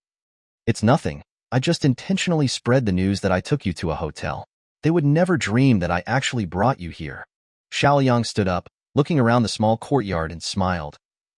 "It's nothing. I just intentionally spread the news that I took you to a hotel. They would never dream that I actually brought you here." Xiaoliang stood up, looking around the small courtyard and smiled.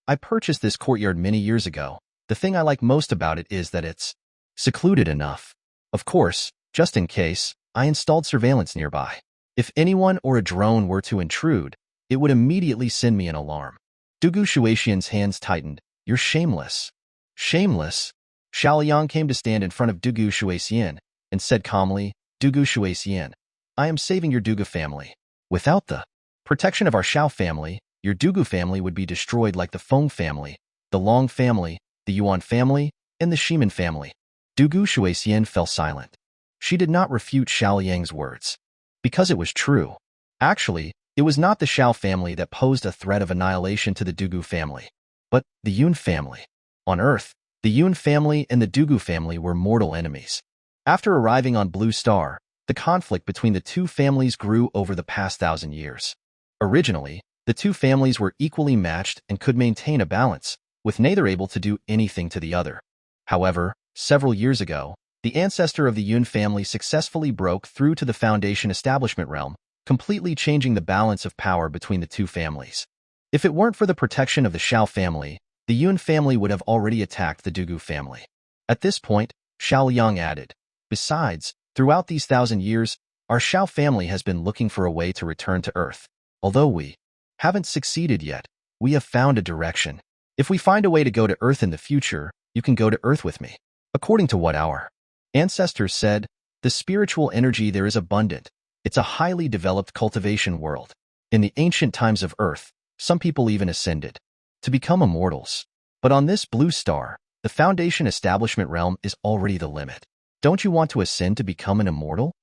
"I purchased this courtyard many years ago. The thing I like most about it is that it's secluded enough. Of course, just in case, I installed surveillance nearby. If anyone or a drone were to intrude, it would immediately send me an alarm." Dugu Shuixian's hands tightened. "You're shameless." "Shameless?" Xiaoliang came to stand in front of Dugu Shuixian and said calmly, "Dugu Shuixian, I am saving your Dugu family. Without the protection of our Xiao family, your Dugu family would be destroyed like the Feng family, the Long family, the Yuan family, and the Shiman family." Dugu Shuixian fell silent. She did not refute Xiaoliang's words. Because it was true. Actually, it was not the Xiao family that posed a threat of annihilation to the Dugu family, but the Yun family. On Earth, the Yun family and the Dugu family were mortal enemies. After arriving on Blue Star, the conflict between the two families grew over the past 1,000 years. Originally, the two families were equally matched and could maintain a balance, with neither able to do anything to the other. However, several years ago, the ancestor of the Yun family successfully broke through to the Foundation Establishment realm, completely changing the balance of power between the two families. If it weren't for the protection of the Xiao family, the Yun family would have already attacked the Dugu family. At this point, Xiaoliang added, "Besides, throughout these 1,000 years, our Xiao family has been looking for a way to return to Earth. Although we haven't succeeded yet, we have found a direction. If we find a way to go to Earth in the future, you can go to Earth with me." According to what our ancestors said, the spiritual energy there is abundant. It's a highly developed cultivation world. In the ancient times of Earth, some people even ascended. to become immortals. But on this blue star, the Foundation establishment realm is already the limit. Don't you want to ascend to become an immortal?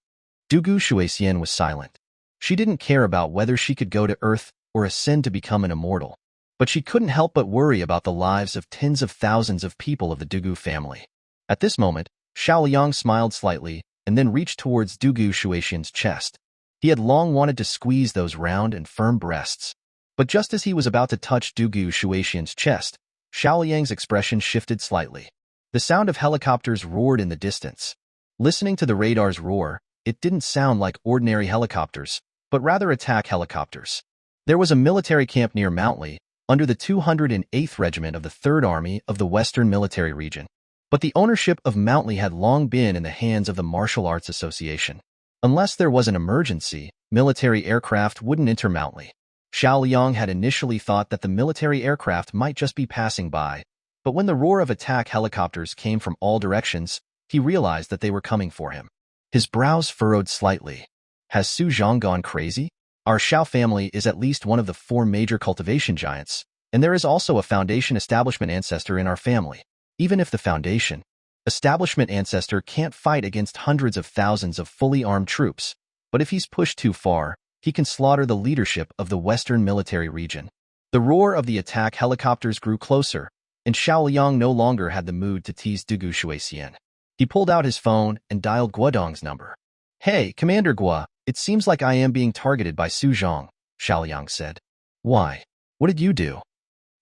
Dugu Shuexian was silent. She didn't care about whether she could go to Earth or ascend to become an immortal. But she couldn't help but worry about the lives of tens of thousands of people of the Dugu family. At this moment, Xiao Liang smiled slightly and then reached towards Dugu Shuexian's chest. He had long wanted to squeeze those round and firm breasts. But just as he was about to touch Dugu Shuexian's chest, Xiao Liang's expression shifted slightly. The sound of helicopters roared in the distance. Listening to the radar's roar, it didn't sound like ordinary helicopters, but rather attack helicopters. There was a military camp near Manhwa, under the 208th Regiment of the 3rd Army of the Western Military Region. But the ownership of Manhwa had long been in the hands of the Martial Arts Association. Unless there was an emergency, military aircraft wouldn't enter Manhwa. Xiao Liang had initially thought that the military aircraft might just be passing by, but when the roar of attack helicopters came from all directions, he realized that they were coming for him. His brows furrowed slightly. Has Su Zhang gone crazy? Our Xiao family is at least one of the 4 major cultivation giants, and there is also a Foundation establishment ancestor in our family. Even if the Foundation establishment ancestor can't fight against hundreds of thousands of fully armed troops, but if he's pushed too far, he can slaughter the leadership of the Western Military Region. The roar of the attack helicopters grew closer, and Xiao Liang no longer had the mood to tease Dugu Shuexian. He pulled out his phone and dialed Guodong's number. Hey, Commander Guo, it seems like I am being targeted by Su Zhang, Xiao Liang said. Why? What did you do?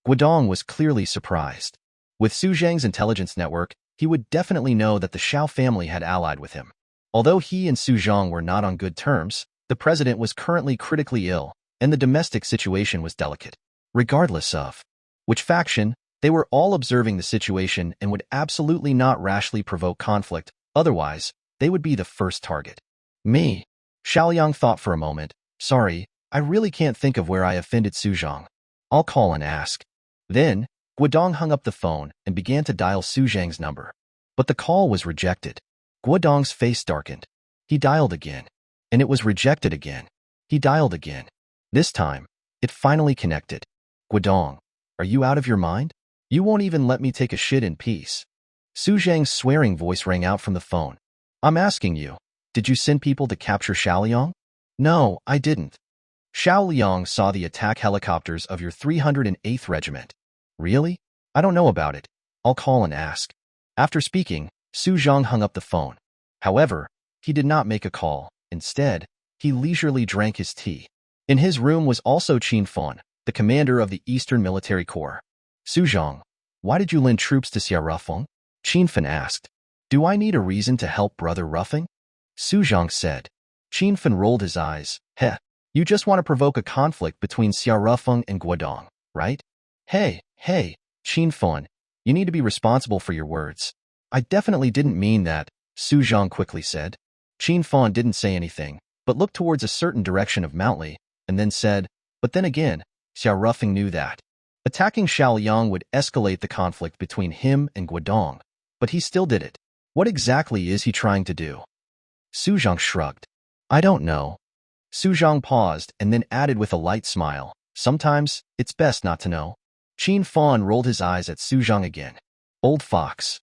Guodong was clearly surprised. With Su Zhang's intelligence network, he would definitely know that the Xiao family had allied with him. Although he and Su Zhang were not on good terms, the president was currently critically ill, and the domestic situation was delicate. Regardless of which faction, they were all observing the situation and would absolutely not rashly provoke conflict, otherwise, they would be the first target. Me? Xiao Liang thought for a moment. Sorry, I really can't think of where I offended Su Zhang. I'll call and ask. Then, Guodong hung up the phone and began to dial Su Zhang's number. But the call was rejected. Guodong's face darkened. He dialed again. And it was rejected again. He dialed again. This time, it finally connected. Guodong, are you out of your mind? You won't even let me take a shit in peace. Su Zhang's swearing voice rang out from the phone. I'm asking you, did you send people to capture Xiao Liang? No, I didn't. Xiao Liang saw the attack helicopters of your 308th Regiment. Really? I don't know about it. I'll call and ask. After speaking, Su Zhang hung up the phone. However, he did not make a call. Instead, he leisurely drank his tea. In his room was also Qin Fan, the commander of the Eastern Military Corps. Su Zhang, why did you lend troops to Xia Rufeng? Qin Fan asked. Do I need a reason to help Brother Rufeng? Su Zhang said. Qin Fan rolled his eyes. Heh, you just want to provoke a conflict between Xia Rufeng and Guodong, right? Hey, Qin Fan, you need to be responsible for your words. I definitely didn't mean that, Su Zhang quickly said. Qin Fan didn't say anything, but looked towards a certain direction of Manhwa, and then said, but then again, Xia Rufeng knew that attacking Xiao Liang would escalate the conflict between him and Guodong, but he still did it. What exactly is he trying to do? Su Zhang shrugged. I don't know. Su Zhang paused and then added with a light smile, sometimes, it's best not to know. Qin Fan rolled his eyes at Su Zhang again. Old fox.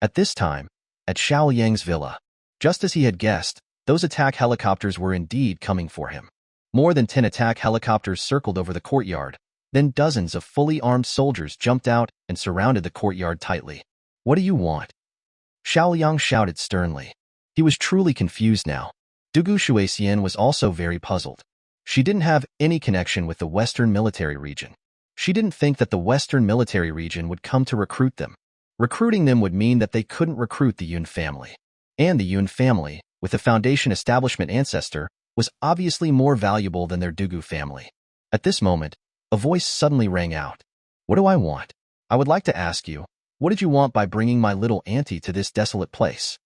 At this time, at Xiao Yang's villa, just as he had guessed, those attack helicopters were indeed coming for him. More than 10 attack helicopters circled over the courtyard. Then dozens of fully armed soldiers jumped out and surrounded the courtyard tightly. What do you want? Xiao Liang shouted sternly. He was truly confused now. Dugu Shuexian was also very puzzled. She didn't have any connection with the Western Military Region. She didn't think that the Western Military Region would come to recruit them. Recruiting them would mean that they couldn't recruit the Yun family. And the Yun family, with a Foundation establishment ancestor, was obviously more valuable than their Dugu family. At this moment, a voice suddenly rang out. What do I want? I would like to ask you, what did you want by bringing my little auntie to this desolate place?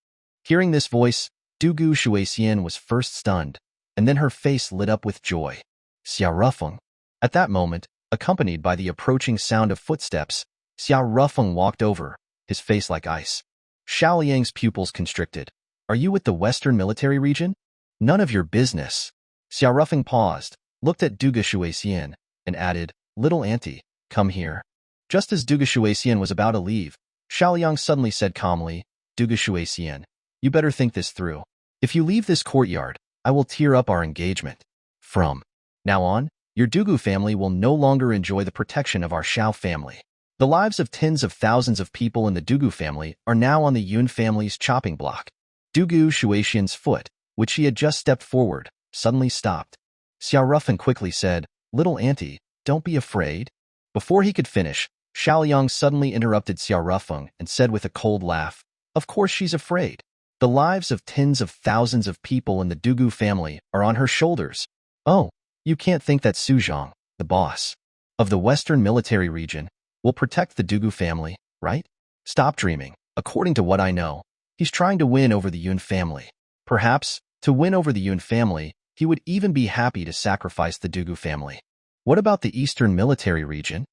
Hearing this voice, Dugu Shuexian was first stunned, and then her face lit up with joy. Xia Rufeng. At that moment, accompanied by the approaching sound of footsteps, Xia Rufeng walked over, his face like ice. Xiao Liang's pupils constricted. Are you with the Western Military Region? None of your business. Xia Rufeng paused, looked at Dugu Shuexian, and added, Little auntie, come here. Just as Dugu Shuexian was about to leave, Xiaoliang suddenly said calmly, Dugu Shuexian, you better think this through. If you leave this courtyard, I will tear up our engagement. From now on, your Dugu family will no longer enjoy the protection of our Xiao family. The lives of tens of thousands of people in the Dugu family are now on the Yun family's chopping block. Dugu Shuexian's foot, which she had just stepped forward, suddenly stopped. Xiao Rufin quickly said, Little auntie, don't be afraid. Before he could finish, Xiaoliang suddenly interrupted Xiao Rufeng and said with a cold laugh, Of course she's afraid. The lives of tens of thousands of people in the Dugu family are on her shoulders. Oh, you can't think that Su Zhang, the boss of the Western military region, will protect the Dugu family, right? Stop dreaming. According to what I know, he's trying to win over the Yun family. Perhaps, to win over the Yun family, he would even be happy to sacrifice the Dugu family. What about the Eastern military region?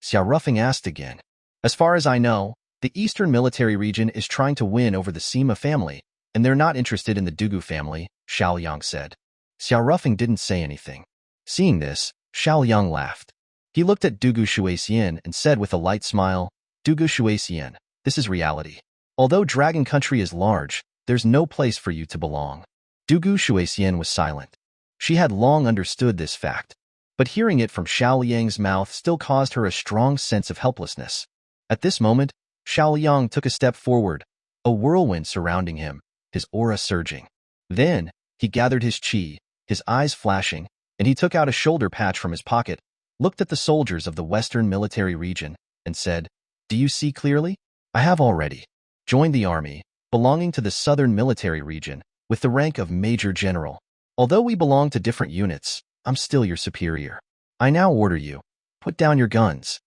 Xiao Rufeng asked again. As far as I know, the Eastern military region is trying to win over the Sima family, and they're not interested in the Dugu family, Xiaoliang said. Xiao Rufeng didn't say anything. Seeing this, Xiaoliang laughed. He looked at Dugu Shuexian and said with a light smile, Dugu Shuexian, this is reality. Although Dragon Country is large, there's no place for you to belong. Dugu Shuexian was silent. She had long understood this fact, but hearing it from Xiaoliang's mouth still caused her a strong sense of helplessness. At this moment, Xiaoliang took a step forward, a whirlwind surrounding him, his aura surging. Then, he gathered his chi, his eyes flashing, and he took out a shoulder patch from his pocket, looked at the soldiers of the Western military region, and said, Do you see clearly? I have already joined the army, belonging to the Southern military region, with the rank of Major General. Although we belong to different units, I'm still your superior. I now order you, put down your guns.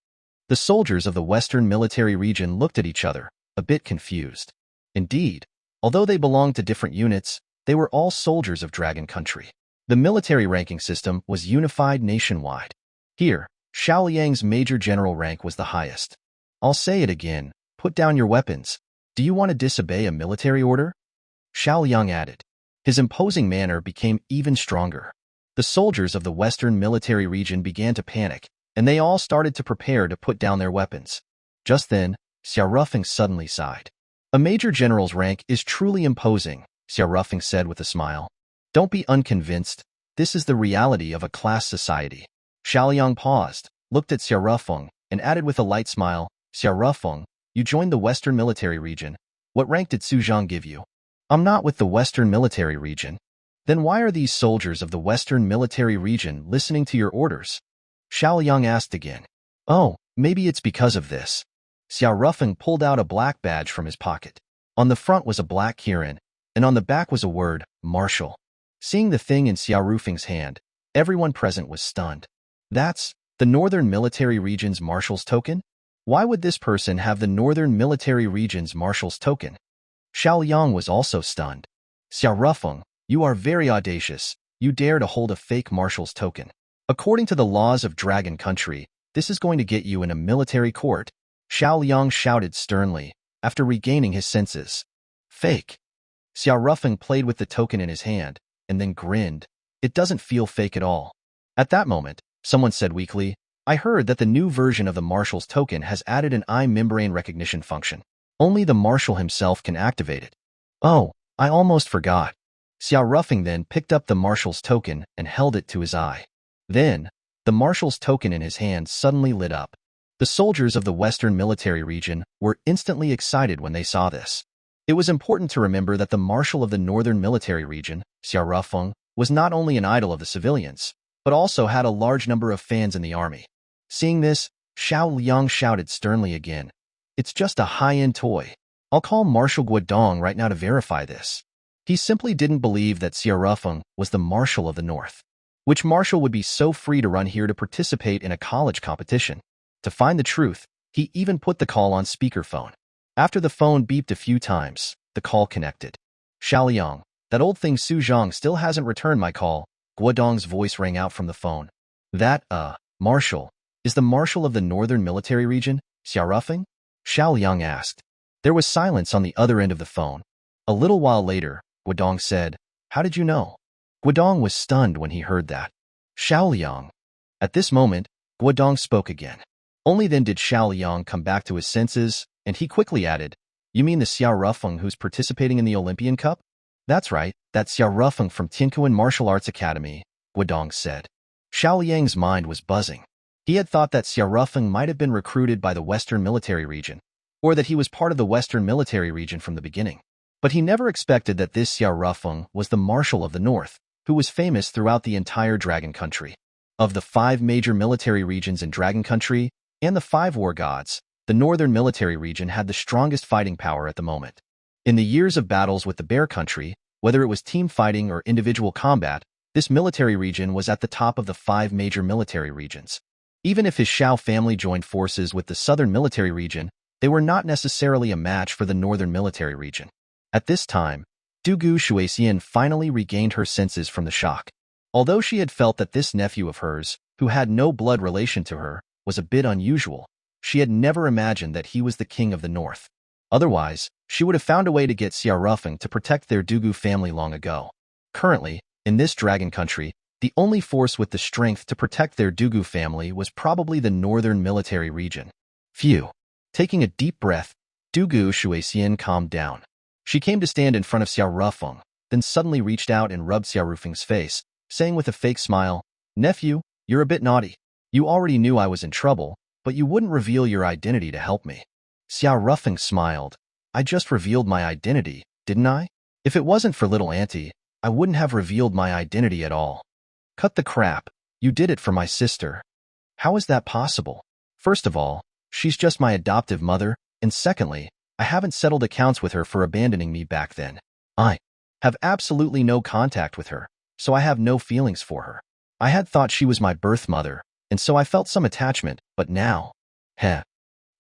The soldiers of the Western military region looked at each other, a bit confused. Indeed, although they belonged to different units, they were all soldiers of Dragon Country. The military ranking system was unified nationwide. Here, Xiaoliang's Major General rank was the highest. I'll say it again, put down your weapons. Do you want to disobey a military order? Xiaoliang added. His imposing manner became even stronger. The soldiers of the Western military region began to panic, and they all started to prepare to put down their weapons. Just then, Xiao Rufeng suddenly sighed. A Major General's rank is truly imposing, Xiao Rufeng said with a smile. Don't be unconvinced. This is the reality of a class society. Xiaoliang paused, looked at Xiao Rufeng, and added with a light smile, Xiao Rufeng, you joined the Western military region. What rank did Su Zhang give you? I'm not with the Western military region. Then why are these soldiers of the Western military region listening to your orders? Xiaoliang asked again. Oh, maybe it's because of this. Xiao Rufeng pulled out a black badge from his pocket. On the front was a black kirin, and on the back was a word, Marshal. Seeing the thing in Xiao Rufeng's hand, everyone present was stunned. That's the Northern Military Region's Marshal's token? Why would this person have the Northern Military Region's Marshal's token? Xiaoliang was also stunned. Xiao Rufeng, you are very audacious. You dare to hold a fake Marshal's token. According to the laws of Dragon Country, this is going to get you in a military court, Xiaoliang shouted sternly, after regaining his senses. Fake. Xiao Rufeng played with the token in his hand, and then grinned. It doesn't feel fake at all. At that moment, someone said weakly, I heard that the new version of the Marshal's token has added an eye membrane recognition function. Only the Marshal himself can activate it. Oh, I almost forgot. Xiao Rufeng then picked up the Marshal's token and held it to his eye. Then, the Marshal's token in his hand suddenly lit up. The soldiers of the Western military region were instantly excited when they saw this. It was important to remember that the Marshal of the Northern military region, Xiao Rufeng, was not only an idol of the civilians, but also had a large number of fans in the army. Seeing this, Xiaoliang shouted sternly again, It's just a high-end toy. I'll call Marshal Guodong right now to verify this. He simply didn't believe that Xiao Rufeng was the Marshal of the North. Which Marshal would be so free to run here to participate in a college competition? To find the truth, he even put the call on speakerphone. After the phone beeped a few times, the call connected. Xiaoliang, that old thing Su Zhang still hasn't returned my call. Guodong's voice rang out from the phone. That, Marshal, is the Marshal of the Northern military region, Xiao Rufeng? Xiaoliang asked. There was silence on the other end of the phone. A little while later, Guodong said, How did you know? Guodong was stunned when he heard that. Xiaoliang. At this moment, Guodong spoke again. Only then did Xiao Liang come back to his senses, and he quickly added, "You mean the Xiao Rufeng who's participating in the Olympian Cup?" "That's right, that Xiao Rufeng from Tiankuan Martial Arts Academy," Guodong said. Xiao Liang's mind was buzzing. He had thought that Xiao Rufeng might have been recruited by the Western Military Region, or that he was part of the Western Military Region from the beginning. But he never expected that this Xiao Rufeng was the Marshal of the North, who was famous throughout the entire Dragon Country. Of the 5 major military regions in Dragon Country and the 5 war gods, the Northern Military Region had the strongest fighting power at the moment. In the years of battles with the Bear Country, whether it was team fighting or individual combat, this military region was at the top of the 5 major military regions. Even if his Xiao family joined forces with the Southern Military Region, they were not necessarily a match for the Northern Military Region. At this time, Dugu Shuixian finally regained her senses from the shock. Although she had felt that this nephew of hers, who had no blood relation to her, was a bit unusual, she had never imagined that he was the king of the North. Otherwise, she would have found a way to get Xiao Rufeng to protect their Dugu family long ago. Currently, in this Dragon Country, the only force with the strength to protect their Dugu family was probably the Northern Military Region. Phew. Taking a deep breath, Dugu Shuixian calmed down. She came to stand in front of Xiao Rufeng, then suddenly reached out and rubbed Xiao Rufeng's face, saying with a fake smile, "Nephew, you're a bit naughty. You already knew I was in trouble, but you wouldn't reveal your identity to help me." Xiao Rufeng smiled. "I just revealed my identity, didn't I? If it wasn't for little auntie, I wouldn't have revealed my identity at all." "Cut the crap. You did it for my sister." "How is that possible? First of all, she's just my adoptive mother, and secondly, I haven't settled accounts with her for abandoning me back then. I have absolutely no contact with her, so I have no feelings for her. I had thought she was my birth mother, and so I felt some attachment, but now,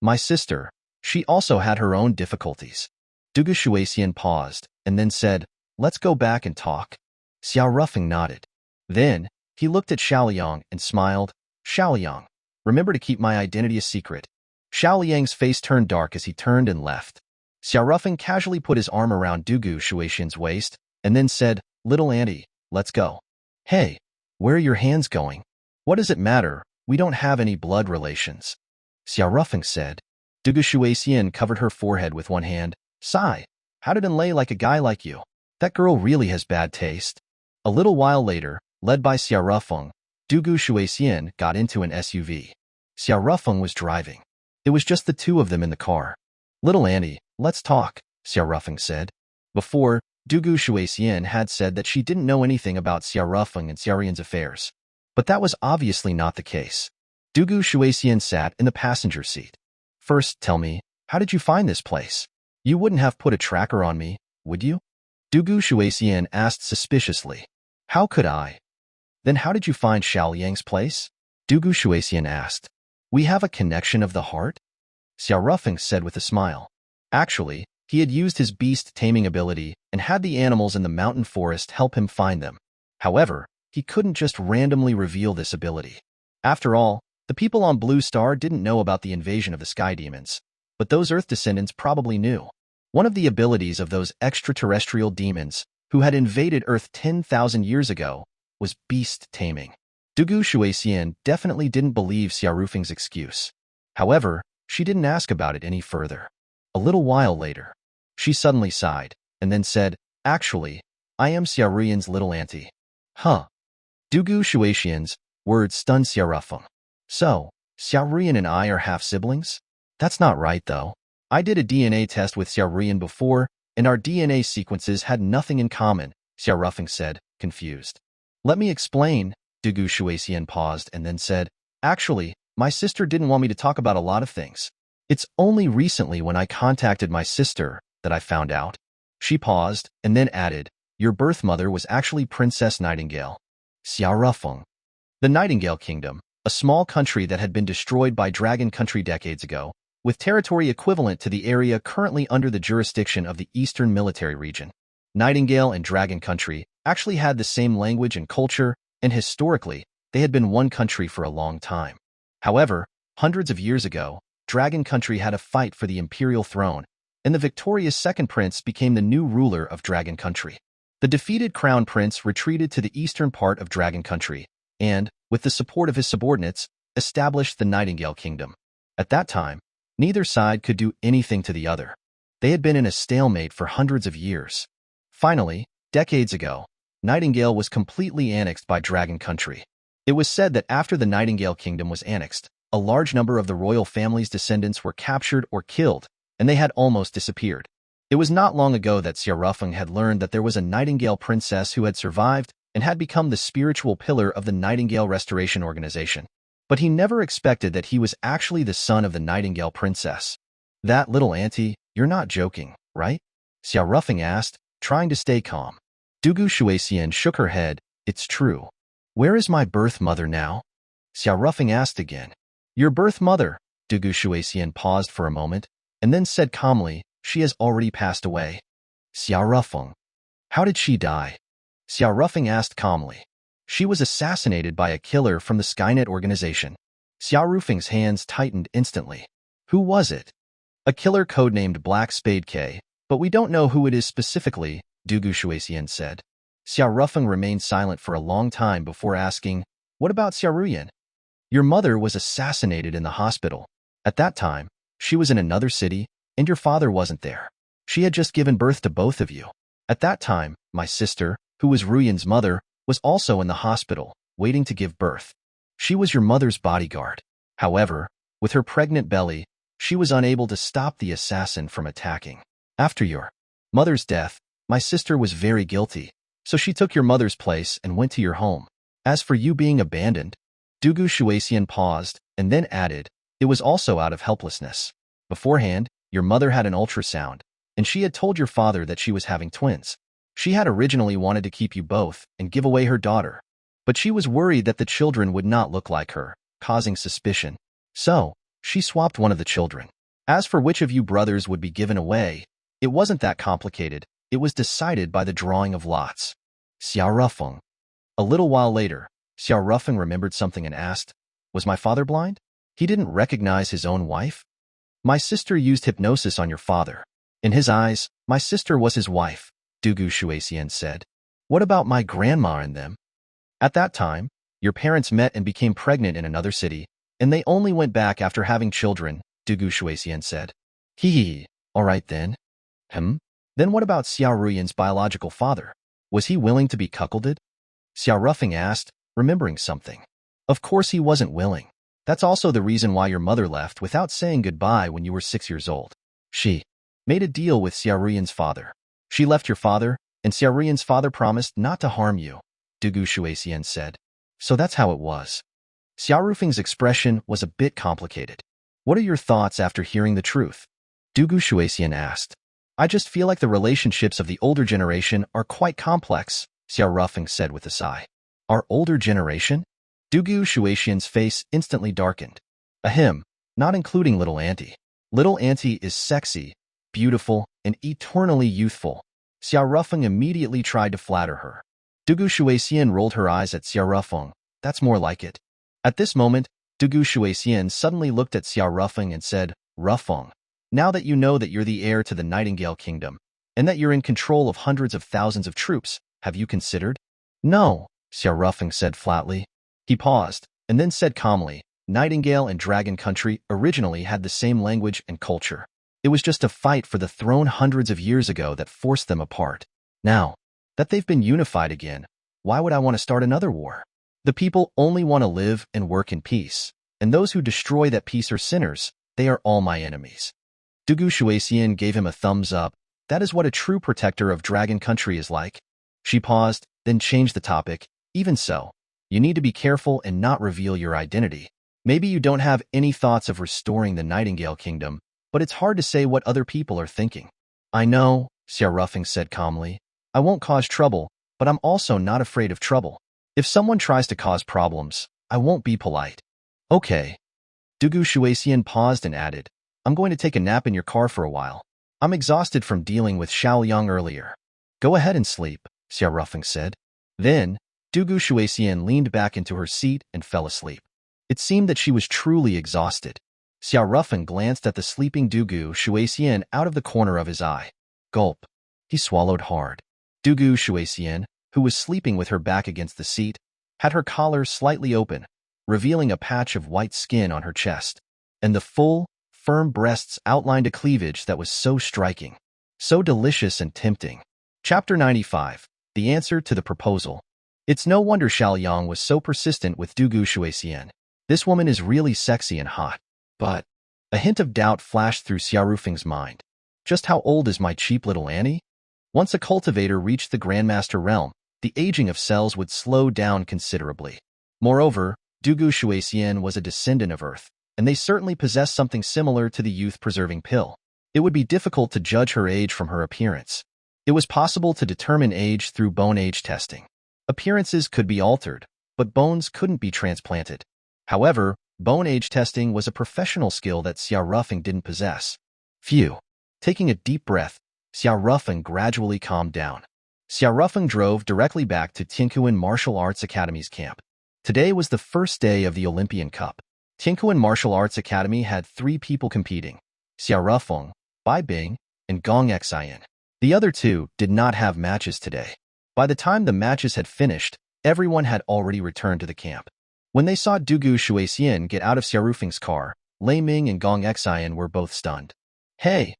my sister, she also had her own difficulties." Dugu Shuixian paused, and then said, "Let's go back and talk." Xiao Rufeng nodded. Then, he looked at Xiao Liang and smiled. "Xiao Liang, remember to keep my identity a secret." Xiao Liang's face turned dark as he turned and left. Xiao Rufeng casually put his arm around Dugu Shuixian's waist, and then said, "Little auntie, let's go." "Hey, where are your hands going?" "What does it matter? We don't have any blood relations," Xiao Rufeng said. Dugu Shuixian covered her forehead with one hand. "Sigh, how did it lay like a guy like you? That girl really has bad taste." A little while later, led by Xiao Rufeng, Dugu Shuixian got into an SUV. Xiao Rufeng was driving. It was just the two of them in the car. "Little auntie, let's talk," Xiao Rufeng said. Before, Dugu Shuixian had said that she didn't know anything about Xiao Rufeng and Xiaorian's affairs. But that was obviously not the case. Dugu Shuixian sat in the passenger seat. "First, tell me, how did you find this place? You wouldn't have put a tracker on me, would you?" Dugu Shuixian asked suspiciously. "How could I?" "Then how did you find Xiao Liang's place?" Dugu Shuixian asked. "We have a connection of the heart?" Xiao Rufeng said with a smile. Actually, he had used his beast taming ability and had the animals in the mountain forest help him find them. However, he couldn't just randomly reveal this ability. After all, the people on Blue Star didn't know about the invasion of the Sky Demons, but those Earth descendants probably knew. One of the abilities of those extraterrestrial demons who had invaded Earth 10,000 years ago was beast taming. Dugu Shuixian definitely didn't believe Xiao Rufeng's excuse. However, she didn't ask about it any further. A little while later, she suddenly sighed, and then said, "Actually, I am Xiaorian's little auntie." "Huh?" Dugu Shuixian's words stunned Xiao Rufeng. "So, Xiaorian and I are half-siblings? That's not right, though. I did a DNA test with Xiaorian before, and our DNA sequences had nothing in common," Xiao Rufeng said, confused. "Let me explain." Dugu Shuixian paused and then said, "Actually, my sister didn't want me to talk about a lot of things. It's only recently when I contacted my sister that I found out." She paused and then added, "Your birth mother was actually Princess Nightingale." Xiao Rufeng. The Nightingale Kingdom, a small country that had been destroyed by Dragon Country decades ago, with territory equivalent to the area currently under the jurisdiction of the Eastern Military Region. Nightingale and Dragon Country actually had the same language and culture, and historically, they had been one country for a long time. However, hundreds of years ago, Dragon Country had a fight for the imperial throne, and the victorious second prince became the new ruler of Dragon Country. The defeated crown prince retreated to the eastern part of Dragon Country, and, with the support of his subordinates, established the Nightingale Kingdom. At that time, neither side could do anything to the other. They had been in a stalemate for hundreds of years. Finally, decades ago, Nightingale was completely annexed by Dragon Country. It was said that after the Nightingale Kingdom was annexed, a large number of the royal family's descendants were captured or killed, and they had almost disappeared. It was not long ago that Xiaorufeng had learned that there was a Nightingale princess who had survived and had become the spiritual pillar of the Nightingale Restoration Organization. But he never expected that he was actually the son of the Nightingale princess. "That little auntie, you're not joking, right?" Xiaorufeng asked, trying to stay calm. Dugu Shuexian shook her head. "It's true." "Where is my birth mother now?" Xiaorufeng asked again. "Your birth mother?" Dugu Shuexian paused for a moment, and then said calmly, "She has already passed away." Xiaorufeng. "How did she die?" Xiaorufeng asked calmly. "She was assassinated by a killer from the Skynet organization." Xiaorufeng's hands tightened instantly. "Who was it?" "A killer codenamed Black Spade K, but we don't know who it is specifically," Dugu Shuexian said. Xiaorufeng remained silent for a long time before asking, "What about Xiaoruyan?" "Your mother was assassinated in the hospital. At that time, she was in another city, and your father wasn't there. She had just given birth to both of you. At that time, my sister, who was Ruyan's mother, was also in the hospital, waiting to give birth. She was your mother's bodyguard. However, with her pregnant belly, she was unable to stop the assassin from attacking. After your mother's death, my sister was very guilty, so she took your mother's place and went to your home. As for you being abandoned," Dugu Shuexian paused and then added, "it was also out of helplessness. Beforehand, your mother had an ultrasound, and she had told your father that she was having twins. She had originally wanted to keep you both and give away her daughter, but she was worried that the children would not look like her, causing suspicion. So, she swapped one of the children. As for which of you brothers would be given away, it wasn't that complicated. It was decided by the drawing of lots." Xiaorufeng. A little while later, Xiaorufeng remembered something and asked, "Was my father blind? He didn't recognize his own wife?" "My sister used hypnosis on your father. In his eyes, my sister was his wife," Dugu Shuexian said. "What about my grandma and them?" "At that time, your parents met and became pregnant in another city, and they only went back after having children," Dugu Shuexian said. "Hee, all right then." Then what about Xiao Ruyan's biological father? Was he willing to be cuckolded?" Xiaorufeng asked, remembering something. "Of course he wasn't willing. That's also the reason why your mother left without saying goodbye when you were 6 years old. She made a deal with Xiao Ruyan's father. She left your father, and Xiao Ruyan's father promised not to harm you," Dugu Shuexian said. "So that's how it was." Xiaorufeng's expression was a bit complicated. "What are your thoughts after hearing the truth?" Dugu Shuexian asked. "I just feel like the relationships of the older generation are quite complex," Xiaorufeng said with a sigh. "Our older generation?" Dugu Shuexian's face instantly darkened. "Ahem, not including little auntie. Little auntie is sexy, beautiful, and eternally youthful." Xiaorufeng immediately tried to flatter her. Dugu Shuexian rolled her eyes at Xiaorufeng. "That's more like it." At this moment, Dugu Shuexian suddenly looked at Xiaorufeng and said, "Rufeng, now that you know that you're the heir to the Nightingale Kingdom, and that you're in control of hundreds of thousands of troops, have you considered?" "No," Xiaorufeng said flatly. He paused, and then said calmly, "Nightingale and Dragon Country originally had the same language and culture. It was just a fight for the throne hundreds of years ago that forced them apart. Now that they've been unified again, why would I want to start another war? The people only want to live and work in peace, and those who destroy that peace are sinners. They are all my enemies." Dugu Shuexian gave him a thumbs up. "That is what a true protector of Dragon Country is like." She paused, then changed the topic. "Even so, you need to be careful and not reveal your identity. Maybe you don't have any thoughts of restoring the Nightingale Kingdom, but it's hard to say what other people are thinking." "I know," Xiaorufeng said calmly. "I won't cause trouble, but I'm also not afraid of trouble. If someone tries to cause problems, I won't be polite." "Okay." Dugu Shuexian paused and added, "I'm going to take a nap in your car for a while. I'm exhausted from dealing with Xiaoyang earlier." "Go ahead and sleep," Xiaorufeng said. Then, Dugu Shuexian leaned back into her seat and fell asleep. It seemed that she was truly exhausted. Xiaorufeng glanced at the sleeping Dugu Shuexian out of the corner of his eye. Gulp. He swallowed hard. Dugu Shuexian, who was sleeping with her back against the seat, had her collar slightly open, revealing a patch of white skin on her chest. and the full, firm breasts outlined a cleavage that was so striking, so delicious and tempting. Chapter 95. The Answer to the Proposal. It's no wonder Xiao Yang was so persistent with Dugu Shuixian. This woman is really sexy and hot. But a hint of doubt flashed through Xia Rufeng's mind. Just how old is my cheap little Annie? Once a cultivator reached the Grandmaster realm, the aging of cells would slow down considerably. Moreover, Dugu Shuixian was a descendant of Earth, and they certainly possessed something similar to the youth-preserving pill. It would be difficult to judge her age from her appearance. It was possible to determine age through bone age testing. Appearances could be altered, but bones couldn't be transplanted. However, bone age testing was a professional skill that Xia Rufeng didn't possess. Phew. Taking a deep breath, Xia Rufeng gradually calmed down. Xia Rufeng drove directly back to Tiankuan Martial Arts Academy's camp. Today was the first day of the Olympian Cup. Tiankuan Martial Arts Academy had 3 people competing: Xia Rufeng, Bai Bing, and Gong Xian. The other 2 did not have matches today. By the time the matches had finished, everyone had already returned to the camp. When they saw Dugu Shuixian get out of Xia Rufeng's car, Lei Ming and Gong Xian were both stunned. Hey,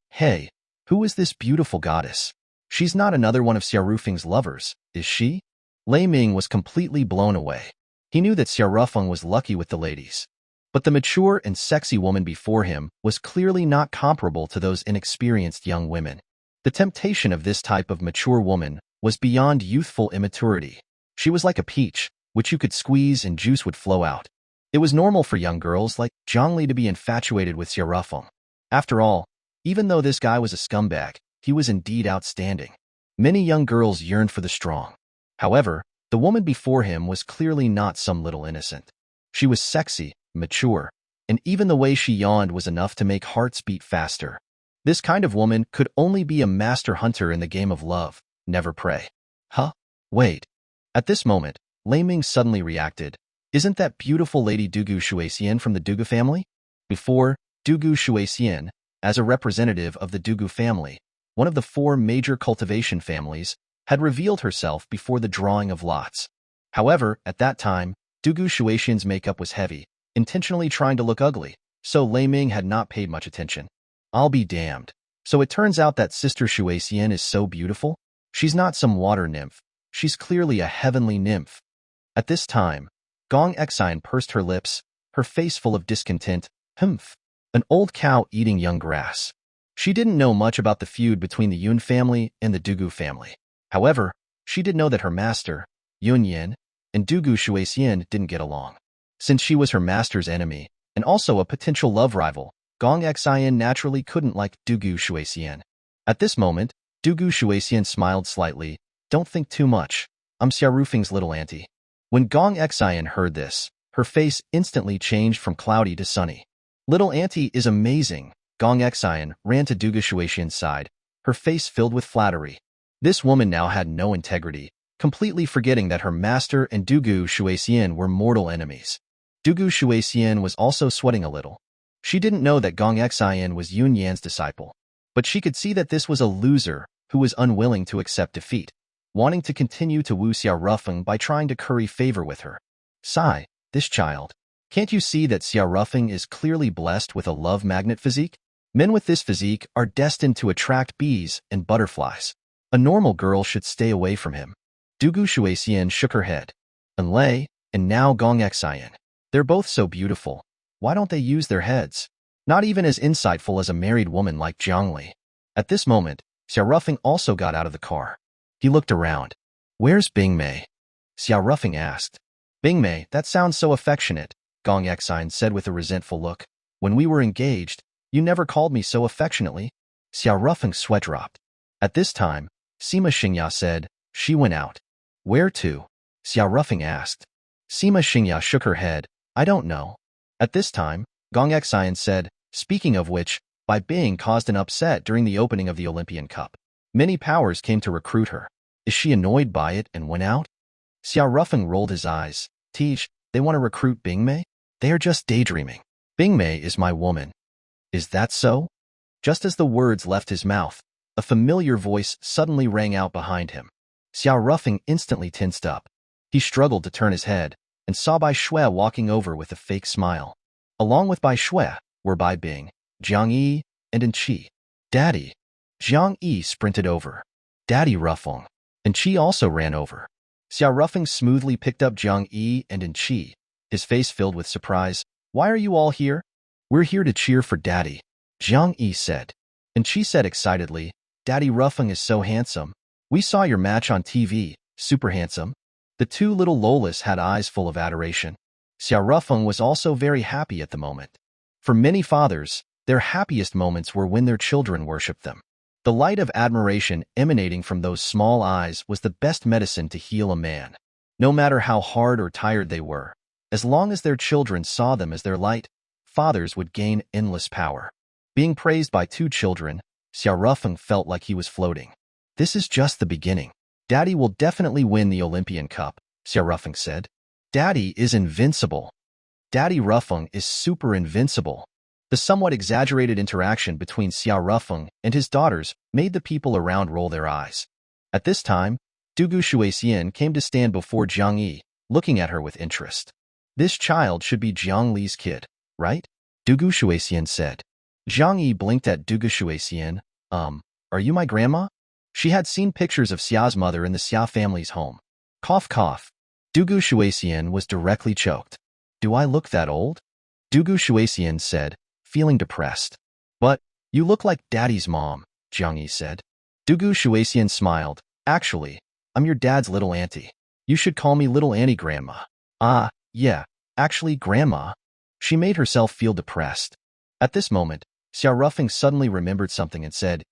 who is this beautiful goddess? She's not another one of Xia Rufeng's lovers, is she? Lei Ming was completely blown away. He knew that Xia Rufeng was lucky with the ladies. But the mature and sexy woman before him was clearly not comparable to those inexperienced young women. The temptation of this type of mature woman was beyond youthful immaturity. She was like a peach, which you could squeeze and juice would flow out. It was normal for young girls like Zhongli to be infatuated with Xia Rufeng. After all, even though this guy was a scumbag, he was indeed outstanding. Many young girls yearned for the strong. However, the woman before him was clearly not some little innocent. She was sexy, mature, and even the way she yawned was enough to make hearts beat faster. This kind of woman could only be a master hunter in the game of love, never prey. Huh? Wait. At this moment, Lei Ming suddenly reacted. Isn't that beautiful lady Dugu Shuixian from the Dugu family? Before, Dugu Shuixian, as a representative of the Dugu family, one of the 4 major cultivation families, had revealed herself before the drawing of lots. However, at that time, Dugu Shuixian's makeup was heavy, intentionally trying to look ugly, so Lei Ming had not paid much attention. I'll be damned. So it turns out that Sister Shuixian is so beautiful? She's not some water nymph. She's clearly a heavenly nymph. At this time, Gong Xian pursed her lips, her face full of discontent. Humph. An old cow eating young grass. She didn't know much about the feud between the Yun family and the Dugu family. However, she did know that her master, Yun Yin, and Dugu Shuixian didn't get along. Since she was her master's enemy, and also a potential love rival, Gong Xian naturally couldn't like Dugu Shuixian. At this moment, Dugu Shuixian smiled slightly. Don't think too much. I'm Xia Rufeng's little auntie. When Gong Xian heard this, her face instantly changed from cloudy to sunny. Little auntie is amazing. Gong Xian ran to Dugu Shuixian's side, her face filled with flattery. This woman now had no integrity, completely forgetting that her master and Dugu Shuixian were mortal enemies. Dugu Shuixian was also sweating a little. She didn't know that Gong Xian was Yun Yan's disciple, but she could see that this was a loser who was unwilling to accept defeat, wanting to continue to woo Xia Rufeng by trying to curry favor with her. Sigh, this child. Can't you see that Xia Rufeng is clearly blessed with a love magnet physique? Men with this physique are destined to attract bees and butterflies. A normal girl should stay away from him. Dugu Shuixian shook her head. And Lei, and now Gong Xian. They're both so beautiful. Why don't they use their heads? Not even as insightful as a married woman like Zhongli. At this moment, Xia Rufeng also got out of the car. He looked around. Where's Bing Mei? Xia Rufeng asked. Bing Mei, that sounds so affectionate, Gong Xian said with a resentful look. When we were engaged, you never called me so affectionately. Xia Rufeng's sweat dropped. At this time, Sima Xingya said, she went out. Where to? Xia Rufeng asked. Sima Xingya shook her head. I don't know. At this time, Gong Xian said, speaking of which, Bai Bing caused an upset during the opening of the Olympian Cup. Many powers came to recruit her. Is she annoyed by it and went out? Xia Rufeng rolled his eyes. Teach, they want to recruit Bing Mei? They are just daydreaming. Bing Mei is my woman. Is that so? Just as the words left his mouth, a familiar voice suddenly rang out behind him. Xia Rufeng instantly tensed up. He struggled to turn his head, and saw Bai Shui walking over with a fake smile. Along with Bai Shui, were Bai Bing, Jiang Yi, and Enqi. Daddy. Jiang Yi sprinted over. Daddy Ruffeng. Enqi also ran over. Xiao Ruffeng smoothly picked up Jiang Yi and Enqi, his face filled with surprise. Why are you all here? We're here to cheer for Daddy, Jiang Yi said. Enqi said excitedly, Daddy Ruffeng is so handsome. We saw your match on TV, super handsome. The two little Lolas had eyes full of adoration. Xiao Ruffeng was also very happy at the moment. For many fathers, their happiest moments were when their children worshipped them. The light of admiration emanating from those small eyes was the best medicine to heal a man. No matter how hard or tired they were, as long as their children saw them as their light, fathers would gain endless power. Being praised by two children, Xiao Ruffeng felt like he was floating. This is just the beginning. Daddy will definitely win the Olympian Cup, Xiao Ruffeng said. Daddy is invincible. Daddy Ruffeng is super invincible. The somewhat exaggerated interaction between Xiao Ruffeng and his daughters made the people around roll their eyes. At this time, Dugu Shuixian came to stand before Jiang Yi, looking at her with interest. This child should be Jiang Li's kid, right? Dugu Shuixian said. Jiang Yi blinked at Dugu Shuixian. Are you my grandma? She had seen pictures of Xiao's mother in the Xia family's home. Cough, cough. Dugu Shuixian was directly choked. Do I look that old? Dugu Shuixian said, feeling depressed. But, you look like Daddy's mom, Jiang Yi said. Dugu Shuixian smiled. Actually, I'm your dad's little auntie. You should call me little auntie grandma. Ah, yeah, actually grandma. She made herself feel depressed. At this moment, Xiao Ruffeng suddenly remembered something and said,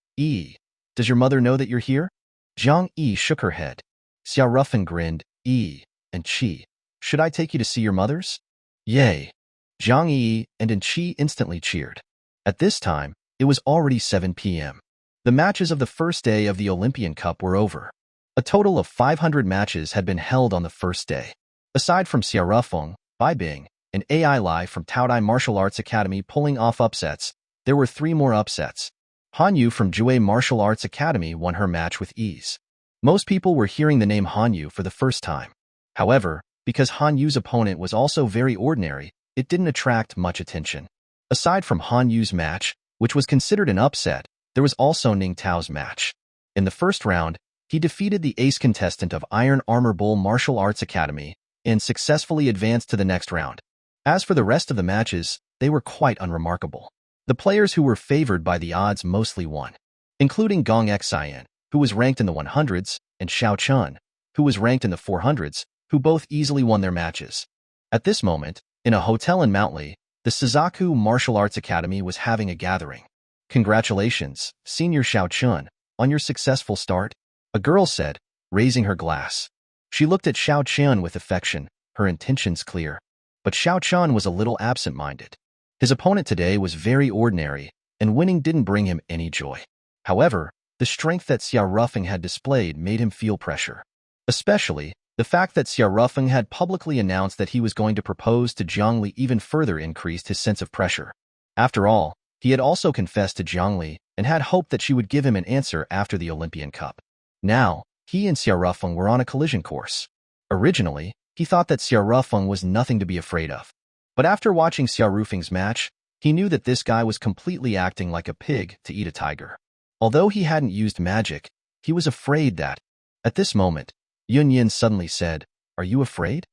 does your mother know that you're here? Jiang Yi shook her head. Xiao Ruffeng grinned, and Qi. Should I take you to see your mothers? Yay. Jiang Yi and Enqi instantly cheered. At this time, it was already 7 p.m. The matches of the first day of the Olympian Cup were over. A total of 500 matches had been held on the first day. Aside from Xiao Ruffeng, Bai Bing, and AI Lai from Taodai Martial Arts Academy pulling off upsets, there were 3 more upsets. Han Yu from Jue Martial Arts Academy won her match with ease. Most people were hearing the name Han Yu for the first time. However, because Han Yu's opponent was also very ordinary, it didn't attract much attention. Aside from Han Yu's match, which was considered an upset, there was also Ning Tao's match. In the first round, he defeated the ace contestant of Iron Armor Bull Martial Arts Academy and successfully advanced to the next round. As for the rest of the matches, they were quite unremarkable. The players who were favored by the odds mostly won, including Gong Xian, who was ranked in the 100s, and Xiao Chun, who was ranked in the 400s, who both easily won their matches. At this moment, in a hotel in Mountley, the Suzaku Martial Arts Academy was having a gathering. Congratulations, Senior Xiao Chun, on your successful start, a girl said, raising her glass. She looked at Xiao Chun with affection, her intentions clear. But Xiao Chun was a little absent-minded. His opponent today was very ordinary, and winning didn't bring him any joy. However, the strength that Xiao Ruffeng had displayed made him feel pressure. Especially, the fact that Xiao Ruffeng had publicly announced that he was going to propose to Jiang Li even further increased his sense of pressure. After all, he had also confessed to Jiang Li and had hoped that she would give him an answer after the Olympian Cup. Now, he and Xiao Ruffeng were on a collision course. Originally, he thought that Xiao Ruffeng was nothing to be afraid of. But after watching Xiao Ruffeng's match, he knew that this guy was completely acting like a pig to eat a tiger. Although he hadn't used magic, he was afraid that. At this moment, Yun Yin suddenly said, Are you afraid?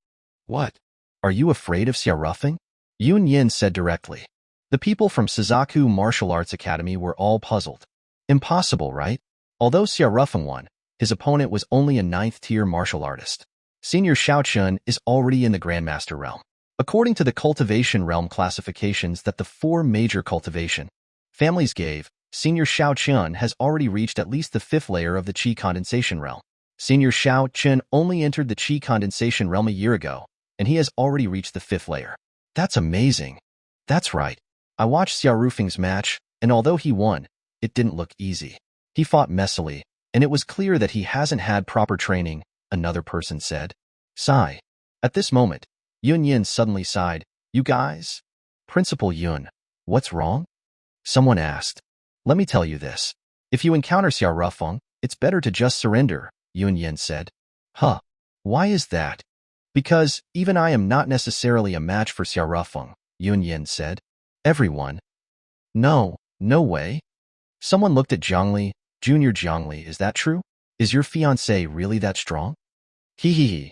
What? Are you afraid of Xiao Ruffeng? Yun Yin said directly. The people from Suzaku Martial Arts Academy were all puzzled. Impossible, right? Although Xiao Ruffeng won, his opponent was only a 9th-tier martial artist. Senior Xiao Chun is already in the Grandmaster realm. According to the cultivation realm classifications that the 4 major cultivation families gave, Senior Xiao Chun has already reached at least the 5th layer of the Qi condensation realm. Senior Xiao Chun only entered the Qi condensation realm a year ago, and he has already reached the 5th layer. That's amazing. That's right. I watched Xiao Ruffeng's match, and although he won, it didn't look easy. He fought messily, and it was clear that he hasn't had proper training, another person said. Sigh. At this moment, Yun Yin suddenly sighed. You guys? Principal Yun, what's wrong? Someone asked. Let me tell you this. If you encounter Xiao Ruffeng, it's better to just surrender, Yun Yin said. Huh. Why is that? Because even I am not necessarily a match for Xiao Ruffeng, Yun Yin said. Everyone, No, no way. Someone looked at Zhongli. Junior Zhongli, is that true? Is your fiancé really that strong? Hee hee hee.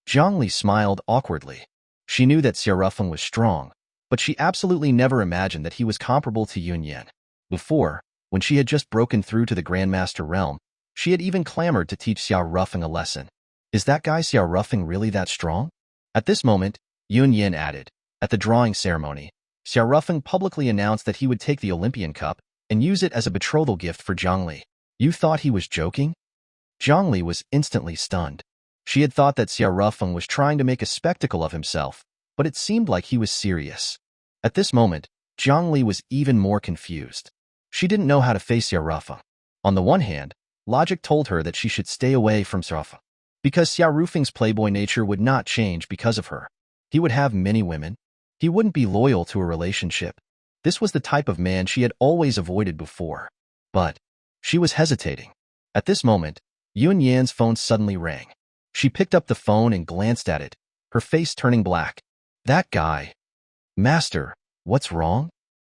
Zhongli smiled awkwardly. She knew that Xiaorufeng was strong, but she absolutely never imagined that he was comparable to Yun Yan. Before, when she had just broken through to the Grandmaster realm, she had even clamored to teach Xiaorufeng a lesson. Is that guy Xiaorufeng really that strong? At this moment, Yun Yan added, at the drawing ceremony, Xiaorufeng publicly announced that he would take the Olympian Cup and use it as a betrothal gift for Zhongli. You thought he was joking? Zhongli was instantly stunned. She had thought that Xiaorufeng was trying to make a spectacle of himself, but it seemed like he was serious. At this moment, Zhongli was even more confused. She didn't know how to face Xiaorufeng. On the one hand, logic told her that she should stay away from Xiaorufeng, because Xiaorufeng's playboy nature would not change because of her. He would have many women. He wouldn't be loyal to a relationship. This was the type of man she had always avoided before. But she was hesitating. At this moment, Yun Yan's phone suddenly rang. She picked up the phone and glanced at it, her face turning black. That guy. Master, what's wrong?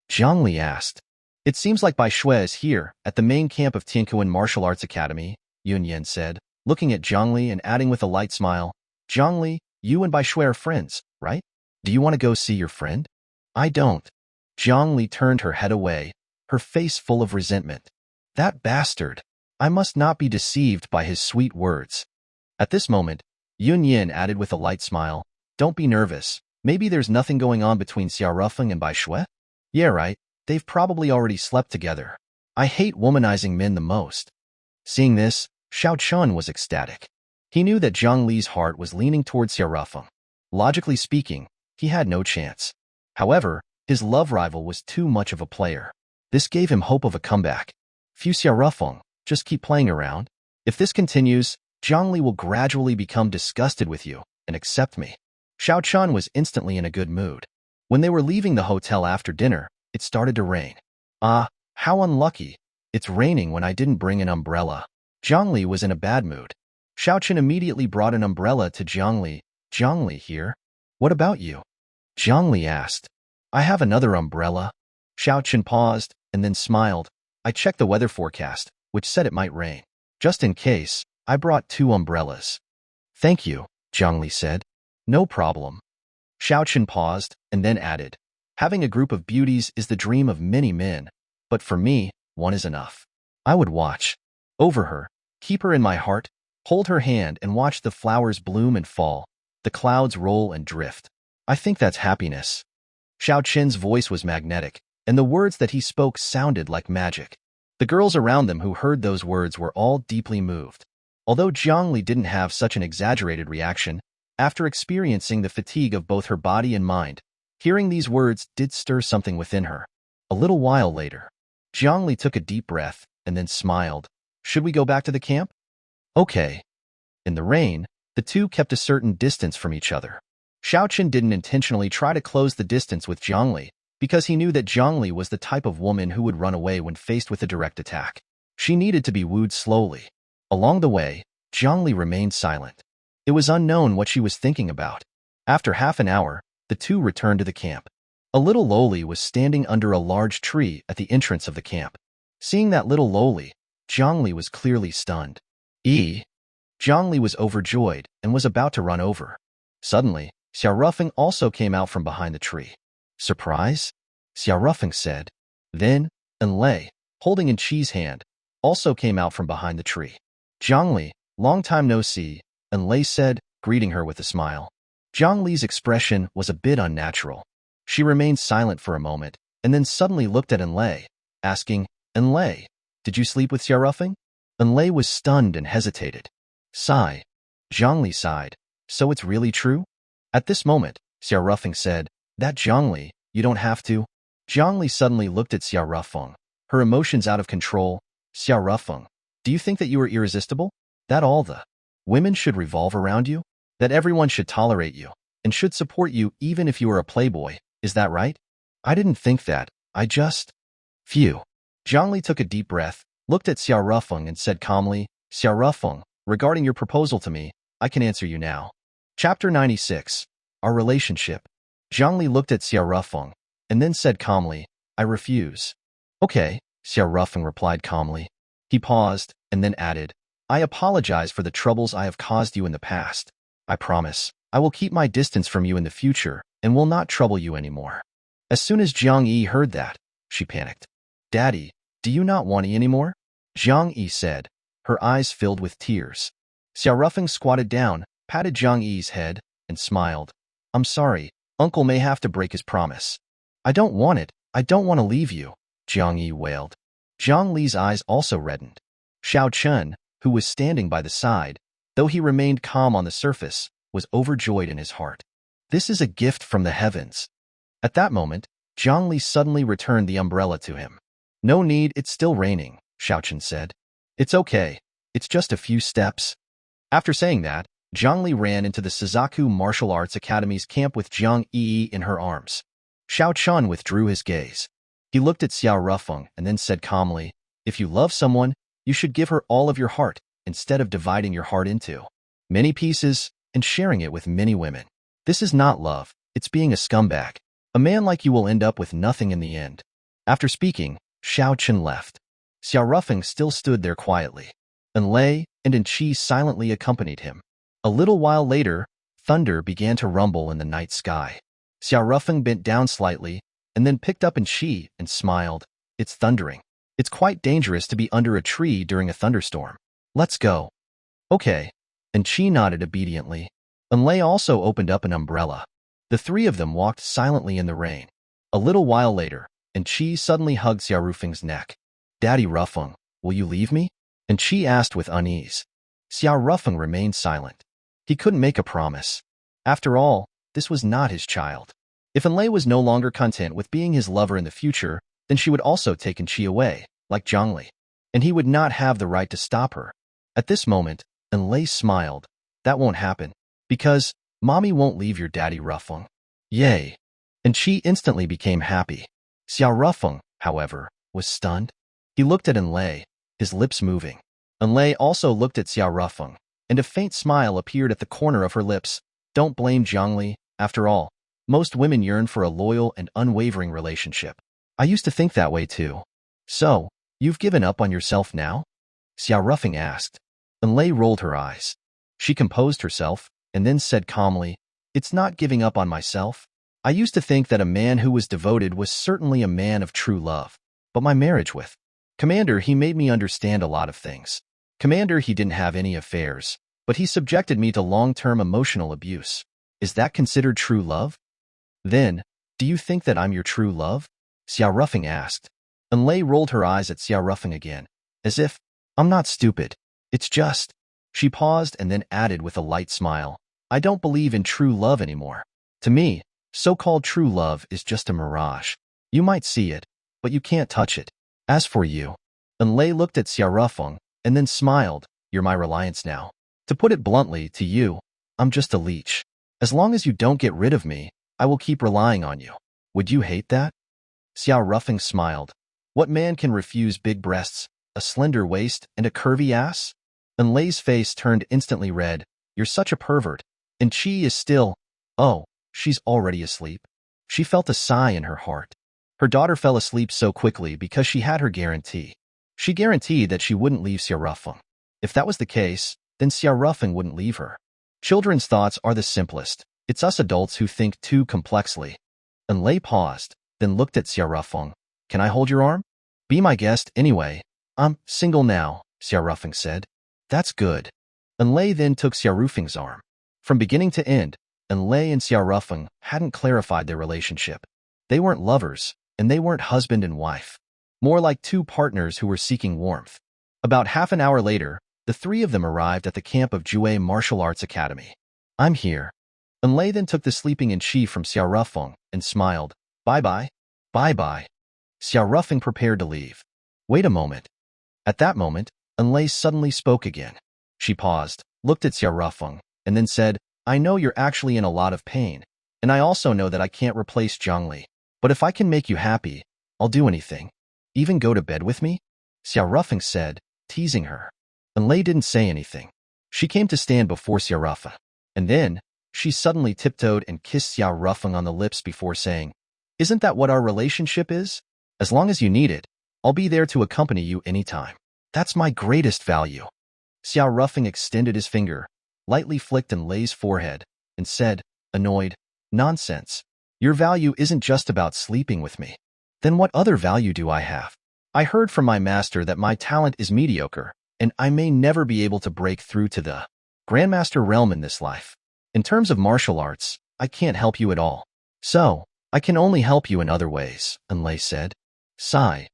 Zhongli asked. It seems like Bai Shui is here, at the main camp of Tiankuan Martial Arts Academy, Yun Yan said, looking at Zhongli and adding with a light smile, Zhongli, you and Bai Shui are friends, right? Do you want to go see your friend? I don't. Zhongli turned her head away, her face full of resentment. That bastard. I must not be deceived by his sweet words. At this moment, Yun Yan added with a light smile, don't be nervous. Maybe there's nothing going on between Xiaorufeng and Bai Shui? Yeah, right. They've probably already slept together. I hate womanizing men the most. Seeing this, Xiao Chun was ecstatic. He knew that Zhang Li's heart was leaning towards Xiaorufeng. Logically speaking, he had no chance. However, his love rival was too much of a player. This gave him hope of a comeback. Few Xiaorufeng, just keep playing around. If this continues, Zhang Li will gradually become disgusted with you and accept me. Xiao Chun was instantly in a good mood. When they were leaving the hotel after dinner, it started to rain. Ah, how unlucky. It's raining when I didn't bring an umbrella. Zhang Li was in a bad mood. Xiao Chun immediately brought an umbrella to Zhang Li. Zhang Li here? What about you? Zhang Li asked. I have another umbrella. Xiao Chun paused and then smiled. I checked the weather forecast, which said it might rain. Just in case, I brought 2 umbrellas. Thank you, Zhang Li said. No problem. Xiao Chun paused and then added, having a group of beauties is the dream of many men, but for me, one is enough. I would watch over her, keep her in my heart, hold her hand and watch the flowers bloom and fall, the clouds roll and drift. I think that's happiness. Xiao Chen's voice was magnetic, and the words that he spoke sounded like magic. The girls around them who heard those words were all deeply moved. Although Zhang Li didn't have such an exaggerated reaction, after experiencing the fatigue of both her body and mind, hearing these words did stir something within her. A little while later, Zhang Li took a deep breath and then smiled. Should we go back to the camp? Okay. In the rain, the two kept a certain distance from each other. Xiao Chen didn't intentionally try to close the distance with Zhang Li because he knew that Zhang Li was the type of woman who would run away when faced with a direct attack. She needed to be wooed slowly. Along the way, Zhang Li remained silent. It was unknown what she was thinking about. After half an hour, the two returned to the camp. A little loli was standing under a large tree at the entrance of the camp. Seeing that little loli, Zhang Li was clearly stunned. Zhang Li was overjoyed and was about to run over. Suddenly, Xiaorufeng also came out from behind the tree. Surprise? Xiaorufeng said. Then, Enlei, holding in Chi's hand, also came out from behind the tree. Zhang Li, long time no see, Enlei said, greeting her with a smile. Zhang Li's expression was a bit unnatural. She remained silent for a moment, and then suddenly looked at Enlei, asking, Enlei, did you sleep with Xiaorufeng? Enlei was stunned and hesitated. Sigh. Zhang Li sighed. So it's really true? At this moment, Xiaorufeng said, that Zhang Li, you don't have to. Zhang Li suddenly looked at Xiaorufeng, her emotions out of control. Xiaorufeng, do you think that you are irresistible? That all the women should revolve around you? That everyone should tolerate you and should support you even if you are a playboy, is that right? I didn't think that, I just… Phew. Zhang Li took a deep breath, looked at Xiaorufeng and said calmly, Xiaorufeng, regarding your proposal to me, I can answer you now. Chapter 96. Our Relationship. Zhang Li looked at Xiaorufeng and then said calmly, I refuse. Okay, Xiao Rufeng replied calmly. He paused and then added, I apologize for the troubles I have caused you in the past. I promise, I will keep my distance from you in the future and will not trouble you anymore. As soon as Jiang Yi heard that, she panicked. Daddy, do you not want me anymore? Jiang Yi said, her eyes filled with tears. Xiao Rufeng squatted down, patted Jiang Yi's head, and smiled. I'm sorry, Uncle may have to break his promise. I don't want it. I don't want to leave you, Jiang Yi wailed. Jiang Li's eyes also reddened. Xiao Chun, who was standing by the side, though he remained calm on the surface, was overjoyed in his heart. This is a gift from the heavens. At that moment, Jiang Li suddenly returned the umbrella to him. No need, it's still raining, Xiao Chun said. It's okay. It's just a few steps. After saying that, Jiang Li ran into the Suzaku Martial Arts Academy's camp with Jiang Yi in her arms. Xiao Chun withdrew his gaze. He looked at Xiao Rufeng and then said calmly, if you love someone, you should give her all of your heart instead of dividing your heart into many pieces and sharing it with many women. This is not love, it's being a scumbag. A man like you will end up with nothing in the end. After speaking, Xiao Chun left. Xiao Rufeng still stood there quietly. Lei and Chi silently accompanied him. A little while later, thunder began to rumble in the night sky. Xiao Rufeng bent down slightly and then picked up Chi and smiled. It's thundering. It's quite dangerous to be under a tree during a thunderstorm. Let's go. Okay. Chi nodded obediently. Lei also opened up an umbrella. The three of them walked silently in the rain. A little while later, Chi suddenly hugged Xiao Rufeng's neck. Daddy Rufeng, will you leave me? Chi asked with unease. Xiao Rufeng remained silent. He couldn't make a promise. After all, this was not his child. If Lei was no longer content with being his lover in the future, then she would also take Chi away, like Zhang Li, and he would not have the right to stop her. At this moment, Lei smiled. That won't happen, because Mommy won't leave your daddy Rufeng. Yay. Chi instantly became happy. Xiao Rufeng, however, was stunned. He looked at Lei, his lips moving. Lei also looked at Xiao Rufeng, and a faint smile appeared at the corner of her lips. Don't blame Zhang Li, after all. Most women yearn for a loyal and unwavering relationship. I used to think that way too. So, you've given up on yourself now? Xiao Rufeng asked. Lei rolled her eyes. She composed herself, and then said calmly, it's not giving up on myself. I used to think that a man who was devoted was certainly a man of true love. But my marriage with Commander, he made me understand a lot of things. Commander, he didn't have any affairs, but he subjected me to long-term emotional abuse. Is that considered true love? Then, do you think that I'm your true love? Xiao Rufeng asked. Lei rolled her eyes at Xiao Rufeng again, as if, I'm not stupid. It's just. She paused and then added with a light smile, I don't believe in true love anymore. To me, so-called true love is just a mirage. You might see it, but you can't touch it. As for you, Lei looked at Xiao Rufeng and then smiled, you're my reliance now. To put it bluntly, to you, I'm just a leech. As long as you don't get rid of me, I will keep relying on you. Would you hate that? Xiao Rufeng smiled. What man can refuse big breasts, a slender waist, and a curvy ass? Lei's face turned instantly red. You're such a pervert. And Chi is still. Oh, she's already asleep. She felt a sigh in her heart. Her daughter fell asleep so quickly because she had her guarantee. She guaranteed that she wouldn't leave Xiao Rufeng. If that was the case, then Xiao Rufeng wouldn't leave her. Children's thoughts are the simplest. It's us adults who think too complexly. Lei paused, then looked at Xiao Rufeng. Can I hold your arm? Be my guest anyway. I'm single now, Xiao Rufeng said. That's good. Lei then took Xiao Rufeng's arm. From beginning to end, Lei and Xiao Rufeng hadn't clarified their relationship. They weren't lovers, and they weren't husband and wife. More like two partners who were seeking warmth. About half an hour later, the three of them arrived at the camp of Jue Martial Arts Academy. I'm here. Lei then took the sleeping in Chi from Xiao Rufeng and smiled. Bye-bye. Bye-bye. Xiao Rufeng prepared to leave. Wait a moment. At that moment, Lei suddenly spoke again. She paused, looked at Xiao Rufeng, and then said, I know you're actually in a lot of pain, and I also know that I can't replace Zhang Li. But if I can make you happy, I'll do anything. Even go to bed with me? Xiao Rufeng said, teasing her. Lei didn't say anything. She came to stand before Xiao Rufeng, and then, she suddenly tiptoed and kissed Xiao Rufeng on the lips before saying, Isn't that what our relationship is? As long as you need it, I'll be there to accompany you anytime. That's my greatest value. Xiao Ruffing extended his finger, lightly flicked Enlei's forehead, and said, annoyed, nonsense. Your value isn't just about sleeping with me. Then what other value do I have? I heard from my master that my talent is mediocre, and I may never be able to break through to the Grandmaster realm in this life. In terms of martial arts, I can't help you at all. So, I can only help you in other ways, Enlei said. Sigh.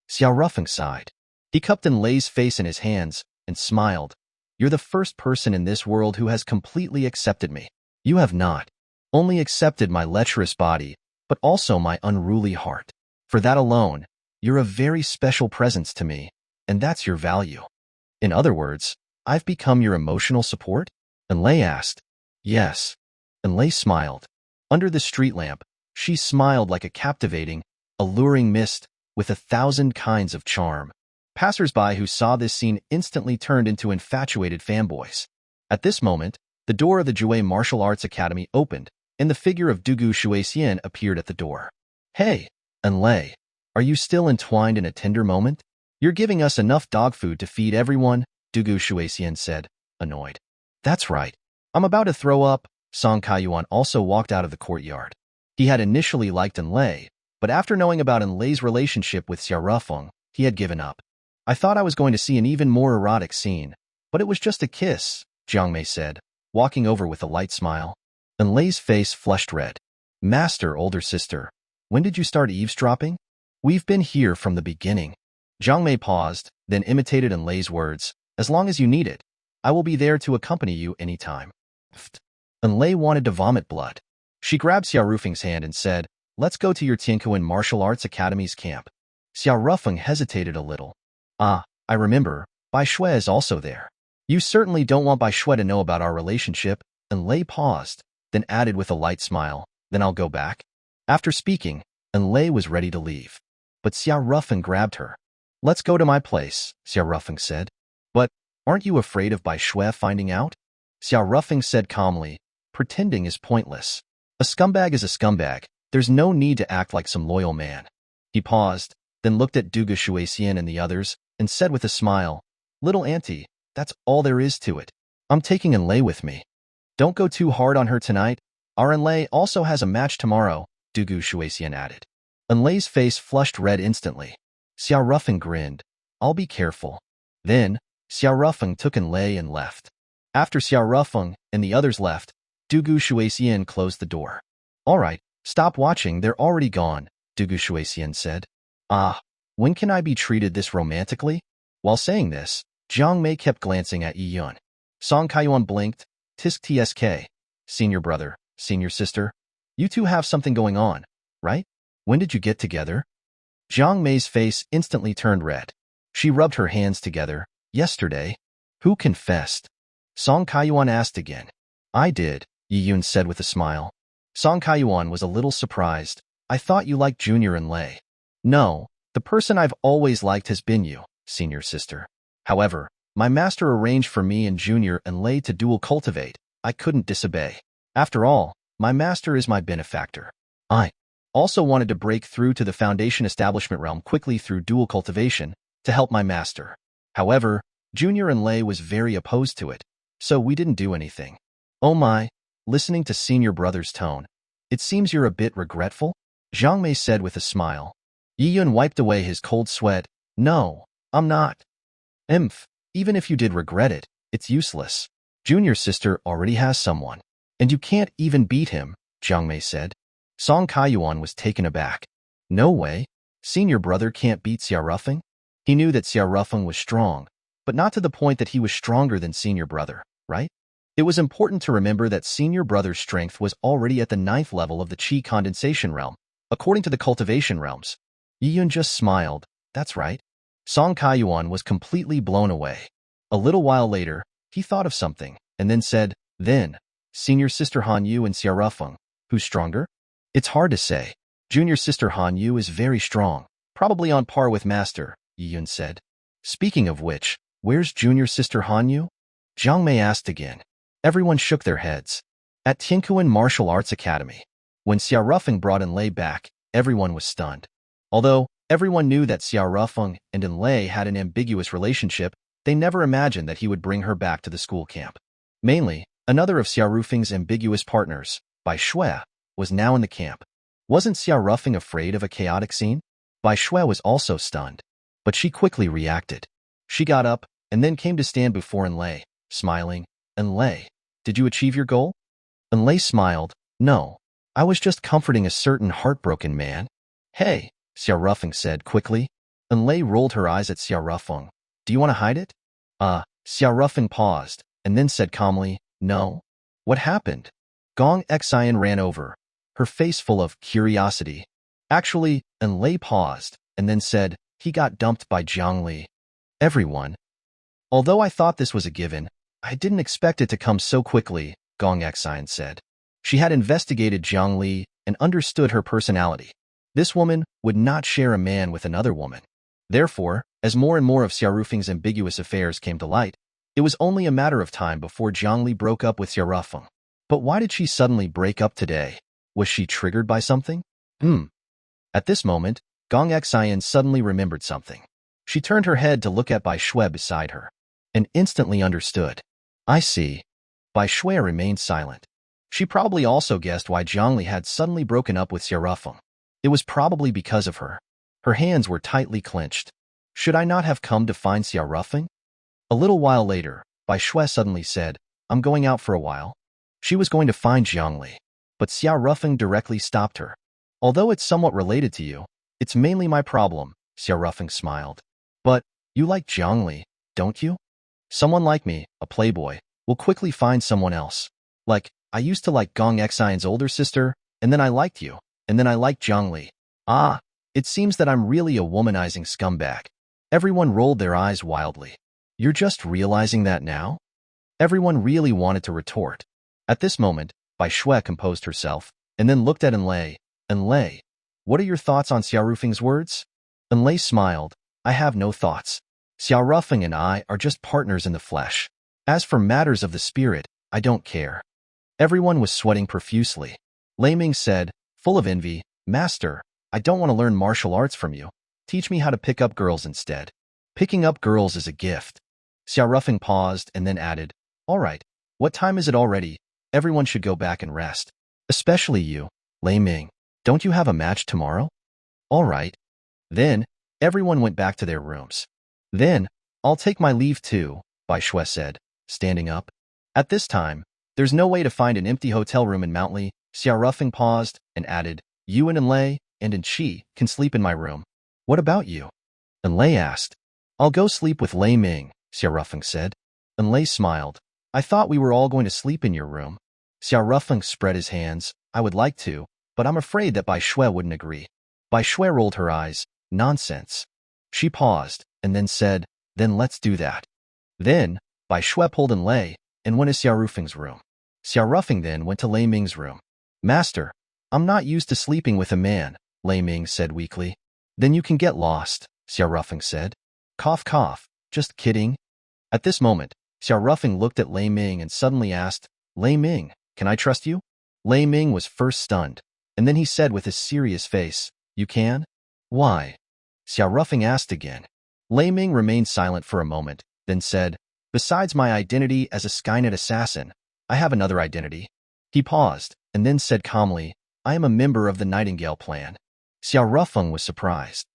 Xiao Ruffing sighed. He cupped Enlei's face in his hands and smiled. You're the first person in this world who has completely accepted me. You have not only accepted my lecherous body, but also my unruly heart. For that alone, you're a very special presence to me, and that's your value. In other words, I've become your emotional support? Enlei asked. Yes. Enlei smiled. Under the street lamp, she smiled like a captivating, alluring mist with 1,000 kinds of charm. Passers-by who saw this scene instantly turned into infatuated fanboys. At this moment, the door of the Jue Martial Arts Academy opened, and the figure of Dugu Shuexian appeared at the door. Hey, Enlei, are you still entwined in a tender moment? You're giving us enough dog food to feed everyone, Dugu Shuexian said, annoyed. That's right. I'm about to throw up. Song Kaiyuan also walked out of the courtyard. He had initially liked Enlei, but after knowing about Enlei's relationship with Xiao Ruffeng, he had given up. I thought I was going to see an even more erotic scene, but it was just a kiss, Jiang Mei said, walking over with a light smile. Enlei's face flushed red. Master, older sister, when did you start eavesdropping? We've been here from the beginning. Jiang Mei paused, then imitated Enlei's words. As long as you need it, I will be there to accompany you anytime. Enlei wanted to vomit blood. She grabbed Xiao Rufeng's hand and said, let's go to your Tiankuan Martial Arts Academy's camp. Xiao Rufeng hesitated a little. Ah, I remember, Bai Shui is also there. You certainly don't want Bai Shui to know about our relationship. Enlei paused, then added with a light smile, then I'll go back. After speaking, Enlei was ready to leave. But Xiao Rufeng grabbed her. Let's go to my place, Xiao Rufeng said. But, aren't you afraid of Bai Shui finding out? Xiao Rufeng said calmly, pretending is pointless. A scumbag is a scumbag. There's no need to act like some loyal man. He paused, then looked at Dugu Shuexian and the others, and said with a smile, Little auntie, that's all there is to it. I'm taking Enlei with me. Don't go too hard on her tonight. Our Enlei also has a match tomorrow, Dugu Shuexian added. Enlei's face flushed red instantly. Xiao Rufeng grinned. I'll be careful. Then, Xiao Rufeng took Enlei and left. After Xiao Rufeng and the others left, Dugu Shuexian closed the door. All right, stop watching, they're already gone, Dugu Shuexian said. Ah, when can I be treated this romantically? While saying this, Jiang Mei kept glancing at Yi Yun. Song Kaiyuan blinked. Tisk tsk. Senior brother, senior sister. You two have something going on, right? When did you get together? Jiang Mei's face instantly turned red. She rubbed her hands together. Yesterday. Who confessed? Song Kaiyuan asked again. I did, Yi Yun said with a smile. Song Kaiyuan was a little surprised. I thought you liked Junior Enlei. No, the person I've always liked has been you, senior sister. However, my master arranged for me and Junior Enlei to dual cultivate. I couldn't disobey. After all, my master is my benefactor. I also wanted to break through to the foundation establishment realm quickly through dual cultivation to help my master. However, Junior Enlei was very opposed to it, so we didn't do anything. Oh my, listening to senior brother's tone, it seems you're a bit regretful? Jiang Mei said with a smile. Yi Yun wiped away his cold sweat. No, I'm not. Even if you did regret it, it's useless. Junior sister already has someone. And you can't even beat him, Jiang Mei said. Song Kaiyuan was taken aback. No way. Senior brother can't beat Xiao Rufeng? He knew that Xiao Rufeng was strong, but not to the point that he was stronger than senior brother, right? It was important to remember that senior brother's strength was already at the 9th level of the Qi condensation realm, according to the cultivation realms. Yi Yun just smiled. That's right. Song Kaiyuan was completely blown away. A little while later, he thought of something, and then said, Then, senior sister Han Yu and Xiao Rufeng, who's stronger? It's hard to say. Junior sister Han Yu is very strong, probably on par with master, Yi Yun said. Speaking of which, where's junior sister Han Yu? Jiang Mei asked again. Everyone shook their heads. At Tiankuan Martial Arts Academy. When Xiao Rufeng brought Enlei back, everyone was stunned. Although, Everyone knew that Xiao Rufeng and Enlei had an ambiguous relationship. They never imagined that he would bring her back to the school camp. Mainly, another of Xiao Rufeng's ambiguous partners, Bai Shui, was now in the camp. Wasn't Xiao Rufeng afraid of a chaotic scene? Bai Shui was also stunned, but she quickly reacted. She got up and then came to stand before Enlei, smiling. Enlei, did you achieve your goal? Enlei smiled. No, I was just comforting a certain heartbroken man. Hey, Xiao Rufeng said quickly. Enlei rolled her eyes at Xiao Rufeng. Do you want to hide it? Xiao Rufeng paused, and then said calmly, no. What happened? Gong Xian ran over, her face full of curiosity. Actually, Enlei paused, and then said, he got dumped by Jiang Li. Everyone. Although I thought this was a given, I didn't expect it to come so quickly, Gong Xian said. She had investigated Jiang Li and understood her personality. This woman would not share a man with another woman. Therefore, as more and more of Xiao Rufeng's ambiguous affairs came to light, it was only a matter of time before Jiang Li broke up with Xiao Rufeng. But why did she suddenly break up today? Was she triggered by something? At this moment, Gong Xian suddenly remembered something. She turned her head to look at Bai Shui beside her, and instantly understood. I see. Bai Shui remained silent. She probably also guessed why Jiang Li had suddenly broken up with Xiao Rufeng. It was probably because of her. Her hands were tightly clenched. Should I not have come to find Xiao Rufeng? A little while later, Bai Shui suddenly said, I'm going out for a while. She was going to find Jiang Li, but Xiao Rufeng directly stopped her. Although it's somewhat related to you, it's mainly my problem, Xiao Rufeng smiled. But, you like Jiang Li, don't you? Someone like me, a playboy, will quickly find someone else. Like, I used to like Gong Xian's older sister, and then I liked you, and then I liked Jiang Li. It seems that I'm really a womanizing scumbag. Everyone rolled their eyes wildly. You're just realizing that now? Everyone really wanted to retort. At this moment, Bai Shui composed herself, and then looked at Enlei. Enlei, what are your thoughts on Xiao Rufeng's words? Enlei smiled. I have no thoughts. Xiao Rufeng and I are just partners in the flesh. As for matters of the spirit, I don't care. Everyone was sweating profusely. Lei Ming said, full of envy, Master, I don't want to learn martial arts from you. Teach me how to pick up girls instead. Picking up girls is a gift. Xiao Rufeng paused and then added, all right, what time is it already? Everyone should go back and rest. Especially you, Lei Ming. Don't you have a match tomorrow? All right. Then, everyone went back to their rooms. Then, I'll take my leave too, Bai Shui said, standing up. At this time, there's no way to find an empty hotel room in Mount Li. Xiao Rufeng paused and added, you and Enlei and Chi can sleep in my room. What about you? Enlei asked. I'll go sleep with Lei Ming, Xiao Rufeng said. Enlei smiled. I thought we were all going to sleep in your room. Xiao Rufeng spread his hands. I would like to, but I'm afraid that Bai Shui wouldn't agree. Bai Shui rolled her eyes. Nonsense. She paused, and then said, then let's do that. Then, Bai Shui pulled Enlei and went to Xiao Rufeng's room. Xiao Rufeng then went to Lei Ming's room. Master, I'm not used to sleeping with a man, Lei Ming said weakly. Then you can get lost, Xiao Rufeng said. Cough cough, just kidding. At this moment, Xiao Rufeng looked at Lei Ming and suddenly asked, Lei Ming, can I trust you? Lei Ming was first stunned, and then he said with a serious face, you can? Why? Xiao Rufeng asked again. Lei Ming remained silent for a moment, then said, besides my identity as a Skynet assassin, I have another identity. He paused, and then said calmly, I am a member of the Nightingale Plan. Xiao Rufeng was surprised.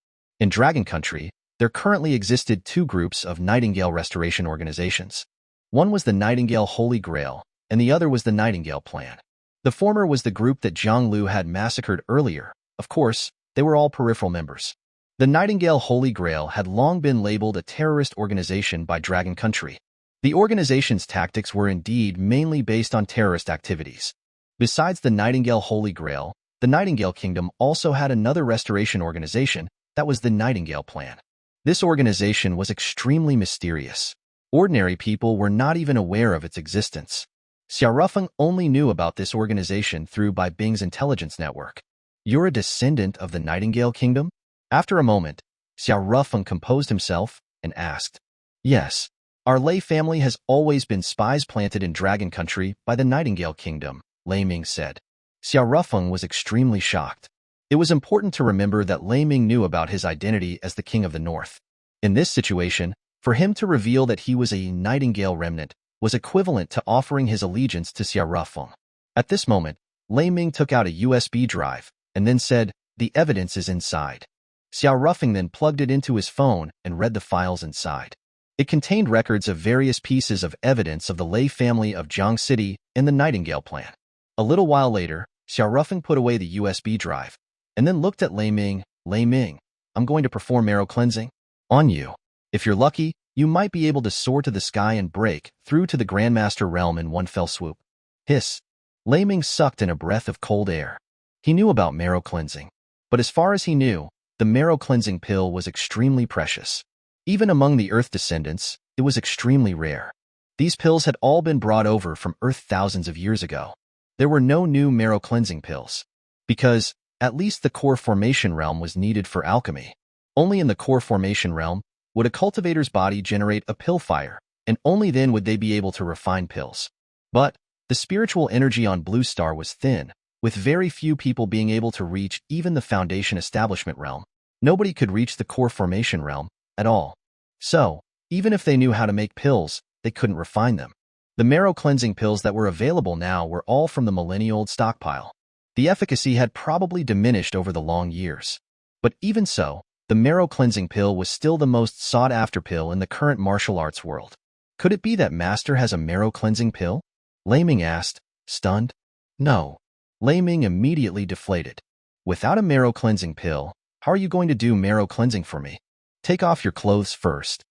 In Dragon Country, there currently existed two groups of Nightingale restoration organizations. One was the Nightingale Holy Grail, and the other was the Nightingale Plan. The former was the group that Zhang Lu had massacred earlier. Of course, they were all peripheral members. The Nightingale Holy Grail had long been labeled a terrorist organization by Dragon Country. The organization's tactics were indeed mainly based on terrorist activities. Besides the Nightingale Holy Grail, the Nightingale Kingdom also had another restoration organization that was the Nightingale Plan. This organization was extremely mysterious. Ordinary people were not even aware of its existence. Xiao Rufeng only knew about this organization through Bai Bing's intelligence network. You're a descendant of the Nightingale Kingdom? After a moment, Xiao Rufeng composed himself and asked, Yes, our Lei family has always been spies planted in Dragon Country by the Nightingale Kingdom, Lei Ming said. Xiao Rufeng was extremely shocked. It was important to remember that Lei Ming knew about his identity as the King of the North. In this situation, for him to reveal that he was a Nightingale remnant was equivalent to offering his allegiance to Xia Rufeng. At this moment, Lei Ming took out a USB drive and then said, "The evidence is inside." Xia Rufeng then plugged it into his phone and read the files inside. It contained records of various pieces of evidence of the Lei family of Jiang City and the Nightingale plan. A little while later, Xia Rufeng put away the USB drive and then looked at Lei Ming. "Lei Ming, I'm going to perform marrow cleansing on you. If you're lucky, you might be able to soar to the sky and break through to the Grandmaster realm in one fell swoop." Hiss. Lei Ming sucked in a breath of cold air. He knew about marrow cleansing, but as far as he knew, the marrow cleansing pill was extremely precious. Even among the Earth descendants, it was extremely rare. These pills had all been brought over from Earth thousands of years ago. There were no new marrow cleansing pills, because at least the core formation realm was needed for alchemy. Only in the core formation realm would a cultivator's body generate a pill fire, and only then would they be able to refine pills. But the spiritual energy on Blue Star was thin, with very few people being able to reach even the foundation establishment realm. Nobody could reach the core formation realm at all. So, even if they knew how to make pills, they couldn't refine them. The marrow cleansing pills that were available now were all from the millennia-old stockpile. The efficacy had probably diminished over the long years. But even so, the marrow cleansing pill was still the most sought-after pill in the current martial arts world. Could it be that Master has a marrow cleansing pill? Lei Ming asked, stunned. No. Lei Ming immediately deflated. Without a marrow cleansing pill, how are you going to do marrow cleansing for me? Take off your clothes first.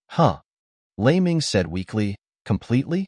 Huh? Lei Ming said weakly. Completely?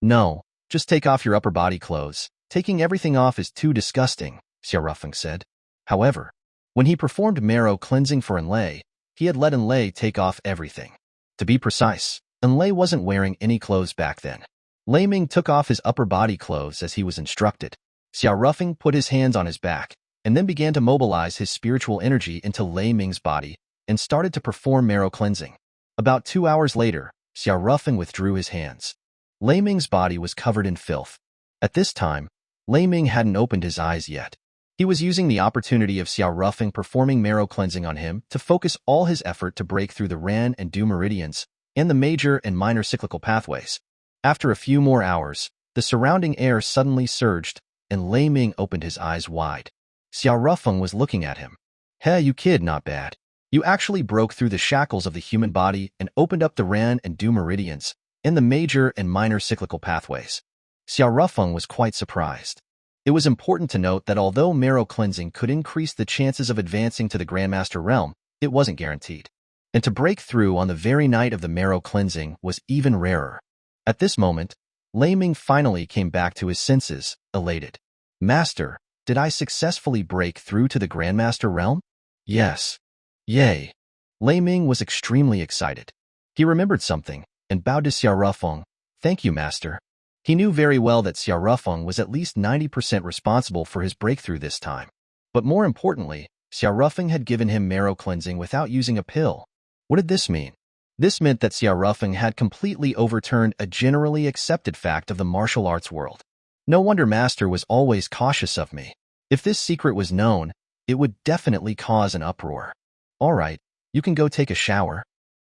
No, just take off your upper body clothes. Taking everything off is too disgusting, Xia Rufeng said. However, when he performed marrow cleansing for Enlei, he had let Enlei take off everything. To be precise, Enlei wasn't wearing any clothes back then. Lei Ming took off his upper body clothes as he was instructed. Xia Rufeng put his hands on his back and then began to mobilize his spiritual energy into Lei Ming's body and started to perform marrow cleansing. About 2 hours later, Xia Rufeng withdrew his hands. Lei Ming's body was covered in filth. At this time, Lei Ming hadn't opened his eyes yet. He was using the opportunity of Xia Rufeng performing marrow cleansing on him to focus all his effort to break through the Ran and Du meridians and the major and minor cyclical pathways. After a few more hours, the surrounding air suddenly surged, and Lei Ming opened his eyes wide. Xia Rufeng was looking at him. Hey, you kid, not bad. You actually broke through the shackles of the human body and opened up the Ran and Du meridians and the major and minor cyclical pathways. Xia Rufeng was quite surprised. It was important to note that although marrow cleansing could increase the chances of advancing to the Grandmaster realm, it wasn't guaranteed. And to break through on the very night of the marrow cleansing was even rarer. At this moment, Lei Ming finally came back to his senses, elated. Master, did I successfully break through to the Grandmaster realm? Yes. Yay. Lei Ming was extremely excited. He remembered something and bowed to Xia Rufeng. Thank you, Master. He knew very well that Xia Rufeng was at least 90% responsible for his breakthrough this time. But more importantly, Xia Rufeng had given him marrow cleansing without using a pill. What did this mean? This meant that Xia Rufeng had completely overturned a generally accepted fact of the martial arts world. No wonder Master was always cautious of me. If this secret was known, it would definitely cause an uproar. All right, you can go take a shower.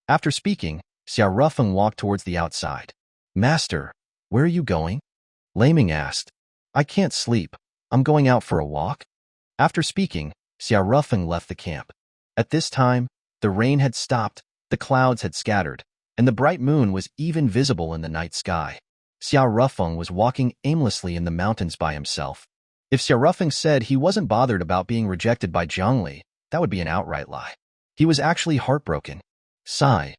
After speaking, Xia Rufeng walked towards the outside. Master, where are you going? Lei Ming asked. I can't sleep. I'm going out for a walk. After speaking, Xia Rufeng left the camp. At this time, the rain had stopped, the clouds had scattered, and the bright moon was even visible in the night sky. Xia Rufeng was walking aimlessly in the mountains by himself. If Xia Rufeng said he wasn't bothered about being rejected by Zhongli, that would be an outright lie. He was actually heartbroken. Sigh.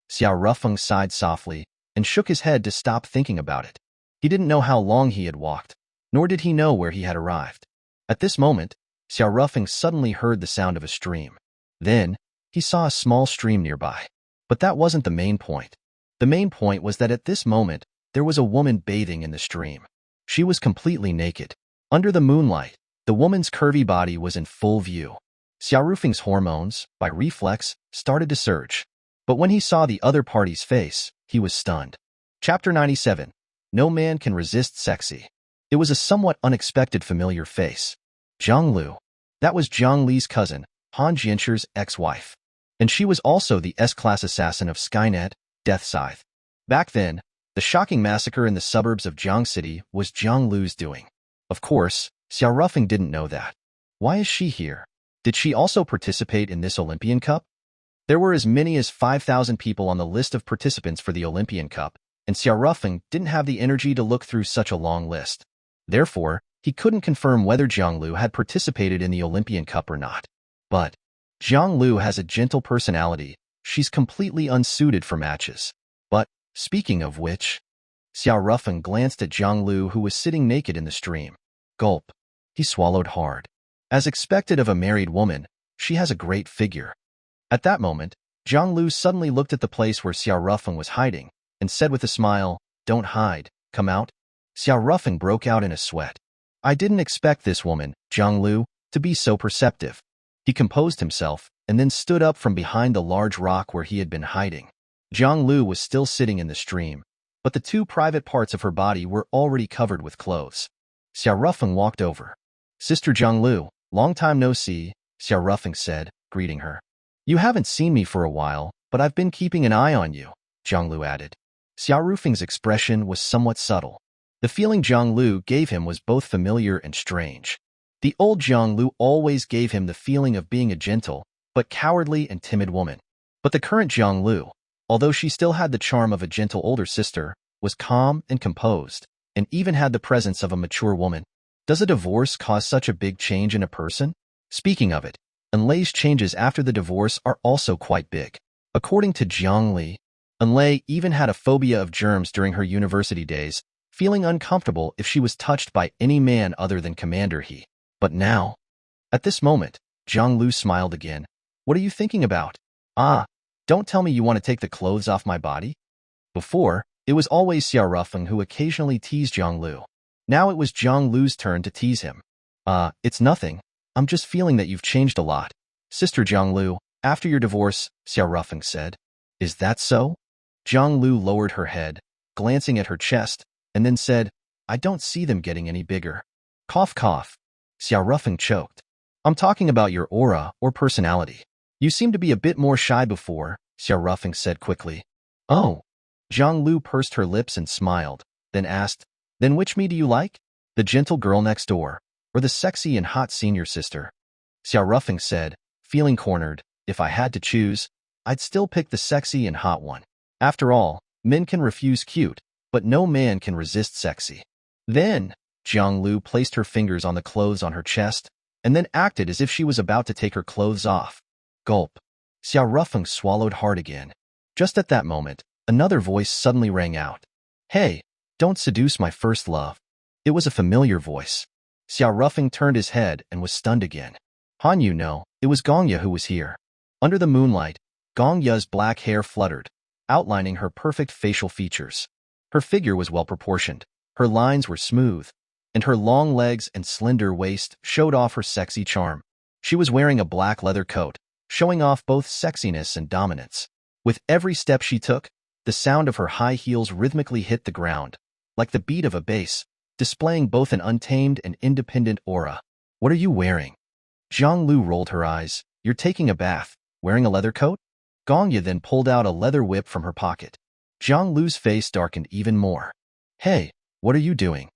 Xia Rufeng sighed softly and shook his head to stop thinking about it. He didn't know how long he had walked, nor did he know where he had arrived. At this moment, Xia Rufeng suddenly heard the sound of a stream. Then, he saw a small stream nearby. But that wasn't the main point. The main point was that at this moment, there was a woman bathing in the stream. She was completely naked. Under the moonlight, the woman's curvy body was in full view. Xia Rufeng's hormones, by reflex, started to surge. But when he saw the other party's face, he was stunned. Chapter 97. No man can resist sexy. It was a somewhat unexpected familiar face. Zhang Lu. That was Zhang Li's cousin, Han Jiancher's ex-wife. And she was also the S-class assassin of Skynet, Death Scythe. Back then, the shocking massacre in the suburbs of Jiang City was Zhang Lu's doing. Of course, Xiao Rufeng didn't know that. Why is she here? Did she also participate in this Olympian Cup? There were as many as 5,000 people on the list of participants for the Olympian Cup, and Xiao Rufeng didn't have the energy to look through such a long list. Therefore, he couldn't confirm whether Zhang Lu had participated in the Olympian Cup or not. But Zhang Lu has a gentle personality. She's completely unsuited for matches. But, speaking of which, Xiao Rufeng glanced at Zhang Lu, who was sitting naked in the stream. Gulp. He swallowed hard. As expected of a married woman, she has a great figure. At that moment, Zhang Lu suddenly looked at the place where Xiao Rufeng was hiding and said with a smile, "Don't hide, come out." Xiao Rufeng broke out in a sweat. I didn't expect this woman, Zhang Lu, to be so perceptive. He composed himself and then stood up from behind the large rock where he had been hiding. Zhang Lu was still sitting in the stream, but the two private parts of her body were already covered with clothes. Xiao Rufeng walked over. "Sister Zhang Lu, long time no see," Xiao Rufeng said, greeting her. "You haven't seen me for a while, but I've been keeping an eye on you," Zhang Lu added. Xiao Rufeng's expression was somewhat subtle. The feeling Zhang Lu gave him was both familiar and strange. The old Zhang Lu always gave him the feeling of being a gentle, but cowardly and timid woman. But the current Zhang Lu, although she still had the charm of a gentle older sister, was calm and composed, and even had the presence of a mature woman. Does a divorce cause such a big change in a person? Speaking of it, Enlei's changes after the divorce are also quite big. According to Zhang Li, Enlei even had a phobia of germs during her university days, feeling uncomfortable if she was touched by any man other than Commander He. But now, at this moment, Zhang Lu smiled again. "What are you thinking about?" "Ah, don't tell me you want to take the clothes off my body?" Before, it was always Xiao Rufeng who occasionally teased Zhang Lu. Now it was Zhang Lu's turn to tease him. It's nothing. I'm just feeling that you've changed a lot. Sister Zhang Lu, after your divorce," Xiao Rufeng said. "Is that so?" Zhang Lu lowered her head, glancing at her chest, and then said, "I don't see them getting any bigger." Cough, cough. Xiao Rufeng choked. "I'm talking about your aura or personality. You seemed to be a bit more shy before," Xiao Rufeng said quickly. "Oh." Zhang Lu pursed her lips and smiled, then asked, "Then which me do you like? The gentle girl next door, or the sexy and hot senior sister?" Xiao Rufeng said, feeling cornered, "If I had to choose, I'd still pick the sexy and hot one. After all, men can refuse cute, but no man can resist sexy." Then, Zhang Lu placed her fingers on the clothes on her chest, and then acted as if she was about to take her clothes off. Gulp. Xiao Rufeng swallowed hard again. Just at that moment, another voice suddenly rang out. "Hey, don't seduce my first love." It was a familiar voice. Xiao Rufeng turned his head and was stunned again. Han, you know, it was Gongya who was here. Under the moonlight, Gongya's black hair fluttered, outlining her perfect facial features. Her figure was well-proportioned, her lines were smooth, and her long legs and slender waist showed off her sexy charm. She was wearing a black leather coat, showing off both sexiness and dominance. With every step she took, the sound of her high heels rhythmically hit the ground, like the beat of a bass, displaying both an untamed and independent aura. "What are you wearing?" Zhang Lu rolled her eyes. "You're taking a bath, wearing a leather coat?" Gongya then pulled out a leather whip from her pocket. Zhang Lu's face darkened even more. "Hey, what are you doing?"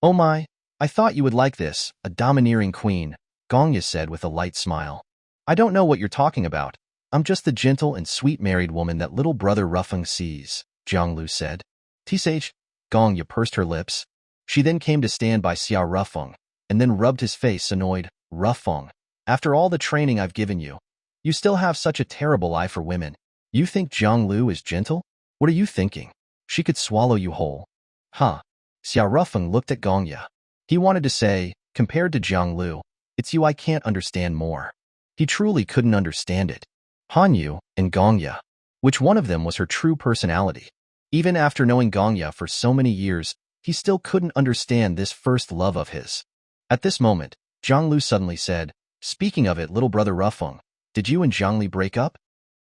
"Oh my, I thought you would like this, a domineering queen," Gongya said with a light smile. "I don't know what you're talking about. I'm just the gentle and sweet married woman that little brother Rufeng sees," Zhang Lu said. "Tsage," Gongya pursed her lips. She then came to stand by Xiao Rufeng, and then rubbed his face, annoyed. "Rufeng, after all the training I've given you, you still have such a terrible eye for women. You think Zhang Lu is gentle? What are you thinking? She could swallow you whole." "Huh." Xiao Rufeng looked at Gongya. He wanted to say, compared to Zhang Lu, "It's you I can't understand more." He truly couldn't understand it. Hanyu and Gongya. Which one of them was her true personality? Even after knowing Gongya for so many years, he still couldn't understand this first love of his. At this moment, Zhang Lu suddenly said, "Speaking of it, little brother Rufeng, did you and Zhang Li break up?"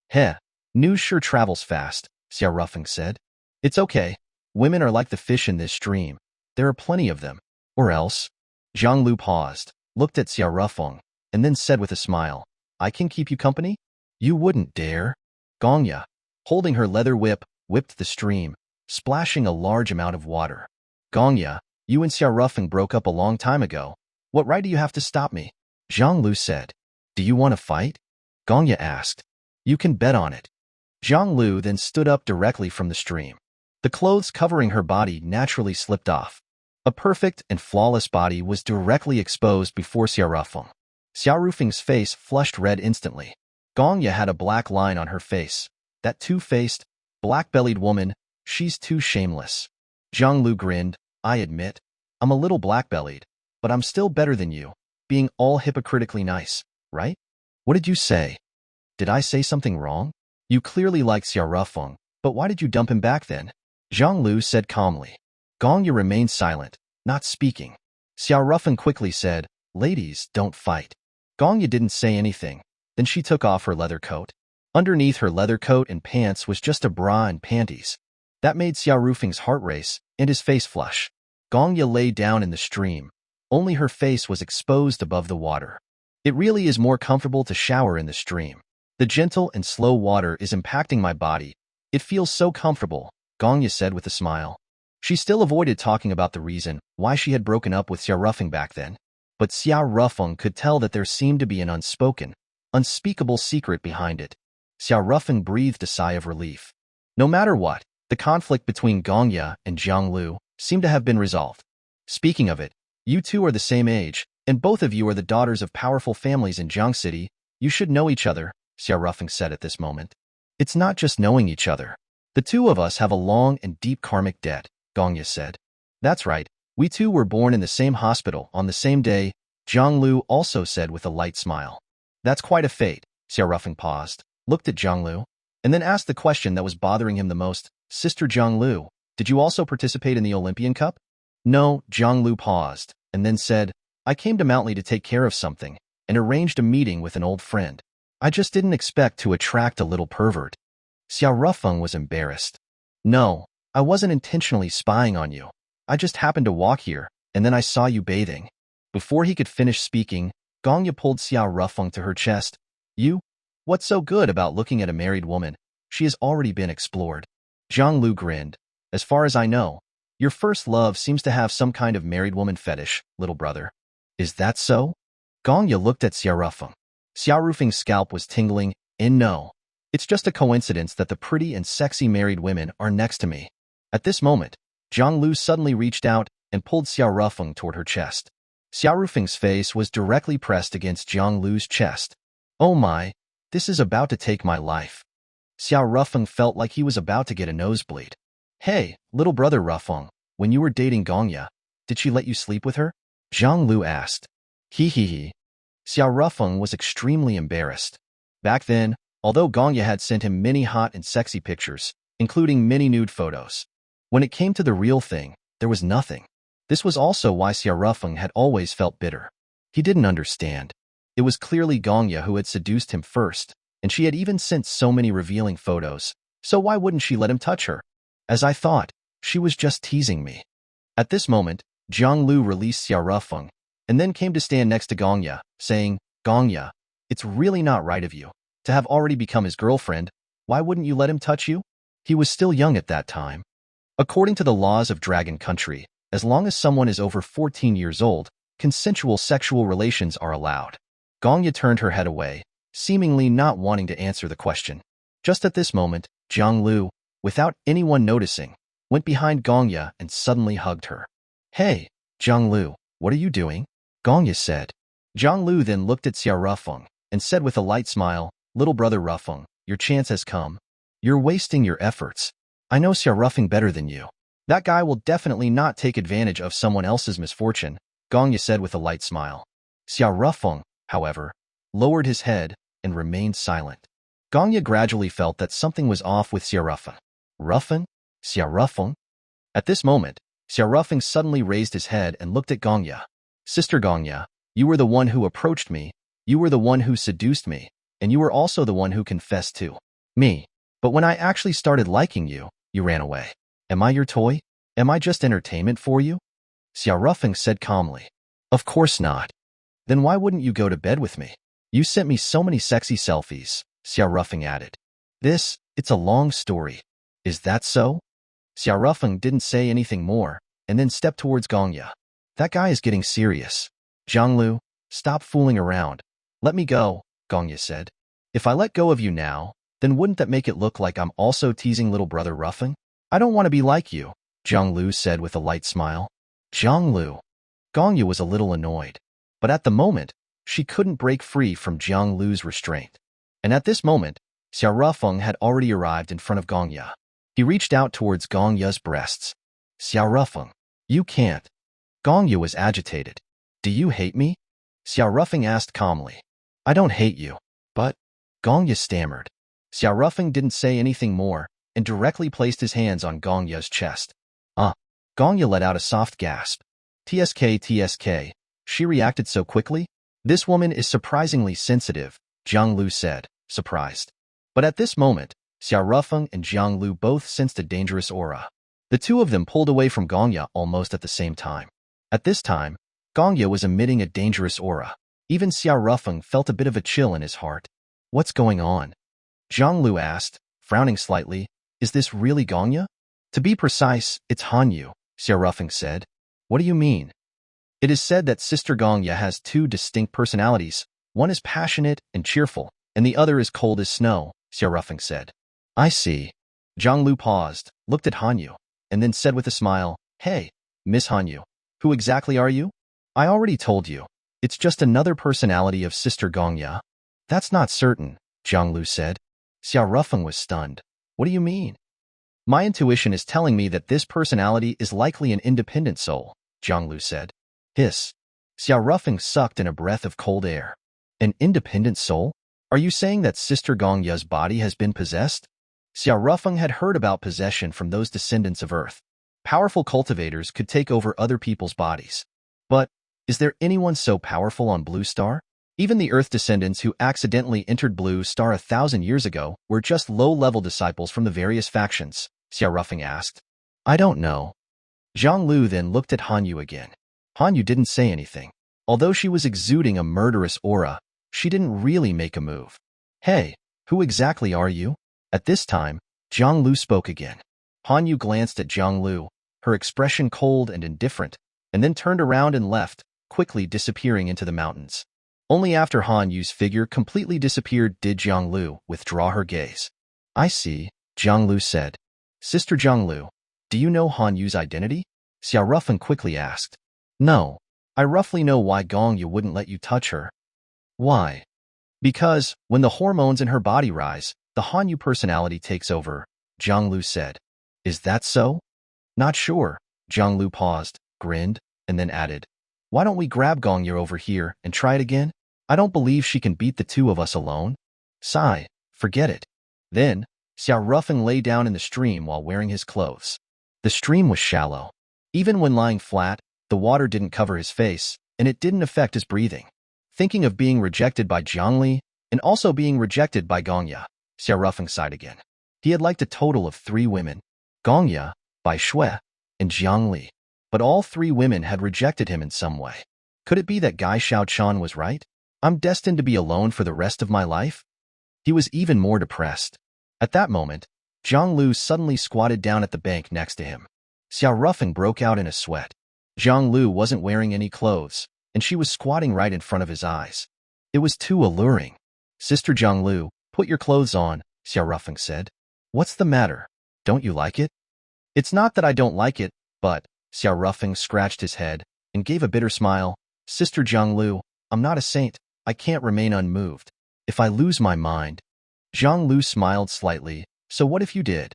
"Heh, news sure travels fast," Xiao Rufeng said. "It's okay. Women are like the fish in this stream. There are plenty of them. Or else." Zhang Lu paused, looked at Xiao Rufeng, and then said with a smile, I can keep you company? You wouldn't dare. Gongya, holding her leather whip, whipped the stream, splashing a large amount of water. Gongya, you and Xiao Rufeng broke up a long time ago. What right do you have to stop me? Zhang Lu said. Do you want to fight? Gongya asked. You can bet on it. Zhang Lu then stood up directly from the stream. The clothes covering her body naturally slipped off. A perfect and flawless body was directly exposed before Xiao Rufeng. Xiao Rufeng's face flushed red instantly. Gongya had a black line on her face. That two-faced, black-bellied woman, she's too shameless. Zhang Lu grinned. I admit, I'm a little black-bellied, but I'm still better than you, being all hypocritically nice, right? What did you say? Did I say something wrong? You clearly like Xiao Rufeng, but why did you dump him back then? Zhang Lu said calmly. Gongya remained silent, not speaking. Xiao Rufeng quickly said, Ladies, don't fight. Gongya didn't say anything. Then she took off her leather coat. Underneath her leather coat and pants was just a bra and panties. That made Xiao Rufeng's heart race and his face flush. Gongya lay down in the stream. Only her face was exposed above the water. It really is more comfortable to shower in the stream. The gentle and slow water is impacting my body. It feels so comfortable, Gongya said with a smile. She still avoided talking about the reason why she had broken up with Xiao Rufeng back then. But Xiao Rufeng could tell that there seemed to be an unspeakable secret behind it. Xiao Rufeng breathed a sigh of relief. No matter what, the conflict between Gongya and Zhang Lu seemed to have been resolved. Speaking of it, you two are the same age, and both of you are the daughters of powerful families in Jiang City. You should know each other, Xiao Rufeng said at this moment. It's not just knowing each other. The two of us have a long and deep karmic debt, Gongya said. That's right, we two were born in the same hospital on the same day, Zhang Lu also said with a light smile. That's quite a fate, Xiao Rufeng paused, looked at Zhang Lu, and then asked the question that was bothering him the most. Sister Zhang Lu, did you also participate in the Olympian Cup? No, Zhang Lu paused, and then said, I came to Mount Li to take care of something, and arranged a meeting with an old friend. I just didn't expect to attract a little pervert. Xiao Rufeng was embarrassed. No, I wasn't intentionally spying on you. I just happened to walk here, and then I saw you bathing. Before he could finish speaking, Gongya pulled Xiao Rufeng to her chest. You? What's so good about looking at a married woman? She has already been explored. Zhang Lu grinned. As far as I know, your first love seems to have some kind of married woman fetish, little brother. Is that so? Gongya looked at Xiao Rufeng. Xiao Rufeng's scalp was tingling, and no. It's just a coincidence that the pretty and sexy married women are next to me. At this moment, Zhang Lu suddenly reached out and pulled Xiao Rufeng toward her chest. Xiao Rufeng's face was directly pressed against Zhang Lu's chest. Oh my, this is about to take my life. Xiao Rufeng felt like he was about to get a nosebleed. Hey, little brother Rufeng, when you were dating Gongya, did she let you sleep with her? Zhang Lu asked. He. Xiao Rufeng was extremely embarrassed. Back then, although Gongya had sent him many hot and sexy pictures, including many nude photos, when it came to the real thing, there was nothing. This was also why Xiao Rufeng had always felt bitter. He didn't understand. It was clearly Gongya who had seduced him first, and she had even sent so many revealing photos, so why wouldn't she let him touch her? As I thought, she was just teasing me. At this moment, Zhang Lu released Xiao Rufeng, and then came to stand next to Gongya, saying, Gongya, it's really not right of you to have already become his girlfriend. Why wouldn't you let him touch you? He was still young at that time. According to the laws of Dragon Country, as long as someone is over 14 years old, consensual sexual relations are allowed. Gongya turned her head away, seemingly not wanting to answer the question. Just at this moment, Zhang Lu, without anyone noticing, went behind Gongya and suddenly hugged her. Hey, Zhang Lu, what are you doing? Gongya said. Zhang Lu then looked at Xiao Rufeng and said with a light smile, Little brother Rufeng, your chance has come. You're wasting your efforts. I know Xiao Rufeng better than you. That guy will definitely not take advantage of someone else's misfortune, Gongya said with a light smile. Xiao Rufeng, however, lowered his head and remained silent. Gongya gradually felt that something was off with Xiao Rufeng. Rufeng? Xiao Rufeng? At this moment, Xiao Rufeng suddenly raised his head and looked at Gongya. Sister Gongya, you were the one who approached me, you were the one who seduced me, and you were also the one who confessed to me. But when I actually started liking you, you ran away. Am I your toy? Am I just entertainment for you? Xiao Rufeng said calmly. Of course not. Then why wouldn't you go to bed with me? You sent me so many sexy selfies, Xiaorufeng added. It's a long story. Is that so? Xiaorufeng didn't say anything more, and then stepped towards Gongya. That guy is getting serious. Zhanglu, stop fooling around. Let me go, Gongya said. If I let go of you now, then wouldn't that make it look like I'm also teasing little brother Ruffeng? I don't want to be like you, Zhanglu said with a light smile. Zhanglu. Gongya was a little annoyed. But at the moment, she couldn't break free from Zhanglu's restraint. And at this moment, Xiaorufeng had already arrived in front of Gongya. He reached out towards Gongya's breasts. Xiaorufeng, you can't. Gongya was agitated. Do you hate me? Xiaorufeng asked calmly. I don't hate you. But, Gongya stammered. Xiaorufeng didn't say anything more and directly placed his hands on Gongya's chest. Gongya let out a soft gasp. TSK. She reacted so quickly? This woman is surprisingly sensitive, Zhanglu said, surprised. But at this moment, Xiaorufeng and Zhanglu both sensed a dangerous aura. The two of them pulled away from Gongya almost at the same time. At this time, Gongya was emitting a dangerous aura. Even Xiaorufeng felt a bit of a chill in his heart. What's going on? Zhanglu asked, frowning slightly. Is this really Gongya? To be precise, it's Hanyu, Xiaorufeng said. What do you mean? It is said that Sister Gongya has two distinct personalities. One is passionate and cheerful, and the other is cold as snow, Xiaorufeng said. I see. Zhanglu paused, looked at Hanyu, and then said with a smile, Hey, Miss Hanyu, who exactly are you? I already told you. It's just another personality of Sister Gongya. That's not certain, Zhanglu said. Xiaorufeng was stunned. What do you mean? My intuition is telling me that this personality is likely an independent soul, Zhanglu said. Hiss. Xiaorufeng sucked in a breath of cold air. An independent soul? Are you saying that Sister Gongya's body has been possessed? Xiaorufeng had heard about possession from those descendants of Earth. Powerful cultivators could take over other people's bodies. But, is there anyone so powerful on Blue Star? Even the Earth descendants who accidentally entered Blue Star 1,000 years ago were just low-level disciples from the various factions, Xiaorufeng asked. I don't know. Zhanglu then looked at Hanyu again. Hanyu didn't say anything. Although she was exuding a murderous aura, she didn't really make a move. Hey, who exactly are you? At this time, Zhanglu spoke again. Hanyu glanced at Zhanglu, her expression cold and indifferent, and then turned around and left, quickly disappearing into the mountains. Only after Hanyu's figure completely disappeared did Zhanglu withdraw her gaze. I see, Zhanglu said. Sister Zhanglu, do you know Hanyu's identity? Xiaorufeng quickly asked. No, I roughly know why Gongya wouldn't let you touch her. Why? Because, when the hormones in her body rise, the Hanyu personality takes over, Zhanglu said. Is that so? Not sure. Zhanglu paused, grinned, and then added. Why don't we grab Gongya over here and try it again? I don't believe she can beat the two of us alone. Sigh, forget it. Then, Xiaorufeng lay down in the stream while wearing his clothes. The stream was shallow. Even when lying flat, the water didn't cover his face, and it didn't affect his breathing. Thinking of being rejected by Zhangli, and also being rejected by Gongya, Xiaorufeng sighed again. He had liked a total of 3 women, Gongya, Bai Shui, and Zhangli. But all 3 women had rejected him in some way. Could it be that Gai Xiaochan was right? I'm destined to be alone for the rest of my life? He was even more depressed. At that moment, Zhanglu suddenly squatted down at the bank next to him. Xiaorufeng broke out in a sweat. Zhanglu wasn't wearing any clothes, and she was squatting right in front of his eyes. It was too alluring. Sister Zhanglu, put your clothes on, Xiaorufeng said. What's the matter? Don't you like it? It's not that I don't like it, but, Xiaorufeng scratched his head and gave a bitter smile. Sister Zhanglu, I'm not a saint. I can't remain unmoved. If I lose my mind. Zhanglu smiled slightly. So what if you did?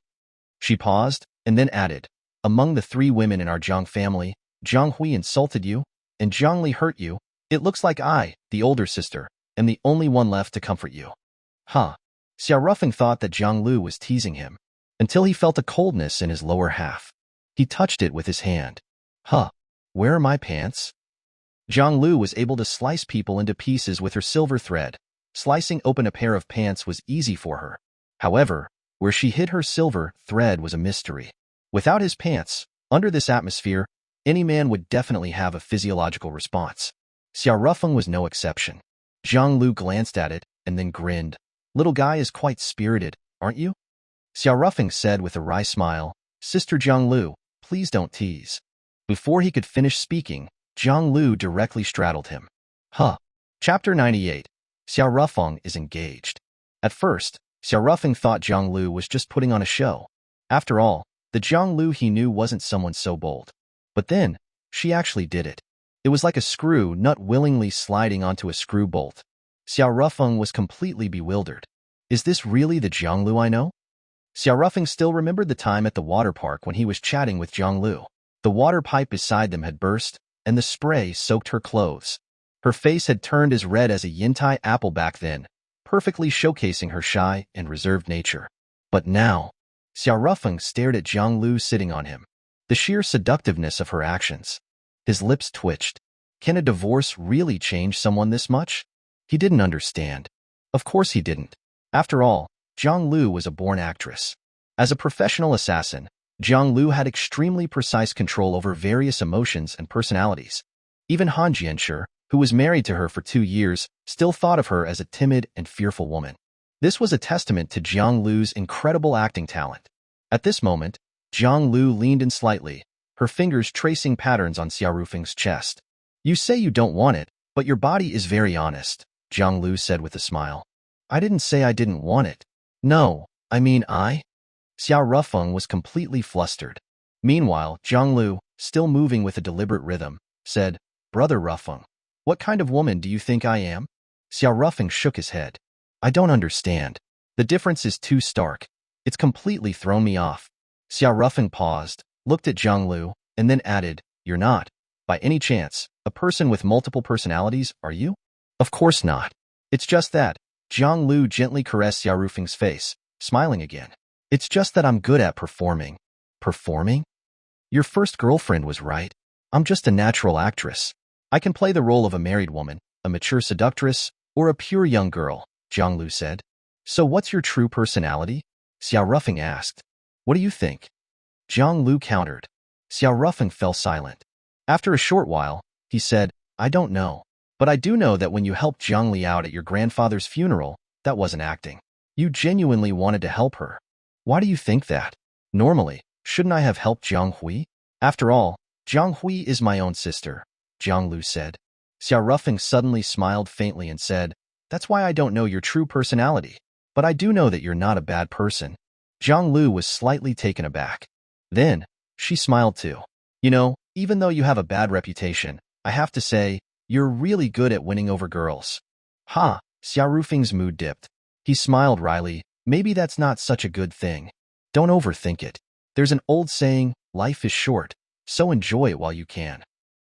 She paused and then added, among the 3 women in our Zhang family, Zhang Hui insulted you, and Zhang Li hurt you. It looks like I, the older sister, am the only one left to comfort you. Huh. Xiaorufeng thought that Zhang Lu was teasing him, until he felt a coldness in his lower half. He touched it with his hand. Huh. Where are my pants? Zhang Lu was able to slice people into pieces with her silver thread. Slicing open a pair of pants was easy for her. However, where she hid her silver thread was a mystery. Without his pants, under this atmosphere, any man would definitely have a physiological response. Xiao Rufeng was no exception. Zhang Lu glanced at it and then grinned. Little guy is quite spirited, aren't you? Xiao Rufeng said with a wry smile, Sister Zhang Lu, please don't tease. Before he could finish speaking, Zhang Lu directly straddled him. Huh. Chapter 98. Xiao Rufeng is engaged. At first, Xiao Rufeng thought Zhang Lu was just putting on a show. After all, the Zhang Lu he knew wasn't someone so bold. But then, she actually did it. It was like a screw nut willingly sliding onto a screw bolt. Xiao Rufeng was completely bewildered. Is this really the Zhang Lu I know? Xiao Rufeng still remembered the time at the water park when he was chatting with Zhang Lu. The water pipe beside them had burst, and the spray soaked her clothes. Her face had turned as red as a Yintai apple back then, perfectly showcasing her shy and reserved nature. But now, Xiao Rufeng stared at Zhang Lu sitting on him. The sheer seductiveness of her actions. His lips twitched. Can a divorce really change someone this much? He didn't understand. Of course he didn't. After all, Zhang Lu was a born actress. As a professional assassin, Zhang Lu had extremely precise control over various emotions and personalities. Even Han Jianshi, who was married to her for 2 years, still thought of her as a timid and fearful woman. This was a testament to Zhang Lu's incredible acting talent. At this moment, Zhang Lu leaned in slightly, her fingers tracing patterns on Xiao Rufeng's chest. You say you don't want it, but your body is very honest, Zhang Lu said with a smile. I didn't say I didn't want it. No, I mean I. Xiao Rufeng was completely flustered. Meanwhile, Zhang Lu, still moving with a deliberate rhythm, said, Brother Rufeng, what kind of woman do you think I am? Xiao Rufeng shook his head. I don't understand. The difference is too stark. It's completely thrown me off. Xiao Rufeng paused, looked at Zhang Lu, and then added, You're not, by any chance, a person with multiple personalities, are you? Of course not. It's just that. Zhang Lu gently caressed Xiao Rufeng's face, smiling again. It's just that I'm good at performing. Performing? Your first girlfriend was right. I'm just a natural actress. I can play the role of a married woman, a mature seductress, or a pure young girl, Zhang Lu said. So what's your true personality? Xiao Rufeng asked. What do you think? Zhang Lu countered. Xiao Rufeng fell silent. After a short while, he said, I don't know. But I do know that when you helped Zhang Li out at your grandfather's funeral, that wasn't acting. You genuinely wanted to help her. Why do you think that? Normally, shouldn't I have helped Zhang Hui? After all, Zhang Hui is my own sister, Zhang Lu said. Xiao Rufeng suddenly smiled faintly and said, That's why I don't know your true personality. But I do know that you're not a bad person. Zhang Lu was slightly taken aback. Then, she smiled too. You know, even though you have a bad reputation, I have to say, you're really good at winning over girls. Ha, Xiao Rufeng's mood dipped. He smiled wryly. Maybe that's not such a good thing. Don't overthink it. There's an old saying, life is short, so enjoy it while you can.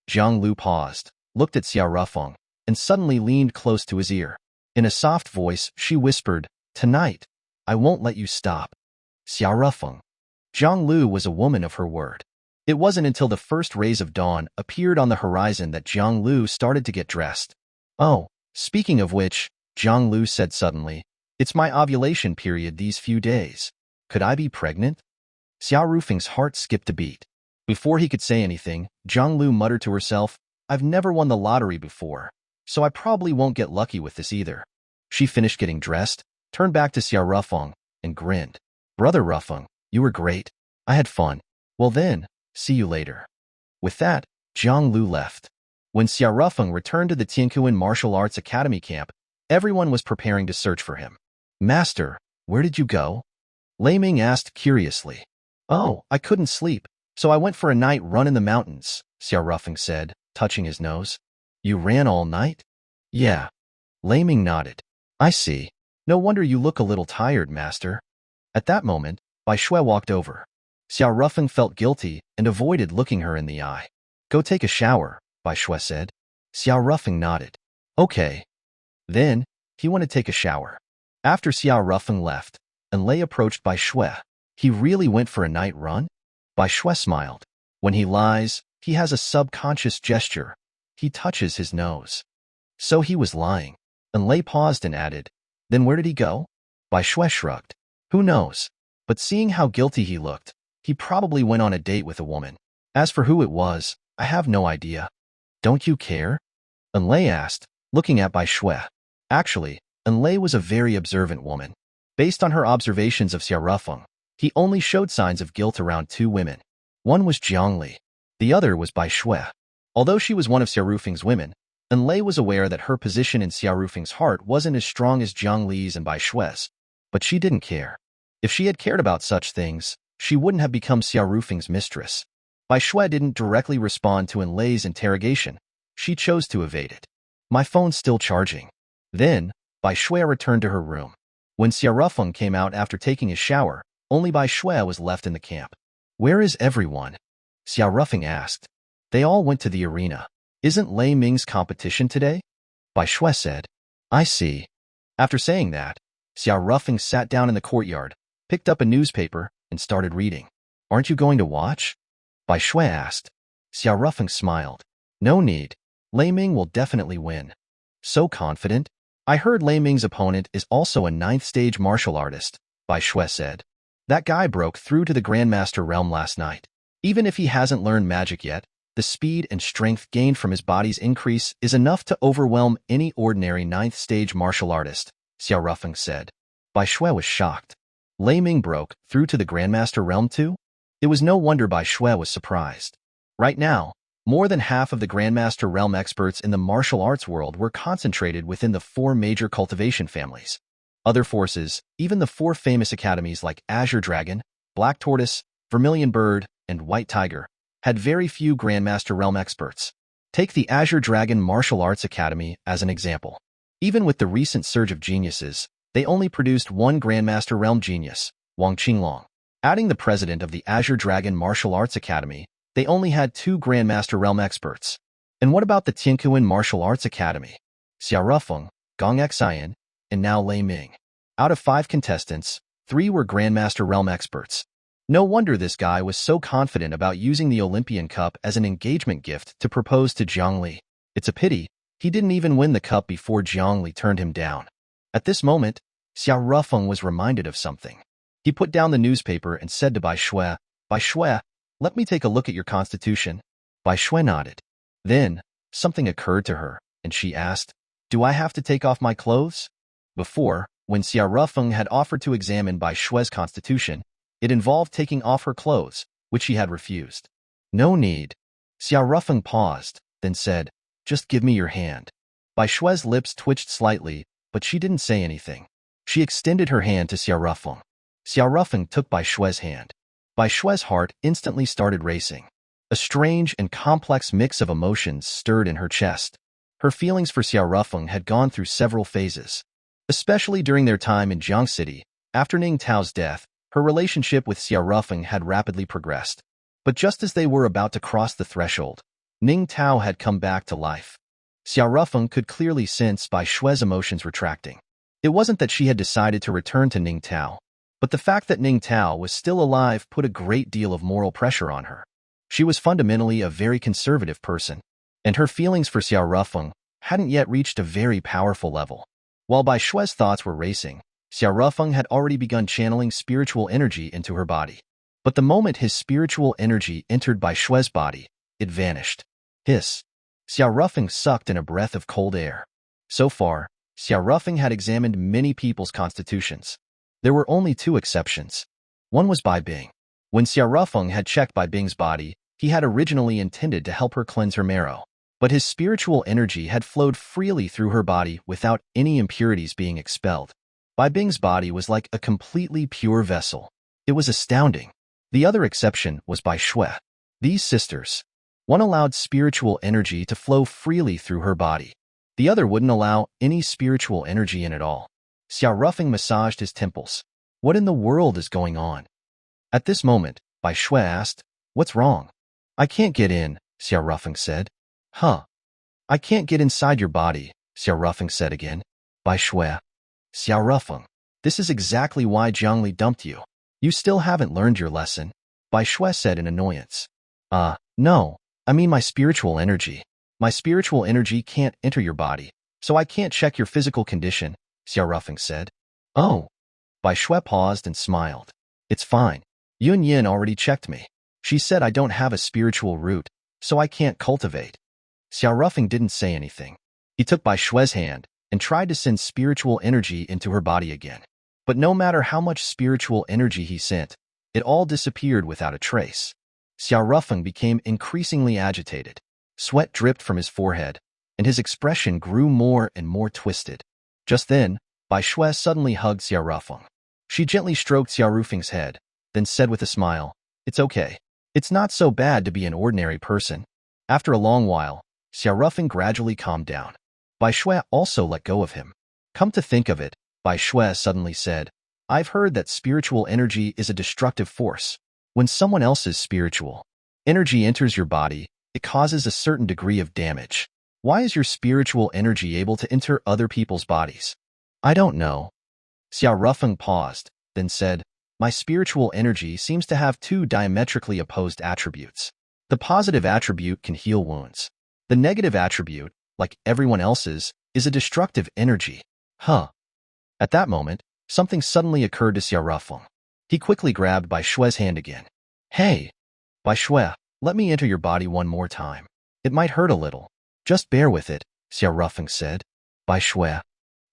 Zhang Lu paused, looked at Xiao Rufeng, and suddenly leaned close to his ear. In a soft voice, she whispered, Tonight, I won't let you stop. Xiao Rufeng. Zhang Lu was a woman of her word. It wasn't until the first rays of dawn appeared on the horizon that Zhang Lu started to get dressed. Oh, speaking of which, Zhang Lu said suddenly, It's my ovulation period these few days. Could I be pregnant? Xiao Rufeng's heart skipped a beat. Before he could say anything, Zhang Lu muttered to herself, I've never won the lottery before, so I probably won't get lucky with this either. She finished getting dressed, turned back to Xiao Rufeng, and grinned. Brother Rufeng, you were great. I had fun. Well then, see you later. With that, Zhang Lu left. When Xiao Rufeng returned to the Tiankuan Martial Arts Academy camp, everyone was preparing to search for him. Master, where did you go? Lei Ming asked curiously. Oh, I couldn't sleep, so I went for a night run in the mountains, Xiao Rufeng said, touching his nose. You ran all night? Yeah. Lei Ming nodded. I see. No wonder you look a little tired, master. At that moment, Bai Shui walked over. Xiao Rufeng felt guilty and avoided looking her in the eye. Go take a shower, Bai Shui said. Xiao Rufeng nodded. Okay. Then, he went to take a shower. After Xiao Rufeng left, and Lei approached Bai Shui, he really went for a night run? Bai Shui smiled. When he lies, he has a subconscious gesture. He touches his nose. So he was lying. And Lei paused and added, Then where did he go? Bai Shui shrugged. Who knows? But seeing how guilty he looked, he probably went on a date with a woman. As for who it was, I have no idea. Don't you care? Enlei asked, looking at Bai Shui. Actually, Enlei was a very observant woman. Based on her observations of Xia Rufeng, he only showed signs of guilt around two women. One was Jiangli. The other was Bai Shui. Although she was one of Xia Rufeng's women, Enlei was aware that her position in Xia Rufeng's heart wasn't as strong as Jiang Li's and Bai Shui's, but she didn't care. If she had cared about such things, she wouldn't have become Xia Rufeng's mistress. Bai Shui didn't directly respond to Enlei's interrogation. She chose to evade it. My phone's still charging. Then, Bai Shui returned to her room. When Xia Rufeng came out after taking his shower, only Bai Shui was left in the camp. Where is everyone? Xia Rufeng asked. They all went to the arena. Isn't Lei Ming's competition today? Bai Shui said. I see. After saying that, Xia Rufeng sat down in the courtyard, picked up a newspaper, and started reading. Aren't you going to watch? Bai Shui asked. Xia Rufeng smiled. No need. Lei Ming will definitely win. So confident? I heard Lei Ming's opponent is also a 9th-stage martial artist, Bai Shui said. That guy broke through to the Grandmaster realm last night. Even if he hasn't learned magic yet, the speed and strength gained from his body's increase is enough to overwhelm any ordinary 9th-stage martial artist, Xia Rufeng said. Bai Shui was shocked. Lei Ming broke through to the Grandmaster realm too? It was no wonder Bai Shui was surprised. Right now, more than half of the Grandmaster realm experts in the martial arts world were concentrated within the 4 major cultivation families. Other forces, even the 4 famous academies like Azure Dragon, Black Tortoise, Vermilion Bird, and White Tiger, had very few Grandmaster realm experts. Take the Azure Dragon Martial Arts Academy as an example. Even with the recent surge of geniuses, they only produced 1 Grandmaster realm genius, Wang Qinglong. Adding the president of the Azure Dragon Martial Arts Academy, they only had 2 Grandmaster realm experts. And what about the Tiankuan Martial Arts Academy? Xia Rufeng, Gong Xian, and now Lei Ming. Out of 5 contestants, 3 were Grandmaster realm experts. No wonder this guy was so confident about using the Olympian Cup as an engagement gift to propose to Jiang Li. It's a pity he didn't even win the cup before Jiang Li turned him down. At this moment, Xia Rufeng was reminded of something. He put down the newspaper and said to Bai Shui, Bai Shui, let me take a look at your constitution. Bai Shui nodded. Then, something occurred to her, and she asked, Do I have to take off my clothes? Before, when Xia Rufeng had offered to examine Bai Shui's constitution, it involved taking off her clothes, which she had refused. No need. Xia Rufeng paused, then said, Just give me your hand. Bai Shui's lips twitched slightly, but she didn't say anything. She extended her hand to Xia Rufeng. Xia Rufeng took Bai Shui's hand. Bai Shui's heart instantly started racing. A strange and complex mix of emotions stirred in her chest. Her feelings for Xia Rufeng had gone through several phases. Especially during their time in Jiang City, after Ning Tao's death, her relationship with Xia Rufeng had rapidly progressed. But just as they were about to cross the threshold, Ning Tao had come back to life. Xia Rufeng could clearly sense Bai Shui's emotions retracting. It wasn't that she had decided to return to Ning Tao, but the fact that Ning Tao was still alive put a great deal of moral pressure on her. She was fundamentally a very conservative person, and her feelings for Xia Rufeng hadn't yet reached a very powerful level. While Bai Shui's thoughts were racing, Xia Rufeng had already begun channeling spiritual energy into her body. But the moment his spiritual energy entered Bai Shui's body, it vanished. Hiss. Xia Rufeng sucked in a breath of cold air. So far, Xia Rufeng had examined many people's constitutions. There were only 2 exceptions. One was Bai Bing. When Xia Rufeng had checked Bai Bing's body, he had originally intended to help her cleanse her marrow. But his spiritual energy had flowed freely through her body without any impurities being expelled. Bai Bing's body was like a completely pure vessel. It was astounding. The other exception was Bai Shui. These sisters. One allowed spiritual energy to flow freely through her body. The other wouldn't allow any spiritual energy in at all. Xia Rufeng massaged his temples. What in the world is going on? At this moment, Bai Shui asked, What's wrong? I can't get in, Xia Rufeng said. Huh. I can't get inside your body, Xia Rufeng said again. Bai Shui. Xia Rufeng, this is exactly why Jiang Li dumped you. You still haven't learned your lesson, Bai Shui said in annoyance. No, I mean my spiritual energy. My spiritual energy can't enter your body, so I can't check your physical condition, Xia Rufeng said. Oh. Bai Shui paused and smiled. It's fine. Yun Yin already checked me. She said I don't have a spiritual root, so I can't cultivate. Xia Rufeng didn't say anything. He took Bai Shue's hand and tried to send spiritual energy into her body again. But no matter how much spiritual energy he sent, it all disappeared without a trace. Xiao Rufeng became increasingly agitated. Sweat dripped from his forehead, and his expression grew more and more twisted. Just then, Bai Shue suddenly hugged Xiao Rufeng. She gently stroked Xiao Rufeng's head, then said with a smile, "It's okay. It's not so bad to be an ordinary person." After a long while, Xiao Rufeng gradually calmed down. Bai Shue also let go of him. "Come to think of it," Bai Shue suddenly said, "I've heard that spiritual energy is a destructive force. When someone else's spiritual energy enters your body, it causes a certain degree of damage. Why is your spiritual energy able to enter other people's bodies?" "I don't know." Xiao Rufeng paused, then said, "My spiritual energy seems to have two diametrically opposed attributes. The positive attribute can heal wounds. The negative attribute, like everyone else's, is a destructive energy." Huh. At that moment, something suddenly occurred to Xiao Rufeng. He quickly grabbed Bai Shue's hand again. "Hey, Bai Shue, let me enter your body one more time. It might hurt a little. Just bear with it," Xiao Rufeng said. "Bai Shue,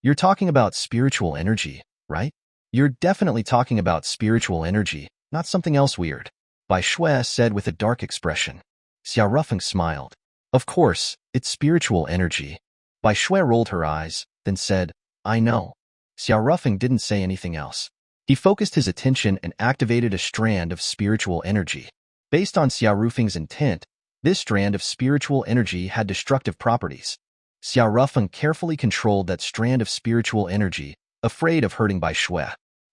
you're talking about spiritual energy, right? You're definitely talking about spiritual energy, not something else weird," Bai Shue said with a dark expression. Xiao Rufeng smiled. "Of course, it's spiritual energy." Bai Shue rolled her eyes, then said, "I know." Xiao Rufeng didn't say anything else. He focused his attention and activated a strand of spiritual energy. Based on Xiao Rufeng's intent, this strand of spiritual energy had destructive properties. Xiao Rufeng carefully controlled that strand of spiritual energy, afraid of hurting Bai Shue.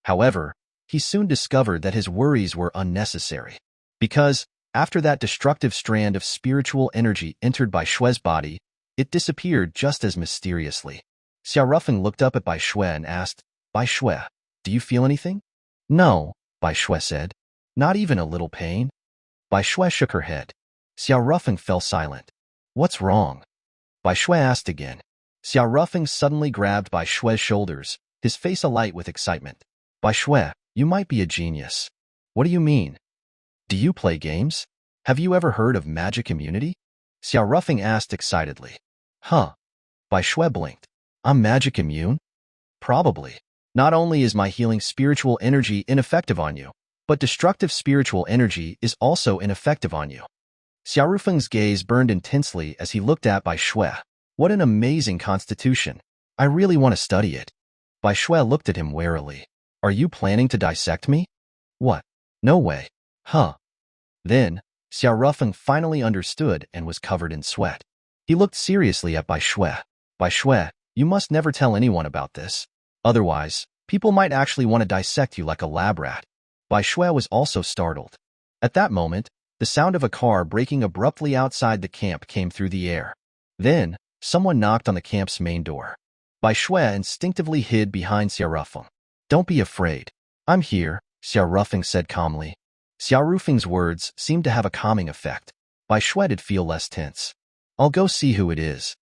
However, he soon discovered that his worries were unnecessary. Because, after that destructive strand of spiritual energy entered Bai Shue's body, it disappeared just as mysteriously. Xiao Rufeng looked up at Bai Shue and asked, "Bai Shue, do you feel anything?" "No," Bai Shue said. "Not even a little pain?" Bai Shue shook her head. Xiao Rufeng fell silent. "What's wrong?" Bai Shue asked again. Xiao Rufeng suddenly grabbed Bai Shue's shoulders, his face alight with excitement. "Bai Shue, you might be a genius." "What do you mean?" "Do you play games? Have you ever heard of magic immunity?" Xiao Rufeng asked excitedly. "Huh?" Bai Shue blinked. "I'm magic immune?" "Probably. Not only is my healing spiritual energy ineffective on you, but destructive spiritual energy is also ineffective on you." Xiao Rufeng's gaze burned intensely as he looked at Bai Shue. "What an amazing constitution. I really want to study it." Bai Shue looked at him warily. "Are you planning to dissect me?" "What? No way." "Huh." Then, Xiao Rufeng finally understood and was covered in sweat. He looked seriously at Bai Shue. "Bai Shue, you must never tell anyone about this. Otherwise, people might actually want to dissect you like a lab rat." Bai Shue was also startled. At that moment, the sound of a car braking abruptly outside the camp came through the air. Then, someone knocked on the camp's main door. Bai Shue instinctively hid behind Xiao Rufeng. "Don't be afraid. I'm here," Xiao Rufeng said calmly. Xiao Rufeng's words seemed to have a calming effect. Bai Shue did feel less tense. "I'll go see who it is."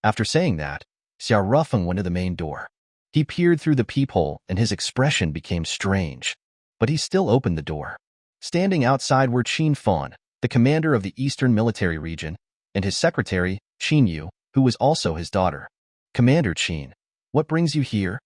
After saying that, Xiao Rufeng went to the main door. He peered through the peephole and his expression became strange. But he still opened the door. Standing outside were Qin Fan, the commander of the Eastern Military Region, and his secretary, Qin Yu, who was also his daughter. "Commander Qin, what brings you here?"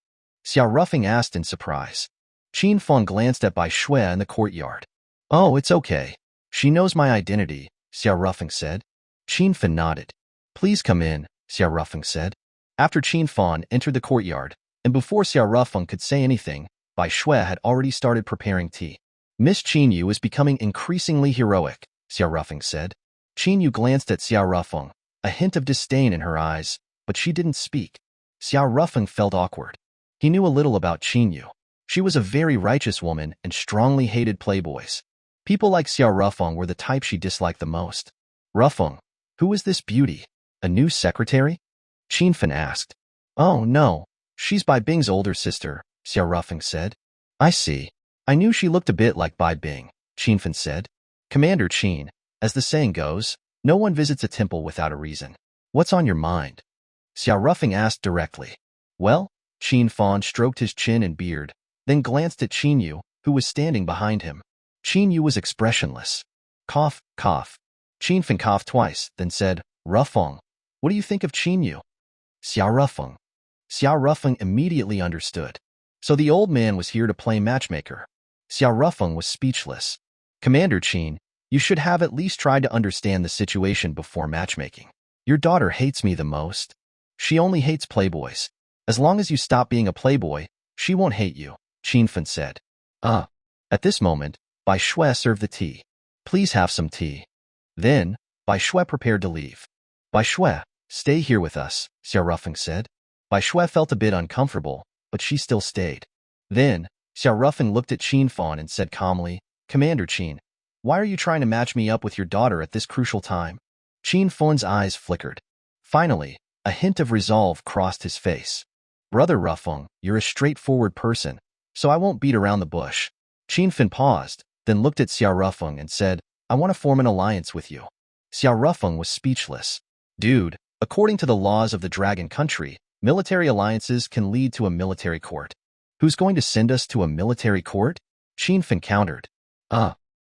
Xiao Rufeng asked in surprise. Qin Fan glanced at Bai Shue in the courtyard. "Oh, it's okay. She knows my identity," Xiao Rufeng said. Qin Fan nodded. "Please come in," Xiao Rufeng said. After Qin Fan entered the courtyard, and before Xiao Rufeng could say anything, Bai Shue had already started preparing tea. "Miss Qin Yu is becoming increasingly heroic," Xiao Rufeng said. Qin Yu glanced at Xiao Rufeng, a hint of disdain in her eyes, but she didn't speak. Xiao Rufeng felt awkward. He knew a little about Qin Yu. She was a very righteous woman and strongly hated playboys. People like Xiao Rufeng were the type she disliked the most. "Rufeng, who is this beauty? A new secretary?" Qin Fan asked. "Oh, no. She's Bai Bing's older sister," Xiao Rufeng said. "I see. I knew she looked a bit like Bai Bing," Qin Fan said. "Commander Qin, as the saying goes, no one visits a temple without a reason. What's on your mind?" Xiao Rufeng asked directly. "Well," Qin Fan stroked his chin and beard, then glanced at Qin Yu, who was standing behind him. Qin Yu was expressionless. Cough, cough. Qin Fan coughed twice, then said, "Rufeng, what do you think of Qin Yu?" Xiao Rufeng. Xiao Rufeng immediately understood. So the old man was here to play matchmaker. Xiao Rufeng was speechless. Commander Qin, you should have at least tried to understand the situation before matchmaking. Your daughter hates me the most. She only hates playboys. As long as you stop being a playboy, she won't hate you, Qinfen said. At this moment, Bai Shui served the tea. Please have some tea. Then, Bai Shui prepared to leave. Bai Shui, stay here with us, Xiao Rufeng said. Bai Shui felt a bit uncomfortable, but she still stayed. Then, Xiao Rufeng looked at Qin Fan and said calmly, Commander Qin, why are you trying to match me up with your daughter at this crucial time? Qin Fan's eyes flickered. Finally, a hint of resolve crossed his face. Brother Rufeng, you're a straightforward person, so I won't beat around the bush. Qin Fan paused, then looked at Xiao Rufeng and said, I want to form an alliance with you. Xiao Rufeng was speechless. Dude, according to the laws of the Dragon Country, military alliances can lead to a military court. Who's going to send us to a military court? Qin Fan countered.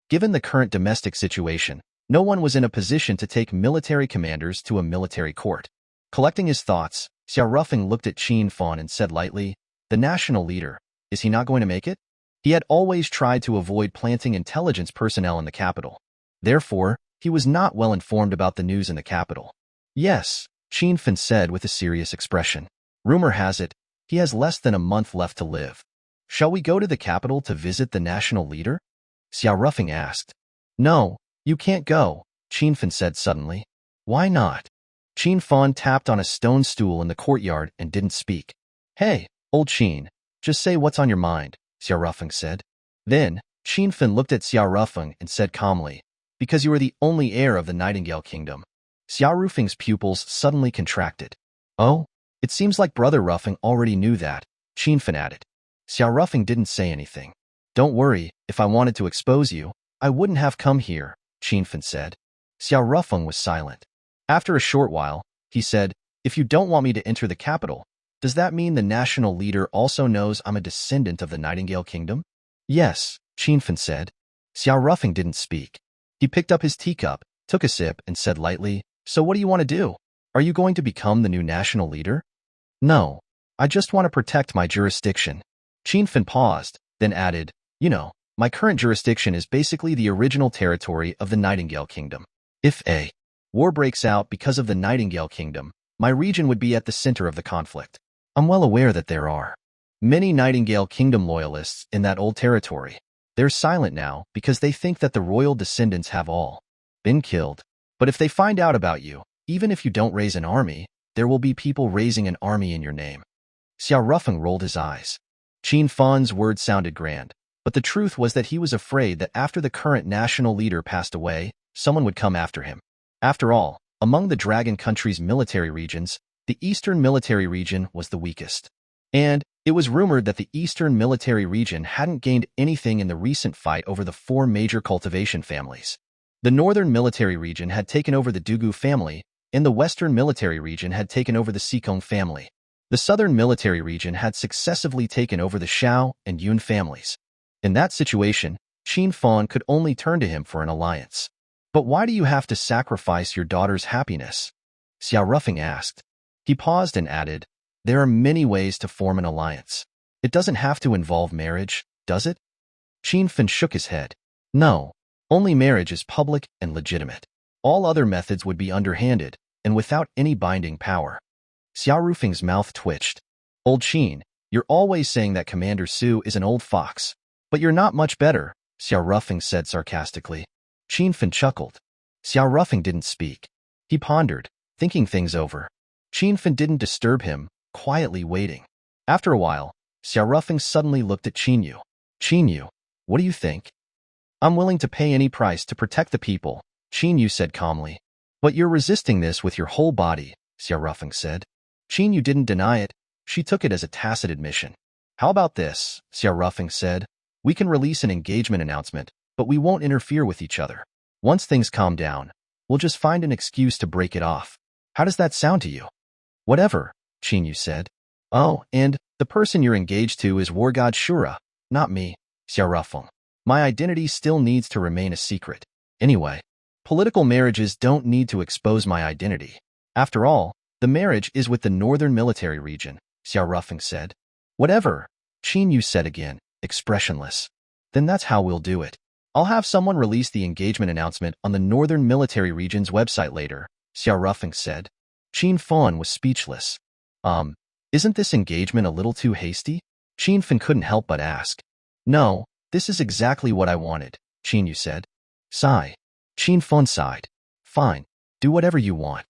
Given the current domestic situation, no one was in a position to take military commanders to a military court. Collecting his thoughts, Xiao Rufeng looked at Qin Fan and said lightly, the national leader, is he not going to make it? He had always tried to avoid planting intelligence personnel in the capital. Therefore, he was not well informed about the news in the capital. Yes, Qin Fan said with a serious expression. Rumor has it, he has less than a month left to live. Shall we go to the capital to visit the national leader? Xiao Rufeng asked. No, you can't go, Qin Fan said suddenly. Why not? Qin Fan tapped on a stone stool in the courtyard and didn't speak. Hey, old Qin, just say what's on your mind, Xiao Rufeng said. Then, Qin Fan looked at Xiao Rufeng and said calmly, because you are the only heir of the Nightingale Kingdom. Xiao Rufeng's pupils suddenly contracted. Oh, it seems like Brother Rufeng already knew that, Qin Fan added. Xiao Rufeng didn't say anything. Don't worry, if I wanted to expose you, I wouldn't have come here, Qin Fan said. Xiao Rufeng was silent. After a short while, he said, if you don't want me to enter the capital, does that mean the national leader also knows I'm a descendant of the Nightingale Kingdom? Yes, Qin Fan said. Xiao Rufeng didn't speak. He picked up his teacup, took a sip, and said lightly, so what do you want to do? Are you going to become the new national leader? No, I just want to protect my jurisdiction. Qin Fan paused, then added, you know, my current jurisdiction is basically the original territory of the Nightingale Kingdom. If a war breaks out because of the Nightingale Kingdom, my region would be at the center of the conflict. I'm well aware that there are many Nightingale Kingdom loyalists in that old territory. They're silent now because they think that the royal descendants have all been killed. But if they find out about you, even if you don't raise an army, there will be people raising an army in your name. Xiao Rufeng rolled his eyes. Qin Fan's words sounded grand, but the truth was that he was afraid that after the current national leader passed away, someone would come after him. After all, among the Dragon Country's military regions, the Eastern Military Region was the weakest. And it was rumored that the Eastern Military Region hadn't gained anything in the recent fight over the 4 major cultivation families. The Northern Military Region had taken over the Dugu family, and the Western Military Region had taken over the Sikong family. The Southern Military Region had successively taken over the Shao and Yun families. In that situation, Qin Fan could only turn to him for an alliance. But why do you have to sacrifice your daughter's happiness? Xiao Rufeng asked. He paused and added, there are many ways to form an alliance. It doesn't have to involve marriage, does it? Qin Fan shook his head. No, only marriage is public and legitimate. All other methods would be underhanded and without any binding power. Xiao Rufeng's mouth twitched. Old Qin, you're always saying that Commander Su is an old fox. But you're not much better, Xiao Rufeng said sarcastically. Qin Fan chuckled. Xiao Rufeng didn't speak. He pondered, thinking things over. Qin Fan didn't disturb him, quietly waiting. After a while, Xiao Rufeng suddenly looked at Qin Yu. Qin Yu, what do you think? I'm willing to pay any price to protect the people, Qin Yu said calmly. But you're resisting this with your whole body, Xiao Rufeng said. Qin Yu didn't deny it. She took it as a tacit admission. How about this, Xiao Rufeng said. We can release an engagement announcement, but we won't interfere with each other. Once things calm down, we'll just find an excuse to break it off. How does that sound to you? Whatever, Qin Yu said. Oh, and the person you're engaged to is War God Shura, not me, Xiao Rufeng. My identity still needs to remain a secret. Anyway, political marriages don't need to expose my identity. After all, The marriage is with the Northern Military Region, Xiao Rufeng said. Whatever, Qin Yu said again, expressionless. Then that's how we'll do it. I'll have someone release the engagement announcement on the Northern Military Region's website later, Xiao Rufeng said. Qin Fan was speechless. Isn't this engagement a little too hasty? Qin Fan couldn't help but ask. No, this is exactly what I wanted, Qin Yu said. Sigh. Qin Fan sighed. Fine, do whatever you want.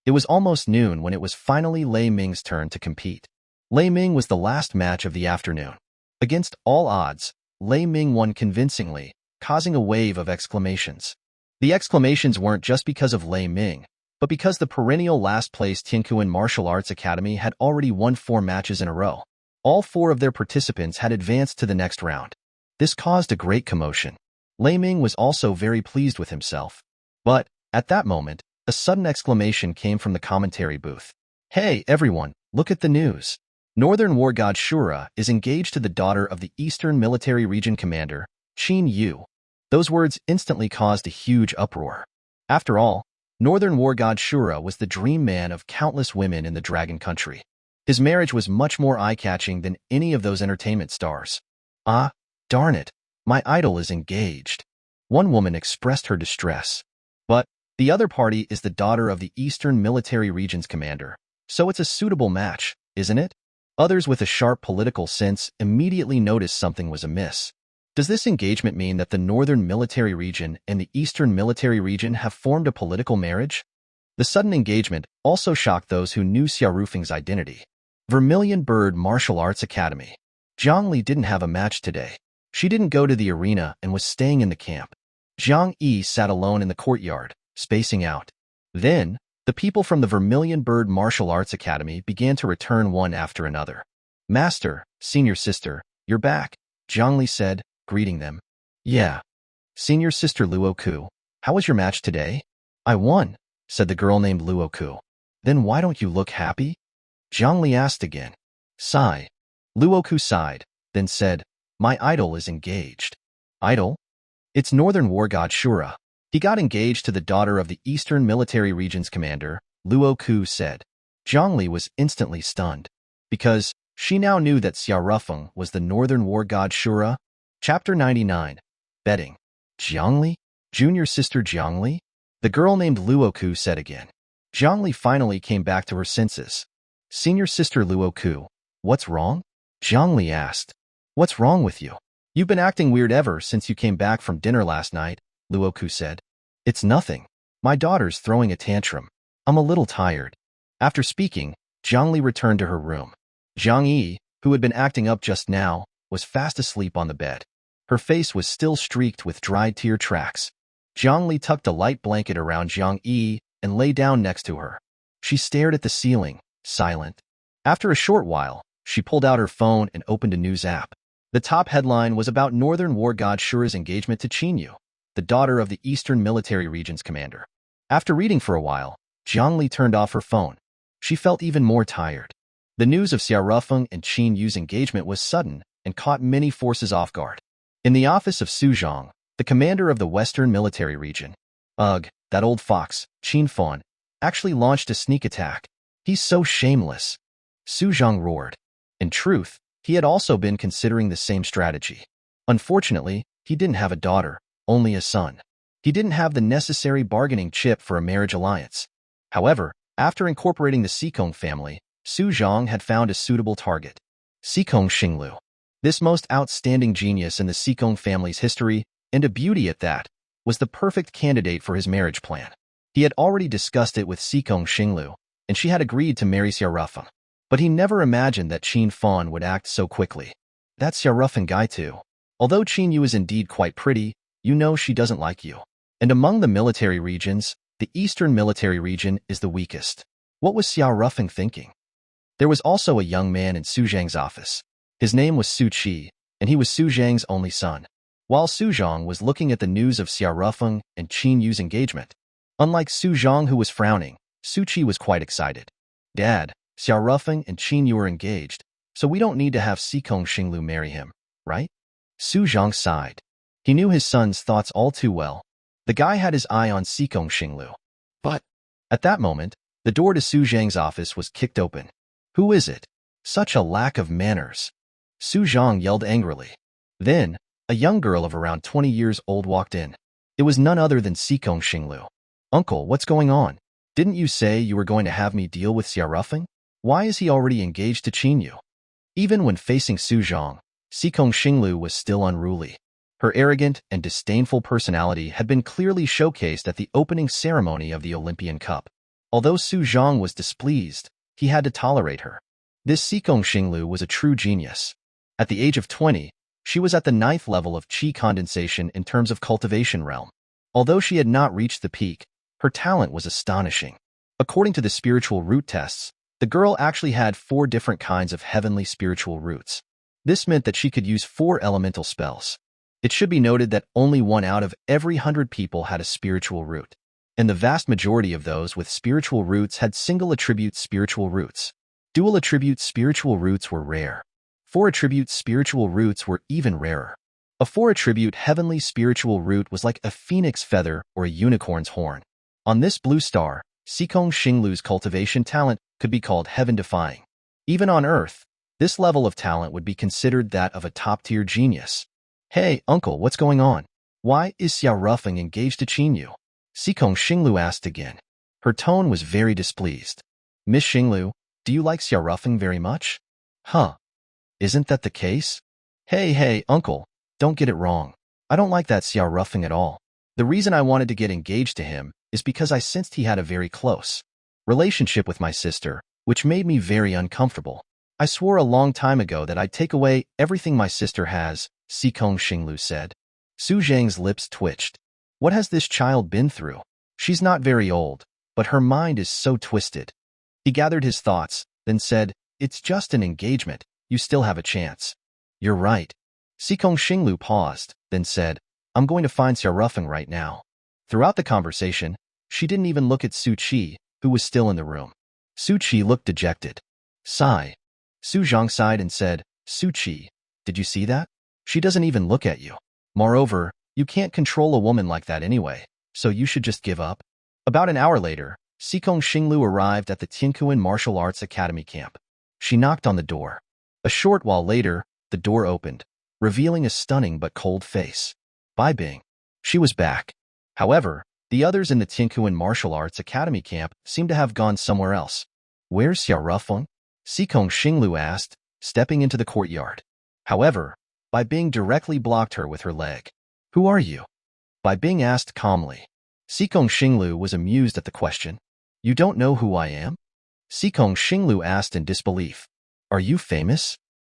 It was almost noon when it was finally Lei Ming's turn to compete. Lei Ming was the last match of the afternoon. Against all odds, Lei Ming won convincingly, causing a wave of exclamations. The exclamations weren't just because of Lei Ming, but because the perennial last-place Tiankuan Martial Arts Academy had already won 4 matches in a row. All 4 of their participants had advanced to the next round. This caused a great commotion. Lei Ming was also very pleased with himself. But, at that moment, a sudden exclamation came from the commentary booth. Hey, everyone, look at the news. Northern War God Shura is engaged to the daughter of the Eastern Military Region Commander, Qin Yu. Those words instantly caused a huge uproar. After all, Northern War God Shura was the dream man of countless women in the Dragon Country. His marriage was much more eye-catching than any of those entertainment stars. Ah, darn it, my idol is engaged. One woman expressed her distress. But the other party is the daughter of the Eastern Military Region's commander, so it's a suitable match, isn't it? Others with a sharp political sense immediately noticed something was amiss. Does this engagement mean that the Northern Military Region and the Eastern Military Region have formed a political marriage? The sudden engagement also shocked those who knew Xiao Rufeng's identity. Vermilion Bird Martial Arts Academy. Zhang Li didn't have a match today. She didn't go to the arena and was staying in the camp. Zhang Yi sat alone in the courtyard, spacing out. Then, the people from the Vermilion Bird Martial Arts Academy began to return one after another. Master, senior sister, you're back, Zhang Li said, greeting them. Yeah. Senior sister Luoku, how was your match today? I won, said the girl named Luoku. Then why don't you look happy? Zhang Li asked again. Sigh. Luoku sighed, then said, my idol is engaged. Idol? It's Northern War God Shura. He got engaged to the daughter of the Eastern Military Region's commander, Luoku said. Zhang Li was instantly stunned, because she now knew that Xiao Rufeng was the Northern War God Shura. Chapter 99. Betting. Zhang Li? Junior sister Zhang Li? The girl named Luoku said again. Zhang Li finally came back to her senses. Senior sister Luoku, what's wrong? Zhang Li asked. What's wrong with you? You've been acting weird ever since you came back from dinner last night, Luoku said. It's nothing. My daughter's throwing a tantrum. I'm a little tired. After speaking, Zhang Li returned to her room. Zhang Yi, who had been acting up just now, was fast asleep on the bed. Her face was still streaked with dried tear tracks. Zhang Li tucked a light blanket around Zhang Yi and lay down next to her. She stared at the ceiling, silent. After a short while, she pulled out her phone and opened a news app. The top headline was about Northern War God Shura's engagement to Qin Yu, the daughter of the Eastern Military Region's commander. After reading for a while, Zhang Li turned off her phone. She felt even more tired. The news of Xiao Rufeng and Qin Yu's engagement was sudden and caught many forces off guard. In the office of Su Zhang, the commander of the Western Military Region, ugh, that old fox, Qin Fan, actually launched a sneak attack. He's so shameless. Su Zhang roared. In truth, he had also been considering the same strategy. Unfortunately, he didn't have a daughter, only a son. He didn't have the necessary bargaining chip for a marriage alliance. However, after incorporating the Sikong family, Su Zhang had found a suitable target. Sikong Xinglu. This most outstanding genius in the Sikong family's history, and a beauty at that, was the perfect candidate for his marriage plan. He had already discussed it with Sikong Xinglu, and she had agreed to marry Xiao Rufeng. But he never imagined that Qin Fan would act so quickly. That Xiao Rufeng guy too. Although Qin Yu is indeed quite pretty, you know she doesn't like you. And among the military regions, the Eastern Military Region is the weakest. What was Xiao Rufeng thinking? There was also a young man in Su Zhang's office. His name was Su Qi, and he was Su Zhang's only son. While Su Zhang was looking at the news of Xiao Rufeng and Qin Yu's engagement, unlike Su Zhang who was frowning, Su Qi was quite excited. Dad, Xiao Rufeng and Qin Yu are engaged, so we don't need to have Sikong Xinglu marry him, right? Su Zhang sighed. He knew his son's thoughts all too well. The guy had his eye on Sikong Xinglu. But at that moment, The door to Su Zhang's office was kicked open. Who is it? Such a lack of manners. Su Zhang yelled angrily. Then, a young girl of around 20 years old walked in. It was none other than Sikong Xinglu. Uncle, what's going on? Didn't you say you were going to have me deal with Xia Rufeng? Why is he already engaged to Qin Yu? Even when facing Su Zhang, Sikong Xinglu was still unruly. Her arrogant and disdainful personality had been clearly showcased at the opening ceremony of the Olympian Cup. Although Su Zhang was displeased, he had to tolerate her. This Sikong Xinglu was a true genius. At the age of 20, she was at the 9th level of qi condensation in terms of cultivation realm. Although she had not reached the peak, her talent was astonishing. According to the spiritual root tests, the girl actually had 4 different kinds of heavenly spiritual roots. This meant that she could use 4 elemental spells. It should be noted that only 1 out of every 100 people had a spiritual root, and the vast majority of those with spiritual roots had single attribute spiritual roots. Dual attribute spiritual roots were rare. 4 attribute spiritual roots were even rarer. A 4 attribute heavenly spiritual root was like a phoenix feather or a unicorn's horn. On this blue star, Sikong Xinglu's cultivation talent could be called heaven-defying. Even on Earth, this level of talent would be considered that of a top-tier genius. Hey, uncle, what's going on? Why is Xia Rufeng engaged to Qin Yu? Sikong Xinglu asked again. Her tone was very displeased. Miss Xinglu, do you like Xia Rufeng very much? Huh. Isn't that the case? Hey, uncle, don't get it wrong. I don't like that Xia Rufeng at all. The reason I wanted to get engaged to him is because I sensed he had a very close relationship with my sister, which made me very uncomfortable. I swore a long time ago that I'd take away everything my sister has, Sikong Xinglu said. Su Zhang's lips twitched. What has this child been through? She's not very old, but her mind is so twisted. He gathered his thoughts, then said, It's just an engagement. You still have a chance. You're right. Sikong Xinglu paused, then said, I'm going to find Xia Rufeng right now. Throughout the conversation, she didn't even look at Su Qi, who was still in the room. Su Qi looked dejected. Sigh. Su Zhang sighed and said, Su Qi, did you see that? She doesn't even look at you. Moreover, you can't control a woman like that anyway, so you should just give up. About an hour later, Sikong Xinglu arrived at the Tiankuan Martial Arts Academy camp. She knocked on the door. A short while later, the door opened, revealing a stunning but cold face. Bai Bing. She was back. However, the others in the Tiankuan Martial Arts Academy camp seemed to have gone somewhere else. Where's Xia Rufeng? Sikong Xinglu asked, stepping into the courtyard. However, Bai Bing directly blocked her with her leg. Who are you? Bai Bing asked calmly. Sikong Xinglu was amused at the question. You don't know who I am? Sikong Xinglu asked in disbelief. Are you famous?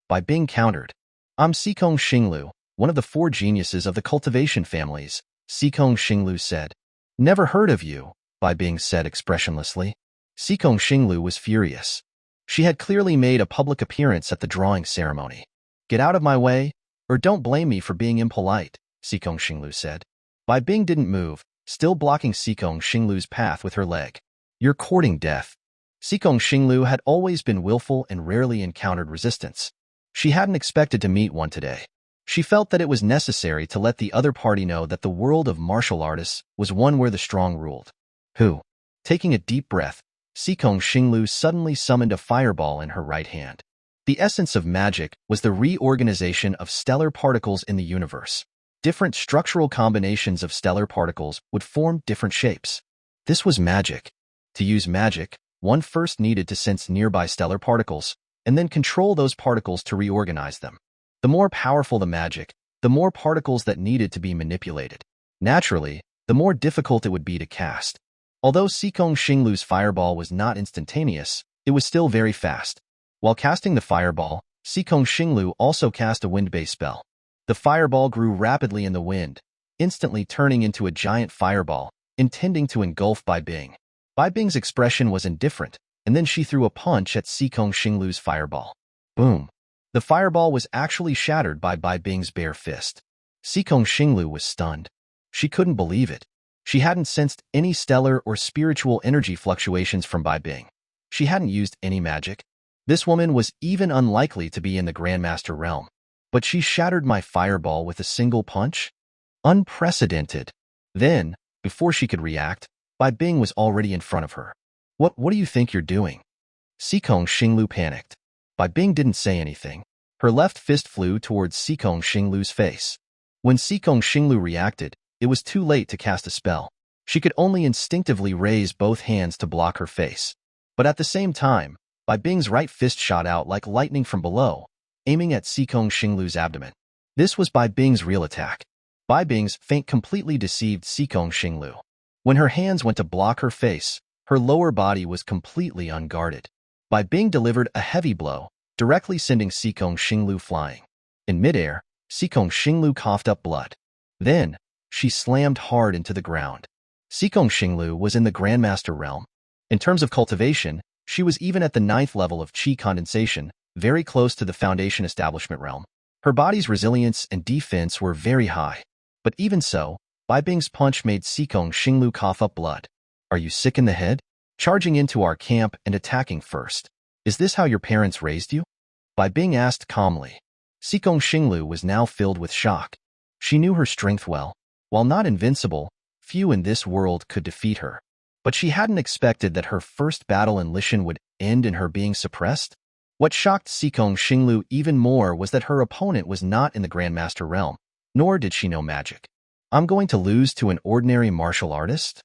Bai Bing countered. I'm Sikong Xinglu, one of the 4 geniuses of the cultivation families, Sikong Xinglu said. Never heard of you, Bai Bing said expressionlessly. Sikong Xinglu was furious. She had clearly made a public appearance at the drawing ceremony. Get out of my way, or don't blame me for being impolite, Sikong Xinglu said. Bai Bing didn't move, still blocking Sikong Xinglu's path with her leg. You're courting death. Sikong Xinglu had always been willful and rarely encountered resistance. She hadn't expected to meet one today. She felt that it was necessary to let the other party know that the world of martial artists was one where the strong ruled. Who? Taking a deep breath, Sikong Xinglu suddenly summoned a fireball in her right hand. The essence of magic was the reorganization of stellar particles in the universe. Different structural combinations of stellar particles would form different shapes. This was magic. To use magic, one first needed to sense nearby stellar particles, and then control those particles to reorganize them. The more powerful the magic, the more particles that needed to be manipulated. Naturally, the more difficult it would be to cast. Although Sikong Xinglu's fireball was not instantaneous, it was still very fast. While casting the fireball, Sikong Xinglu also cast a wind-based spell. The fireball grew rapidly in the wind, instantly turning into a giant fireball, intending to engulf Bai Bing. Bai Bing's expression was indifferent, and then she threw a punch at Sikong Xinglu's fireball. Boom! The fireball was actually shattered by Bai Bing's bare fist. Sikong Xinglu was stunned. She couldn't believe it. She hadn't sensed any stellar or spiritual energy fluctuations from Bai Bing. She hadn't used any magic. This woman was even unlikely to be in the Grandmaster realm. But she shattered my fireball with a single punch? Unprecedented. Then, before she could react, Bai Bing was already in front of her. What do you think you're doing? Sikong Xinglu panicked. Bai Bing didn't say anything. Her left fist flew towards Sikong Xinglu's face. When Sikong Xinglu reacted, it was too late to cast a spell. She could only instinctively raise both hands to block her face. But at the same time, Bai Bing's right fist shot out like lightning from below, aiming at Sikong Xinglu's abdomen. This was Bai Bing's real attack. Bai Bing's feint completely deceived Sikong Xinglu. When her hands went to block her face, her lower body was completely unguarded. Bai Bing delivered a heavy blow, directly sending Sikong Xinglu flying. In midair, Sikong Xinglu coughed up blood. Then, she slammed hard into the ground. Sikong Xinglu was in the Grandmaster realm. In terms of cultivation, she was even at the 9th level of Qi condensation, very close to the Foundation Establishment realm. Her body's resilience and defense were very high. But even so, Bai Bing's punch made Sikong Xinglu cough up blood. Are you sick in the head? Charging into our camp and attacking first. Is this how your parents raised you? Bai Bing asked calmly. Sikong Xinglu was now filled with shock. She knew her strength well. While not invincible, few in this world could defeat her. But she hadn't expected that her first battle in Lishan would end in her being suppressed. What shocked Sikong Xinglu even more was that her opponent was not in the Grandmaster realm, nor did she know magic. I'm going to lose to an ordinary martial artist?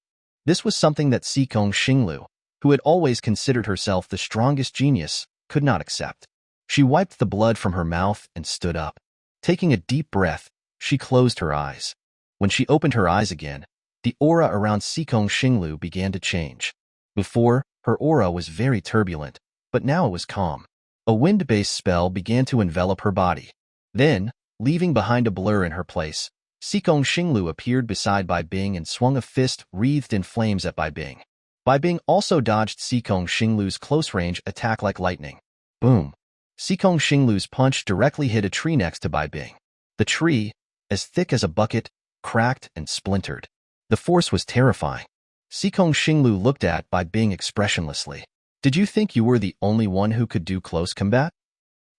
This was something that Sikong Xinglu, who had always considered herself the strongest genius, could not accept. She wiped the blood from her mouth and stood up. Taking a deep breath, she closed her eyes. When she opened her eyes again, the aura around Sikong Xinglu began to change. Before, her aura was very turbulent, but now it was calm. A wind-based spell began to envelop her body. Then, leaving behind a blur in her place, Sikong Xinglu appeared beside Bai Bing and swung a fist wreathed in flames at Bai Bing. Bai Bing also dodged Sikong Xinglu's close-range attack like lightning. Boom! Sikong Xinglu's punch directly hit a tree next to Bai Bing. The tree, as thick as a bucket, cracked and splintered. The force was terrifying. Sikong Xinglu looked at Bai Bing expressionlessly. Did you think you were the only one who could do close combat?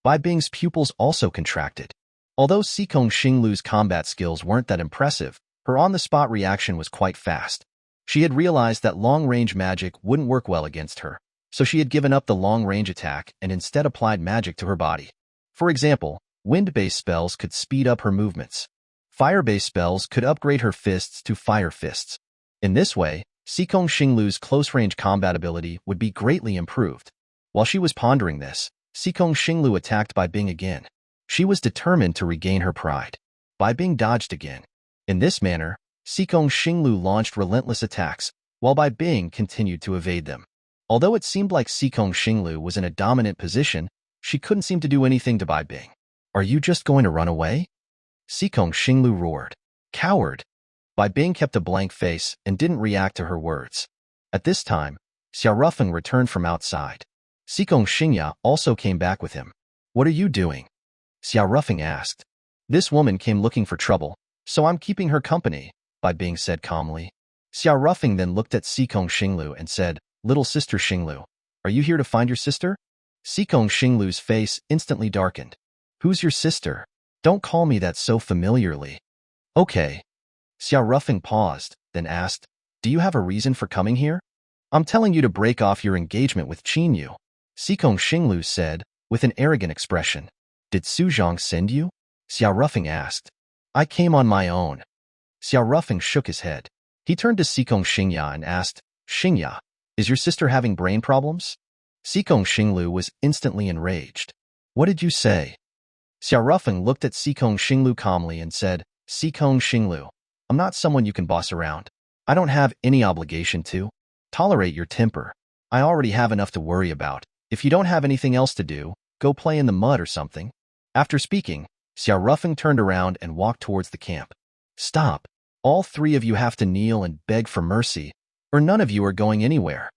Bai Bing's pupils also contracted. Although Sikong Xinglu's combat skills weren't that impressive, her on-the-spot reaction was quite fast. She had realized that long-range magic wouldn't work well against her, so she had given up the long-range attack and instead applied magic to her body. For example, wind-based spells could speed up her movements. Fire-based spells could upgrade her fists to fire fists. In this way, Sikong Xinglu's close-range combat ability would be greatly improved. While she was pondering this, Sikong Xinglu attacked Bai Bing again. She was determined to regain her pride. Bai Bing dodged again. In this manner, Sikong Xinglu launched relentless attacks, while Bai Bing continued to evade them. Although it seemed like Sikong Xinglu was in a dominant position, she couldn't seem to do anything to Bai Bing. Are you just going to run away? Sikong Xinglu roared. Coward! Bai Bing kept a blank face and didn't react to her words. At this time, Xiao Rufeng returned from outside. Sikong Xingya also came back with him. What are you doing? Xiao Rufeng asked. This woman came looking for trouble, so I'm keeping her company, Bai Bing said calmly. Xiao Rufeng then looked at Sikong Xinglu and said, Little sister Xinglu, are you here to find your sister? Sikong Xinglu's face instantly darkened. Who's your sister? Don't call me that so familiarly. Okay. Xiao Rufeng paused, then asked, Do you have a reason for coming here? I'm telling you to break off your engagement with Qinyu, Sikong Xinglu said, with an arrogant expression. Did Su Zhang send you? Xiao Rufeng asked. I came on my own. Xiao Rufeng shook his head. He turned to Sikong Xingya and asked, Xingya, is your sister having brain problems? Sikong Xinglu was instantly enraged. What did you say? Xiao Rufeng looked at Sikong Xinglu calmly and said, Sikong Xinglu, I'm not someone you can boss around. I don't have any obligation to. Tolerate your temper. I already have enough to worry about. If you don't have anything else to do, go play in the mud or something. After speaking, Xiao Rufeng turned around and walked towards the camp. Stop. All three of you have to kneel and beg for mercy, or none of you are going anywhere.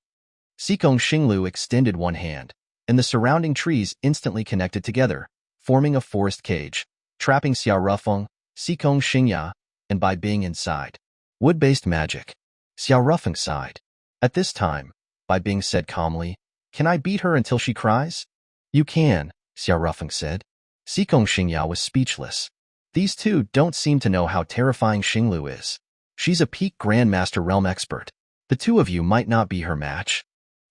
Sikong Xinglu extended one hand, and the surrounding trees instantly connected together, forming a forest cage, trapping Xiao Rufeng, Sikong Xingya, and Bai Bing inside. Wood-based magic. Xiao Rufeng sighed. At this time, Bai Bing said calmly, Can I beat her until she cries? You can, Xiao Rufeng said. Sikong Xingya was speechless. These two don't seem to know how terrifying Xinglu is. She's a peak Grandmaster realm expert. The two of you might not be her match.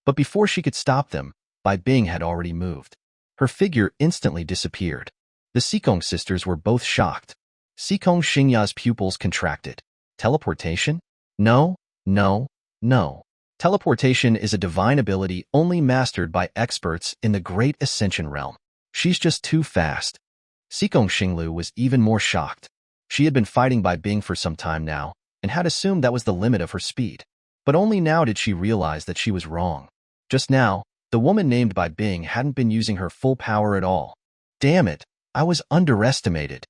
But before she could stop them, Bai Bing had already moved. Her figure instantly disappeared. The Sikong sisters were both shocked. Sikong Xingya's pupils contracted. Teleportation? No, no, no. Teleportation is a divine ability only mastered by experts in the Great Ascension realm. She's just too fast. Sikong Xinglu was even more shocked. She had been fighting Bai Bing for some time now, and had assumed that was the limit of her speed. But only now did she realize that she was wrong. Just now, the woman named Bai Bing hadn't been using her full power at all. Damn it, I was underestimated.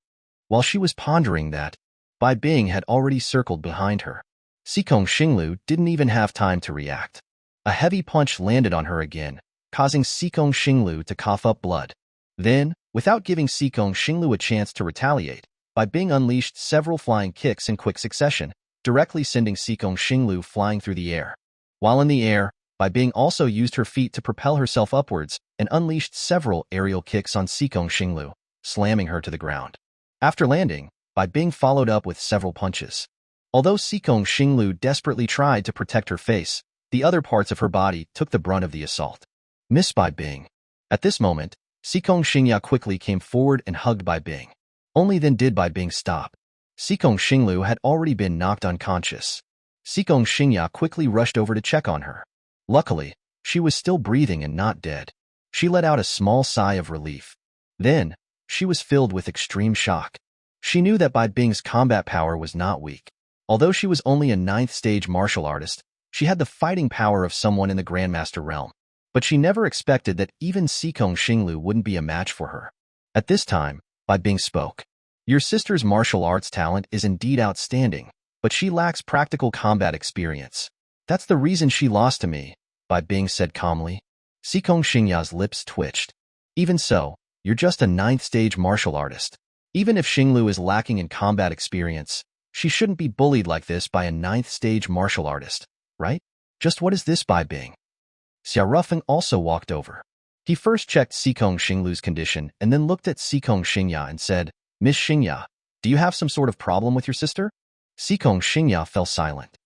While she was pondering that, Bai Bing had already circled behind her. Sikong Xinglu didn't even have time to react. A heavy punch landed on her again, causing Sikong Xinglu to cough up blood. Then, without giving Sikong Xinglu a chance to retaliate, Bai Bing unleashed several flying kicks in quick succession, directly sending Sikong Xinglu flying through the air. While in the air, Bai Bing also used her feet to propel herself upwards and unleashed several aerial kicks on Sikong Xinglu, slamming her to the ground. After landing, Bai Bing followed up with several punches. Although Sikong Xinglu desperately tried to protect her face, the other parts of her body took the brunt of the assault. Miss Bai Bing. At this moment, Sikong Xingya quickly came forward and hugged Bai Bing. Only then did Bai Bing stop. Sikong Xinglu had already been knocked unconscious. Sikong Xingya quickly rushed over to check on her. Luckily, she was still breathing and not dead. She let out a small sigh of relief. Then, she was filled with extreme shock. She knew that Bai Bing's combat power was not weak. Although she was only a 9th-stage martial artist, she had the fighting power of someone in the Grandmaster realm. But she never expected that even Sikong Xinglu wouldn't be a match for her. At this time, Bai Bing spoke. Your sister's martial arts talent is indeed outstanding, but she lacks practical combat experience. That's the reason she lost to me, Bai Bing said calmly. Sikong Xingya's lips twitched. Even so, you're just a 9th-stage martial artist. Even if Xinglu is lacking in combat experience, she shouldn't be bullied like this by a 9th-stage martial artist, right? Just what is this, Bai Bing? Xia Rufeng also walked over. He first checked Sikong Xinglu's condition and then looked at Sikong Xingya and said, Miss Xingya, do you have some sort of problem with your sister? Sikong Xingya fell silent.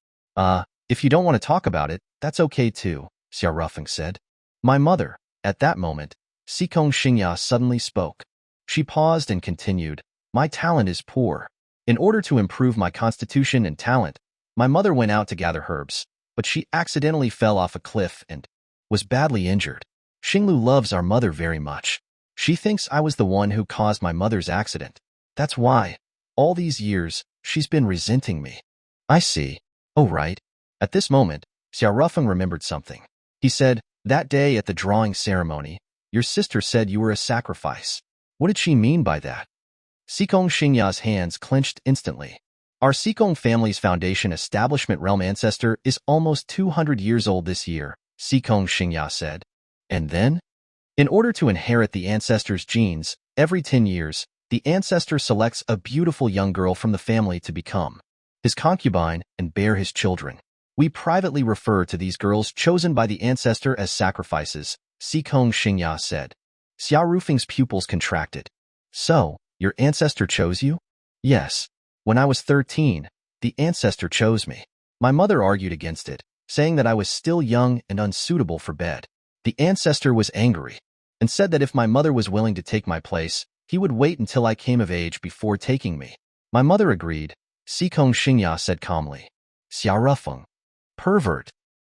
If you don't want to talk about it, that's okay too, Xia Rufeng said. My mother. At that moment, Sikong Xingya suddenly spoke. She paused and continued, my talent is poor. In order to improve my constitution and talent, my mother went out to gather herbs, but she accidentally fell off a cliff and was badly injured. Xinglu loves our mother very much. She thinks I was the one who caused my mother's accident. That's why, all these years, she's been resenting me. I see. Oh, right. At this moment, Xia Rufeng remembered something. He said, that day at the drawing ceremony, your sister said you were a sacrifice. What did she mean by that? Sikong Xingya's hands clenched instantly. Our Sikong family's foundation establishment realm ancestor is almost 200 years old this year, Sikong Xingya said. And then? In order to inherit the ancestor's genes, every 10 years, the ancestor selects a beautiful young girl from the family to become his concubine and bear his children. We privately refer to these girls chosen by the ancestor as sacrifices, Sikong Xingya said. Xia Rufeng's pupils contracted. So, your ancestor chose you? Yes. When I was 13, the ancestor chose me. My mother argued against it, saying that I was still young and unsuitable for bed. The ancestor was angry and said that if my mother was willing to take my place, he would wait until I came of age before taking me. My mother agreed, Sikong Xingya said calmly. Xia Rufeng. Pervert.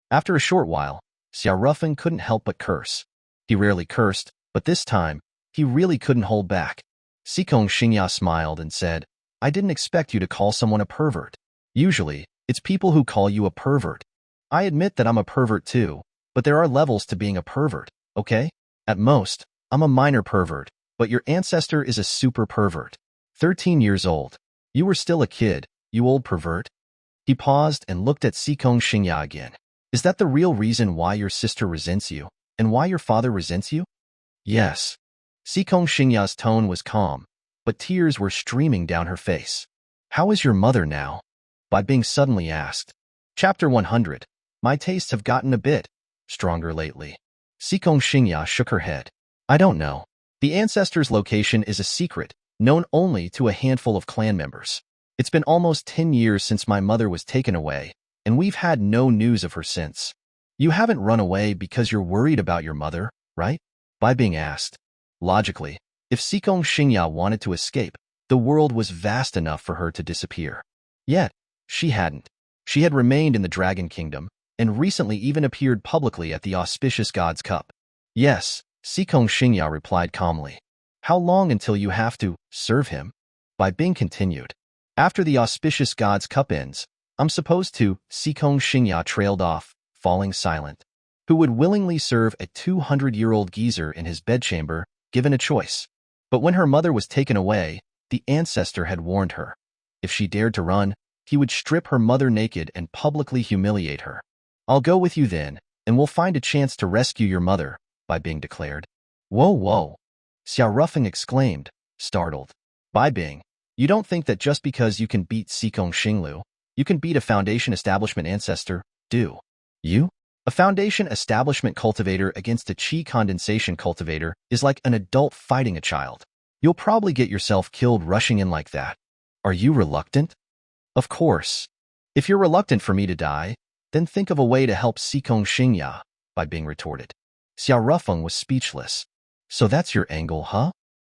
After a short while, Xia Rufeng couldn't help but curse. He rarely cursed, but this time, he really couldn't hold back. Sikong Xingya smiled and said, I didn't expect you to call someone a pervert. Usually, it's people who call you a pervert. I admit that I'm a pervert too, but there are levels to being a pervert, okay? At most, I'm a minor pervert, but your ancestor is a super pervert. 13 years old. You were still a kid, you old pervert. He paused and looked at Sikong Xingya again. Is that the real reason why your sister resents you, and why your father resents you? Yes. Sikong Xingya's tone was calm, but tears were streaming down her face. How is your mother now? Bai Bing suddenly asked. Chapter 100. My tastes have gotten a bit stronger lately. Sikong Xingya shook her head. I don't know. The ancestor's location is a secret, known only to a handful of clan members. It's been almost 10 years since my mother was taken away, and we've had no news of her since. You haven't run away because you're worried about your mother, right? Bai Bing asked. Logically, if Sikong Xingya wanted to escape, the world was vast enough for her to disappear. Yet, she hadn't. She had remained in the Dragon Kingdom, and recently even appeared publicly at the Auspicious God's Cup. Yes, Sikong Xingya replied calmly. How long until you have to serve him? Bai Bing continued. After the Auspicious God's Cup ends, I'm supposed to. Sikong Xingya trailed off, falling silent. Who would willingly serve a 200-year-old geezer in his bedchamber, given a choice? But when her mother was taken away, the ancestor had warned her. If she dared to run, he would strip her mother naked and publicly humiliate her. I'll go with you then, and we'll find a chance to rescue your mother, Bai Bing declared. Whoa, whoa! Xiao Rufeng exclaimed, startled. Bai Bing, you don't think that just because you can beat Sikong Xinglu, you can beat a Foundation Establishment ancestor, do you? A Foundation Establishment cultivator against a Qi condensation cultivator is like an adult fighting a child. You'll probably get yourself killed rushing in like that. Are you reluctant? Of course. If you're reluctant for me to die, then think of a way to help Sikong Xingya, Bai Bing retorted. Xiao Rufeng was speechless. So that's your angle, huh?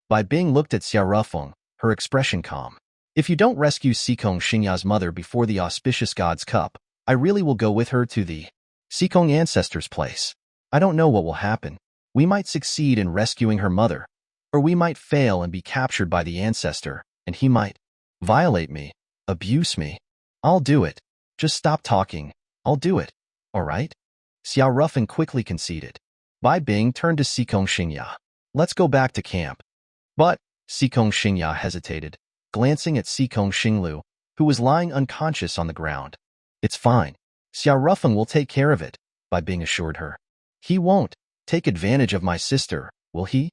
Bai Bing looked at Xiao Rufeng, her expression calm. If you don't rescue Sikong Xingya's mother before the Auspicious God's Cup, I really will go with her to the Sikong ancestor's place. I don't know what will happen. We might succeed in rescuing her mother, or we might fail and be captured by the ancestor, and he might violate me, abuse me. I'll do it. Just stop talking. I'll do it. All right? Xiao Rufeng quickly conceded. Bai Bing turned to Sikong Xingya. Let's go back to camp. But Sikong Xingya hesitated, glancing at Sikong Xinglu, who was lying unconscious on the ground. It's fine. Xiao Rufeng will take care of it, Bai Bing assured her. He won't take advantage of my sister, will he?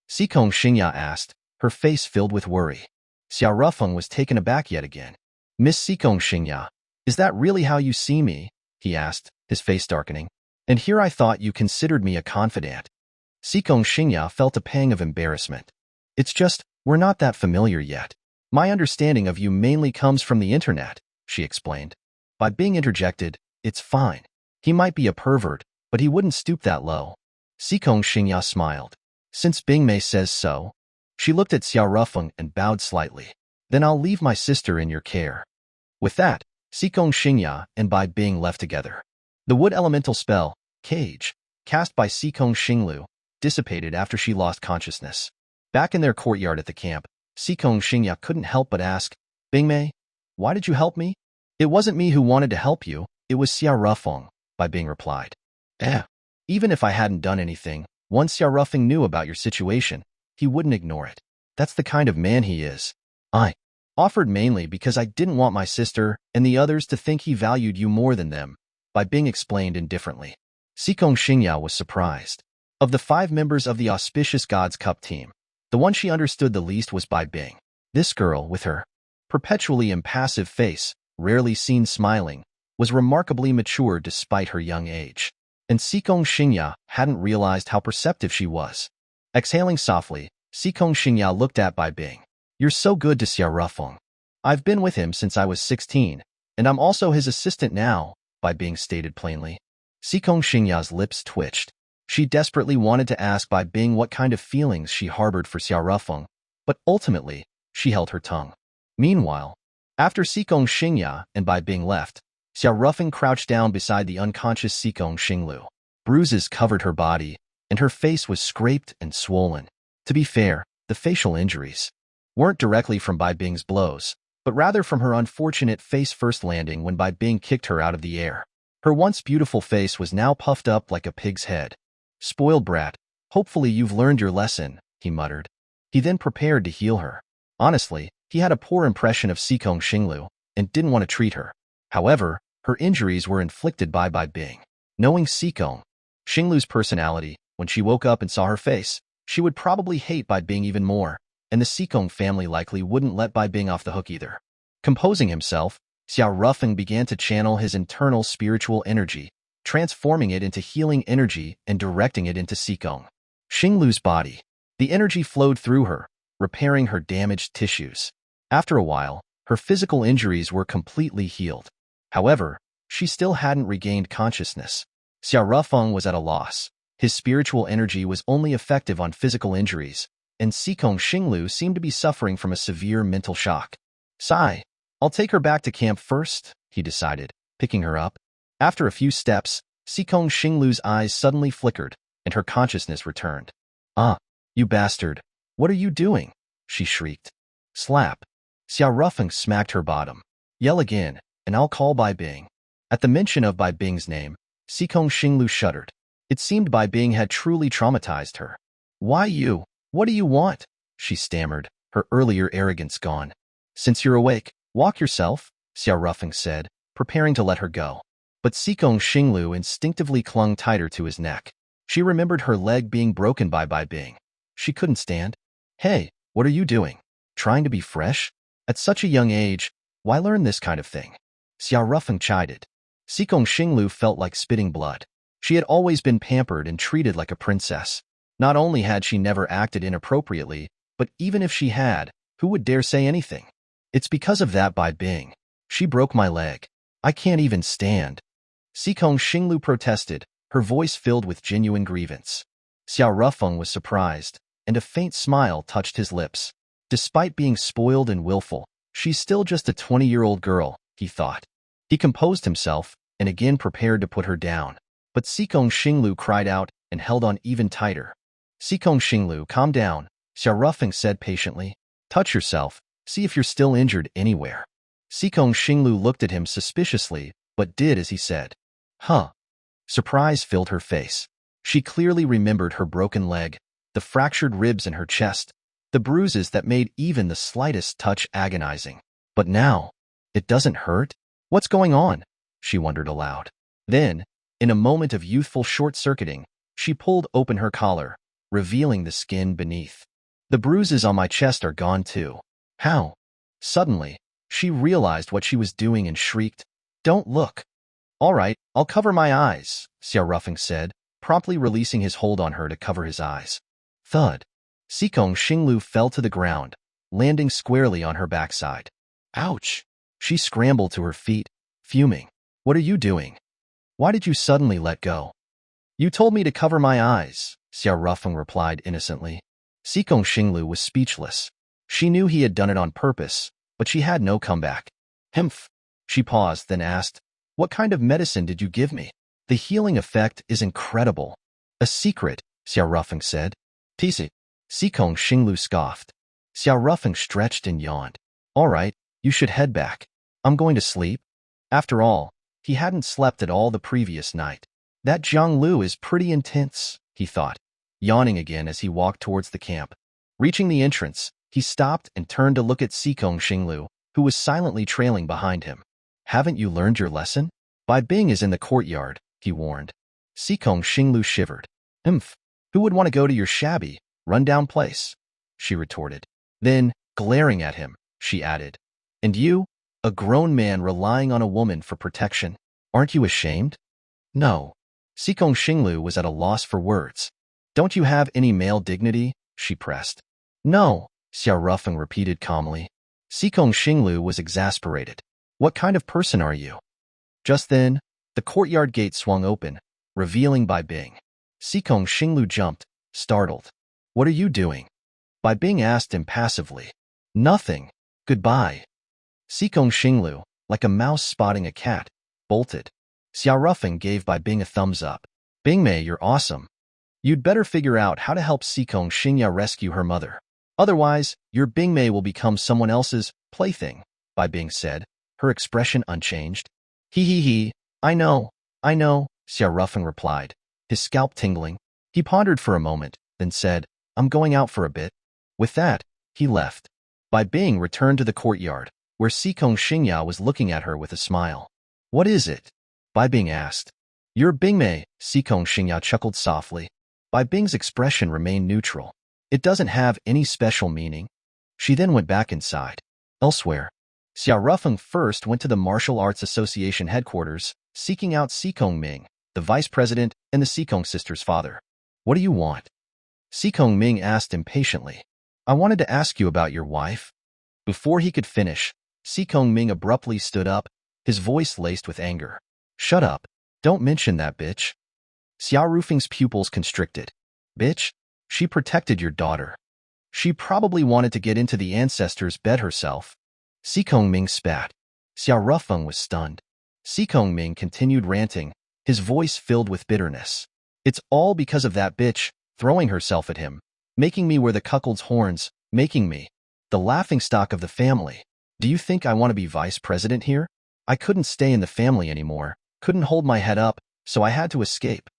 Sikong Xingya asked, her face filled with worry. Xiao Rufeng was taken aback yet again. Miss Sikong Xingya, is that really how you see me? He asked, his face darkening. And here I thought you considered me a confidant. Sikong Xingya felt a pang of embarrassment. It's just, we're not that familiar yet. My understanding of you mainly comes from the internet, she explained. Bai Bing interjected, it's fine. He might be a pervert, but he wouldn't stoop that low. Sikong Xingya smiled. Since Bingmei says so. She looked at Xiao Rufeng and bowed slightly. Then I'll leave my sister in your care. With that, Sikong Xingya and Bai Bing left together. The wood elemental spell, Cage, cast by Sikong Xinglu, dissipated after she lost consciousness. Back in their courtyard at the camp, Sikong Xingya couldn't help but ask, Bingmei, why did you help me? It wasn't me who wanted to help you, it was Xiao Rufeng, Bai Bing replied. Even if I hadn't done anything, once Xiao Rufeng knew about your situation, he wouldn't ignore it. That's the kind of man he is. I offered mainly because I didn't want my sister and the others to think he valued you more than them, Bai Bing explained indifferently. Sikong Xingya was surprised. Of the 5 members of the Auspicious God's Cup team, the one she understood the least was Bai Bing. This girl, with her perpetually impassive face, rarely seen smiling, was remarkably mature despite her young age. And Sikong Xingya hadn't realized how perceptive she was. Exhaling softly, Sikong Xingya looked at Bai Bing. You're so good to Xiao Rufeng. I've been with him since I was 16, and I'm also his assistant now, Bai Bing stated plainly. Sikong Xingya's lips twitched. She desperately wanted to ask Bai Bing what kind of feelings she harbored for Xiao Rufeng, but ultimately, she held her tongue. Meanwhile, after Sikong Xingya and Bai Bing left, Xiao Rufeng crouched down beside the unconscious Sikong Xinglu. Bruises covered her body, and her face was scraped and swollen. To be fair, the facial injuries weren't directly from Bai Bing's blows, but rather from her unfortunate face-first landing when Bai Bing kicked her out of the air. Her once beautiful face was now puffed up like a pig's head. Spoiled brat, hopefully you've learned your lesson, he muttered. He then prepared to heal her. Honestly, he had a poor impression of Sikong Xinglu and didn't want to treat her. However, her injuries were inflicted by Bai Bing. Knowing Sikong Xinglu's personality, when she woke up and saw her face, she would probably hate Bai Bing even more, and the Sikong family likely wouldn't let Bai Bing off the hook either. Composing himself, Xiao Rufeng began to channel his internal spiritual energy, transforming it into healing energy and directing it into Sikong Xinglu's body. The energy flowed through her, repairing her damaged tissues. After a while, her physical injuries were completely healed. However, she still hadn't regained consciousness. Xiao Rufeng was at a loss. His spiritual energy was only effective on physical injuries, and Sikong Xinglu seemed to be suffering from a severe mental shock. Sigh. I'll take her back to camp first, he decided, picking her up. After a few steps, Sikong Xinglu's eyes suddenly flickered, and her consciousness returned. Ah, you bastard. What are you doing? She shrieked. Slap. Xiao Rufeng smacked her bottom. Yell again, and I'll call Bai Bing. At the mention of Bai Bing's name, Sikong Xinglu shuddered. It seemed Bai Bing had truly traumatized her. Why you? What do you want? She stammered, her earlier arrogance gone. Since you're awake, walk yourself, Xiao Rufeng said, preparing to let her go. But Sikong Xinglu instinctively clung tighter to his neck. She remembered her leg being broken by Bai Bing. She couldn't stand. Hey, what are you doing? Trying to be fresh? At such a young age, why learn this kind of thing? Xiao Rufeng chided. Sikong Xinglu felt like spitting blood. She had always been pampered and treated like a princess. Not only had she never acted inappropriately, but even if she had, who would dare say anything? It's because of that Bai Bing. She broke my leg. I can't even stand. Sikong Xinglu protested, her voice filled with genuine grievance. Xiao Rufeng was surprised, and a faint smile touched his lips. Despite being spoiled and willful, she's still just a 20-year-old girl, he thought. He composed himself and again prepared to put her down. But Sikong Xinglu cried out and held on even tighter. Sikong Xinglu, calm down, Xiao Rufeng said patiently. Touch yourself, see if you're still injured anywhere. Sikong Xinglu looked at him suspiciously, but did as he said. Huh. Surprise filled her face. She clearly remembered her broken leg, the fractured ribs in her chest, the bruises that made even the slightest touch agonizing. But now, it doesn't hurt? What's going on? She wondered aloud. Then, in a moment of youthful short-circuiting, she pulled open her collar, revealing the skin beneath. The bruises on my chest are gone too. How? Suddenly, she realized what she was doing and shrieked, Don't look. All right, I'll cover my eyes, Xiao Rufeng said, promptly releasing his hold on her to cover his eyes. Thud. Sikong Xinglu fell to the ground, landing squarely on her backside. Ouch! She scrambled to her feet, fuming. What are you doing? Why did you suddenly let go? You told me to cover my eyes, Xiao Rufeng replied innocently. Sikong Xinglu was speechless. She knew he had done it on purpose, but she had no comeback. Hmph. She paused, then asked, What kind of medicine did you give me? The healing effect is incredible. A secret, Xiao Rufeng said. Tisi. Sikong Xinglu scoffed. Xiao Rufeng stretched and yawned. All right, you should head back. I'm going to sleep. After all, he hadn't slept at all the previous night. That Zhang Lu is pretty intense, he thought, yawning again as he walked towards the camp. Reaching the entrance, he stopped and turned to look at Sikong Xinglu, who was silently trailing behind him. Haven't you learned your lesson? Bai Bing is in the courtyard, he warned. Sikong Xinglu shivered. Who would want to go to your shabby, run-down place? She retorted. Then, glaring at him, she added, And you, a grown man relying on a woman for protection, aren't you ashamed? No. Sikong Xinglu was at a loss for words. Don't you have any male dignity? She pressed. No, Xiao Rufeng repeated calmly. Sikong Xinglu was exasperated. What kind of person are you? Just then, the courtyard gate swung open, revealing Bai Bing. Sikong Xinglu jumped, startled. What are you doing? Bai Bing asked impassively. Nothing. Goodbye. Sikong Xinglu, like a mouse spotting a cat, bolted. Xiao Rufeng gave Bai Bing a thumbs up. Bingmei, you're awesome. You'd better figure out how to help Sikong Xingya rescue her mother. Otherwise, your Bingmei will become someone else's plaything, Bai Bing said, her expression unchanged. He, I know, Xiao Rufeng replied, his scalp tingling. He pondered for a moment, then said, I'm going out for a bit. With that, he left. Bai Bing returned to the courtyard, where Sikong Xingya was looking at her with a smile. What is it? Bai Bing asked. You're Bingmei, Sikong Xingya chuckled softly. Bai Bing's expression remained neutral. It doesn't have any special meaning. She then went back inside. Elsewhere, Xiao Rufeng first went to the Martial Arts Association headquarters, seeking out Sikong Ming, the vice president and the Sikong sisters' father. What do you want? Sikong Ming asked impatiently. I wanted to ask you about your wife. Before he could finish, Sikong Ming abruptly stood up, his voice laced with anger. Shut up. Don't mention that bitch. Xiao Rufeng's pupils constricted. Bitch, she protected your daughter. She probably wanted to get into the ancestors' bed herself. Si Kongming spat. Xiao Rufeng was stunned. Si Kongming continued ranting, his voice filled with bitterness. It's all because of that bitch, throwing herself at him, making me wear the cuckold's horns, making me the laughingstock of the family. Do you think I want to be vice president here? I couldn't stay in the family anymore, couldn't hold my head up, so I had to escape.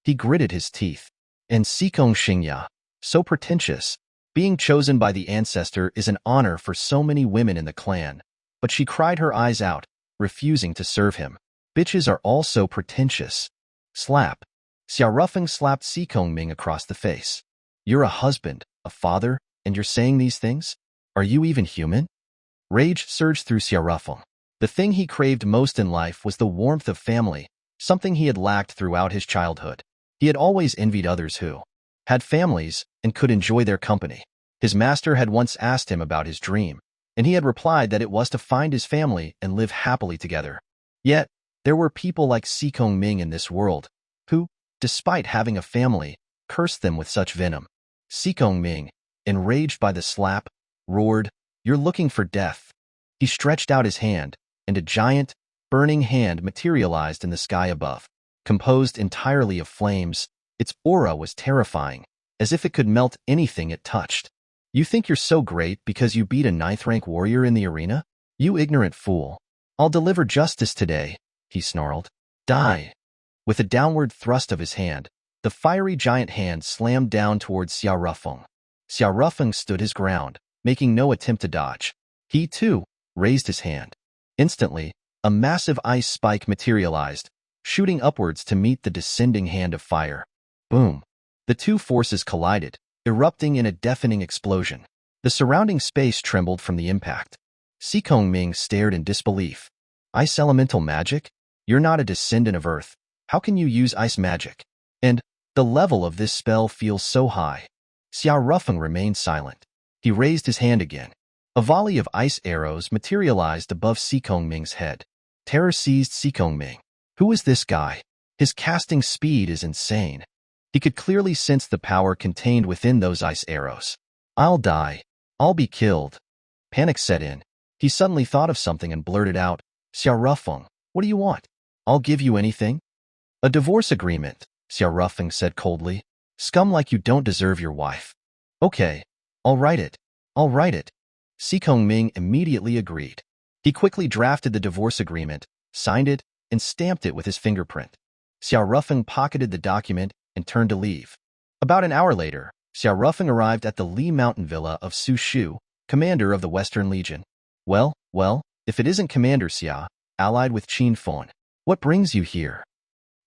He gritted his teeth. And Sikong Xingya, so pretentious. Being chosen by the ancestor is an honor for so many women in the clan. But she cried her eyes out, refusing to serve him. Bitches are all so pretentious. Slap. Xiao Rufeng slapped Sikong Ming across the face. You're a husband, a father, and you're saying these things? Are you even human? Rage surged through Xiao Rufeng. The thing he craved most in life was the warmth of family, something he had lacked throughout his childhood. He had always envied others who had families and could enjoy their company. His master had once asked him about his dream, and he had replied that it was to find his family and live happily together. Yet, there were people like Sikong Ming in this world, who, despite having a family, cursed them with such venom. Sikong Ming, enraged by the slap, roared, "You're looking for death." He stretched out his hand, and a giant, burning hand materialized in the sky above. Composed entirely of flames, its aura was terrifying, as if it could melt anything it touched. You think you're so great because you beat a 9th-rank warrior in the arena? You ignorant fool. I'll deliver justice today, he snarled. Die. With a downward thrust of his hand, the fiery giant hand slammed down towards Xiao Rufeng. Xiao Rufeng stood his ground, making no attempt to dodge. He, too, raised his hand. Instantly, a massive ice spike materialized, shooting upwards to meet the descending hand of fire. Boom. The two forces collided, erupting in a deafening explosion. The surrounding space trembled from the impact. Sikong Ming stared in disbelief. Ice elemental magic? You're not a descendant of Earth. How can you use ice magic? And the level of this spell feels so high. Xiao Rufeng remained silent. He raised his hand again. A volley of ice arrows materialized above Sikong Ming's head. Terror seized Sikong Ming. Who is this guy? His casting speed is insane. He could clearly sense the power contained within those ice arrows. I'll die. I'll be killed. Panic set in. He suddenly thought of something and blurted out, Xiao Rufeng, what do you want? I'll give you anything. A divorce agreement, Xiao Rufeng said coldly. Scum like you don't deserve your wife. Okay, I'll write it. I'll write it. Sikong Ming immediately agreed. He quickly drafted the divorce agreement, signed it, and stamped it with his fingerprint. Xiao Rufeng pocketed the document and turned to leave. About an hour later, Xiao Rufeng arrived at the Li Mountain Villa of Su Shu, commander of the Western Legion. Well, if it isn't Commander Xia, allied with Qin Fon, what brings you here?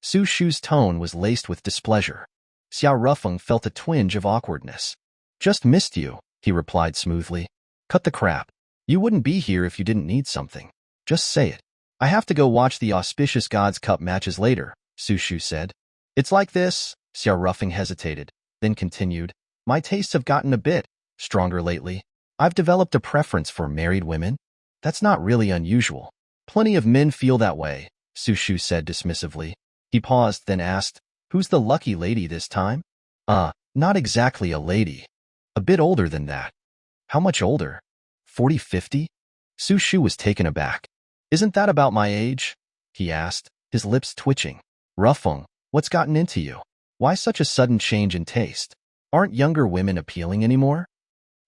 Su Shu's tone was laced with displeasure. Xiao Rufeng felt a twinge of awkwardness. Just missed you, he replied smoothly. Cut the crap. You wouldn't be here if you didn't need something. Just say it. I have to go watch the Auspicious Gods Cup matches later, Su Shu said. It's like this, Xiao Rufeng hesitated, then continued. My tastes have gotten a bit stronger lately. I've developed a preference for married women. That's not really unusual. Plenty of men feel that way, Su Shu said dismissively. He paused, then asked, Who's the lucky lady this time? Not exactly a lady. A bit older than that. How much older? 40, 50? Su Shu was taken aback. Isn't that about my age? He asked, his lips twitching. Rufeng, what's gotten into you? Why such a sudden change in taste? Aren't younger women appealing anymore?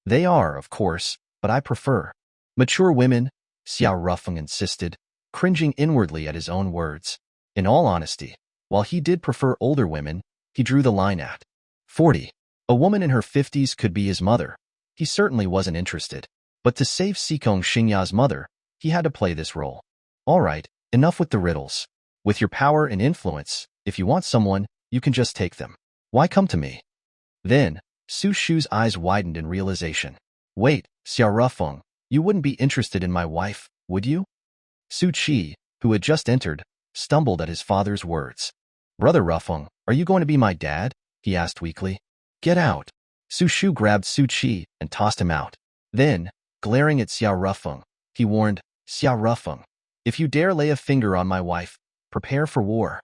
They are, of course, but I prefer mature women, Xiao Rufeng insisted, cringing inwardly at his own words. In all honesty, while he did prefer older women, he drew the line at 40. A woman in her 50s could be his mother. He certainly wasn't interested. But to save Sikong Xingya's mother, he had to play this role. All right, enough with the riddles. With your power and influence, if you want someone, you can just take them. Why come to me? Then, Su Shu's eyes widened in realization. Wait, Xiao Rufeng, you wouldn't be interested in my wife, would you? Su Qi, who had just entered, stumbled at his father's words. Brother Rufeng, are you going to be my dad? He asked weakly. Get out. Su Shu grabbed Su Qi and tossed him out. Then, glaring at Xiao Rufeng, he warned, Xiao Rufeng, if you dare lay a finger on my wife, prepare for war.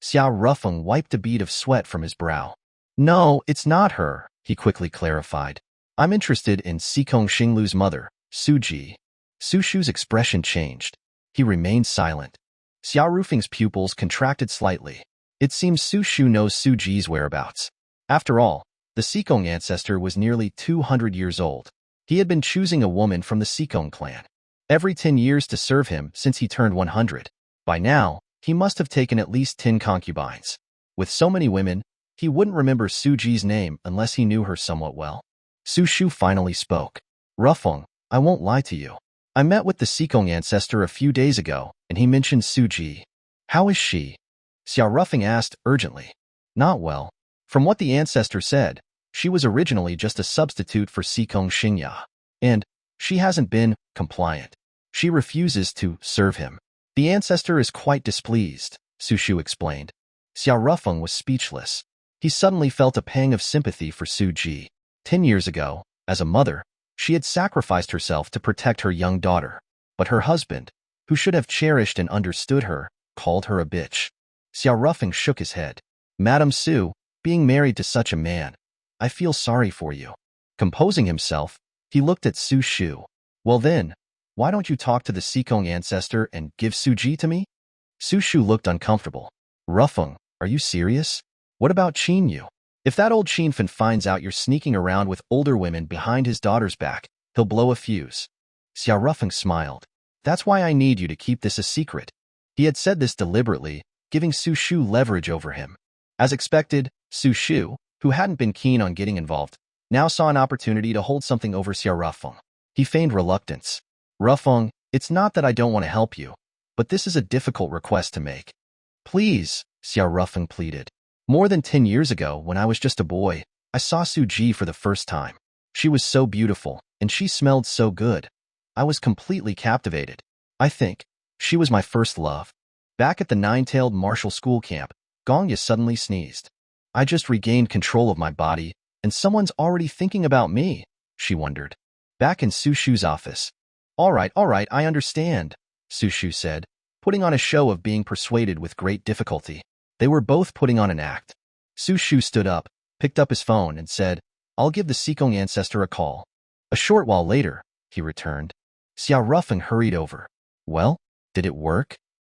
Xiao Rufeng wiped a bead of sweat from his brow. No, it's not her, he quickly clarified. I'm interested in Sikong Xinglu's mother, Suji. Su Shu's expression changed. He remained silent. Xiao Rufeng's pupils contracted slightly. It seems Su Shu knows Suji's whereabouts. After all, the Sikong ancestor was nearly 200 years old. He had been choosing a woman from the Sikong clan every 10 years to serve him since he turned 100. By now, he must have taken at least 10 concubines. With so many women, he wouldn't remember Suji's name unless he knew her somewhat well. Su Shu finally spoke. Rufeng, I won't lie to you. I met with the Sikong ancestor a few days ago, and he mentioned Suji. How is she? Xiao Rufeng asked urgently. Not well. From what the ancestor said, she was originally just a substitute for Sikong Xingya. And she hasn't been compliant. She refuses to serve him. The ancestor is quite displeased, Su Shu explained. Xiao Rufeng was speechless. He suddenly felt a pang of sympathy for Suji. 10 years ago, as a mother, she had sacrificed herself to protect her young daughter. But her husband, who should have cherished and understood her, called her a bitch. Xiao Rufeng shook his head. Madam Su, being married to such a man, I feel sorry for you. Composing himself, he looked at Su Shu. Well then, why don't you talk to the Sikong ancestor and give Suji to me? Su Shu looked uncomfortable. Rufeng, are you serious? What about Qin Yu? If that old Qinfen finds out you're sneaking around with older women behind his daughter's back, he'll blow a fuse. Xiao Rufeng smiled. That's why I need you to keep this a secret. He had said this deliberately, giving Su Shu leverage over him. As expected, Su Shu, who hadn't been keen on getting involved, now saw an opportunity to hold something over Xiao Rufeng. He feigned reluctance. Rufeng, it's not that I don't want to help you, but this is a difficult request to make. Please, Xiao Rufeng pleaded. More than 10 years ago, when I was just a boy, I saw Suji for the first time. She was so beautiful, and she smelled so good. I was completely captivated. I think she was my first love. Back at the nine-tailed martial school camp, Gongya suddenly sneezed. I just regained control of my body, and someone's already thinking about me, she wondered. Back in Su Shu's office. All right, I understand, Su Shu said, putting on a show of being persuaded with great difficulty. They were both putting on an act. Su Shu stood up, picked up his phone, and said, I'll give the Sikong ancestor a call. A short while later, he returned. Xiao Rufeng hurried over. Well, did it work?